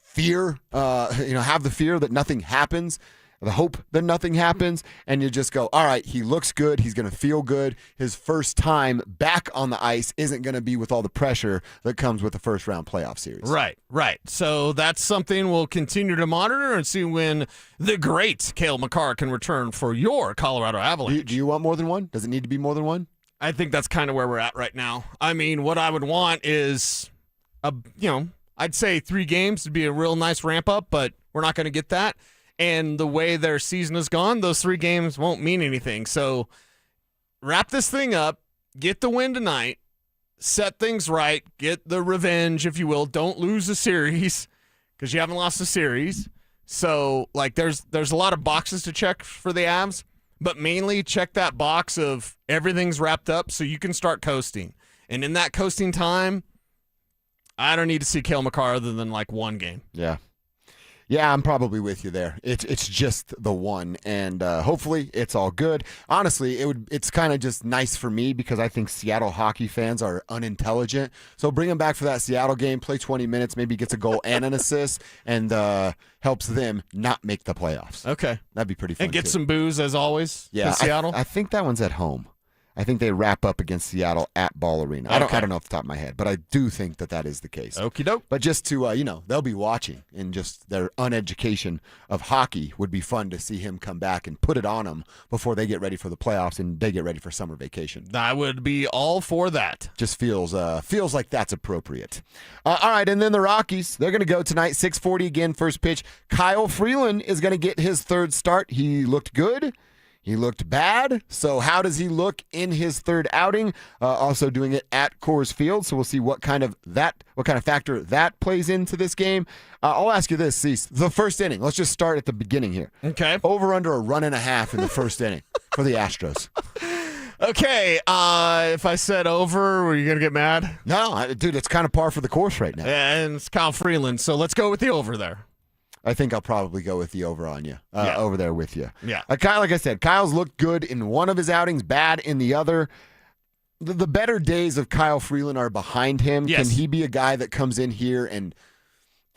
fear, have the fear that nothing happens, the hope that nothing happens, and you just go, all right, he looks good, he's going to feel good. His first time back on the ice isn't going to be with all the pressure that comes with the first-round playoff series. Right. So that's something we'll continue to monitor and see when the great Cale Makar can return for your Colorado Avalanche. Do you want more than one? Does it need to be more than one? I think that's kind of where we're at right now. I mean, what I would want is, I'd say 3 games would be a real nice ramp-up, but we're not going to get that. And the way their season has gone, those 3 games won't mean anything. So wrap this thing up, get the win tonight, set things right, get the revenge, if you will. Don't lose a series because you haven't lost a series. So, there's a lot of boxes to check for the Avs, but mainly check that box of everything's wrapped up so you can start coasting. And in that coasting time, I don't need to see Cale Makar other than 1 game. Yeah, I'm probably with you there. It's just the one, and hopefully it's all good. Honestly, it's kind of just nice for me because I think Seattle hockey fans are unintelligent. So bring him back for that Seattle game, play 20 minutes, maybe gets a goal and an assist, and helps them not make the playoffs. Okay. That'd be pretty fun. And get too. some booze, as always, Yeah, in Seattle? I think that one's at home. I think they wrap up against Seattle at Ball Arena. I don't know off the top of my head, but I do think that is the case. Okie doke. But just to, they'll be watching, and just their uneducation of hockey would be fun to see him come back and put it on them before they get ready for the playoffs and they get ready for summer vacation. I would be all for that. Just feels like that's appropriate. All right, and then the Rockies, they're going to go tonight, 6:40 again, first pitch. Kyle Freeland is going to get his third start. He looked good. He looked bad. So how does he look in his third outing? Also doing it at Coors Field. So we'll see what kind of factor that plays into this game. I'll ask you this, Cecil. The first inning. Let's just start at the beginning here. Okay. Over under a 1.5 in the first inning for the Astros. Okay. If I said over, were you going to get mad? No, dude, it's kind of par for the course right now. And it's Kyle Freeland. So let's go with the over there. I think I'll probably go with the over on you, over there with you. Yeah. Kyle, like I said, Kyle's looked good in one of his outings, bad in the other. The better days of Kyle Freeland are behind him. Yes. Can he be a guy that comes in here and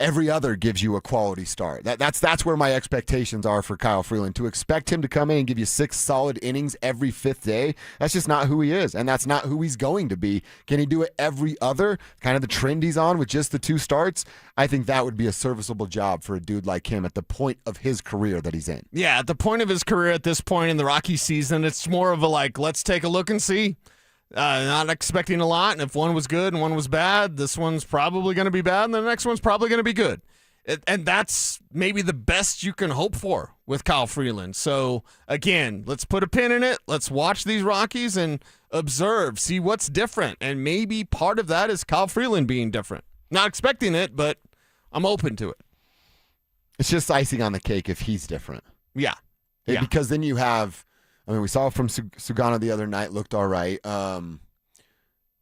every other gives you a quality start? That's where my expectations are for Kyle Freeland. To expect him to come in and give you 6 solid innings every 5th day, that's just not who he is, and that's not who he's going to be. Can he do it every other? Kind of the trend he's on with just the 2 starts? I think that would be a serviceable job for a dude like him at the point of his career that he's in. Yeah, at the point of his career at this point in the Rockies season, it's more of a let's take a look and see. Not expecting a lot, and if one was good and one was bad, this one's probably going to be bad, and the next one's probably going to be good. And that's maybe the best you can hope for with Kyle Freeland. So, again, let's put a pin in it. Let's watch these Rockies and observe, see what's different. And maybe part of that is Kyle Freeland being different. Not expecting it, but I'm open to it. It's just icing on the cake if he's different. Yeah. Because then you have... we saw from Sugano the other night, looked all right.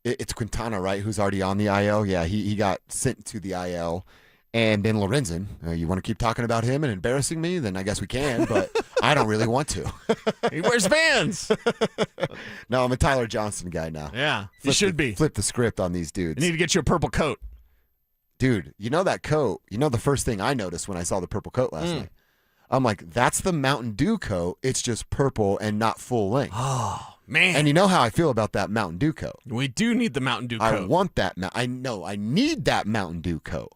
It's Quintana, right, who's already on the IL? Yeah, he got sent to the IL. And then Lorenzen, you want to keep talking about him and embarrassing me? Then I guess we can, but I don't really want to. He wears Vans. No, I'm a Tyler Johnson guy now. Yeah, you should be. Flip the script on these dudes. You need to get you a purple coat. Dude, that coat, the first thing I noticed when I saw the purple coat last night? I'm like, that's the Mountain Dew coat. It's just purple and not full length. Oh, man. And you know how I feel about that Mountain Dew coat. We do need the Mountain Dew coat. I want that. I know. I need that Mountain Dew coat.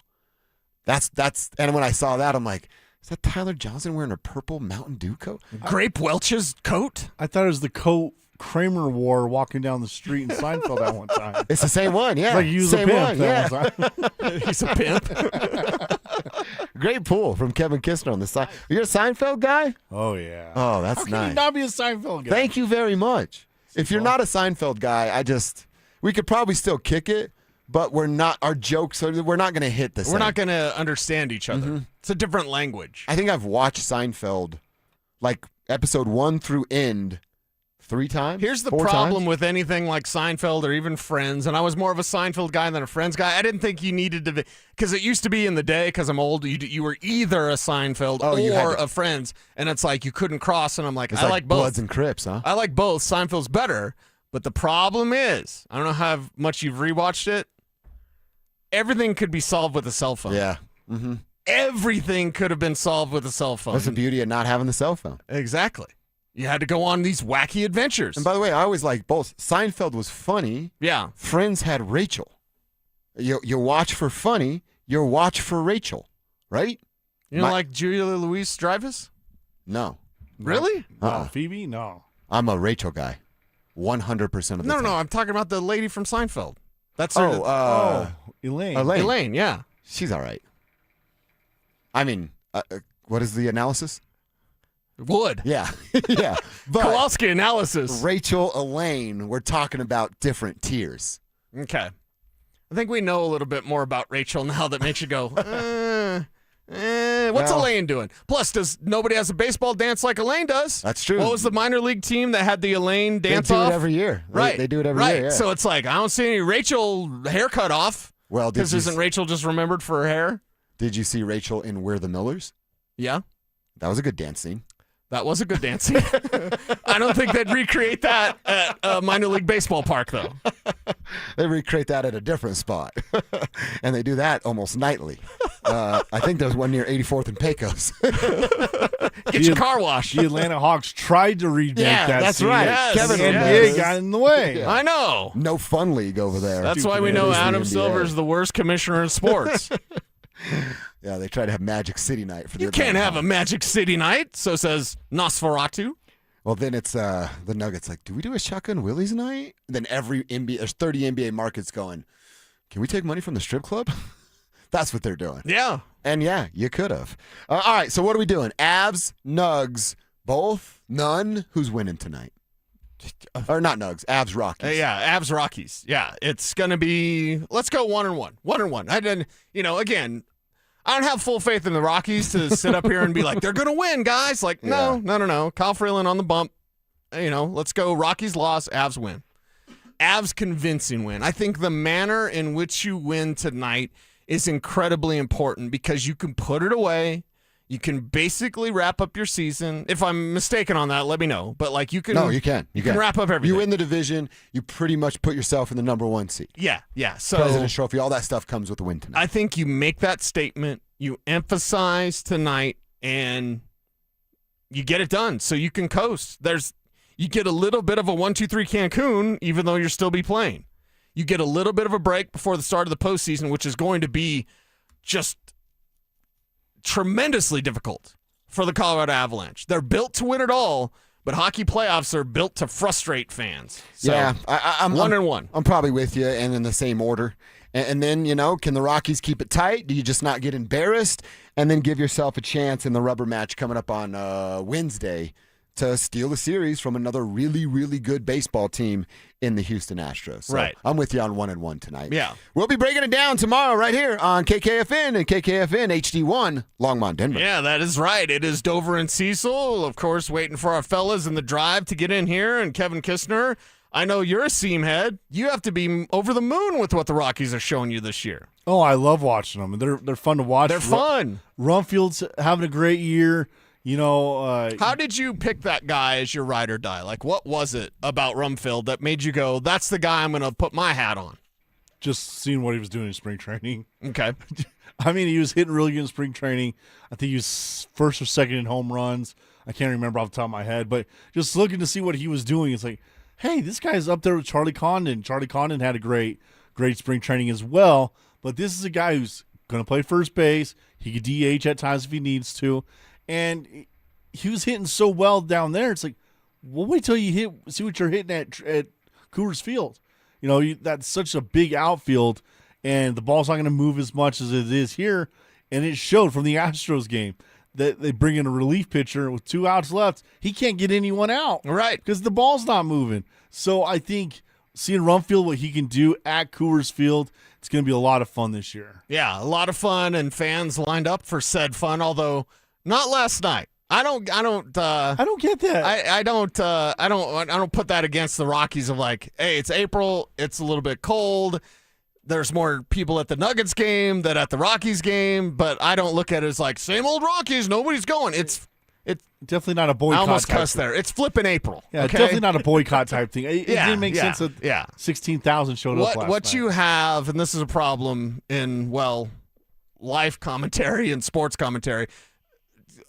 That's. And when I saw that, I'm like, is that Tyler Johnson wearing a purple Mountain Dew coat? Grape Welch's coat? I thought it was the coat Kramer wore walking down the street in Seinfeld at one time. It's the same one, yeah. Like you same a pimp. one, yeah. He's a pimp. Great pull from Kevin Kistner on the side. You're a Seinfeld guy? Oh, yeah. Oh, that's How can nice. you not be a Seinfeld guy? Thank you very much. If you're not a Seinfeld guy, we could probably still kick it, but we're not going to hit the same. We're not going to understand each other. Mm-hmm. It's a different language. I think I've watched Seinfeld, like episode 1 through end, 3 times. Here's the 4 problem times. with anything like Seinfeld or even Friends, and I was more of a Seinfeld guy than a Friends guy. I didn't think you needed to, because it used to be in the day, because I'm old, you were either a Seinfeld or a Friends, and it's like you couldn't cross, and I'm like, I like both. Bloods and Crips, huh? I like both. Seinfeld's better, but the problem is, I don't know how much you've rewatched it, everything could be solved with a cell phone. Yeah. Mm-hmm. Everything could have been solved with a cell phone. That's the beauty of not having the cell phone. Exactly. You had to go on these wacky adventures. And by the way, I always like both. Seinfeld was funny. Yeah. Friends had Rachel. You watch for funny, you watch for Rachel, right? You don't like Julia Louis-Dreyfus? No. Really? Phoebe? No. I'm a Rachel guy. 100% of the time. No, I'm talking about the lady from Seinfeld. That's Elaine. Elaine, yeah. She's all right. I mean, what is the analysis? Would. Yeah. Yeah. But Kowalski analysis. Rachel, Elaine, we're talking about different tiers. Okay. I think we know a little bit more about Rachel now that makes you go, what's Elaine doing? Plus, nobody has a baseball dance like Elaine does? That's true. What was the minor league team that had the Elaine dance off? They do it every year. Right. They do it every year. Yeah. So it's like, I don't see any Rachel haircut off. Well, because isn't Rachel just remembered for her hair? Did you see Rachel in We're the Millers? Yeah. That was a good dance scene. That was a good dance scene. I don't think they'd recreate that at a minor league baseball park, though. They recreate that at a different spot. And they do that almost nightly. I think there's one near 84th and Pecos. Get your car washed. The Atlanta Hawks tried to remake that. That's scene. right. Yes, Kevin NBA got in the way. I know. No fun league over there. That's why we know Adam Silver's the worst commissioner in sports. Yeah, they try to have Magic City night for the You can't have a Magic City night, so says Nosferatu. Well, then it's the Nuggets like, do we do a Shotgun Willie's night? Then there's 30 NBA markets going, can we take money from the strip club? That's what they're doing. Yeah. And yeah, you could have. All right, so what are we doing? Avs, Nugs, both? None? Who's winning tonight? Or not Nugs, Avs, Rockies. Yeah, Avs, Rockies. Yeah, it's going to be, let's go 1-1. 1-1. I didn't, again, I don't have full faith in the Rockies to sit up here and be like, they're going to win, guys. Like, no. Kyle Freeland on the bump. Let's go Rockies loss, Avs win. Avs convincing win. I think the manner in which you win tonight is incredibly important because you can put it away. You can basically wrap up your season. If I'm mistaken on that, let me know. But you can. No, you can. You can wrap up everything. You win the division. You pretty much put yourself in the number 1 seed. Yeah. So President's Trophy, all that stuff comes with the win tonight. I think you make that statement. You emphasize tonight, and you get it done. So you can coast. You get a little bit of a 1-2-3 Cancun, even though you'll still be playing. You get a little bit of a break before the start of the postseason, which is going to be just tremendously difficult for the Colorado Avalanche. They're built to win it all, but hockey playoffs are built to frustrate fans. So, yeah, I'm 1-1. I'm probably with you, and in the same order. And then, can the Rockies keep it tight? Do you just not get embarrassed? And then give yourself a chance in the rubber match coming up on Wednesday to steal the series from another really, really good baseball team in the Houston Astros. So right. I'm with you on 1-1 tonight. Yeah. We'll be breaking it down tomorrow right here on KKFN and KKFN HD1, Longmont, Denver. Yeah, that is right. It is Dover and Cecil, of course, waiting for our fellas in the drive to get in here. And Kevin Kistner, I know you're a seam head. You have to be over the moon with what the Rockies are showing you this year. Oh, I love watching them. They're fun to watch. They're fun. Rumfield's having a great year. How did you pick that guy as your ride or die? What was it about Rumfield that made you go, that's the guy I'm going to put my hat on? Just seeing what he was doing in spring training. Okay. I mean, he was hitting really good in spring training. I think he was first or second in home runs. I can't remember off the top of my head, but just looking to see what he was doing, it's like, hey, this guy's up there with Charlie Condon. Charlie Condon had a great spring training as well, but this is a guy who's going to play first base. He could DH at times if he needs to. And he was hitting so well down there. It's like, well, wait till you see what you're hitting at Coors Field. That's such a big outfield, and the ball's not going to move as much as it is here. And it showed from the Astros game that they bring in a relief pitcher with 2 outs left. He can't get anyone out. Right. Because the ball's not moving. So I think seeing Rumfield, what he can do at Coors Field, it's going to be a lot of fun this year. Yeah, a lot of fun, and fans lined up for said fun, although not last night. I don't get that. I don't put that against the Rockies of hey, it's April, it's a little bit cold. There's more people at the Nuggets game than at the Rockies game, but I don't look at it as same old Rockies, nobody's going. It's definitely not a boycott. I almost type cussed thing. there. It's flipping April. Yeah, okay? definitely not a boycott type thing. It didn't make sense that 16,000 showed up last night. What you have, and this is a problem in, life commentary and sports commentary,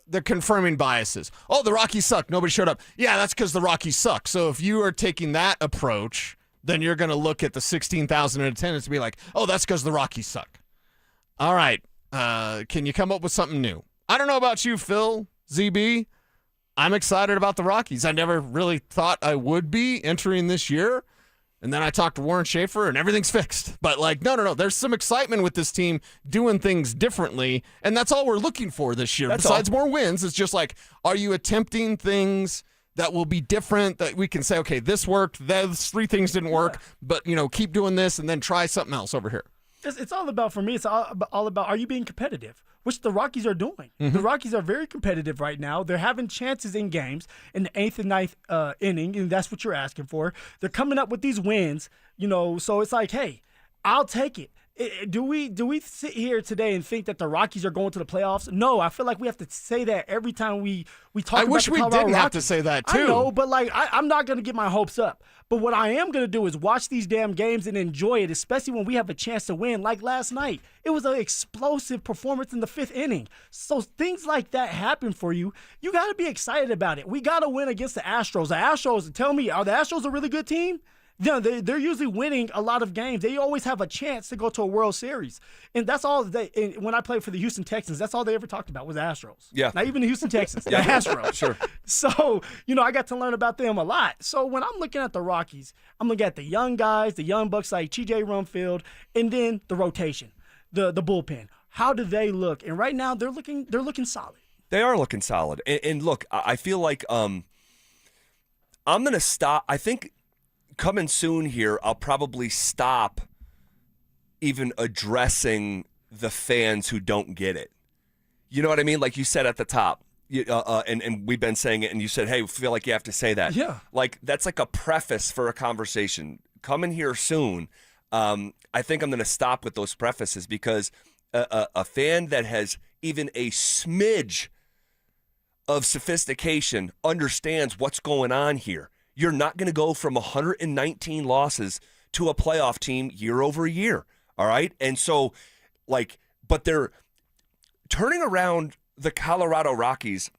they're confirming biases. Oh, the Rockies suck. Nobody showed up. Yeah, that's because the Rockies suck. So if you are taking that approach, then you're going to look at the 16,000 in attendance and be like, oh, that's because the Rockies suck. All right. Can you come up with something new? I don't know about you, Phil, ZB. I'm excited about the Rockies. I never really thought I would be entering this year. And then I talked to Warren Schaefer, and everything's fixed. But, no. There's some excitement with this team doing things differently, and that's all we're looking for this year. Besides more wins, it's just are you attempting things that will be different, that we can say, okay, this worked, those 3 things didn't work, but, keep doing this and then try something else over here. It's all about, for me, it's all about, are you being competitive? Which the Rockies are doing. Mm-hmm. The Rockies are very competitive right now. They're having chances in games in the 8th and 9th inning, and that's what you're asking for. They're coming up with these wins, so it's hey, I'll take it. Do we sit here today and think that the Rockies are going to the playoffs? No, I feel like we have to say that every time we talk about the Colorado Rockies. I wish we didn't have to say that, too. I know, but I'm not going to get my hopes up. But what I am going to do is watch these damn games and enjoy it, especially when we have a chance to win, like last night. It was an explosive performance in the 5th inning. So things like that happen for you. You got to be excited about it. We got to win against the Astros. The Astros, tell me, are the Astros a really good team? Yeah, they're usually winning a lot of games. They always have a chance to go to a World Series. And that's all when I played for the Houston Texans, that's all they ever talked about was the Astros. Yeah. Not even the Houston Texans, the Astros. Sure. So, I got to learn about them a lot. So when I'm looking at the Rockies, I'm looking at the young guys, the young bucks like TJ Rumfield, and then the rotation, the bullpen. How do they look? And right now they're looking solid. They are looking solid. And look, I feel like I'm going to stop. I think coming soon here, I'll probably stop even addressing the fans who don't get it. You know what I mean? Like you said at the top, and we've been saying it, and you said, hey, we feel like you have to say that. Yeah. Like that's like a preface for a conversation. Coming here soon, I think I'm going to stop with those prefaces because a fan that has even a smidge of sophistication understands what's going on here. You're not going to go from 119 losses to a playoff team year over year, all right? And so, but they're turning around the Colorado Rockies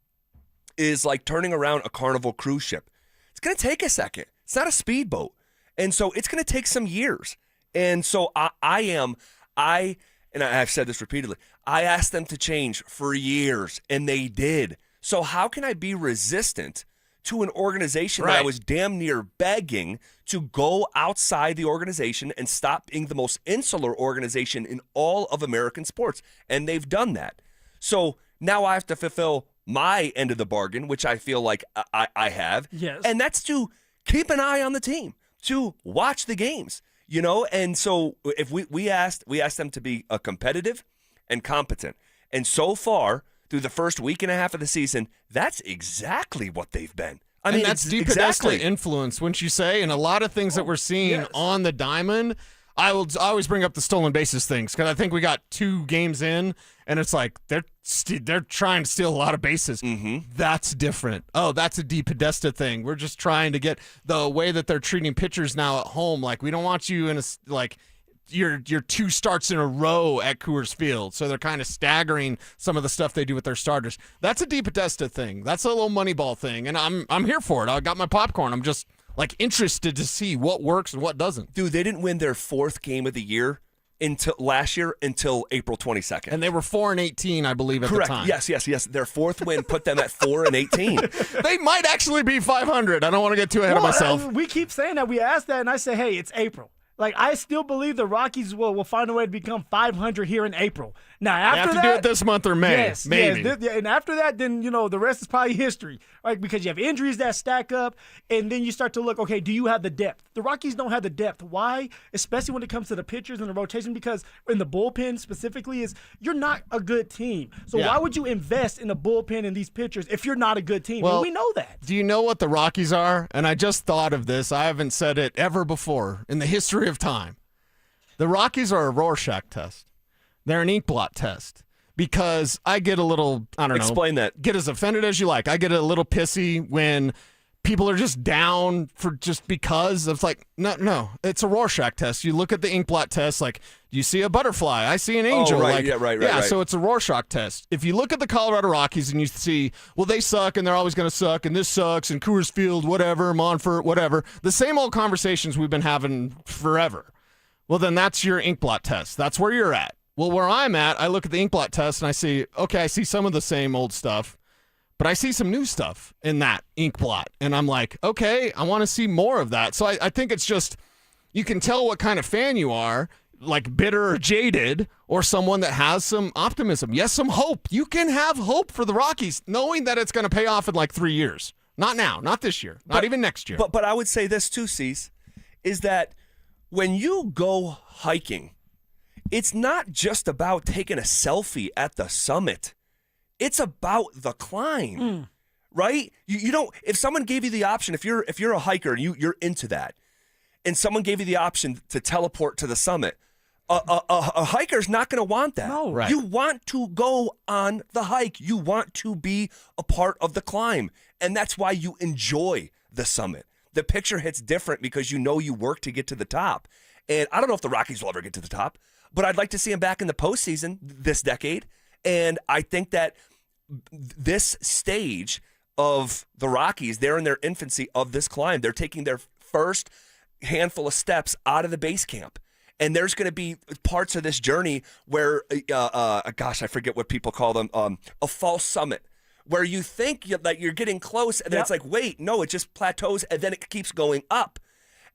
is like turning around a Carnival cruise ship. It's going to take a second. It's not a speedboat. And so it's going to take some years. And so and I've said this repeatedly, I asked them to change for years, and they did. So how can I be resistant to an organization that I was damn near begging to go outside the organization and stop being the most insular organization in all of American sports? And they've done that. So now I have to fulfill my end of the bargain, which I feel like I have. Yes. And that's to keep an eye on the team, to watch the games, And so if we asked them to be competitive and competent. And so far, through the first week and a half of the season, that's exactly what they've been. I mean, that's deep exactly influence, wouldn't you say? And a lot of things that we're seeing on the diamond, I always bring up the stolen bases things because I think we got 2 games in, and it's like they're trying to steal a lot of bases. Mm-hmm. That's different. Oh, that's a DePodesta thing. We're just trying to get the way that they're treating pitchers now at home. Like we don't want you in your 2 starts in a row at Coors Field. So they're kind of staggering some of the stuff they do with their starters. That's a DePodesta thing. That's a little Moneyball thing. And I'm here for it. I got my popcorn. I'm just interested to see what works and what doesn't. Dude, they didn't win their 4th game of the year until April 22nd. And they were 4-18, I believe, at Correct. the time. Yes. Their 4th win put them at 4-18. They might actually be 500. I don't want to get too ahead of myself. We keep saying that. We asked that, and I say, hey, it's April. I still believe the Rockies will find a way to become 500 here in April. Now, after they have to do it this month or May. Yes, maybe. Yes, and after that, then, the rest is probably history, right? Because you have injuries that stack up, and then you start to look, okay, do you have the depth? The Rockies don't have the depth. Why? Especially when it comes to the pitchers and the rotation, because in the bullpen specifically is you're not a good team. So why would you invest in the bullpen and these pitchers if you're not a good team? Well, and we know that. Do you know what the Rockies are? And I just thought of this. I haven't said it ever before in the history of time. The Rockies are a Rorschach test. They're an inkblot test. Because I get a little, I don't know. Explain that. Get as offended as you like. I get a little pissy when people are just down for just because. It's like, no. It's a Rorschach test. You look at the inkblot test, like, you see a butterfly. I see an angel. Oh, right. Like, Right. So it's a Rorschach test. If you look at the Colorado Rockies and you see, well, they suck and they're always going to suck and this sucks and Coors Field, whatever, Monfort, whatever. The same old conversations we've been having forever. Well, then that's your inkblot test. That's where you're at. Well, where I'm at, I look at the inkblot test and I see, okay, I see some of the same old stuff, but I see some new stuff in that inkblot. And I'm like, okay, I want to see more of that. So I think it's just, you can tell what kind of fan you are, like bitter or jaded, or someone that has some optimism. Yes, some hope. You can have hope for the Rockies, knowing that it's going to pay off in like 3 years. Not now, not this year, not even next year. But I would say this too, Cease, is that when you go hiking, it's not just about taking a selfie at the summit. It's about the climb, right? You don't. If someone gave you the option, if you're a hiker and you're into that, and someone gave you the option to teleport to the summit, A hiker's not going to want that. No. Right. You want to go on the hike. You want to be a part of the climb. And that's why you enjoy the summit. The picture hits different because you know you work to get to the top. And I don't know if the Rockies will ever get to the top, but I'd like to see them back in the postseason this decade. And I think that this stage of the Rockies, they're in their infancy of this climb. They're taking their first handful of steps out of the base camp. And there's going to be parts of this journey where, gosh, I forget what people call them, a false summit, where you think that you're getting close, and then it's like, wait, no, it just plateaus, and then it keeps going up.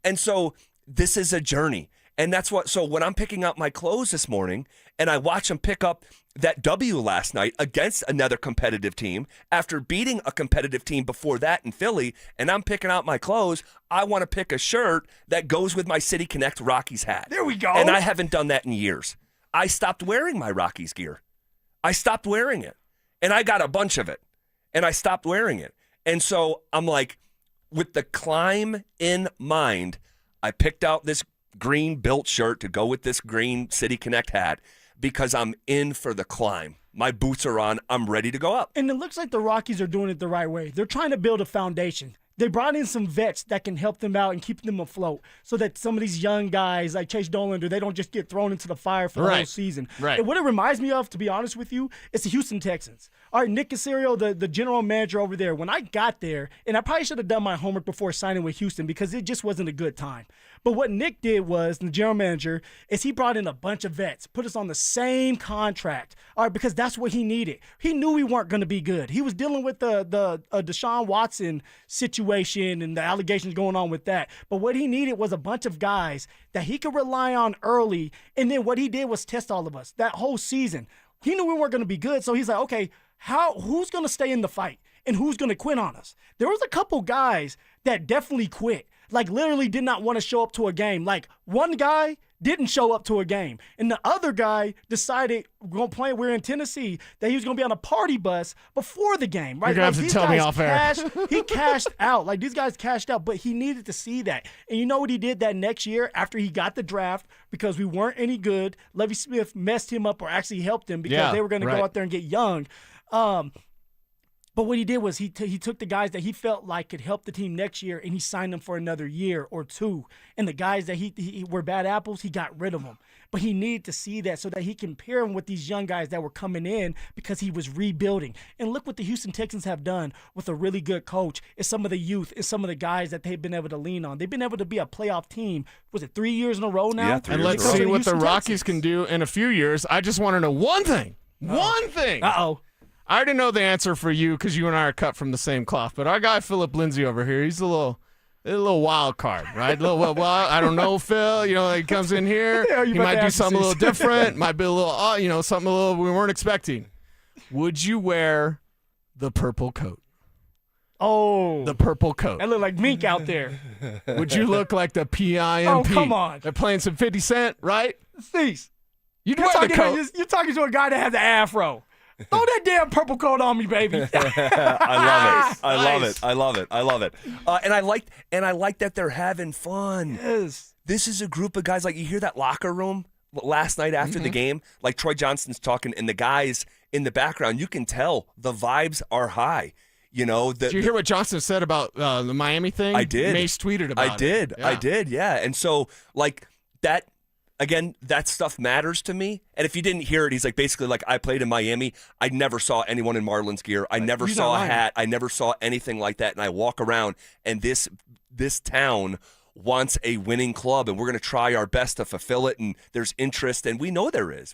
And so this is a journey. And that's what, so when I'm picking out my clothes this morning, and I watch them pick up that W last night against another competitive team, after beating a competitive team before that in Philly, and I'm picking out my clothes, I want to pick a shirt that goes with my City Connect Rockies hat. There we go. And I haven't done that in years. I stopped wearing my Rockies gear. I stopped wearing it. And I got a bunch of it. And I stopped wearing it. And so I'm like, with the climb in mind, I picked out this green built shirt to go with this green City Connect hat because I'm in for the climb. My boots are on. I'm ready to go up. And it looks like the Rockies are doing it the right way. They're trying to build a foundation. They brought in some vets that can help them out and keep them afloat so that some of these young guys like Chase Dolander, they don't just get thrown into the fire for the whole season. Right. And what it reminds me of, to be honest with you, it's the Houston Texans. All right, Nick Caserio, the general manager over there, when I got there, and I probably should have done my homework before signing with Houston because it just wasn't a good time. But what Nick did was, the general manager, is he brought in a bunch of vets, put us on the same contract, all right, because that's what he needed. He knew we weren't going to be good. He was dealing with the Deshaun Watson situation and the allegations going on with that. But what he needed was a bunch of guys that he could rely on early, and then what he did was test all of us that whole season. He knew we weren't going to be good, so he's like, okay, who's going to stay in the fight and who's going to quit on us? There was a couple guys that definitely quit. Like, literally did not want to show up to a game. Like, one guy didn't show up to a game. And the other guy decided, we're in Tennessee, that he was going to be on a party bus before the game. Right? You're going to have to tell me off air. He cashed out. Like, these guys cashed out, but he needed to see that. And you know what he did that next year after he got the draft? Because we weren't any good. Lovie Smith messed him up or actually helped him because they were going to go out there and get young. But what he did was he took the guys that he felt like could help the team next year, and he signed them for another year or two. And the guys that he were bad apples, he got rid of them. But he needed to see that so that he can pair them with these young guys that were coming in because he was rebuilding. And look what the Houston Texans have done with a really good coach. It's some of the youth. It's some of the guys that they've been able to lean on. They've been able to be a playoff team. Was it 3 years in a row now? Yeah, and let's see what the Rockies can do in a few years. I just want to know one thing. One thing. Uh-oh. I already know the answer for you because you and I are cut from the same cloth. But our guy Philip Lindsay over here, he's a little wild card, right? Well, I don't know, Phil. You know, he comes in here, he might do something a little different. Might be a little, something a little we weren't expecting. Would you wear the purple coat? Oh, the purple coat. I look like Mink out there. Would you look like the PIMP? Oh, come on. They're playing some 50 Cent, right? Cease. You're talking to a guy that has an afro. Throw that damn purple coat on me, baby. I love it. And I like that they're having fun. Yes. This is a group of guys, like you hear that locker room last night after the game, like Troy Johnston's talking, and the guys in the background, you can tell the vibes are high. You know, did you hear what Johnston said about the Miami thing? I did. Mace tweeted about it. Yeah. I did, yeah. And so, like, that, again, that stuff matters to me. And if you didn't hear it, he's like, basically, like, I played in Miami. I never saw anyone in Marlins gear. I never saw a hat. I never saw anything like that. And I walk around, and this town wants a winning club, and we're going to try our best to fulfill it. And there's interest, and we know there is.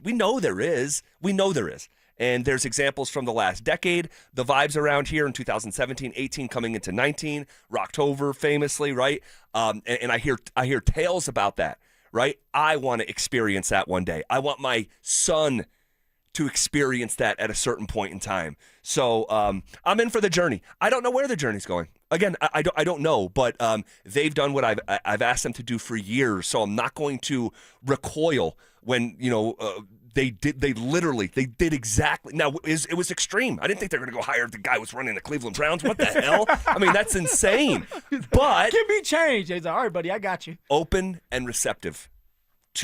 And there's examples from the last decade. The vibes around here in 2017, 18, coming into 19, Rocktober famously, right? And I hear tales about that, right? I want to experience that one day. I want my son to experience that at a certain point in time. So I'm in for the journey. I don't know where the journey's going. Again, I don't know, but they've done what I've asked them to do for years. So I'm not going to recoil when They did exactly. Now, it was extreme. I didn't think they were going to go hire the guy who was running the Cleveland Browns. What the hell? I mean, that's insane. But can be changed. He's like, all right, buddy, I got you. Open and receptive.